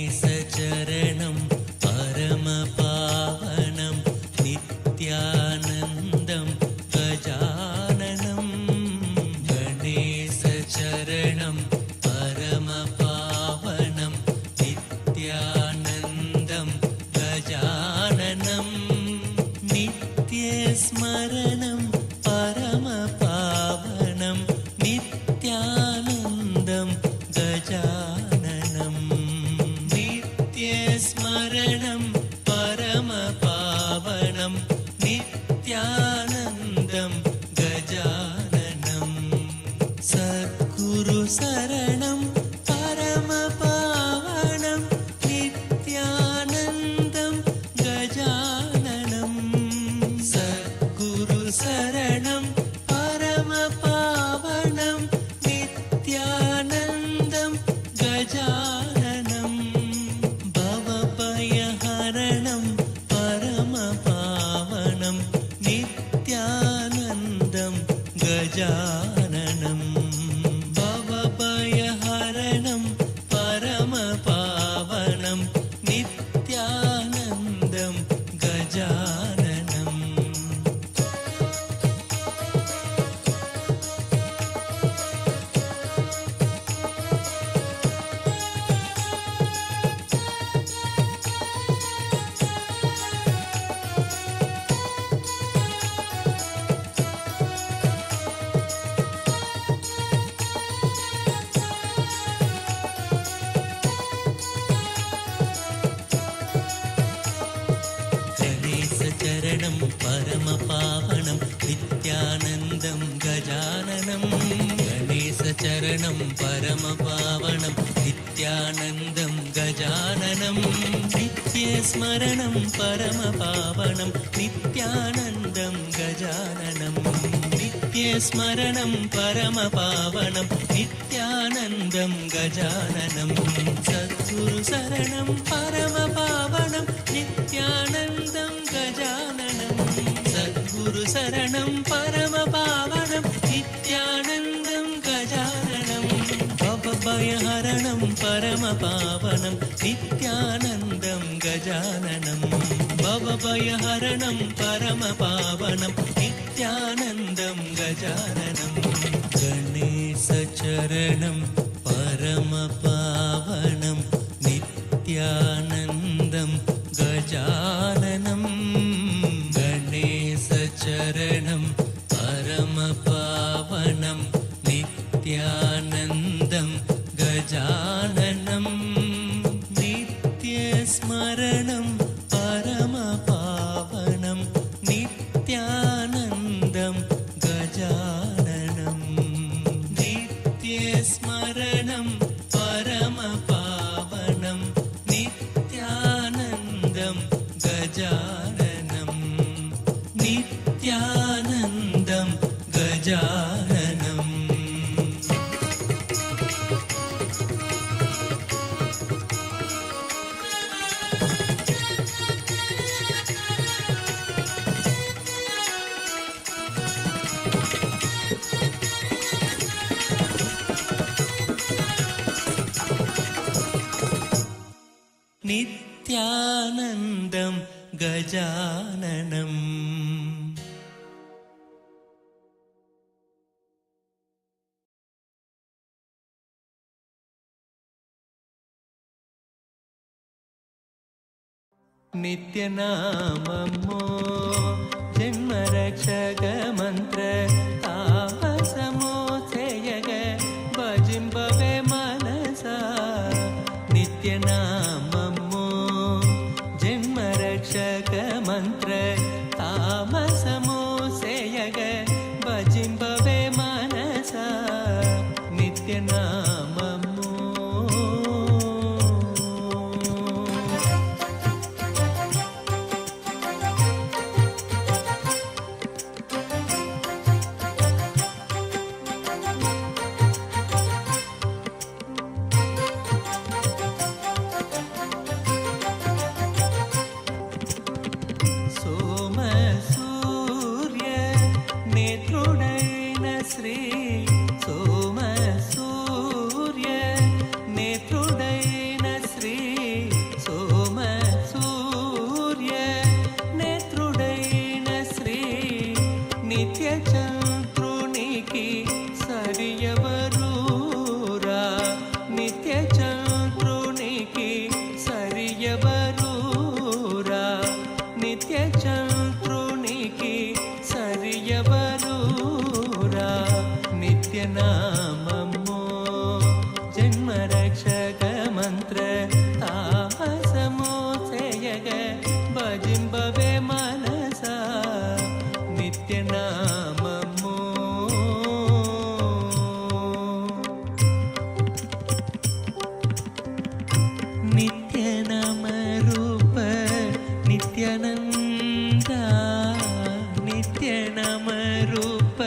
गणेशचरणं परमपावनं नित्यानन्दं गजाननं गणेशचरणं परमपावनं नित्यानन्दं गजाननं नित्यस्मरणं परमपावनं नित्यानन्दं गजाननं नित्यस्मरणं परमपावनं नित्यानन्दं गजाननं सद्गुरु शरणं परमपावनं नित्यानन्दं गजाननं सद्गुरु शरणं परमपावनं नित्यानन्दं गजाननं भवभयहरणं परमपावनं नित्यानन्दं गजाननं भवभयहरणं परमपावनं नित्यानन्दं गजाननं गणेशचरणं परमपावनं नित्यानन्दं गजाननं गणेशचरणं परमपावनं नित्यानन्दं गजाननं नित्यस्मरणं परमपावनं नित्यानन्दं गजाननं नित्यस्मरणं परमपावनं नित्यानन्दं गजाननं सद्गुरु शरणं परमपावनं नित्यानन्दं गजाननं सद्गुरु शरणं परमपावनं नित्यानन्दं गजाननं भवभयहरणं परमपावनं नित्यानन्दं गजाननं भवभयहरणं परमपावनं नित्यानन्दं गजाननं गणेशचरणं परमपावनं नित्यानन्दं गजाननं गणेशचरणं నిత్యానందం గజాననం. నిత్యనామమో జన్మరక్షక మంత్ర తాపసమో చేయగ భజింపవే మనస. నిత్యనామమో జన్మరక్షక మంత్ర తాపసమో చేయగ భజింపవే మనస. నిత్యనామమో నిత్యనామమో జన్మరక్షక మంత్ర తాపసమో చేయగ భజింపవే మనస. నిత్యనామమో నిత్యనామ రూప నిత్యానంద. నిత్యనామ రూప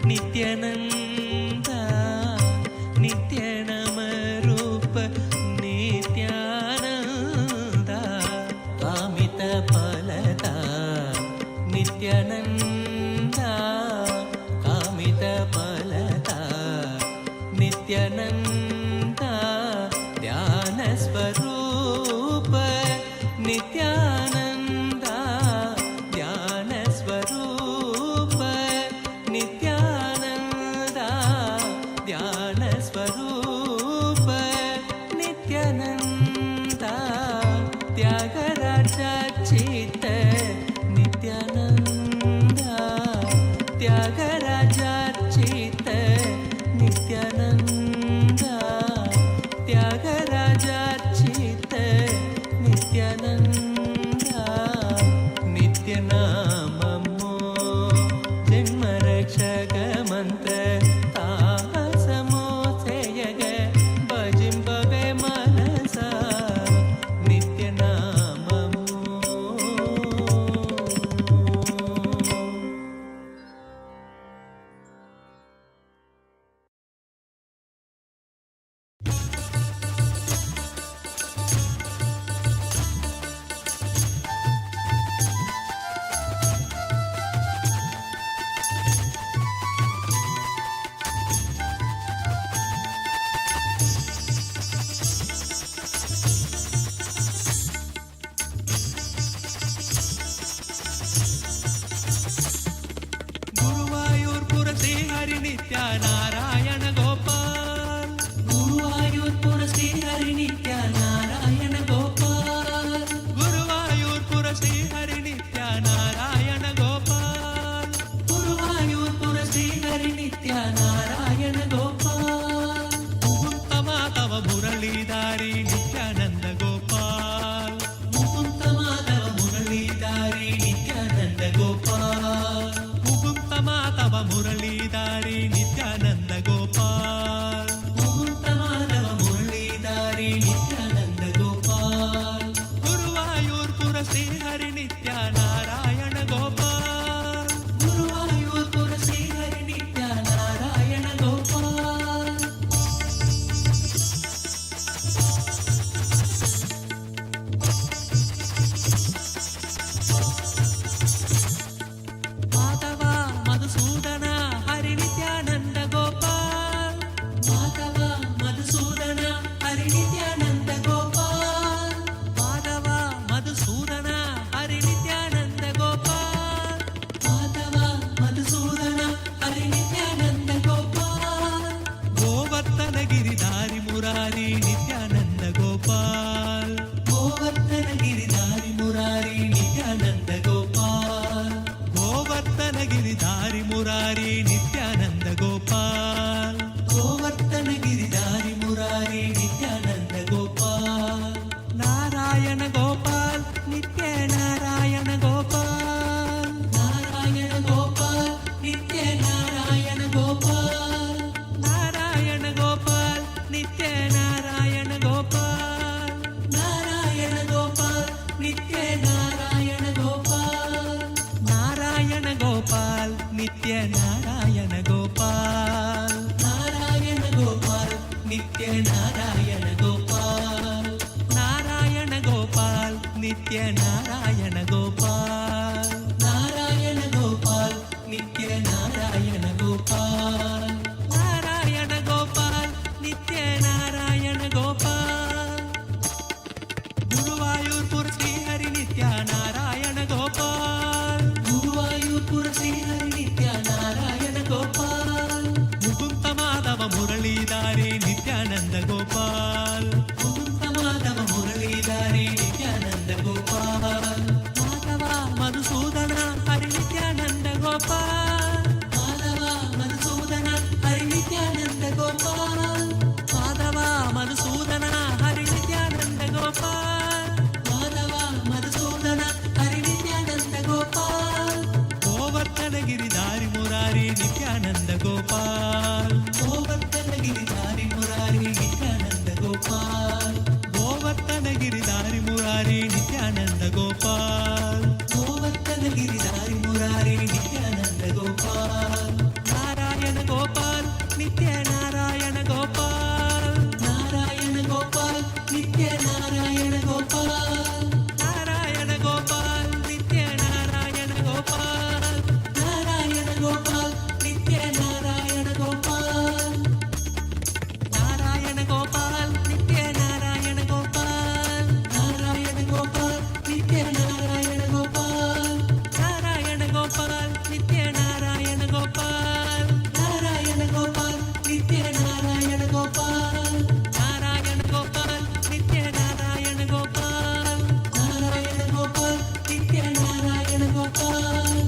నిత్యానంద. నిత్యనామ రూప నిత్యానంద. కామిత ఫలద నిత్యానంద. కామిత ఫలద నిత్యానంద. ధ్యాన స్వరూప నిత్యానంద. ధ్యాన స్వరూప నిత్యానంద. ధ్యాన స్వరూప నిత్యానంద. త్యాగరాజ చిత్త నిత్యానంద. త్యాగరాజ చిత్త నిత్యానంద. త్యాగరాజ చిత్త నిత్యానంద. నిత్యనామమో జన్మరక్షక మంత్ర తాపసమో చేయగ భజింపవే మనస. నిత్యనామమో గురువాయూర్పుర శ్రీహరి నిత్యనారాయణ గోపాల్. గురువాయూర్పుర శ్రీహరి నిత్యనారాయణ గోపాల్. గురువాయూర్పుర శ్రీహరి నిత్యనారాయణ గోపాల్. గురువాయూర్పుర శ్రీహరి నిత్యనారాయణ గోపాల్. ముకుంతమాధవ మురళీధారి నిత్యానంద గోపాల్. ముకుంతమాధవ మురళీధారి నిత్యానంద గోపాల్. ముకుంతమాధవ మురళీధారి నిత్యానంద గోపాల్. ముకుంతమాధవ మురళీధారి నిత్యానంద గోపాల్. గురువాయూర్పుర శ్రీహరి నిత్యనారాయణ గోపాల్. గురువాయూర్పుర శ్రీహరి నిత్యనారాయణ గోపాల్. మాధవ మధుసూదన హరి నిత్యానంద గోపాల్ మాధవ మధుసూదన హరి నిత్యానంద గోపాల్ మాధవ మధుసూదన హరి నిత్యానంద గోపాల్ మాధవ మధుసూదన హరి నిత్యానంద గోపాల్ గోవర్ధన గిరిధారి మురారి నిత్యానంద గోపాల్ గోవర్ధన గిరిధారి మురారి నిత్యానంద గోపాల్ గోవర్ధన గిరిధారి మురారి నిత్యానంద గోపాల్ గోవర్ధన గిరిధారి మురారి నిత్యానంద గోపాల్ నారాయణ గోపాల్ నిత్య నారాయణ గోపాల్ నారాయణ గోపాల్ నిత్య నారాయణ గోపాల్ నారాయణ గోపాల్ నిత్య నారాయణ గోపాల్ నారాయణ గోపాల్ నిత్య నారాయణ గోపాల్ నారాయణ గోపాల్ నిత్య నారాయణ గోపాల్ నారాయణ గోపాల్ నిత్య నారాయణ గోపాల్ నారాయణ గోపాల్ నిత్య నారాయణ గోపాల్ నారాయణ గోపాల్ నిత్య నారాయణ గోపాల్ నారాయణ గోపాల్ నిత్య నారాయణ గోపాల్ నారాయణ గోపాల్ నిత్య నారాయణ గోపాల్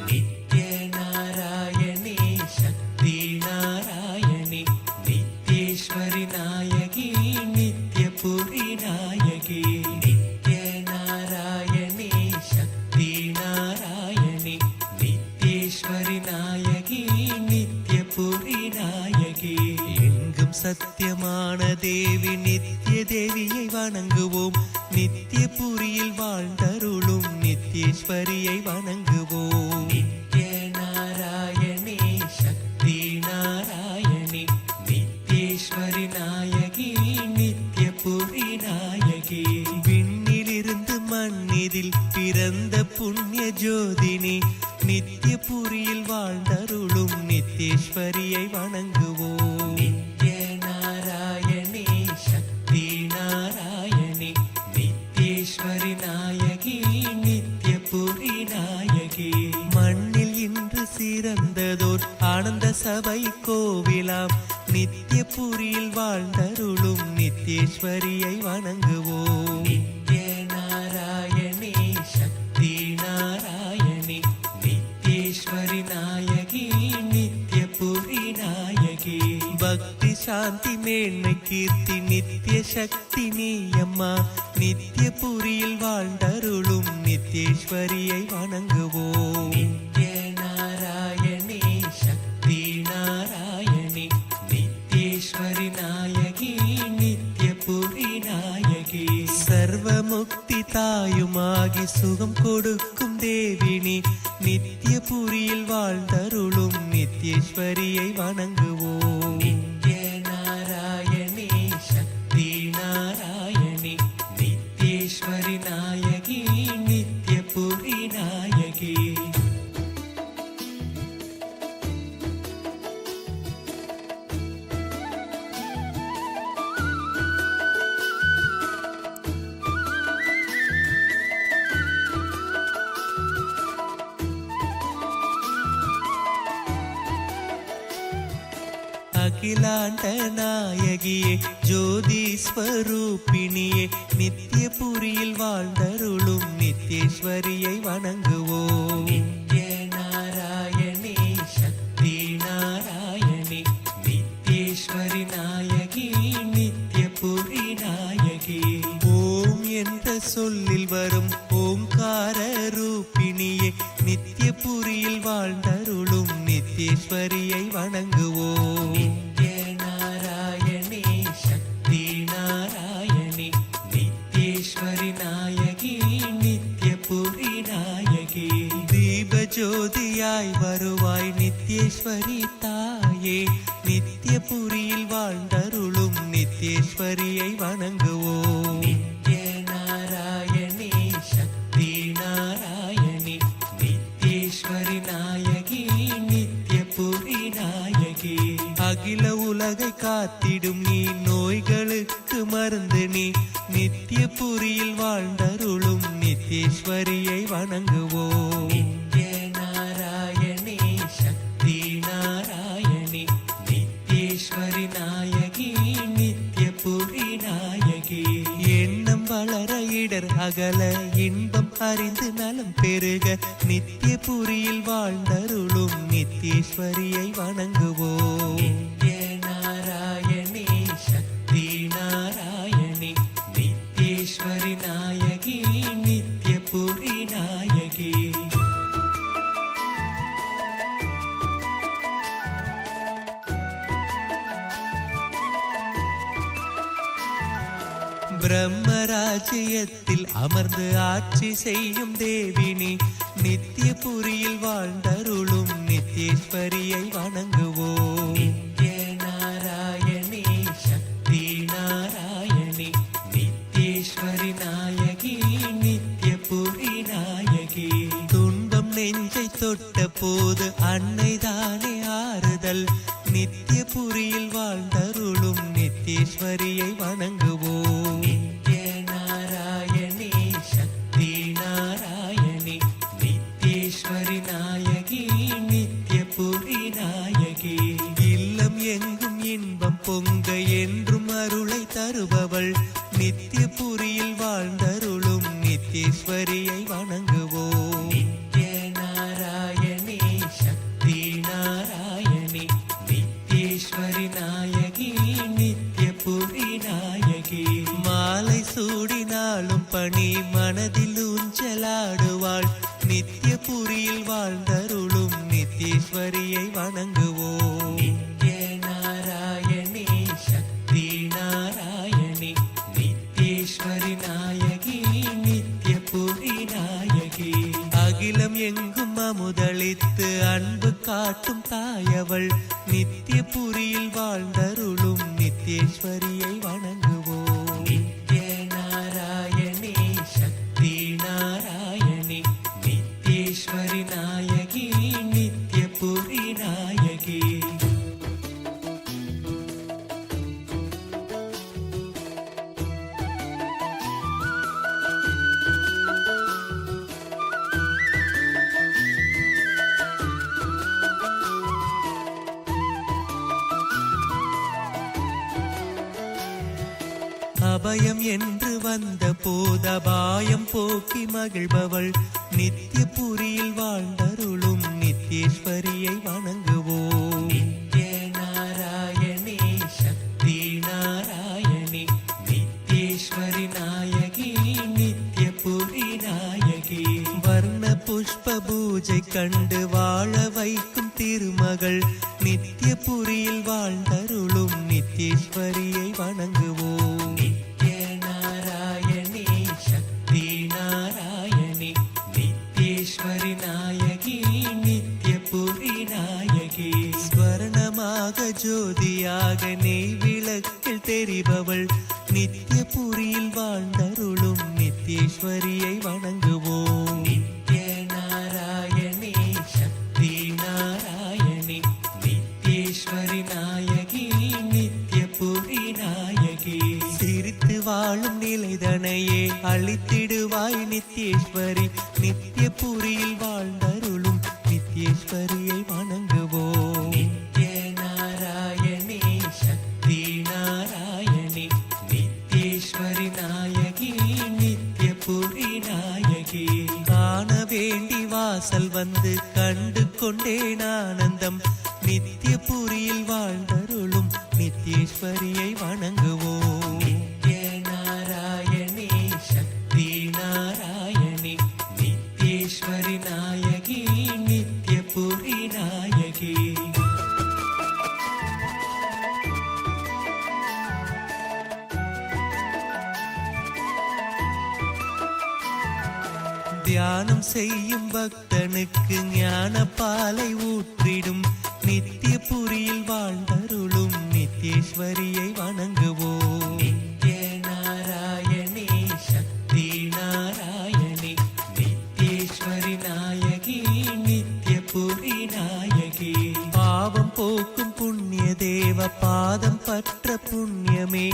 నిత్య నారాయణి శక్తి నారాయణి నిత్యేశ్వరి నాయకి నిత్యపురి నాయకి నిత్య నారాయణి శక్తి నారాయణి నిత్యేశ్వరి నాయకి நித்யபுரி நாயகி எங்கும் சத்தியமான தேவி நித்ய தேவியை வணங்குவோம் நித்யபுரியில் வாழ்ந்தருளும் நித்யேஸ்வரியை வணங்குவோம் நித்ய நாராயணி சக்தி நாராயணி நித்யேஸ்வரி நாயகி நித்யபுரி நாயகி விண்ணிலிருந்து மண்ணிதில் பிறந்த புண்ணிய ஜோதினி நித்யபுரியில் வாழ்ந்தருளும் நித்யேஸ்வரியை வணங்குவோம் நித்ய நாராயணி சக்தி நாராயணி நித்யேஸ்வரி நாயகி நித்யபுரி நாயகி மண்ணில் இன்று சிறந்ததோர் ஆனந்த சபை கோவிலாம் நித்யபுரியில் வாழ்ந்தருளும் நித்யேஸ்வரியை வணங்குவோம் நித்ய நாராயணி சக்தி நாராயணி நித்யேஸ்வரி நாயகி நித்யபுரி நாயகி பக்தி சாந்தி மேன்மை கீர்த்தி நித்ய சக்தி நீயம்மா நித்யபுரியில் வாழ்ந்தருளும் நித்யேஸ்வரியை வணங்குவோம் நித்ய நாராயணி சக்தி நாராயணி நித்யேஸ்வரி நாயகி நித்யபுரி நாயகி சர்வமுக்தி தாயுமாகி சுகம் கொடுக்கும் தேவினி நித்யபுரியில் வாழ்ந்தருளும் நித்யேஸ்வரியை வணங்குவோம் நித்ய நாராயணி சக்தி நாராயணி நித்யேஸ்வரி நாயகி நித்யபுரி நாயகி அகிலாண்ட நாயகியே ஜோதி ஸ்வரூபிணியே நித்யபுரியில் வாழ்ந்தருளும் நித்யேஸ்வரியை வணங்குவோம் நித்ய நாராயணி சக்தி நாராயணி நித்யேஸ்வரி நாயகி நித்யபுரி நாயகி ஓம் என்ற சொல்லில் வரும் ஓங்கார ரூபிணியே நித்யபுரியில் வாழ்ந்தருளும் நித்யேஸ்வரியை வணங்குவோம் நித்ய நாராயணி சக்தி நாராயணி நித்யேஸ்வரி நாயகி நித்யபுரி நாயகி தீபஜோதியாய் வருவாய் நித்யேஸ்வரி தாயே நித்யபுரியில் வாழ்ந்தருளும் நித்யேஸ்வரியை வணங்குவோம் நித்ய நாராயணி சக்தி நாராயணி நித்யேஸ்வரி நாயகி நித்யபுரி நாயகி அகில உலக உலகை காத்திடும் நீ, நோய்களுக்கு மருந்து நீ, நித்திய புரியில் வாழ்ந்தருளும் நித்யேஸ்வரியை வணங்குவோம். நித்ய நாராயணி சக்தி நாராயணி நித்யேஸ்வரி நாயகி நித்யபுரி நாயகி. எண்ணம் வளர இடர் அகல இன்பம் அறிந்து நலம் பெருக நித்யபுரியில் வாழ்ந்தருளும் நித்யேஸ்வரியை வணங்குவோம். நித்ய நாராயணி சக்தி நாராயணி நித்யேஸ்வரி நாயகி நித்யபுரி நாயகி. பிரம்மராஜ்யத்தில் அமர்ந்து ஆட்சி செய்யும் தேவினி, நித்யபுரியில் வாழ்ந்தருளும் நித்யேஸ்வரியை வணங்குவோம். நித்ய நாராயணி சக்தி நாராயணி நித்யேஸ்வரி நாயகி நித்யபுரி நாயகி. துன்பம் நெஞ்சை தொட்ட போது அன்னைதானே ஆறுதல், நித்யபுரியில் வாழ்ந்தருளும் நித்யேஸ்வரியை வணங்குவோம். நித்ய நாராயணி சக்தி நாராயணி நித்யேஸ்வரி நாயகி நித்யபுரி நாயகி. இல்லம் எங்கும் இன்பம் பொங்க என்றும் அருளை தருபவள், நித்யபுரியில் வாழ்ந்தருளும் நித்யேஸ்வரியை வணங்குவோம். நித்ய நாராயணி சக்தி நாராயணி நித்யேஸ்வரி நாயகி நித்யபுரி நாயகி. மாலை சூடினாலும் பணி மனதில் ஊஞ்சலாடுவாள், நித்யபுரியில் வாழ்ந்தருளும் நித்யேஸ்வரியை வணங்குவோம். நித்ய நாராயணி சக்தி நாராயணி நித்யேஸ்வரி நாயகி நித்யபுரி நாயகி. அகிலம் எங்கும் அமுதளித்து அன்பு காட்டும் தாயவள், நித்யபுரியில் வாழ்ந்தருளும் நித்யேஸ்வரியை வணங்குவோம். நித்ய நாராயணி சக்தி நாராயணி நித்யேஸ்வரி நாயகி நித்யபுரி நாயகி. அபயம் என்று வந்த போதபாயம் போக்கி மகிழ்பவள், நித்யபுரியில் வாழ்ந்தருளும் நித்யேஸ்வரியை வணங்குவோம். நித்ய நாராயணி சக்தி நாராயணி நித்யேஸ்வரி நாயகி நித்யபுரி நாயகி. வர்ண புஷ்ப பூஜை கண்டு வாழ வைக்கும் திருமகள், நித்யபுரியில் வாழ்ந்தருளும் நித்யேஸ்வரியை வணங்குவோம். நித்ய நாராயணி சக்தி நாராயணி நித்யேஸ்வரி நாயகி நித்யபுரி நாயகி. ஸ்வர்ணமாக ஜோதியாக நெய் விளக்கில் தெரிபவள், நித்யபுரியில் வாழ்ந்தருளும் நித்யேஸ்வரியை வணங்குவோம். நித்ய நாராயணி சக்தி நாராயணி நித்யேஸ்வரி நாயகி நித்யபுரி நாயகி. சிரித்து வாழும் நிலைதனையே அளித்திடுவாய் நித்யேஸ்வரி, நித்யபுரியில் வாழ்ந்தருளும் நித்யேஸ்வரியை வணங்குவோம். நித்ய நாராயணி சக்தி நாராயணி நித்யேஸ்வரி நாயகி நித்யபுரி நாயகி. காண வேண்டி வாசல் வந்து கண்டு கொண்டேன் ஆனந்தம், நித்யபுரியில் வாழ்ந்தருளும் நித்யேஸ்வரியை வணங்குவோம். நித்ய நாராயணி சக்தி நாராயணி நித்யேஸ்வரி நாயகி நித்யபுரி நாயகி. தியானம் செய்யும் பக்தனுக்கு ஞான பாலை ஊற்றிடும், நித்யபுரியில் வாழ்ந்தருளும் நித்யேஸ்வரியை வணங்குவோம். நித்ய நாராயணி சக்தி நாராயணி நித்யேஸ்வரி நாயகி நித்யபுரி நாயகி. பாவம் போக்கும் புண்ணிய தேவ பாத பாதம் பற்ற புண்ணியமே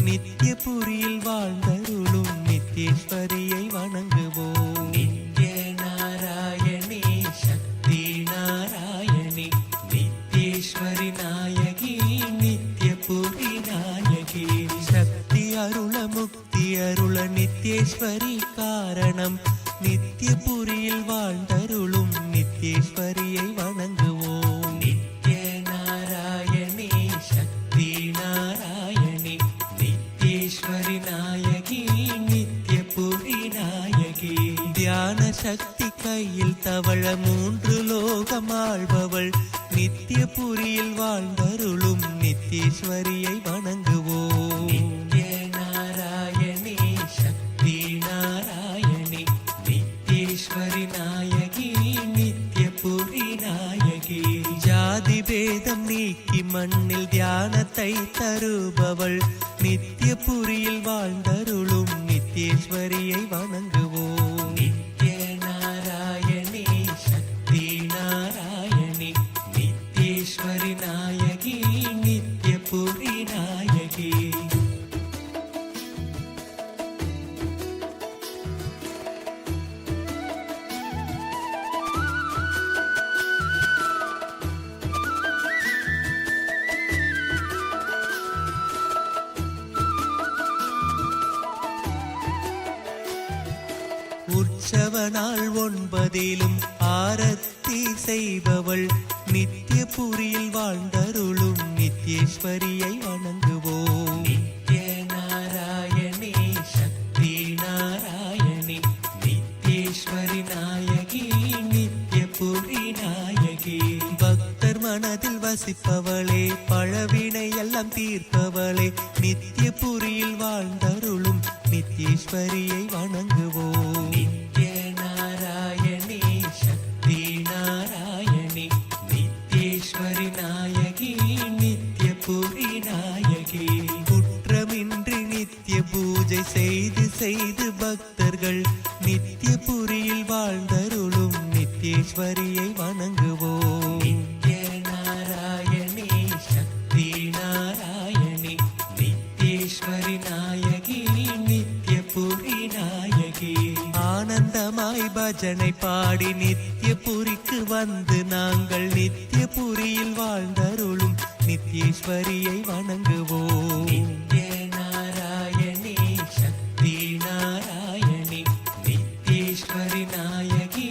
நித்திய புரியில் வாழ்ந்தருளும் நித்யேஸ்வரியை வணங்குவோம். நித்ய நாராயணி சக்தி நாராயணி நித்யேஸ்வரி நாயகி நித்யபுரி நாயகி சக்தி அருள முக்தி அருள நித்யேஸ்வரி காரணம் நித்யபுரியில் வாழ்ந்தருளும் நித்யேஸ்வரியை வணங்குவோம். நித்ய நாராயணி சக்தி நாராயணி நித்யேஸ்வரி நாயகி நித்யபுரி நாயகி தியான சக்தி கையில் தவழ 3 லோகம் ஆள்பவள் நித்யபுரியில் வாழ்ந்தருளும் நித்யேஸ்வரியை வணங்குவோம். நித்ய நாராயணி சக்தி நாராயணி நித்யேஸ்வரி நாயகி நித்யபுரி நாயகி ஜாதி பேதம் நீக்கி மண்ணில் தியானத்தை தருபவள் நித்யபுரியில் வாழ்ந்தருளும் நித்யேஸ்வரியை வணங்குவோம். நித்ய நாராயணி சக்தி நாராயணி நித்யேஸ்வரி நாயகி நித்யபுரி நாயகி உற்சவ நாள் 9 ஆரத்தி செய்பவள் நித்யபுரியில் வாழ்ந்தருளும் நித்யேஸ்வரியை வணங்குவோம். நித்ய நாராயணி சக்தி நாராயணி நித்யேஸ்வரி நாயகி நித்யபுரி நாயகி பக்தர் மனதில் வசிப்பவளே பழவினை எல்லாம் தீர்ப்பவளே நித்யபுரியில் வாழ்ந்தருளும் நித்யேஸ்வரியை வணங்குவோம். நித்ய நாராயணி சக்தி நாராயணி நித்யேஸ்வரி நாயகி நித்யபுரி நாயகி குற்றமின்றி நித்ய பூஜை செய்து பக்தர்கள் நித்யபுரியில் வாழ்ந்தருளும் நித்யேஸ்வரியை வணங்குவோம். நித்ய நாராயணி சக்தி நாராயணி நித்யேஸ்வரி நாயகி நித்யபுரி நாயகி ஆனந்தமாய் பஜனை பாடி நித்யபுரிக்கு வந்து நாங்கள் நித்யபுரியில் வாழ்ந்தருளும் நித்யேஸ்வரியை வணங்குவோம். நித்ய நாராயணி சக்தி நாராயணி நித்யேஸ்வரி நாயகி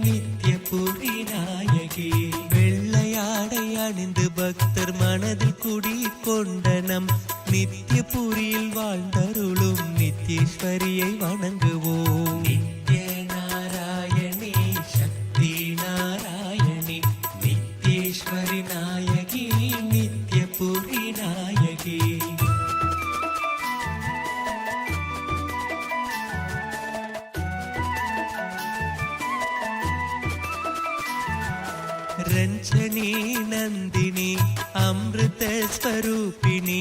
நித்யபுரி நாயகி வெள்ளையாடை அணிந்து பக்தர் மனதில் குடி கொண்ட நம் நித்யபுரியில் வாழ்ந்தருளும் நித்யேஸ்வரியை வணங்குவோம். நித்ய நாராயணி சக்தி நாராயணி நித்யேஸ்வரி நாயகி நித்யபுரி நாயகி ரஞ்சனி நந்தினி அமிர்த ஸ்வரூபிணி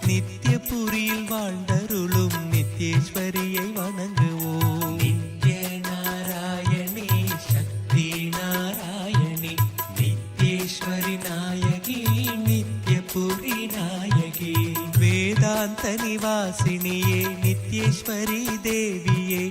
நித்யபுரியில் வாழ்ந்தருளும் நித்யேஸ்வரியை வணங்குவோம். நித்ய நாராயணி சக்தி நாராயணி நித்யேஸ்வரி நாயகி நித்யபுரி நாயகி வேதாந்த நிவாசினியே நித்யேஸ்வரி தேவியே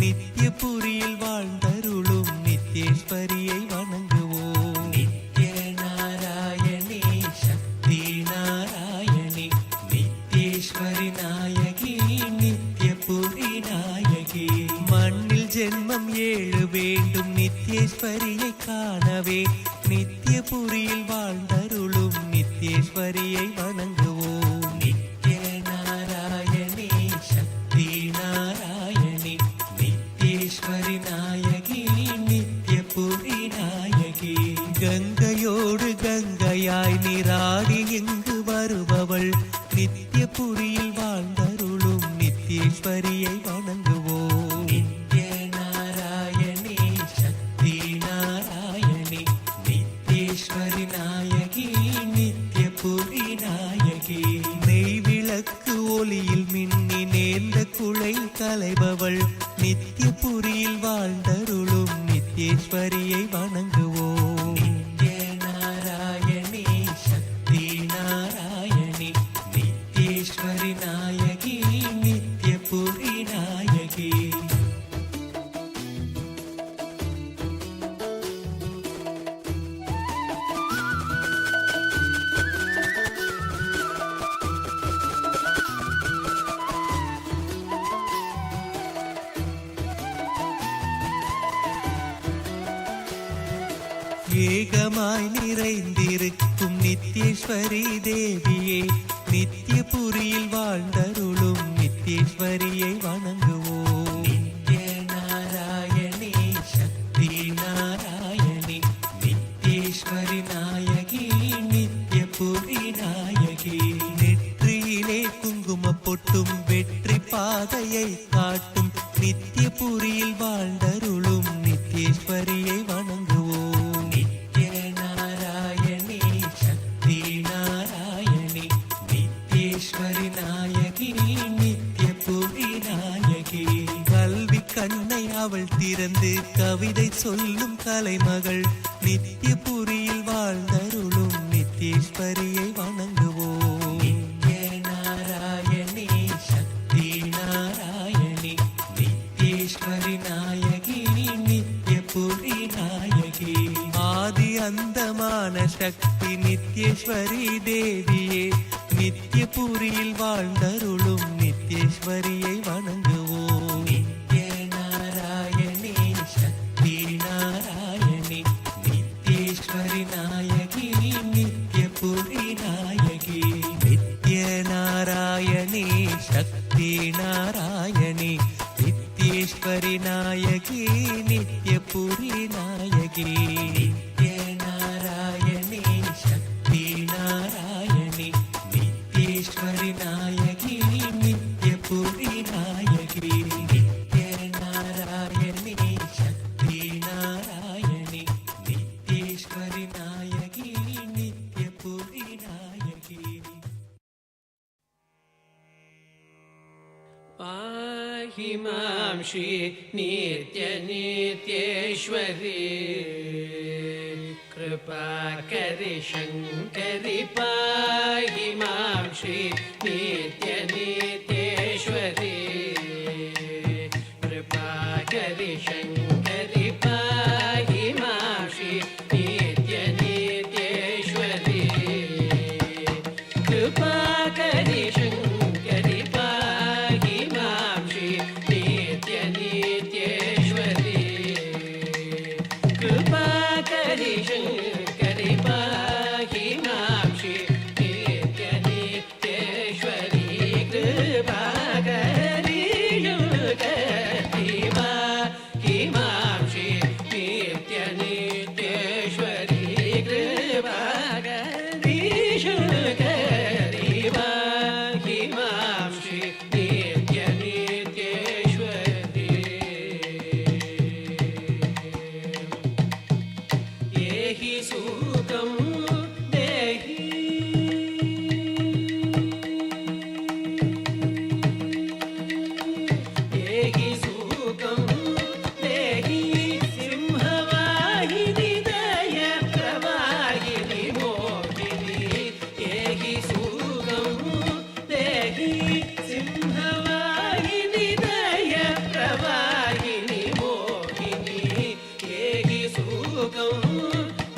நித்யபுரியில் வாழ்ந்தருளும் நித்யேஸ்வரியை வணங்குவோம். நித்ய நாராயணி சக்தி நாராயணி நித்யேஸ்வரி நாயகி நித்யபுரி நாயகி மண்ணில் ஜென்மம் 7 வேண்டும் நித்யேஸ்வரியை காணவே நித்யபுரியில் வாழ்ந்தருளும் நித்யேஸ்வரியை வணங்குவோம். நித்ய நாராயணி சக்தி நாராயணி நித்யேஸ்வரி நாயகி நித்யபுரி நாயகி கங்கையோடு கங்கையாய் நீராடி இங்கு வருபவள் நித்யபுரியில் வாழ்ந்தருளும் நித்யேஸ்வரியை வணங்குவோம். நித்ய நாராயணி சக்தி நாராயணி நித்யேஸ்வரி நாயகி நித்யபுரி நாயகி நெய் விளக்கு ஒளியில் மின்னி நேர்ந்த குலை கலைபவள் நித்யபுரியில் வாழ்ந்தருளும் நித்யேஸ்வரியை வணங்குவோம். நித்ய நாராயணி சக்தி நாராயணி नित्येश्वरि नायकी नित्यपुरी नायकी ஏகமாய் நிறைந்திருக்கும் நித்யேஸ்வரி தேவியே நித்யபுரியில் வாழ்ந்தருளும் நித்யேஸ்வரியை வணங்குவோம். நித்ய நாராயணி சக்தி நாராயணி நித்யேஸ்வரி நாயகி நித்யபுரி நாயகி. நெற்றியிலே குங்கும பொட்டும் வெற்றி பாதையை காட்டும் நித்யபுரியில் வாழ்ந்தருளும் நித்யேஸ்வரியை வணங்குவோம். கண்ணை அவள் திறந்து கவிதை சொல்லும் கலைமகள் நித்யபுரியில் வாழ்ந்தருளும் நித்யேஸ்வரியை வணங்குவோம். நித்ய நாராயணி சக்தி நாராயணி நித்யேஸ்வரி நாயகி நித்யபுரி நாயகி. ஆதி அந்தமான சக்தி நித்யேஸ்வரி தேவியே நித்யபுரியில் வாழ்ந்தருளும் நித்யேஸ்வரியை வணங்குவோம். நித்யேஸ்வரி நாயகி நித்யபுரி நாயகி. நித்ய நாராயணி சக்தி நாராயணி நித்யேஸ்வரி நாயகி நித்யபுரி நாயகி. நித்ய நாராயணி சக்தி நாராயணி நித்யேஸ்வரி நாயகி நித்யபுரி நாயகி. நித்ய நாராயணி சக்தி நாராயணி நித்யேஸ்வரி நாயகி நித்யபுரி நாயகி. पाहि मां श्री नित्यनित्येश्वरी कृपाकरि शङ्करि. पाहि मां श्री नित्यनित्येश्वरी कृपाकरि शङ्करि. पाहि मां श्री नित्यनित्येश्वरी कृपाकरि शङ्करि. कृपाकरि शङ्करि पाहि मां श्री नित्यनित्येश्वरी कृपाकरि शङ्करि पाहि मां श्री नित्यनित्येश्वरी कृपाकरि शङ्करि पाहि मां श्री नित्यनित्येश्वरी. देहि सुखं देहि देहि सुखं देहि सिंहवाहिनि दय प्रवाहिनि मोहिनि. देहि सुखं देहि सिंहवाहिनि दय प्रवाहिनि मोहिनि. देहि सुखं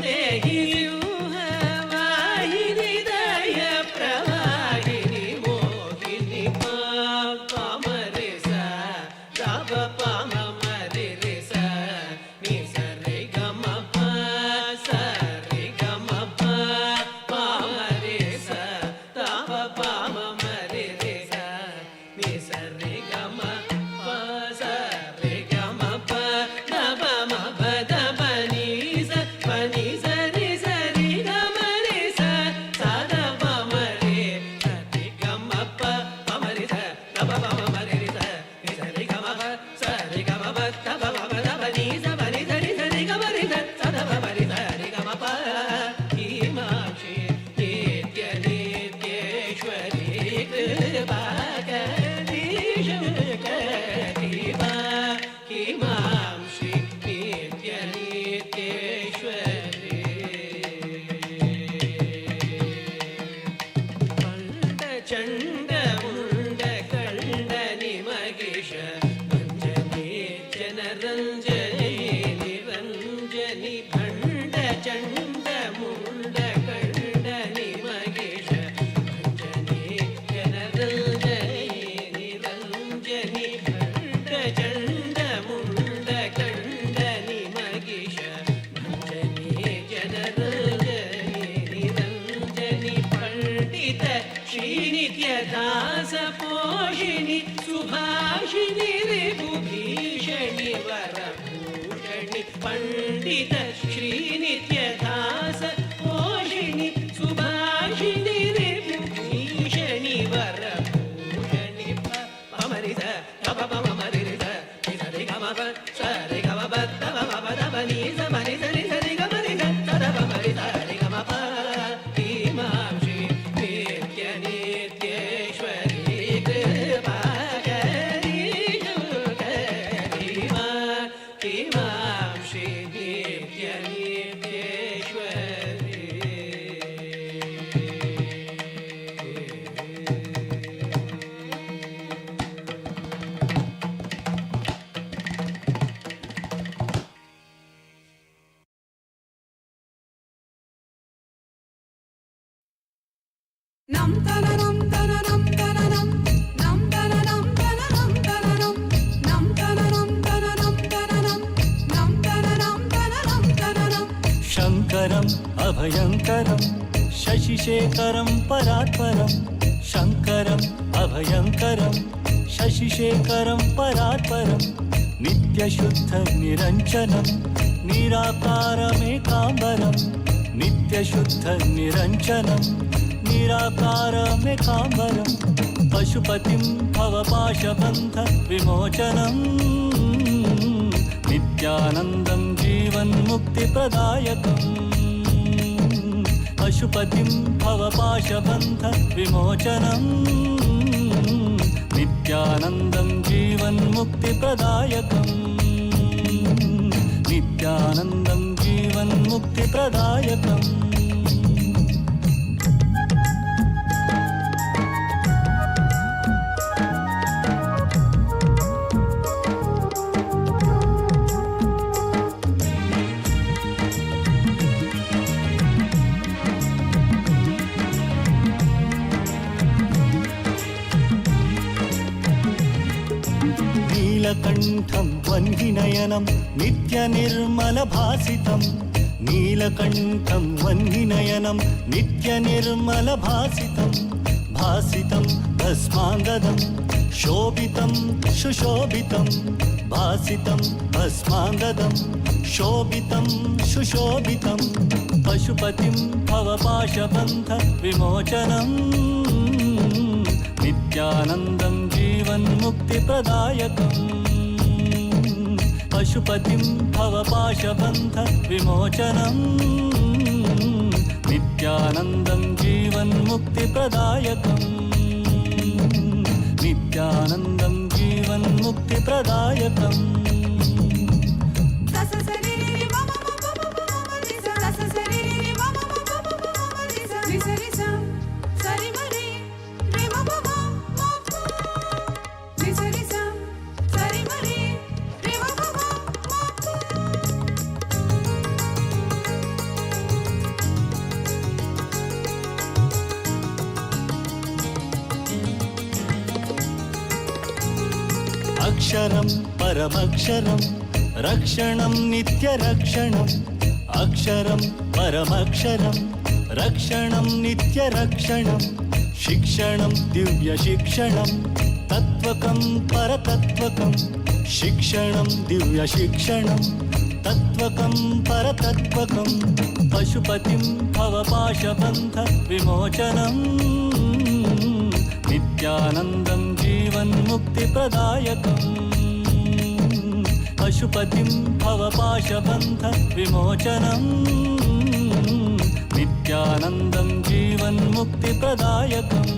देहि सिंहवाहिनि दय प्रवाहिनि मोहिनि. पामरे सा ग पाम मरे रे सा नि सा रे ग म प सा रे ग म प पामरे सा ग पाम मरे रे सा नि सा रे ग म प सा रे ग म प द ब म प द ब नि सा प नि सा रे सा रे ग म रे सा सा द ब म रे सा रे ग म प प म रे सा द ब ब म रे रे सा नि सा रे ग म प सा रे ग म प द ब म प द ब नि सा प नि सा रे सा रे ग म रे सा सा द ब म रे सा रे ग म प. हि मां श्री नित्यनित्येश्वरी कृपाकरि शङ्करि. पाहि मां श्री नित्यनित्येश्वरी. चण्ड दास पोषिणि सुभाषिणि रिपुभीषणि वरभूषणि पंडित श्री नित्यदास पोषिणि सुभाषिणि रिपुभीषणि वरभूषणि पमरिद पमरिद निसरि गमप सरि गमप तमप नि समनि सरि सरि गमरि तद पमरिद हरि गमप इमां श्री नित्य नित्येश्वरी कृपा करि इमां श्री नित्य नित्येश्वरी Nam tananam tananam tananam nam tananam tananam tananam nam tananam tananam tananam nam tananam tananam tananam शङ्करम् अभयङ्करं शशिशेखरं परात्परं शङ्करम् अभयङ्करं शशिशेखरं परात्परं नित्यशुद्धनिरञ्जनं निराकारमेकाम्बरं नित्यशुद्धनिरञ्जनं निराकारमेकाम्बरं पशुपतिं भवपाशबन्ध विमोचनम् नित्यानन्दं जीवन्मुक्तिप्रदायकम् पशुपतिं भवपाशबन्ध विमोचनम् नित्यानन्दं जीवन्मुक्तिप्रदायकम् नित्यानन्दं जीवन्मुक्तिप्रदायकम् नीलकण्ठं वह्निनयनं नित्यनिर्मलभासितं नीलकण्ठं वह्निनयनं नित्यनिर्मलभासितं भासितं भस्माङ्गदं शोभितं सुशोभितं भासितं भस्माङ्गदं शोभितं सुशोभितं पशुपतिं भवपाशबन्ध विमोचनम् नित्यानन्दं जीवन्मुक्तिप्रदायकम् पशुपतिं भवपाशबन्ध विमोचनम् नित्यानन्दं जीवन्मुक्तिप्रदायकम् नित्यानन्दं जीवन्मुक्तिप्रदायकम् अक्षरं परमक्षरं रक्षणं नित्यरक्षणम् अक्षरं परमक्षरं रक्षणं नित्यरक्षणं शिक्षणं दिव्यशिक्षणं तत्त्वकं परतत्त्वकं शिक्षणं दिव्यशिक्षणं तत्त्वकं परतत्त्वकं पशुपतिं भवपाशबन्ध विमोचनम् नित्यानन्दं जीवन्मुक्तिप्रदायकम् पशुपतिं भवपाशबन्ध विमोचनम् नित्यानन्दं जीवन्मुक्तिप्रदायकम्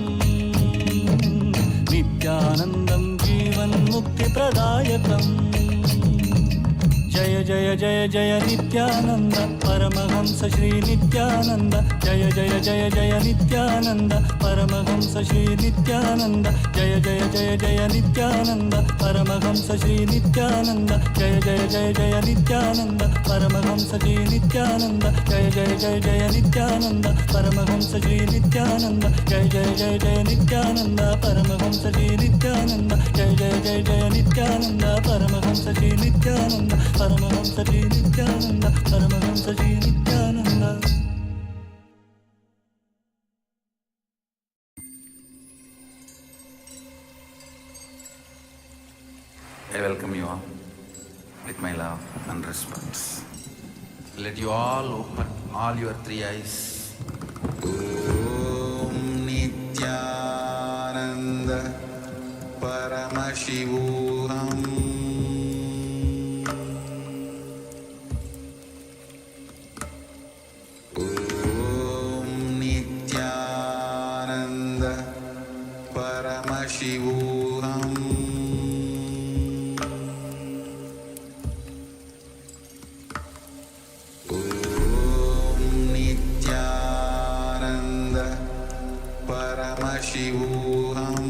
नित्यानन्दं जीवन्मुक्तिप्रदायकम् जय जय जय जय नित्यानन्द परमहंस श्री नित्यानन्द जय जय जय जय नित्यानन्द परमहंस श्री नित्यानन्द जय जय जय जय नित्यानन्द परमहंस श्री नित्यानन्द जय जय जय जय नित्यानन्द परमहंस श्री नित्यानन्द जय जय जय जय नित्यानन्द परमहंस श्री नित्यानन्द जय जय जय जय नित्यानन्द परमहंस श्री नित्यानन्द जय जय जय जय Nityanand Paramhans Shri Nityanand Paramhans Shri Nityanand Paramhans Shri Nityanand I welcome you all with my love and respect. Let you all open all your three eyes. Om Nithyananda Paramashivoham. Om Nithyananda Paramashivoham. Paramashivoham.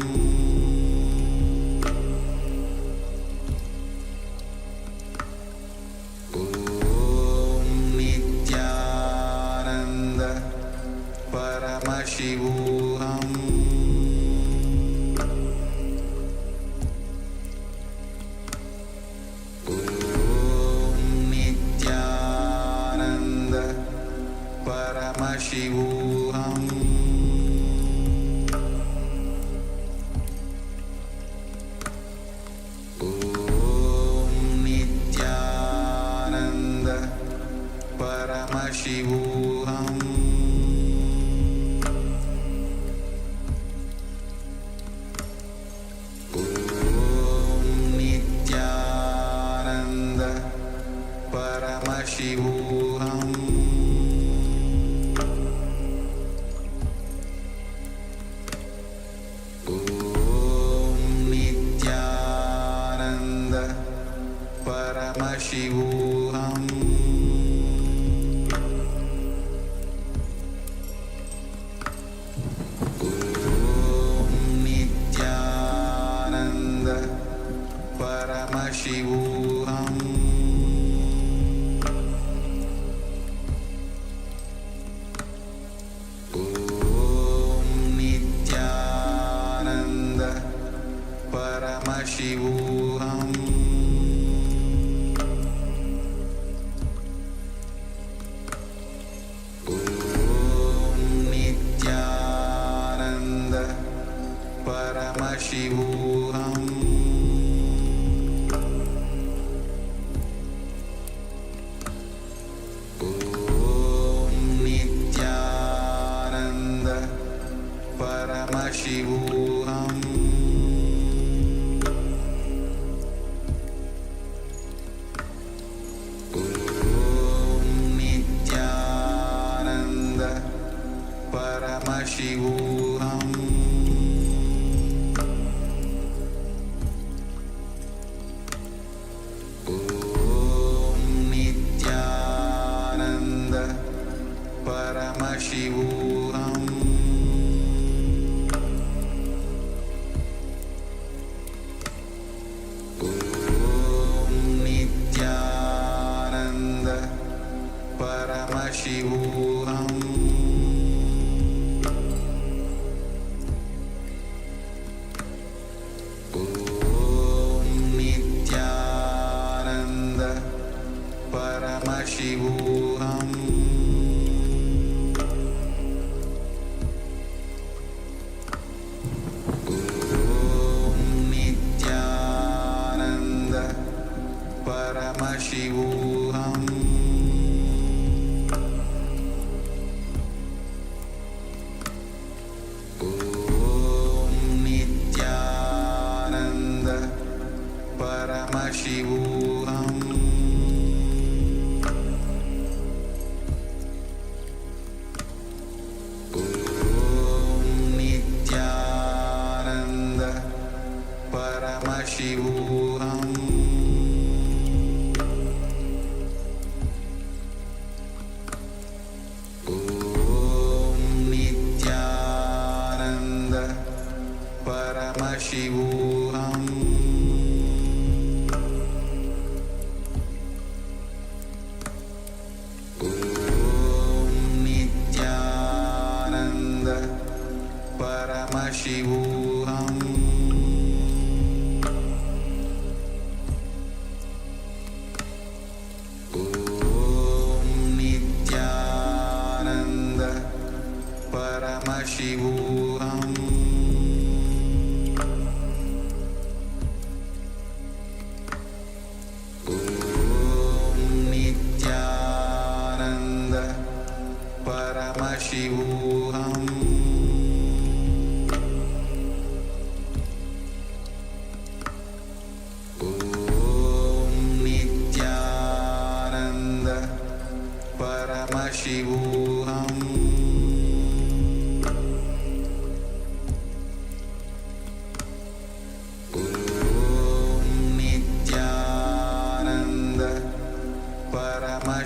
Om Nithyananda Paramashivoham. Om Nithyananda Paramashivoham. Paramashivoham. Om Nithyananda Paramashivoham. Om Nithyananda Paramashivoham. Paramashivoham. Om Nithyananda Paramashivoham. Om Nithyananda Paramashivoham. Paramashivoham. Om Nithyananda Paramashivoham. Om Nithyananda Paramashivoham. Paramashivoham. Om Nithyananda Paramashivoham. Om Nithyananda Paramashivoham. Paramashivoham. Om Nithyananda Paramashivoham. Om Nithyananda Paramashivoham. Paramashivoham. Om Nithyananda Paramashivoham.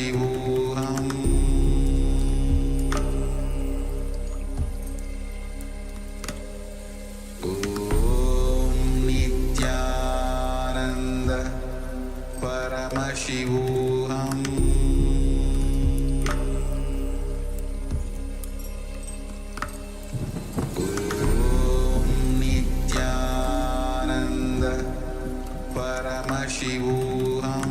Paramashivoham. Om Nithyananda Paramashivoham. Paramashivoham.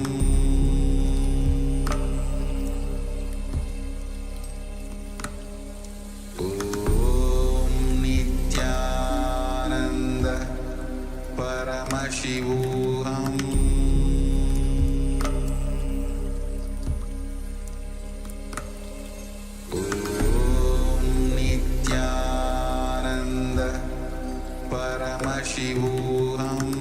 Om Nithyananda Paramashivoham. Om Nithyananda Paramashivoham.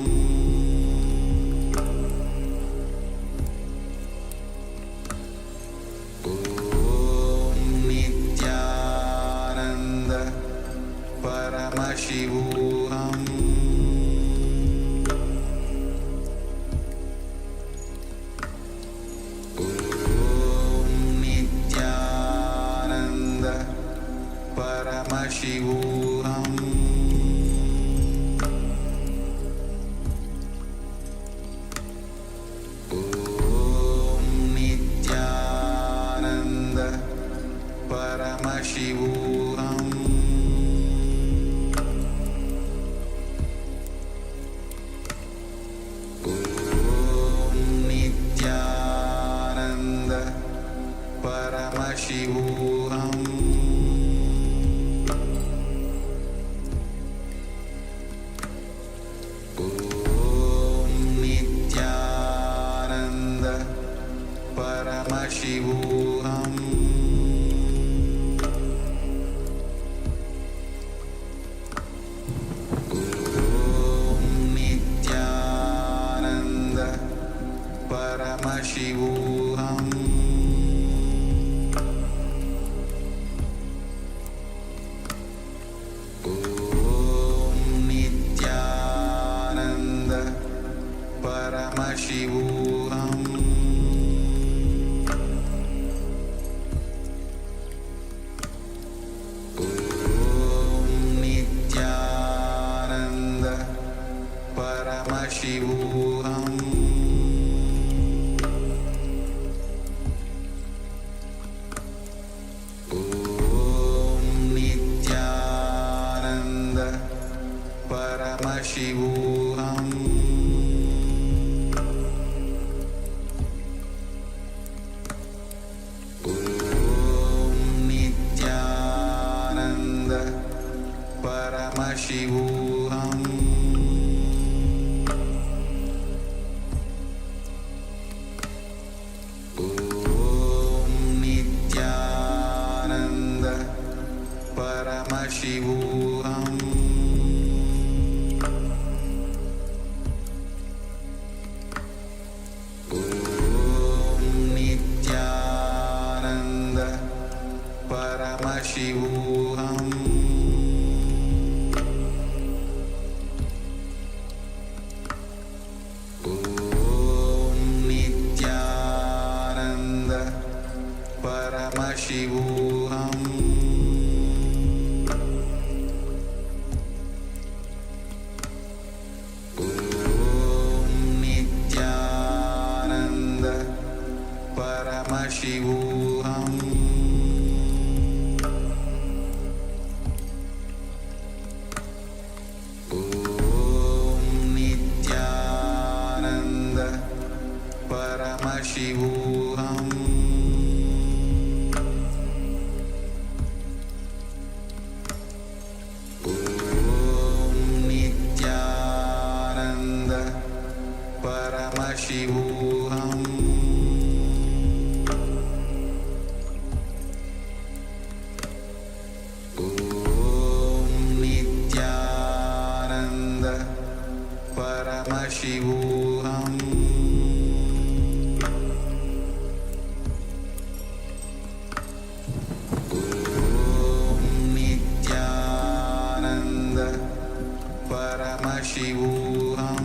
Paramashivoham. Om Nithyananda Paramashivoham. Om Nithyananda Paramashivoham. Paramashivoham. Om Nithyananda Paramashivoham. Om Nithyananda Paramashivoham. Paramashivoham. Om Nithyananda Paramashivoham. Om Nithyananda Paramashivoham. Paramashivoham. Om Nithyananda Paramashivoham. Om Nithyananda Paramashivoham. Paramashivoham. Om Nithyananda Paramashivoham. Om Nithyananda Paramashivoham. Paramashivoham. Om Nithyananda Paramashivoham. Om Nithyananda Paramashivoham.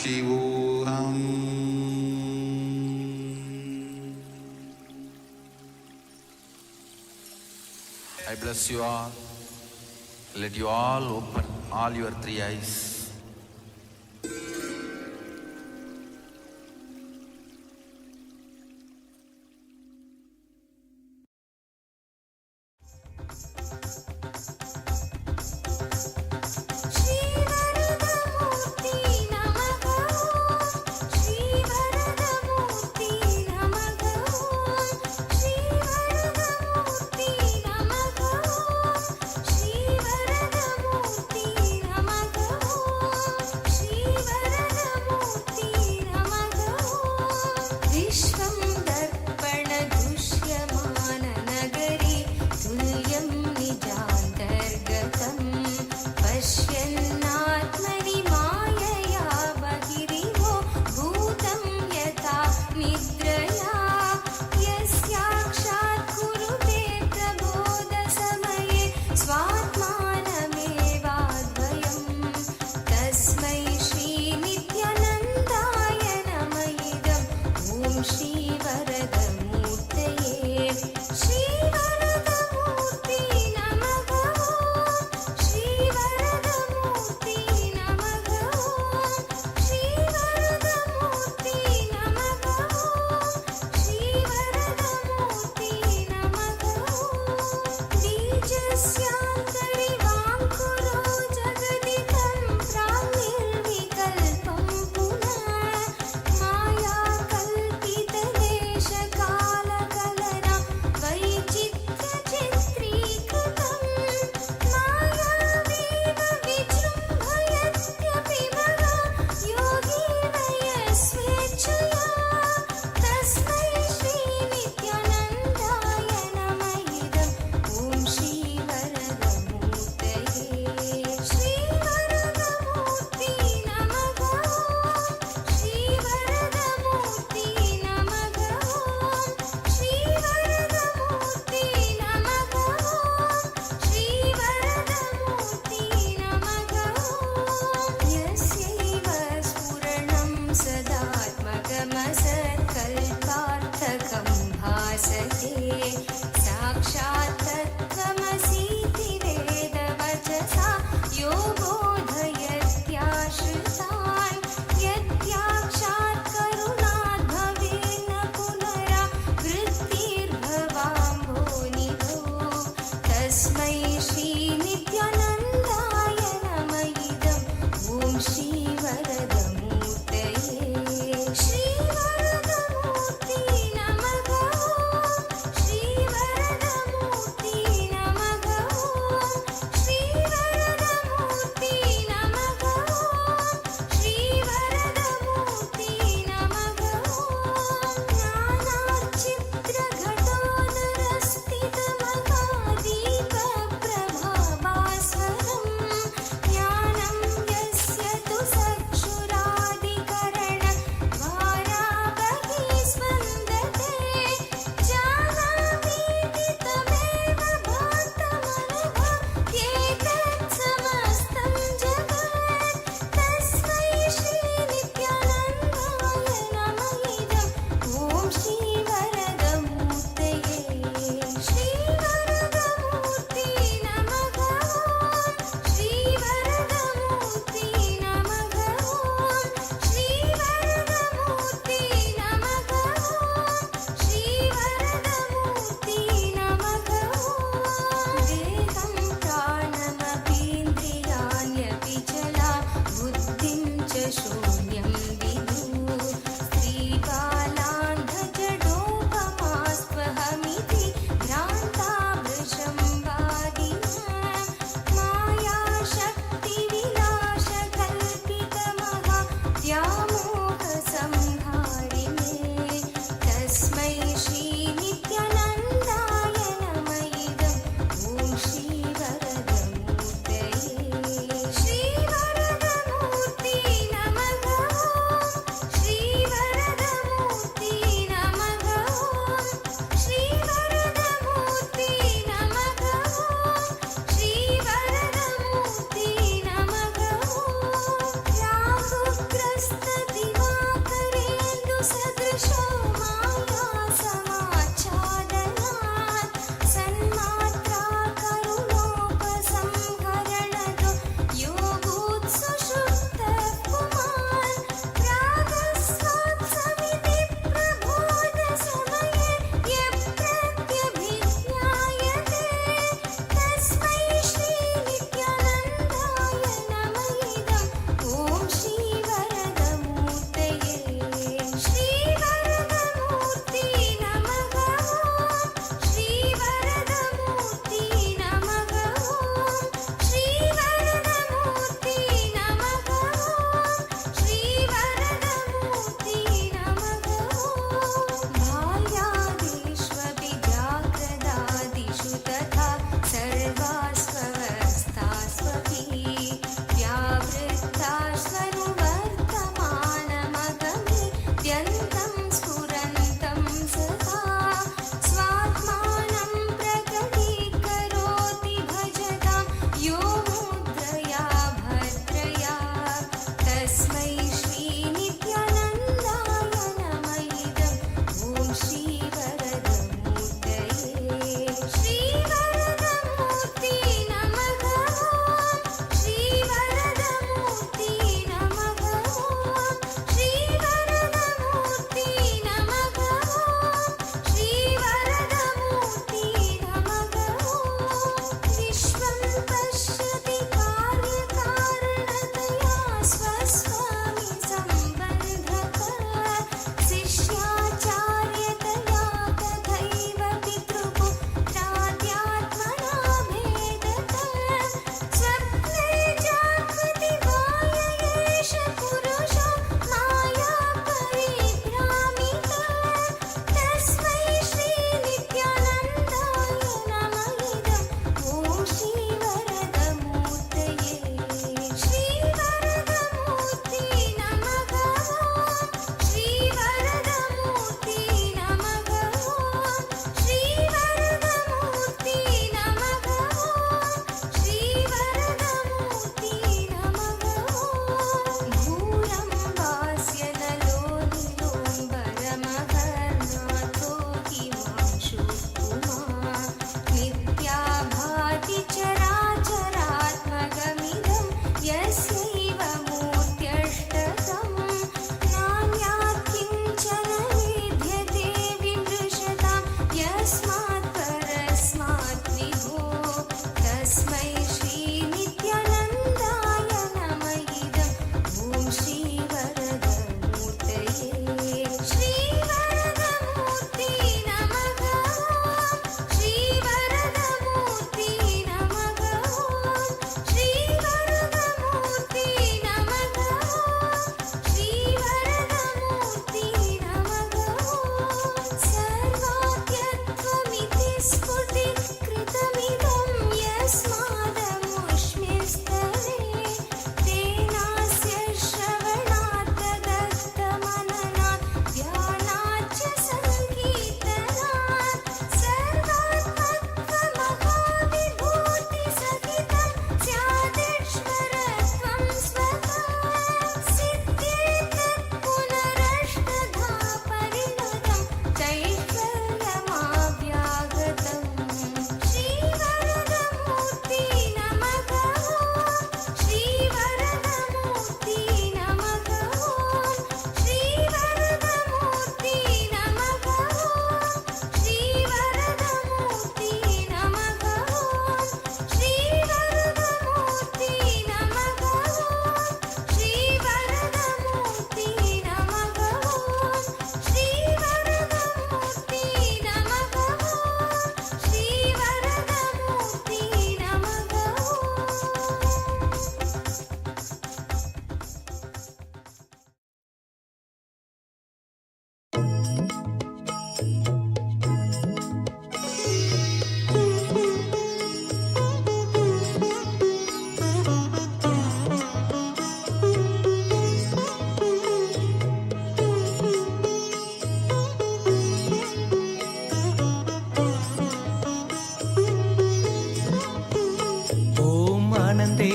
Paramashivoham. I bless you all. Let you all open all your three eyes. Shri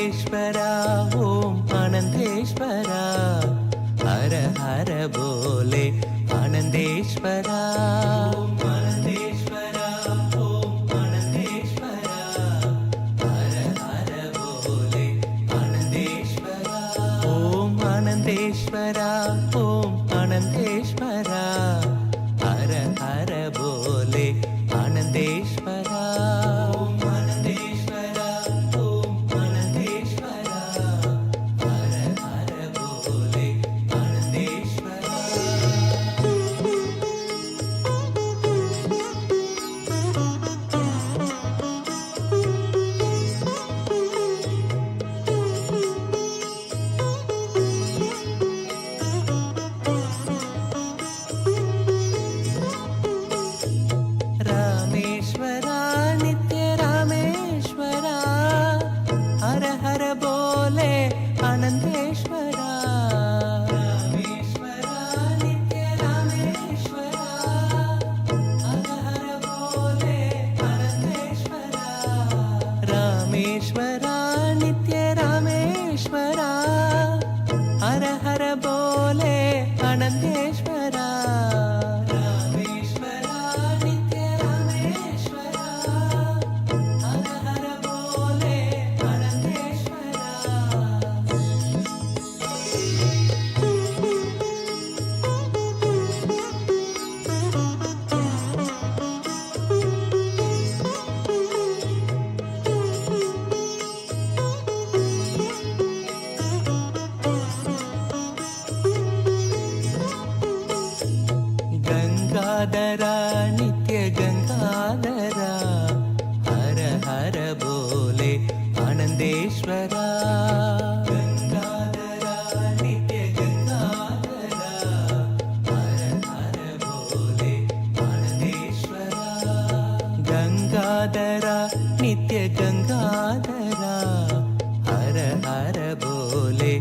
आनंदेश्वरा ओम आनंदेश्वरा हर हर बोले आनंदेश्वरा ओम आनंदेश्वरा ओम आनंदेश्वरा हर हर बोले आनंदेश्वरा ओम आनंदेश्वरा ओम आनंदेश्वरा हर हर बोले आनंदेश्वरा ओम आनंदेश्वरा ओम आनंदेश्वरा हर हर बोले आनंदेश्वरा रामेश्वरा नित्य रामेश्वरा हर हर बोले आनंदेश्वरा रामेश्वरा नित्य रामेश्वरा हर हर बोले आनंदेश्वरा रामेश्वरा नित्य रामेश्वरा हर हर बोले आनंदेश्वरा रामेश्वरा नित्य रामेश्वरा हर हर बोले आनंदेश्वरा गंगाधरा नित्य गंगाधरा हर हर बोले आनंदेश्वरा गंगाधरा नित्य गंगाधरा हर हर बोले आनंदेश्वरा गंगाधरा नित्य गंगाधरा हर हर बोले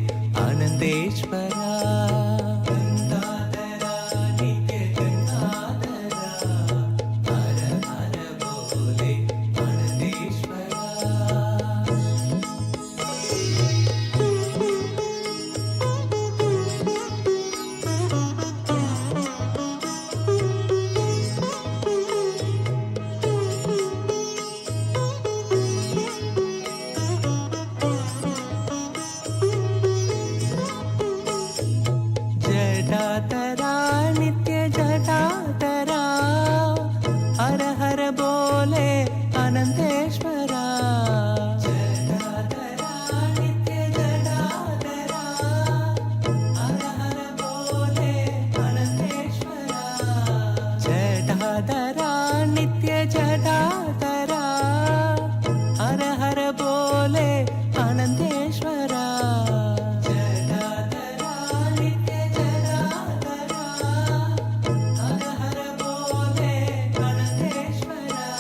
आनंदेश्वरा गंगाधरा नित्य गंगाधरा हर हर बोले आनंदेश्वरा जटाधरा नित्य जटाधरा हर हर बोले आनंदेश्वरा जटाधरा नित्य जटाधरा हर हर बोले आनंदेश्वरा जटाधरा नित्य जटाधरा हर हर बोले आनंदेश्वरा जटाधरा नित्य जटाधरा हर हर बोले आनंदेश्वरा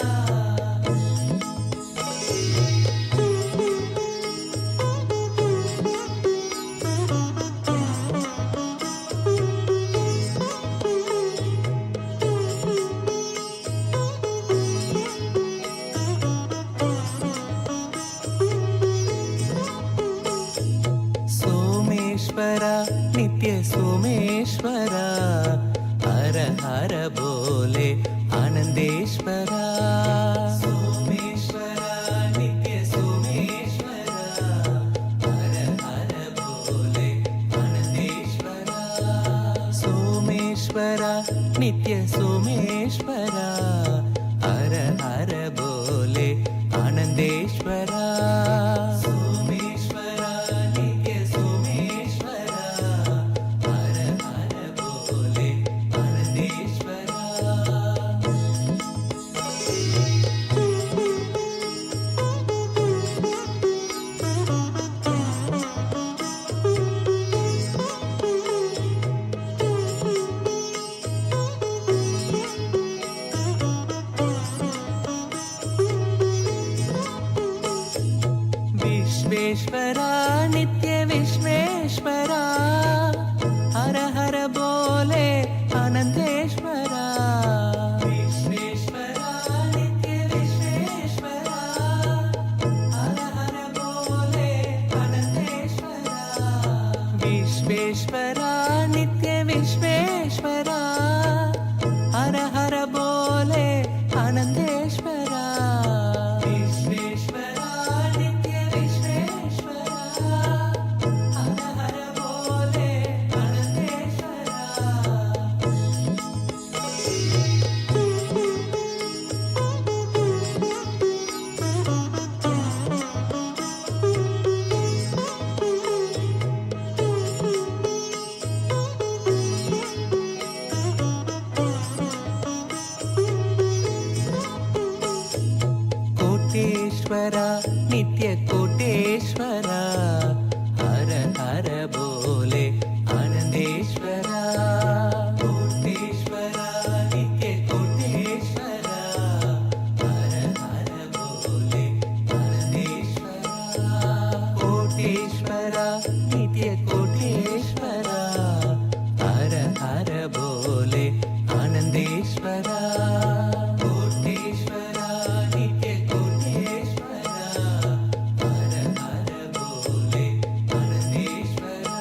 सोमेश्वरा नित्य सोमेश्वरा हर हर बोले आनंदेश्वरा सोमेश्वरा नित्य सोमेश्वरा हर हर बोले आनंदेश्वरा सोमेश्वरा नित्य सोमेश्वरा हर हर बोले आनंदेश्वरा सोमेश्वरा नित्य सोमेश्वरा हर हर बोले आनंदेश्वरा विश्वेश्वरा नित्य विश्वेश्वरा हर हर बोले आनंदेश्वरा विश्वेश्वरा नित्य विश्वेश्वरा हर हर बोले कोटेश्वरा नित्य कोटेश्वरा हर हर बोले आनंदेश्वरा कोटेश्वरा नित्य कोटेश्वरा हर हर बोले आनंदेश्वरा कोटेश्वरा नित्य कोटेश्वरा हर हर बोले आनंदेश्वरा कोटेश्वरा नित्य कोटेश्वरा हर हर बोले आनंदेश्वरा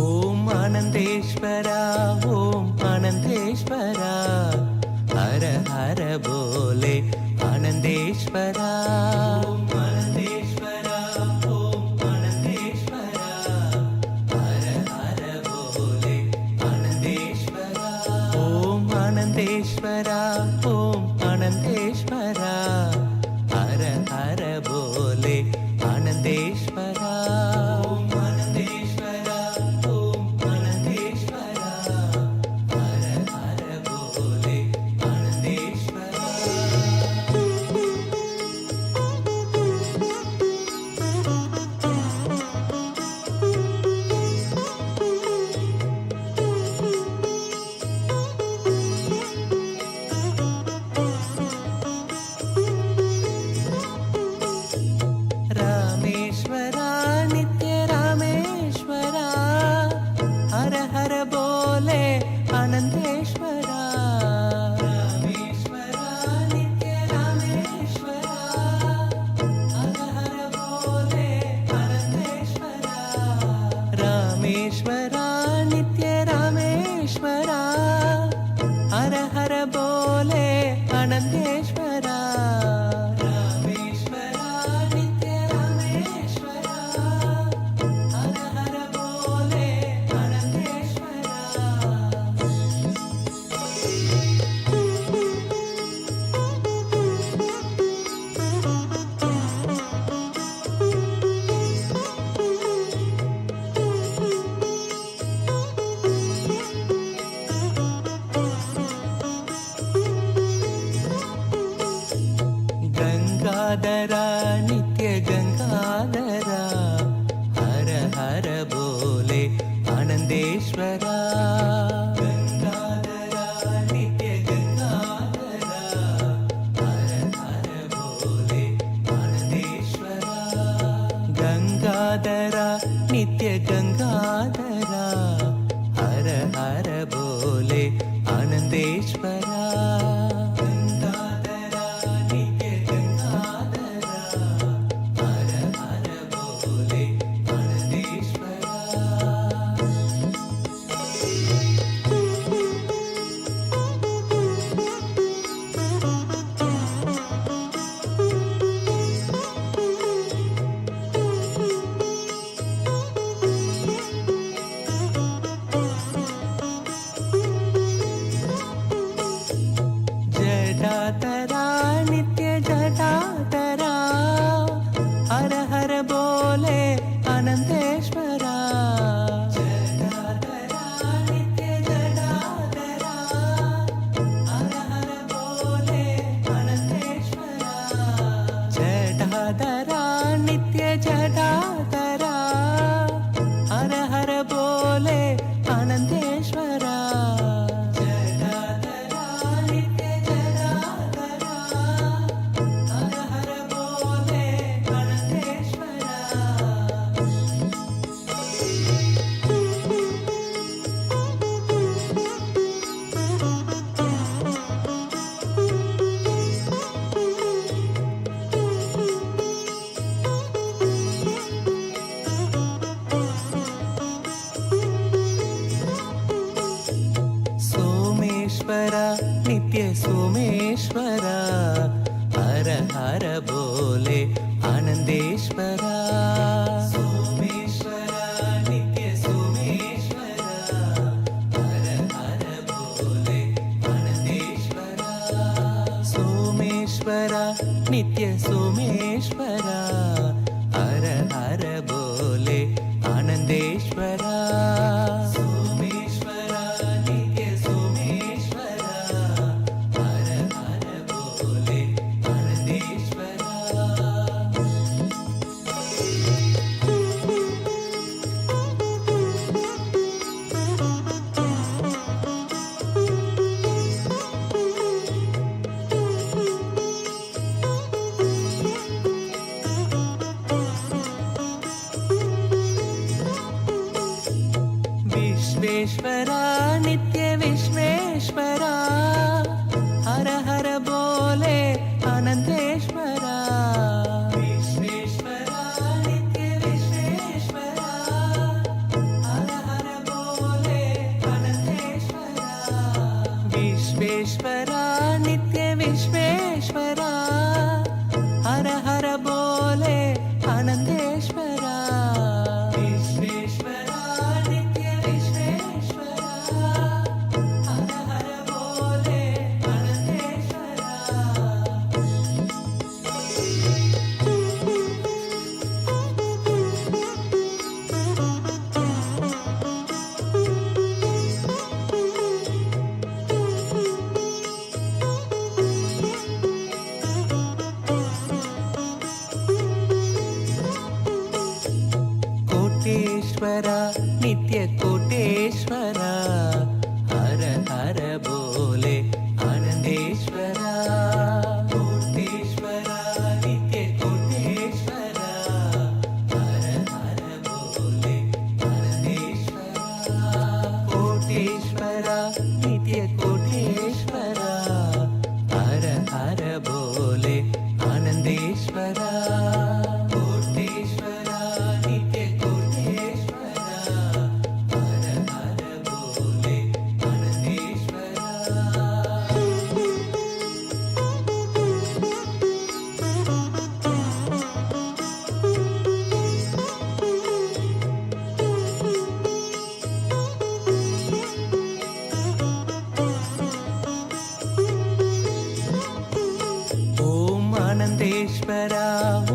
ओम आनंदेश्वरा ओम आनंदेश्वरा हर हर बोले आनंदेश्वरा ओम आनंदेश्वरा ओम आनंदेश्वरा हर हर बोले आनंदेश्वरा ओम आनंदेश्वरा ओम आनंदेश्वरा हर हर बोले आनंदेश्वरा ओम आनंदेश्वरा ओम आनंदेश्वरा हर हर बोले आनंदेश्वरा रामेश्वरा नित्य रामेश्वरा हर हर बोले आनंदेश्वरा रामेश्वरा नित्य रामेश्वरा हर हर बोले आनंदेश्वरा रामेश्वरा नित्य रामेश्वरा हर हर बोले आनंदेश्वरा रामेश्वरा नित्य रामेश्वरा हर हर बोले आनंदेश्वरा गंगाधरा नित्य गंगाधरा हर हर बोले आनंदेश्वरा गंगाधरा नित्य गंगाधरा हर हर बोले आनंदेश्वरा गंगाधरा नित्य गंगाधरा हर हर बोले आनंदेश्वरा गंगाधरा नित्य गंगाधरा हर हर बोले आनंदेश्वरा सोमेश्वरा नित्य सोमेश्वरा हर हर बोले आनंदेश्वरा सोमेश्वरा नित्य सोमेश्वरा हर हर बोले आनंदेश्वरा विश्वेश्वरा नित्य विश्वेश्वरा हर हर बोले आनंदेश्वरा विश्वेश्वरा नित्य विश्वेश्वरा हर हर बोले आनंदेश्वरा विश्वेश्वरा नित्य विश्वेश्वरा हर हर बोले आनंदेश्वरा विश्वेश्वरा नित्य विश्वेश्वरा हर हर बोले आनंदेश्वरा कोटेश्वरा नित्य कोटेश्वरा हर हर बोले आनंदेश्वरा कोटेश्वरा नित्य कोटेश्वरा हर हर बोले आनंदेश्वरा कोटेश्वरा नित्य कोटेश्वरा हर हर बोले आनंदेश्वरा कोटेश्वरा नित्य कोटेश्वरा हर हर बोले आनंदेश्वरा ओम आनंदेश्वरा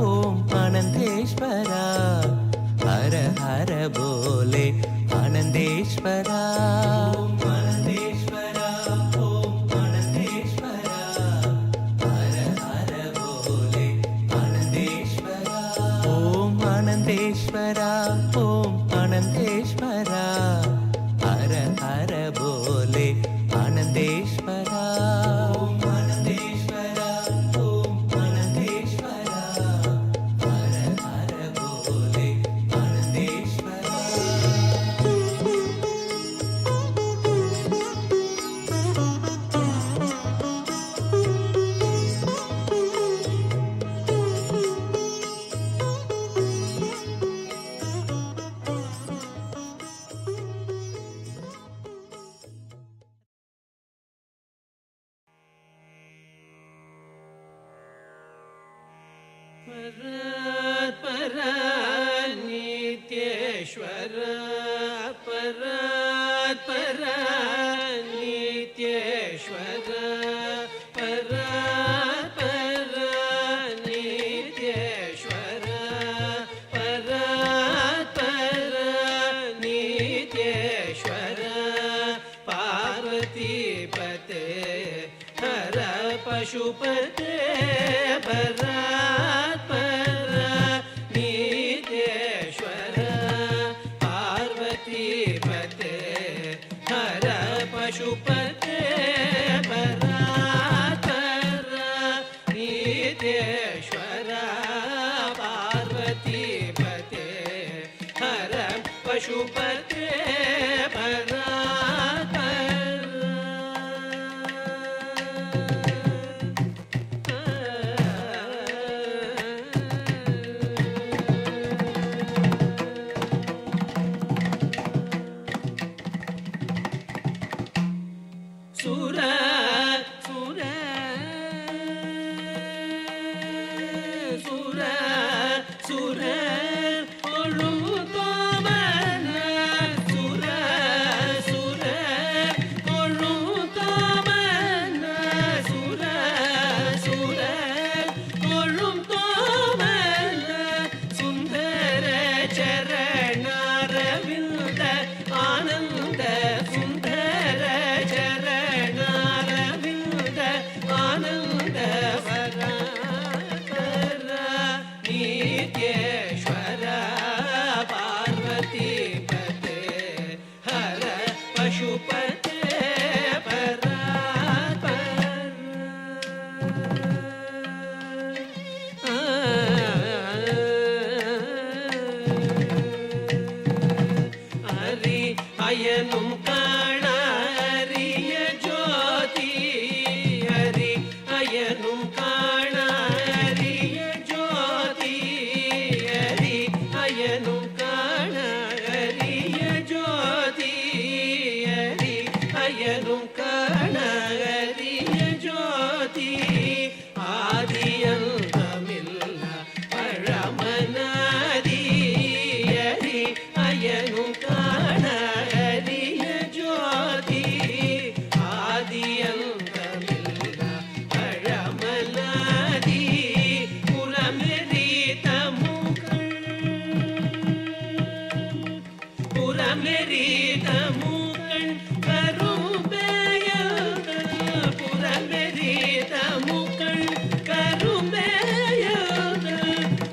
ओम आनंदेश्वरा हर हर बोले आनंदेश्वरा ओम आनंदेश्वरा ओम आनंदेश्वरा हर हर बोले आनंदेश्वरा ओम आनंदेश्वरा ओम आनंदेश्वरा हर हर बोले आनंदेश्वरा ओम आनंदेश्वरा ओम आनंदेश्वरा हर हर बोले आनंदेश्वरा परात् परात् नित्येश्वर परात् परात् नित्येश्वर परात् परात् नित्येश्वर परात् परात् नित्येश्वर पार्वतीपते हर पशुपते परात् परात् नित्येश्वर पार्वतीपते हर पशुपते परात् परात् नित्येश्वर पार्वतीपते हर पशुपते परात् परात् ஹரி அயனும் காணாரிய ஜோதி ஹரி அயனும் காணாரிய ஜோதி ஹரி அயனும் காணாரிய ஜோதி ஹரி அயனும் காணாரிய ஜோதி ஆதியந்தமில்ல பழமனாதி ஹரி அயனும் காணாரிய ஜோதி ஆதியந்தமில்ல பழமனாதி புறமெரித முகன் புறமெரித முகன் கரும்பேயங்கள் புறமெரித முகன் கரும்பேயங்கள்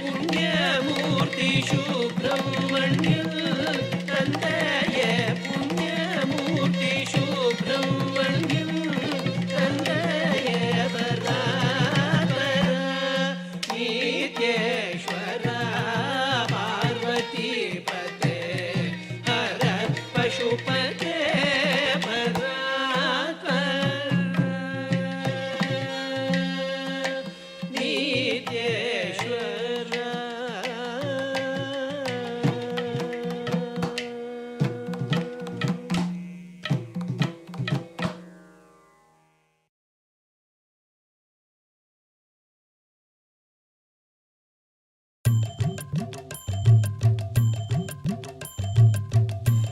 புண்ணியமூர்த்தி சுப்பிரமணியன் தந்தைய புண்ணியமூர்த்தி சுப்பிரமணியன் தந்தைய பராபர நித்யேஸ்வர பார்வதி பதே ஹர பசுபதே பராத்பர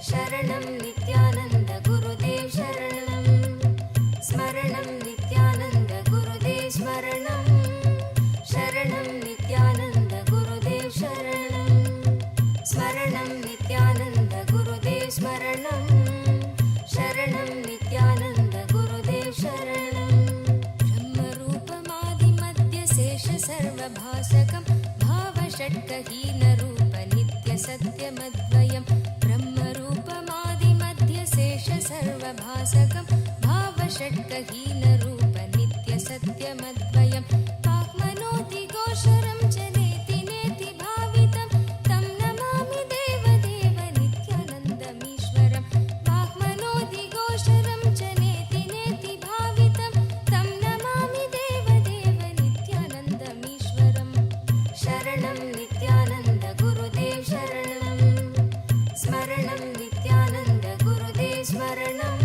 शरणं नित्यानन्द गुरुदेव शरणं स्मरणं नित्यानन्द गुरुदेव स्मरणं शरणं नित्यानन्द गुरुदेव शरणं स्मरणं नित्यानन्द गुरुदेव स्मरणं शरणं नित्यानन्द गुरुदेव शरणं ब्रह्मरूपमादिमध्यशेष सर्वभासकं भावषट्कहीनरूप नित्यसत्यमद्वयं ब्रह्मरूपमादिमध्यशेष सर्वभासकं भावषट्कहीनरूप नित्यसत्यमद्वयं पाक्मनोति गोचरं च नेति नेति भावितं तं नमामि देवदेव नित्यानन्दमीश्वरं पाक्मनोति गोचरं च नेति नेति भावितं तं नमामि देवदेव नित्यानन्दमीश्वरं शरणं नित्यानन्द गुरुदेव शरणं स्मरणं नित्यानन्द गुरुदेव स्मरणं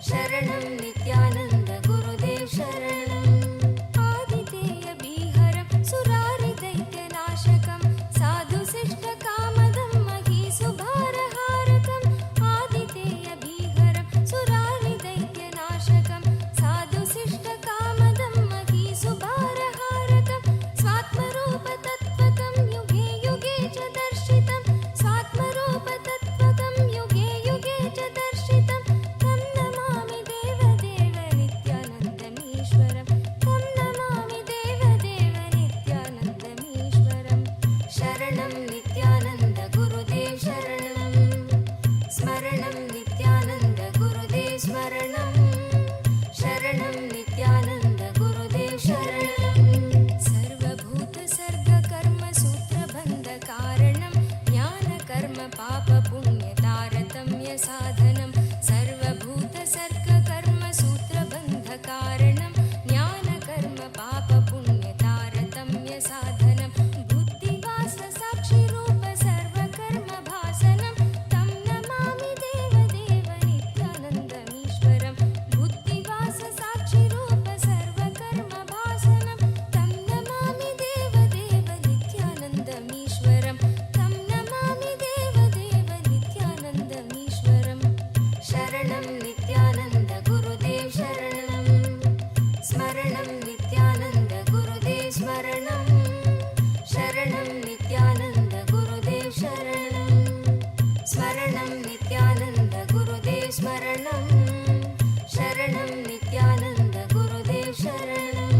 शरणं नित्यानन्द गुरुदेव शरणं आदितेयबीहरं सुरारिदैत्यनाशकं साधुशिष्टकामदं महीसुभारहारकम् आदितेयबीहरं सुरारिदैत्यनाशकं साधुशिष्टकामदं महीसुभारहारकं स्वात्मरूपतत्त्वकं युगे युगे च दर्शितं स्वात्मरूपतत्त्वकं युगे युगे च दर्शितं तं नमामि देवदेव नित्यानन्दमीश्वरं तं नमामि देवदेव नित्यानन्दमीश्वरं शरणं नित्यानन्द गुरुदेव शरणं स्मरणं नित्यानन्द गुरुदेव स्मरणं शरणं नित्यानन्द गुरुदेव शरणं सर्वभूतसर्गकर्मसूत्रबन्धकारणं ज्ञानकर्म पापपुण्यतारतम्यसाधनं सर्वभूतसर्गकर्मसूत्रबन्धकारणं ज्ञानकर्म पापपुण्यतारतम्यसाधनं बुद्धिवाससाक्षिरूप सर्वकर्मभासनं तं नमामि देवदेव नित्यानन्दमीश्वरं बुद्धिवाससाक्षिरूप सर्वकर्मभासनं तं नमामि देवदेव नित्यानन्दमीश्वरं तं नमामि देवदेव नित्यानन्दमीश्वरं शरणं नित्यानन्द गुरुदेव शरणं स्मरणं नित्यानन्द गुरुदेव स्मरणं शरणं नित्यानन्द गुरुदेव शरणं स्मरणं नित्यानन्द गुरुदेव स्मरणं शरणं नित्यानन्द गुरुदेव शरणं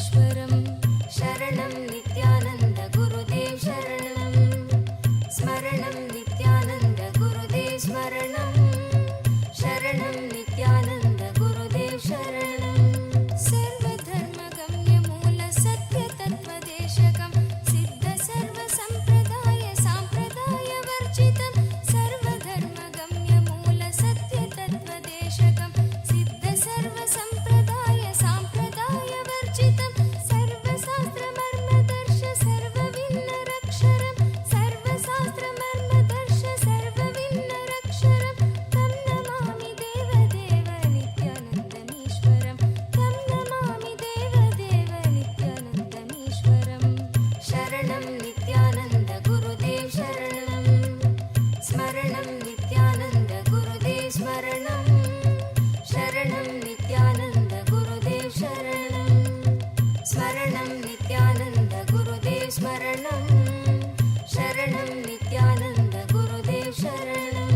नित्यानन्दमीश्वरं शरणं नित्यानन्द गुरुदेव शरणं स्मरणं नित्यानन्द गुरुदेव स्मरणं शरणं नित्यानन्द गुरुदेव शरणं सर्वधर्मगम्यमूल सत्यतत्त्वदेशकं सिद्ध सर्वसम्प्रदाय साम्प्रदायवर्जितं सर्वधर्मगम्यमूल सत्यतत्त्वदेशकं सिद्ध सर्वसम्प्रदाय साम्प्रदायवर्जितं सर्वशास्त्रमर्मदर्श सर्वविन्नरक्षरं सर्वशास्त्रमर्मदर्श सर्वविन्नरक्षरं तं नमामि देवदेव नित्यानन्दमीश्वरं तं नमामि देवदेव नित्यानन्दमीश्वरं शरणं नित्यानन्द गुरुदेव शरणं स्मरणं नित्यानन्द गुरुदेव स्मरणं शरणं नित्यानन्द गुरुदेव शरणं स्मरणं नित्यानन्द गुरुदेव स्मरणं शरणं नित्यानन्द गुरुदेव शरणं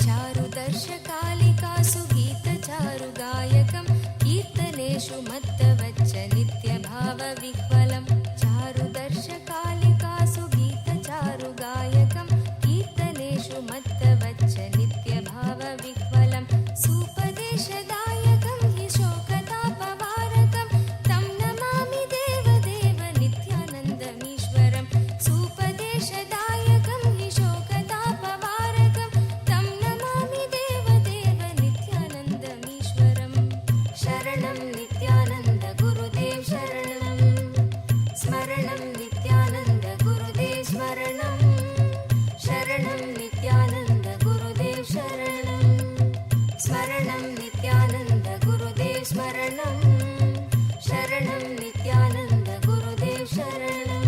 चारुदर्शकालिकासु गीतचारुगायकं कीर्तनेषु मत्तवच्च नित्यभावविह्वलं चारुदर्शकालिकासु गीतचारुगायकं कीर्तनेषु मत्तवच्च नित्यभावविह्वलं सुपदेशदायकं हि शोकतापवारकं तं नमामि देवदेव नित्यानन्दमीश्वरं सुपदेशदायकं हि शोकतापवारकं तं नमामि देवदेव नित्यानन्दमीश्वरं शरणं नित्यानन्द गुरुदेव शरणं स्मरणं नित्यानन्द गुरुदेव स्मरणं शरणं नित्यानन्द गुरुदेव शरणं स्मरणं नित्यानन्द गुरुदेव स्मरणं शरणं नित्यानन्द गुरुदेव शरणं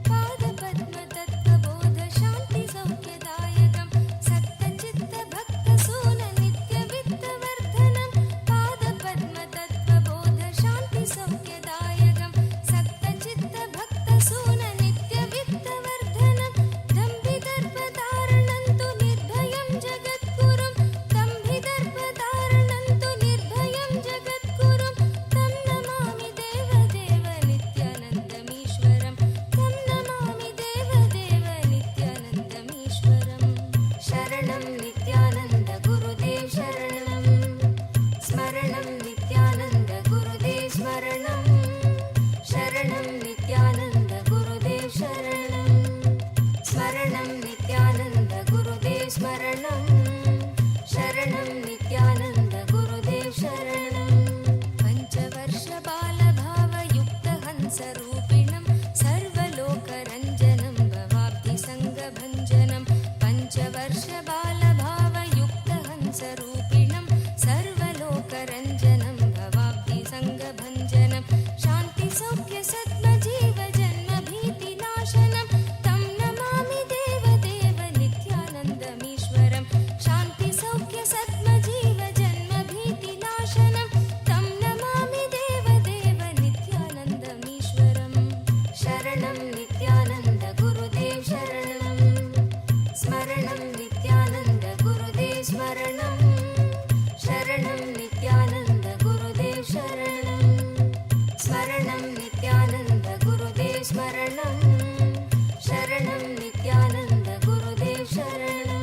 पादपद्मतत्त्वबोध शान्तिसौख्यदायकं सत्तचित्तभक्तसून नित्यवित्तवर्धनं पादपद्मतत्त्वबोध शान्तिसौख्यदायकं सत्तचित्तभक्तसून नित्यवित्तवर्धनं दम्भिदर्पधारणं तु निर्भयं जगद्गुरुं दम्भिदर्पधारणं तु निर्भयं जगद्गुरुं तं नमामि देवदेव नित्यानन्दमीश्वरं तं नमामि देवदेव नित्यानन्दमीश्वरं शरणं नित्यानन्द गुरुदेव शरणं स्मरणं नित्यानन्द गुरुदेव स्मरणं शरणं नित्यानन्द गुरुदेव शरणं स्मरणं नित्यानन्द गुरुदेव स्मरणं शरणं नित्यानन्द गुरुदेव शरणं पञ्चवर्षबालभावयुक्तहंसरूपिणं सर्वलोकरञ्जनं भवाब्धिसङ्गभञ्जनं पञ्चवर्षबालभावयुक्तहंसरूपिणं सर्वलोकरञ्जनं भवाब्धिसङ्गभञ्जनं शान्तिसौख्यसद्मजीवजन्मभीतिनाशनं तं नमामि देवदेव नित्यानन्दमीश्वरं शान्तिसौख्यसद्मजीवजन्मभीतिनाशनं तं नमामि देवदेव नित्यानन्दमीश्वरं शरणं नित्यानन्द गुरुदेव शरणं स्मरणं नित्यानन्द गुरुदेव स्मरणं शरणं नित्यानन्द गुरुदेव शरणं स्मरणं नित्यानन्द गुरुदेव स्मरणं शरणं नित्यानन्द गुरुदेव शरणं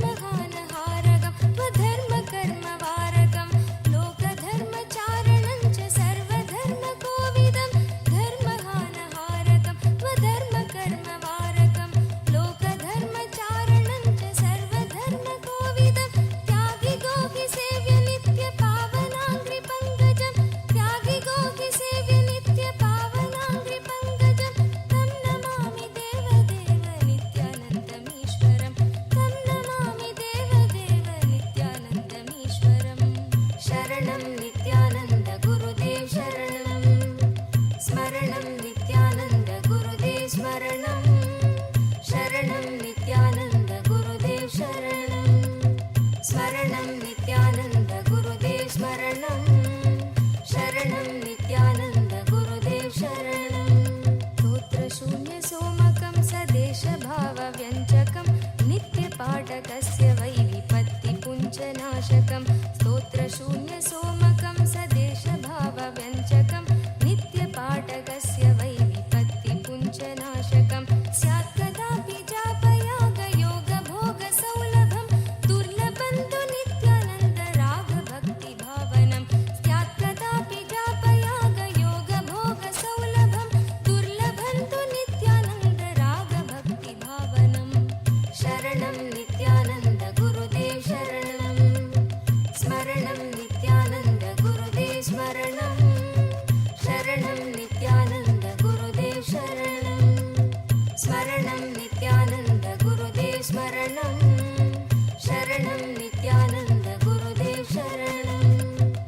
धर्महानहारकं स्वधर्मकर्मवारकं लोकधर्मचारणं च सर्वधर्मकोविदं शरणं नित्यानन्द गुरुदेव शरणं स्मरणं नित्यानन्द गुरुदेव स्मरणं शरणं नित्यानन्द गुरुदेव शरणं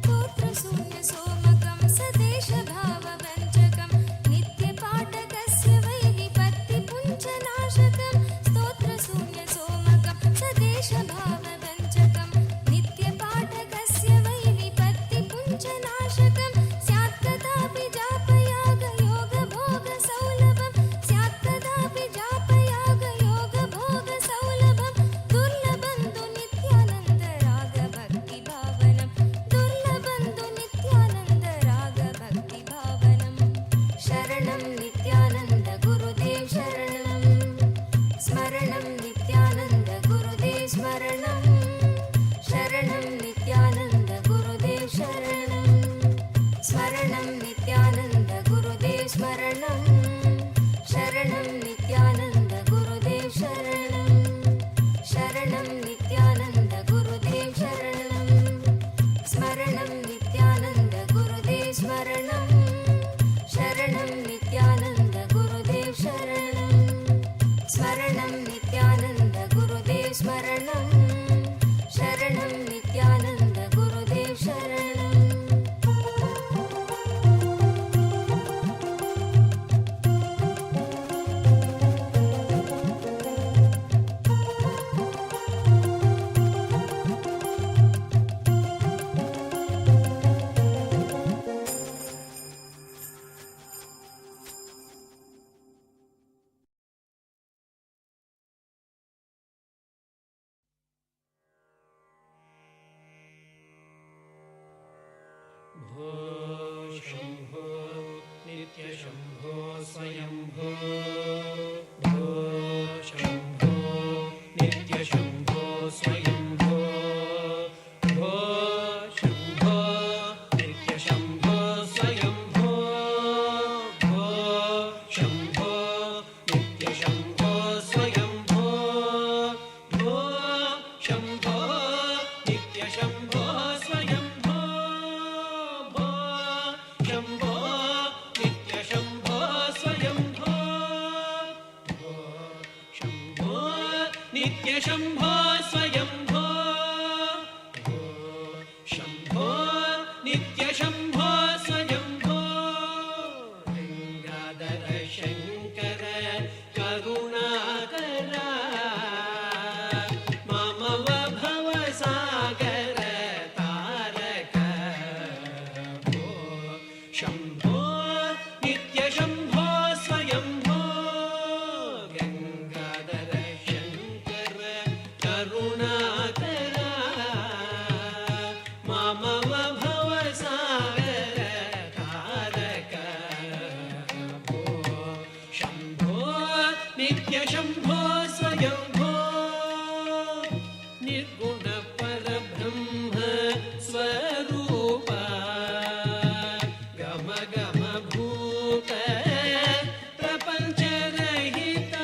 स्तोत्रशून्य सोमकं सदेशभाववञ्चकं नित्यपाठकस्य वै विपत्तिपुञ्जनाशकं स्तोत्रशून्य सोमकं सदेशभाववञ्चकं नित्यपाठकस्य वै विपत्तिपुञ्जनाशकं स्यात् कदापि जापयागयोगभोगसौलभं स्यात् कदापि जापयागयोगभोगसौलभं दुर्लभन्तु नित्यानन्द रागभक्तिभावनं दुर्लभन्तु नित्यानन्द रागभक्तिभावनं शरणं नित्यानन्द गुरुदेव शरणं स्मरणं नित्यानन्द गुरुदेव स्मरणं शरणं नित्यानन्द गुरुदेव शरणं स्मरणं नित्यानन्द गुरुदेव स्मरणं शरणं नित्यानन्द गुरुदेव शरणं शरणं नित्यानन्द गुरुदेव शरणं स्मरणं नित्यानन्द गुरुदेव स्मरणं शरणं नित्यानन्द गुरुदेव शरणं स्मरणं नित्यानन्द गुरुदेव स्मरणं शरणं नित्यानन्द गुरुदेव शरणं भो शम्भो नित्यशम्भो स्वयम्भो भो शम्भो नित्यशम्भो स्वयम्भो भो शम्भो नित्यशम्भो स्वयम्भो भो शम्भो नित्यशम्भो स्वयम्भो भो शम्भो नित्यशम्भो स्वयम्भो भो शम्भो नित्यशम्भो स्वयम्भो भो शम्भो नित्यशम्भो स्वयम्भो भो शम्भो नित्यशम्भो स्वयम्भो गङ्गाधर शङ्कर करुणाकर मम भवसागर तारक भो शम्भो नित्यशम्भो स्वयम्भो गङ्गाधर शङ्कर करुणाकर मम भवसागर तारक भो शम्भो नित्यशम्भो स्वयम्भो निर्गुण परब्रह्म स्वरूप गम गम भूत प्रपञ्चरहित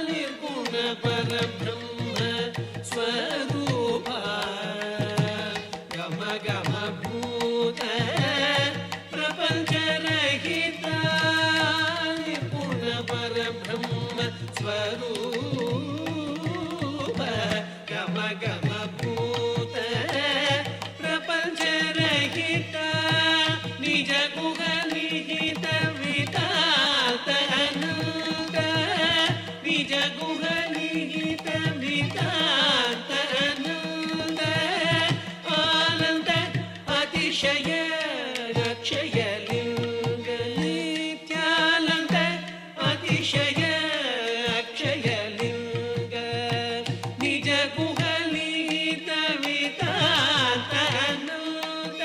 निर्गुण परब्रह्म स्वरूप गम गम भूत प्रपञ्चरहित निर्गुण परब्रह्म स्वरूप गम गम भूत प्रपञ्चरहित निज गुह निहित विधात अनन्त निज गुह निहित विधात अनन्त आनन्द अतिशय अक्षय लिङ्ग नित्यानन्द अतिशय अक्षय लिङ्ग निज गुह निहित विधात अनन्त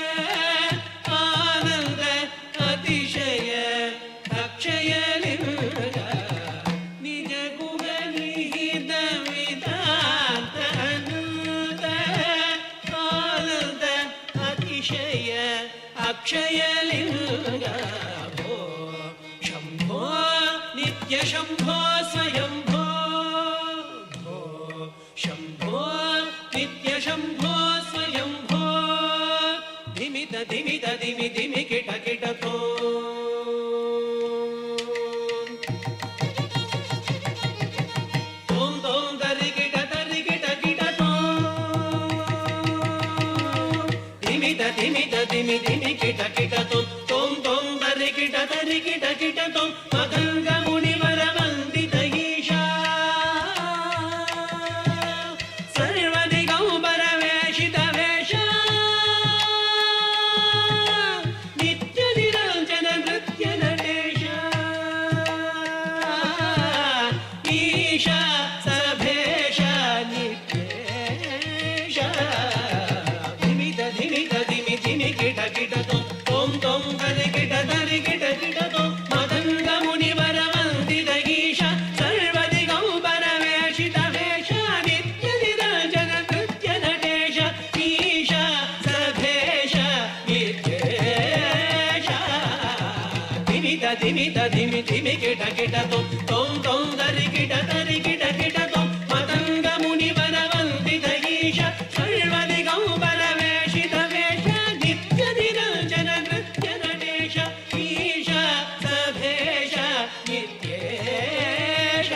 आनन्द अतिशय अक्षय लिङ्ग निज गुह निहित विधात अनन्त आनन्द अतिशय अक्षय लिङ्ग भो शम्भो नित्यशम्भो स्वयम्भो भो शम्भो नित्यशम्भो स्वयम्भो धिमित धिमित धिमि धिमि किट किट थो धिमि धिमि किट किट तोम तोम तरि किट तोम मदङ्ग मुनिवर वन्दित ईशा सर्वदिगम्बर वेशित वेश नित्य निरञ्जन नृत्य नटेश ईशा सभेश नित्येश धिमित धिमित धिमि धिमि किट किट तोम तोम तरि किट तोम मदङ्ग मुनिवर वन्दित ईशा सर्वदिगम्बर वेशित वेश नित्य निरञ्जन नृत्य नटेश ईशा सभेश नित्येश धिमित धिमित धिमि धिमि किट किट तोम तोम तरि किट तोम मदङ्ग मुनिवर वन्दित ईशा सर्वदिगम्बर वेशित वेश नित्य निरञ्जन नृत्य नटेश ईशा सभेश नित्येश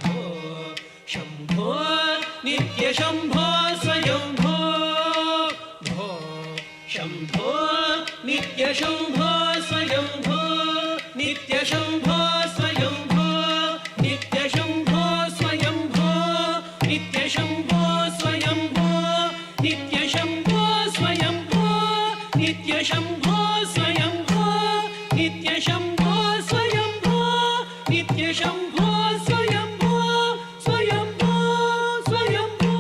भो शम्भो नित्य शम्भो स्वयम्भो भो शम्भो नित्य शम्भो स्वयम्भो नित्य शम्भो स्वयम्भो नित्य शम्भो स्वयम्भो नित्य शम्भो स्वयम्भो नित्य शम्भो स्वयम्भो नित्य शम्भो स्वयम्भो नित्य शम्भो स्वयम्भो नित्य शम्भो स्वयम्भो स्वयम्भो स्वयम्भो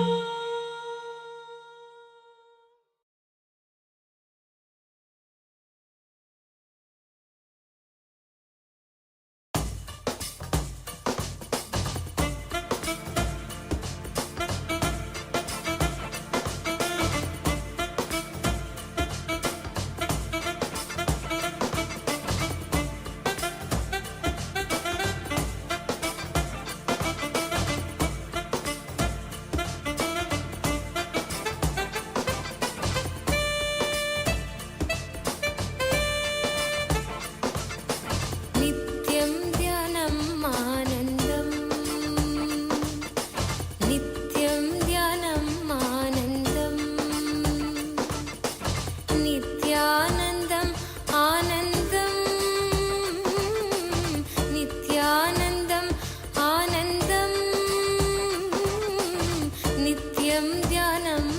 नित्यं ध्यानम् आनन्दम् नित्यं ध्यानम् आनन्दम् नित्यानन्दम् आनन्दम् नित्यानन्दम् आनन्दम् नित्यं ध्यानम्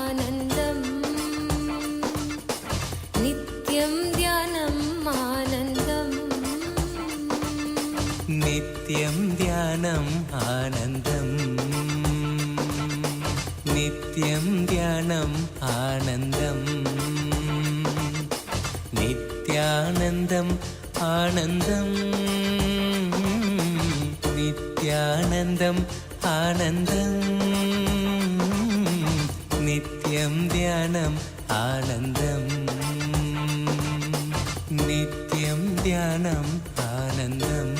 आनन्दम् नित्यं ध्यानम् आनन्दम् नित्यं ध्यानम् आनन्दम् नित्यं ध्यानम् आनन्दम् नित्यानन्दम् आनन्दम् नित्यानन्दम् आनन्दम् नित्यं ध्यानम् आनन्दम् नित्यं ध्यानम् आनन्दम्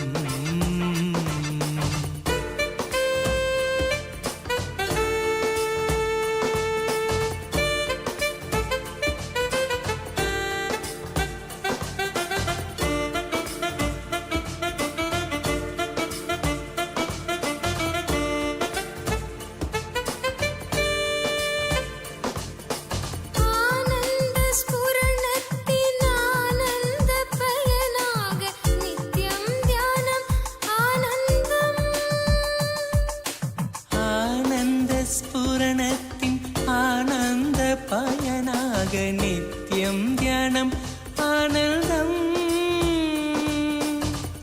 ஆனந்தஸ்புரணத்தின் ஆனந்த பயனாக நித்யம் தியானம் ஆனந்தம் ஆனந்தஸ்புரணத்தின் ஆனந்த பயனாக நித்யம் தியானம் ஆனந்தம்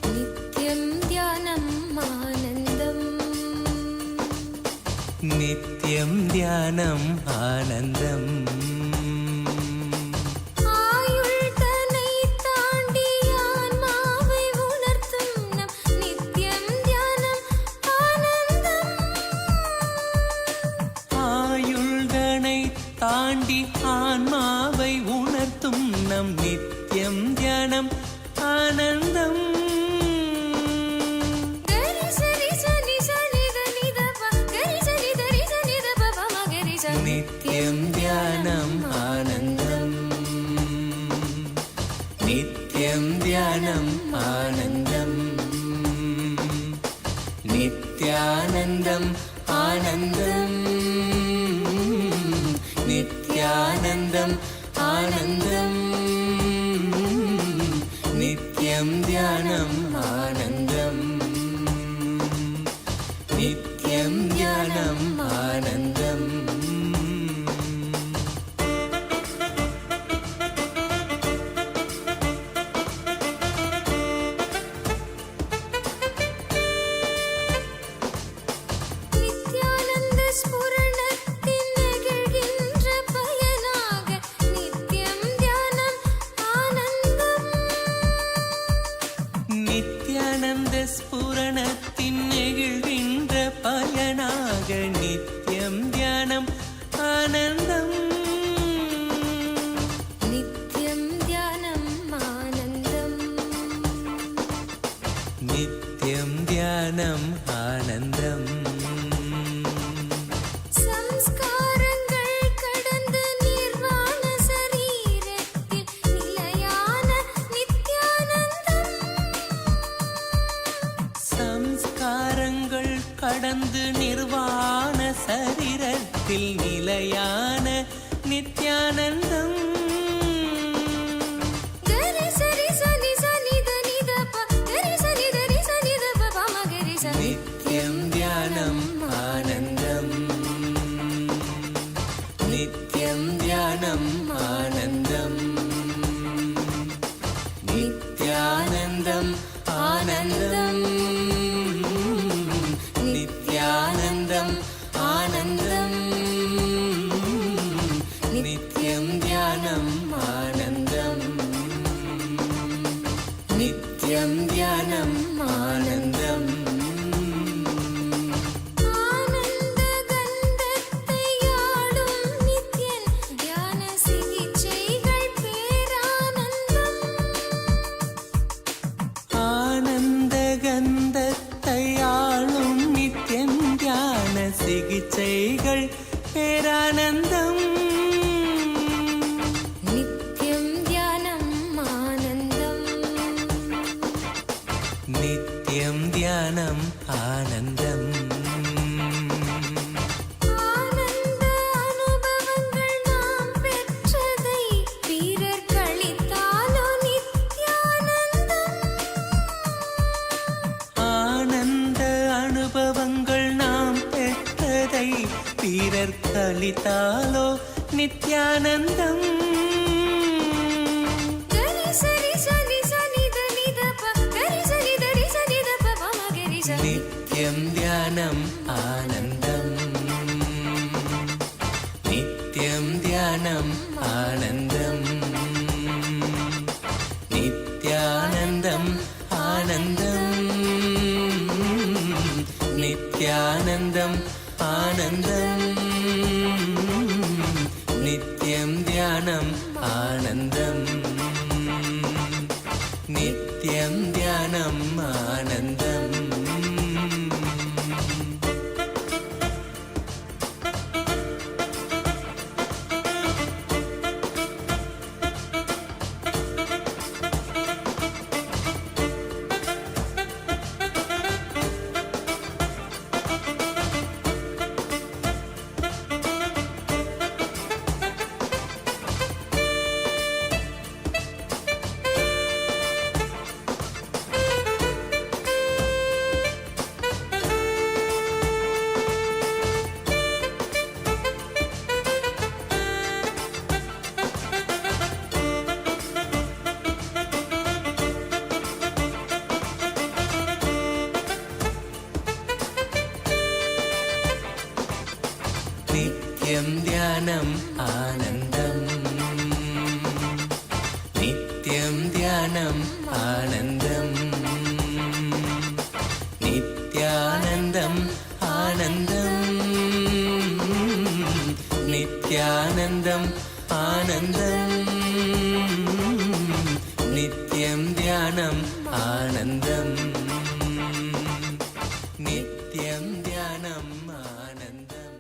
நித்யம் தியானம் ஆனந்தம் நித்யம் தியானம் ஆனந்தம் ஆயுள் தன்னை தாண்டி ஆன்மாவை உணர்த்தும் நம் நித்யம் தியானம் ஆனந்தம் ஆயுள்தனை தாண்டி ஆன்மாவை உணர்த்தும் நம் நித்யம் தியானம் ஆனந்தம் கரி சரி சனி சனி தனி தப கரி சரி தரி சனி தப மகரி சனி நித்யம் தியானம் ஆனந்தம் நித்யம் தியானம் ஆனந்தம் நித்யானந்தம் ஆனந்தம் நித்யானந்தம் ஆனந்தம் नित्यं ध्यानम् आनन्दम् नित्यं ध्यानम् आनन्दम् நித்யானந்த ஸ்புரணத்தின் நெகிழ்கின்ற பயனாக நித்யம் தியானம் ஆனந்தம் नित्यानन्द स्फुरणतिन् नेगिழ்கின்ற பயனாக நித்யம் தியானம் ஆனந்தம் நித்யம் தியானம் ஆனந்தம் நித்யம் தியானம் ஆனந்தம் சம்ஸ்காரங்கள் கடந்து நிர்வாண சரீரத்தில் நிலையான நித்யானந்தம் சம்ஸ்காரங்கள் கடந்து நிர்வாண சரீரத்தில் நிலையான நித்யானந்தம் கரி சரி சனி சனி தனி தப கரி சனி தரி சனி தப பம கரி சனி நித்யம் தியானம் ஆனந்தம் நித்யம் தியானம் ஆனந்தம் நித்யானந்தம் ஆனந்தம் நித்யானந்தம் ஆனந்தம் நித்யம் தியானம் ஆனந்தம் நித்யம் தியானம் ஆனந்தம் ஆனந்த கந்தத்தை ஆளும் நித்யன் தியான சிகிச்சைகள் பேரானந்தம் ஆனந்த கந்தத்தை ஆளும் நித்யம் தியான சிகிச்சைகள் பேரானந்தம் நித்யம் தியானம் ஆனந்தம் நித்யம் தியானம் ஆனந்தம் ஆனந்த அனுபவங்கள் நாம் பெற்றதை பிறர் கழித்தாலோ நித்யானந்தம் ஆனந்த அனுபவங்கள் நாம் பெற்றதை பிறர் கழித்தாலோ நித்யானந்தம் கரி சரி சனி சனி தனி தப கரி சனி தரி சனி தப பம கரி சனி நித்யம் தியானம் ஆனந்தம் நித்யம் தியானம் ஆனந்தம் நித்யானந்தம் ஆனந்தம் நித்யானந்தம் ஆனந்தம் நித்யம் தியானம் ஆனந்தம் நித்யம் தியானம் ஆனந்தம் नित्यं ध्यानम् आनन्दम् नित्यं ध्यानम् आनन्दम् नित्यानन्दम् आनन्दम् नित्यानन्दम् आनन्दम् नित्यं ध्यानम् आनन्दम् नित्यं ध्यानम् आनन्दम्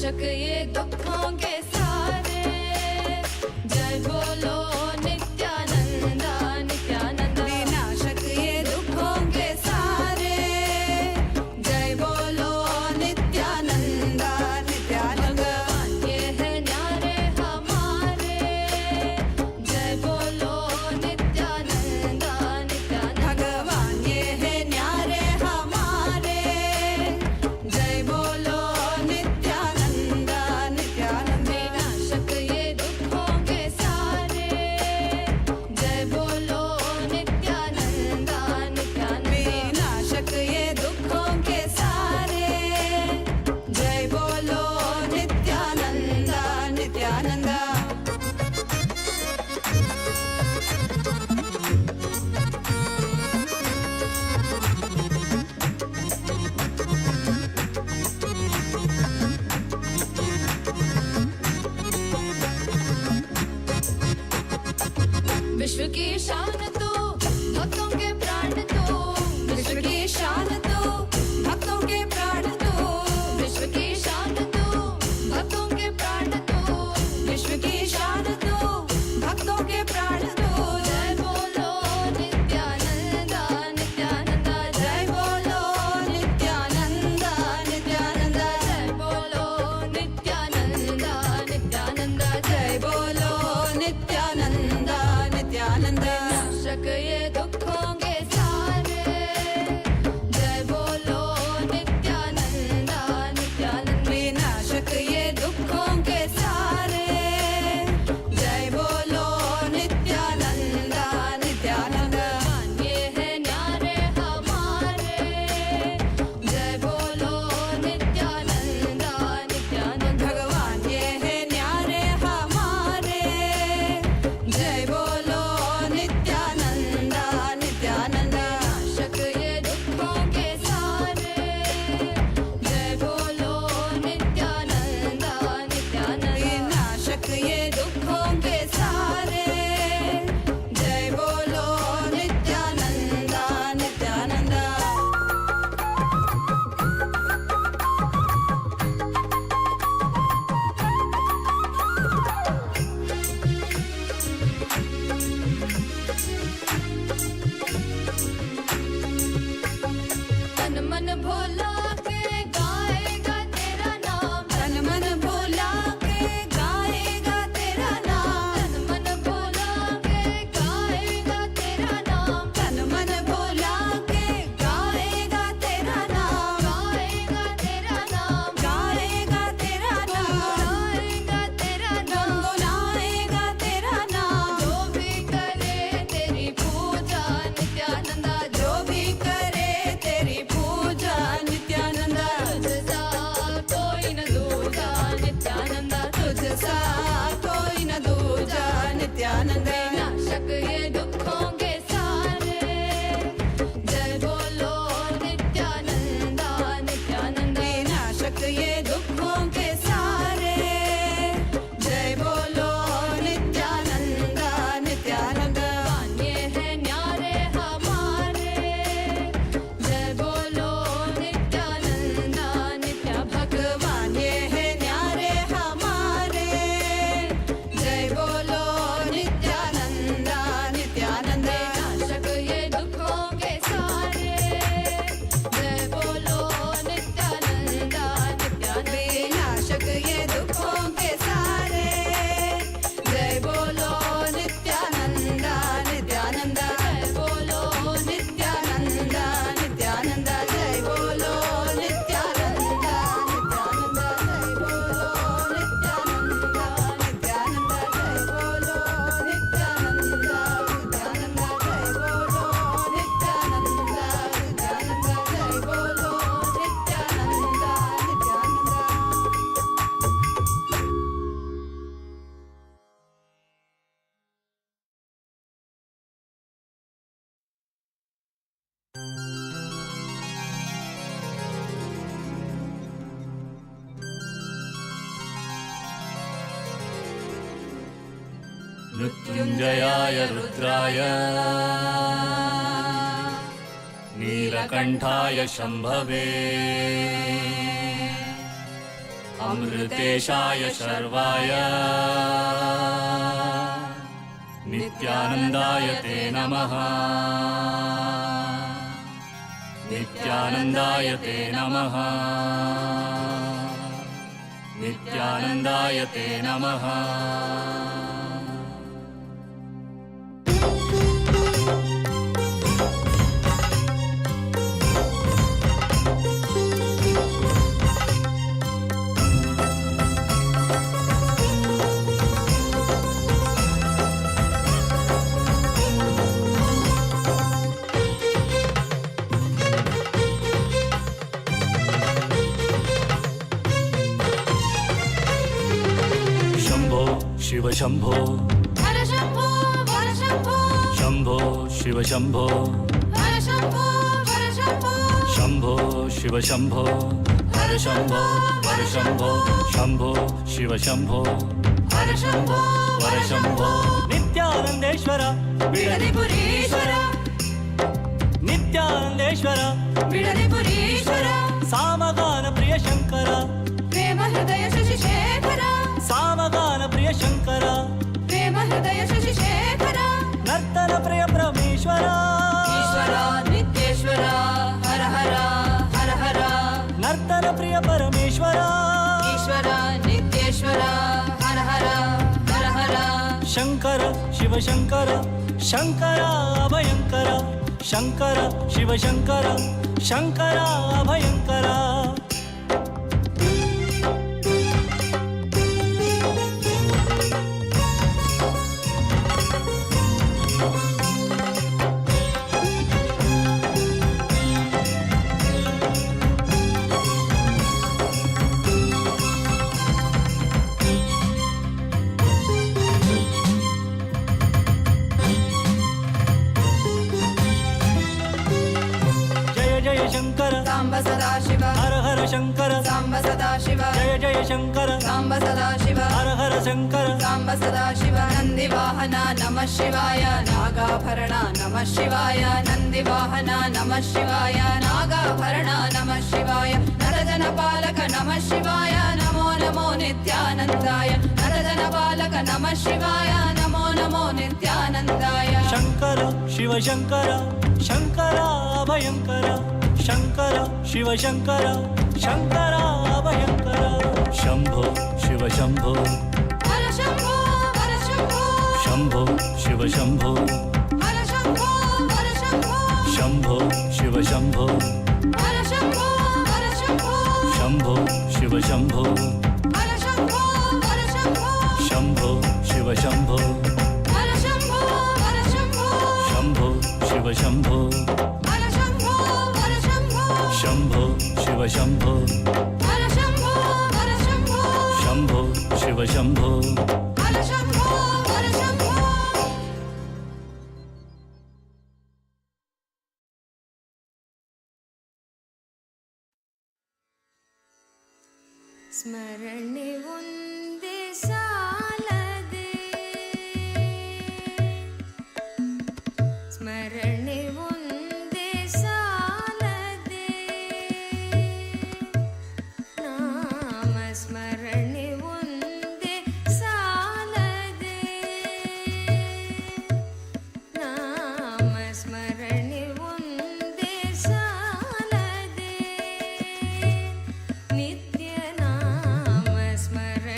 विनाशक ये दुखों के सारे, जय बोलो नित्यानंदा नित्यानंदा। विनाशक ये दुखों के सारे, जय बोलो नित्यानंदा नित्यानंदा। ये है न्यारे हमारे, जय बोलो नित्यानंदा नित्यानंदा। भगवान ये है न्यारे हमारे, जय बोलो नित्यानंदा नित्यानंदा। विनाशक ये दुखों के सारे, जय बोलो नित्यानंदा नित्यानंदा। विनाशक ये दुखों के सारे, जय बोलो नित्यानंदा नित्यानंदा। विश्व की शान तो भक्तों के प्राण तो, विश्व की शान तो भक्तों के प्राण तो, विश्व की शान तो भक्तों के प्राण तो, विश्व की शान तो भक्तों के प्राण तो। जय बोलो नित्यानंदा नित्यानंदा, जय बोलो नित्यानंदा नित्यानंदा, जय बोलो नित्यानंदा नित्यानंदा, जय बोलो नित्यानंदा नित्यानंदा। विनाशक ये दुखों के सारे, जय बोलो नित्यानंदा नित्यानंदा। विनाशक ये दुखों के सारे, जय बोलो नित्यानंदा नित्यानंदा। ये है न्यारे हमारे, जय बोलो नित्यानंदा नित्यानंदा। भगवान ये है न्यारे हमारे, जय बोलो नित्यानंदा नित्यानंदा। विनाशक ये दुखों के सारे, जय बोलो नित्यानंदा नित्यानंदा। विनाशक ये दुखों के सारे, जय बोलो नित्यानंदा नित्यानंदा। तन मन भोला के गाएगा तेरा नाम, तन मन भोला के गाएगा तेरा नाम, तन मन भोला के गाएगा तेरा नाम, तन मन भोला के गाएगा तेरा नाम, गाएगा तेरा नाम, गाएगा तेरा नाम, गाएगा तेरा नाम, गुनगुनाएगा तेरा नाम। जो भी करे तेरी पूजा नित्यानंदा, जो भी करे तेरी पूजा नित्यानंदा। तुझसा कोई न दूजा नित्यानंदा, तुझसा कोई न दूजा नित्यानंदा। विनाशक ये दुखों के सारे, जय बोलो नित्यानंदा नित्यानंदा। विनाशक ये दुखों के सारे, जय बोलो नित्यानंदा नित्यानंदा। ये है न्यारे हमारे, जय बोलो नित्यानंदा नित्या। भगवान ये है न्यारे हमारे, जय बोलो नित्यानंदा नित्यानंदा। विनाशक ये दुखों के सारे, जय बोलो नित्यानंदा नित्यानंदा। विनाशक ये दुखों के सारे, जय बोलो नित्यानंदा नित्यानंदा। जय बोलो नित्यानंदा नित्यानंदा, जय बोलो नित्यानंदा नित्यानंदा, जय बोलो नित्यानंदा नित्यानंदा, जय बोलो नित्यानंदा नित्यानंदा, जय बोलो नित्यानंदा नित्यानंदा, जय बोलो नित्यानंदा नित्यानंदा। मृत्युञ्जयाय रुद्राय नीलकण्ठाय शम्भवे अमृतेशाय शर्वाय नित्यानन्दाय ते नमः नित्यानन्दाय ते नमः नित्यानन्दाय ते नमः शिव शंभो हर शंभो हर शंभो शंभो शिव शंभो हर शंभो हर शंभो शंभो शिव शंभो हर शंभो हर शंभो शंभो शिव शंभो हर शंभो हर शंभो नित्यानंदेश्वर बिडदिपुरीश्वर नित्यानंदेश्वर बिडदिपुरीश्वर सामगान प्रिय शंकर प्रेम हृदय शशिशेखर सामगान प्रिय शंकर प्रेम हृदय शशिशेखर नर्तन प्रिय परमेश्वर ईश्वर नित्येश्वर हर हर हर हर नर्तन प्रिय परमेश्वर ईश्वर नित्येश्वर हर हर हर हर शंकर शिव शंकर शंकर अभयंकर शंकर शिव शंकर शंकर अभयंकर शंकर सांब सदा शिव हर हर शंकर सांब सदा शिव जय जय शंकर सांब सदा शिव हर हर शंकर सांब सदा शिव नंदिवाहन नमः शिवाय नागाभरण नमः शिवाय नंदिवाहन नमः शिवाय नागाभरण नमः शिवाय नरजनपालक नमः शिवाय नमो नमो नित्यानन्दाय नरजनपालक नमः शिवाय नमो नमो नित्यानन्दाय शंकर शिव शंकर शंकर अभयंकर शंकर शिव शंकर शंकर अभयंकर शंभो शिव शंभो हर शंभो हर शंभो शंभो शिव शंभो हर शंभो हर शंभो शंभो शिव शंभो हर शंभो हर शंभो शंभो शिव शंभो हर शंभो हर शंभो शंभो शिव शंभो हर शंभो हर शंभो शंभो शिव शंभो हर शंभो हर शंभो शंभो शिव शंभो हर शंभो हर शंभो शंभो शिव शंभो हर शंभो हर शंभो ಸ್ಮರಣೆ ಒಂದೇ ಸಾಲದೆ ಸ್ಮರಣೆ ಒಂದೇ ಸಾಲದೆ ನಾಮ ಸ್ಮರಣೆ ಒಂದೇ ಸಾಲದೆ ನಾಮ ಸ್ಮರಣೆ ಒಂದೇ ಸಾಲದೆ ನಿತ್ಯ ನಾಮ ಸ್ಮರಣೆ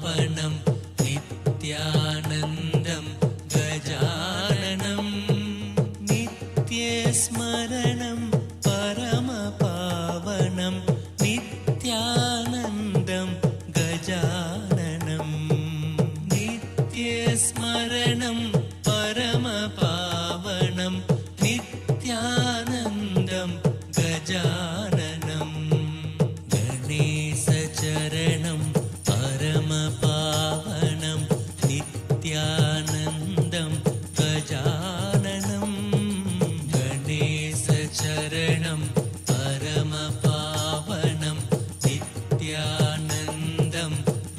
पावनं नित्यानन्दं गजाननं नित्यस्मरणं परमपावनं नित्यानन्दं गजाननं नित्यस्मरणं परमपावनं नित्यानन्दं गजाननं गणेशचरणं परमपावनं नित्यानन्दं गजाननं गणेशचरणं परमपावनं नित्यानन्दं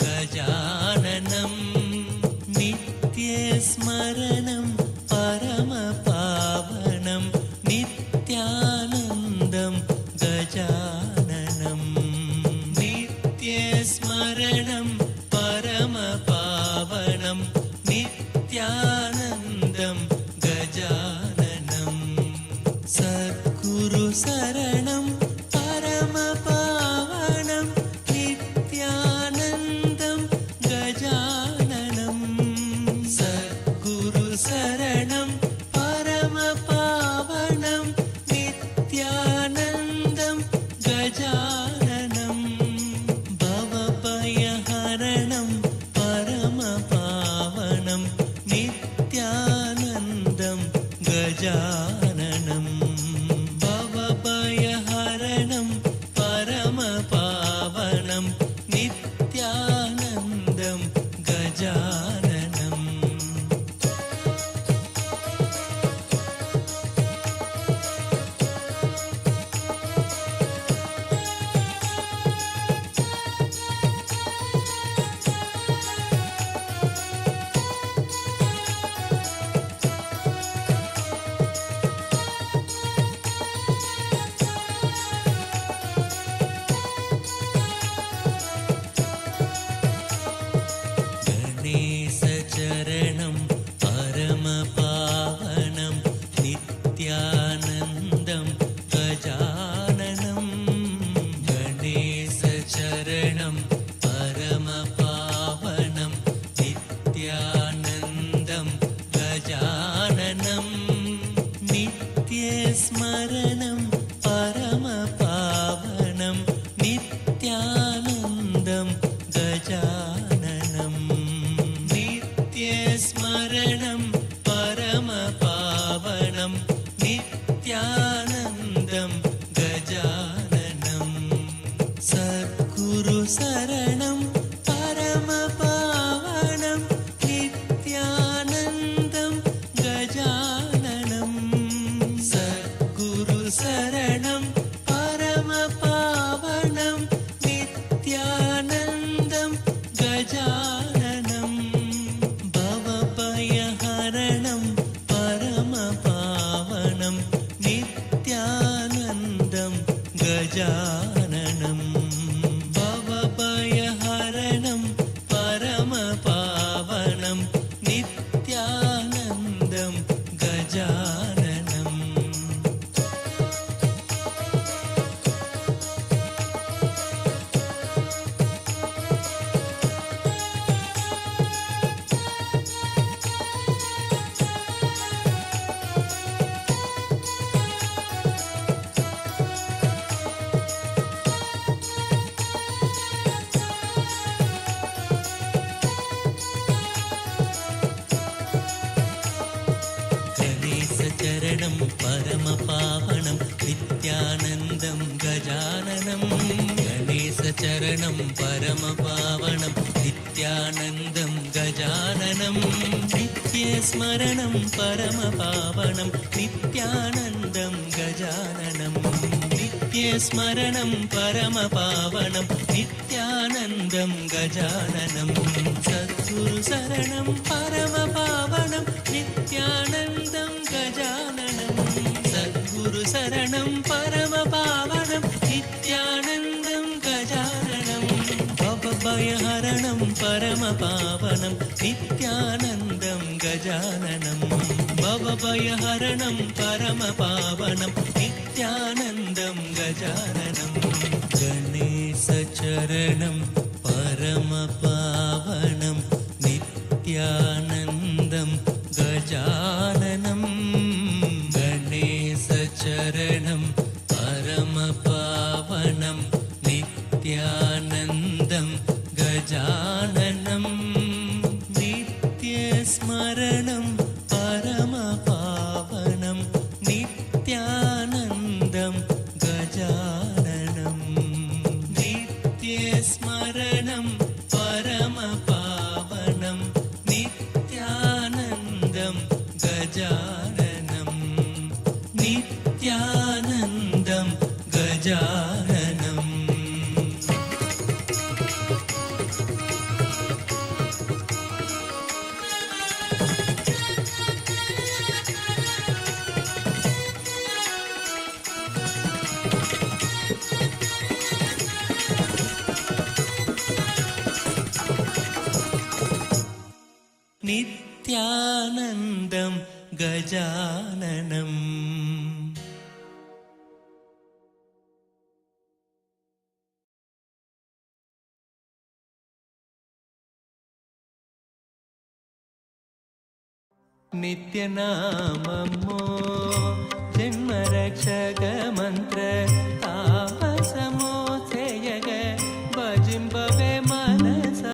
गजाननं नित्यस्मरणं परमपावनं नित्यानन्दं गजाननं नित्यस्मरणं परमपावनं नित्यानन्दं गजाननं सद्गुरुशरणं परमपावनं नित्यानन्दं गजाननं सद्गुरुशरणं परमपावनं नित्यानन्दं गजाननं भवभयहरणं परमपावनं नित्यानन्दं गजाननं भवभयहरणं परमपावनं नित्यानन्दं गजाननं गणेशचरणं परमपावनं नित्यानन्दं गजाननं गणेशचरणं परमपावनं नित्यानन्दं गजाननं नित्यस्मरणं परमपावनं नित्यानन्दं गजाननं नित्यस्मरणं परमपावनं नित्यानन्दं गजाननं सद्गुरुशरणं परमपावनं नित्यानन्दं गजाननं सद्गुरुशरणं परमपावनं नित्यानन्दं गजाननं भवभयहरणं परमपावनं नित्यानन्दं गजाननं भवभयहरणं परमपावनं नित्यानन्दं गजाननं गणेशचरणं परमपावनं नित्यानन्दं गजाननं गणेशचरणं परमपावनं नित्यानन्दं गजाननं नित्यस्मरणं परमपावनं नित्यानन्दं गजाननं नित्यस्मरणं परमपावनं नित्यानन्दं गजाननं सद्गुरुशरणं परमपावनं नित्यानन्दं गजाननं सद्गुरुशरणं परमपावनं नित्यानन्दं गजाननं भवभयहरणं परमपावनं नित्यानन्दं गजाननं भवभयहरणं परमपावनं नित्यानन्दं गजाननं गणेशचरणं परमपावनं नित्यानन्दं गजाननं गणेशचरणं परमपावनं नित्यानन्दं गजाननं नित्यस्मरणं परमपावनं नित्यानन्दं गजाननं नित्यस्मरणं परमपावनं नित्यानन्दं गजाननं नित्यानन्दं गजाननम् नित्यानन्दं गजाननम् नित्यनाममो जन्मरक्षक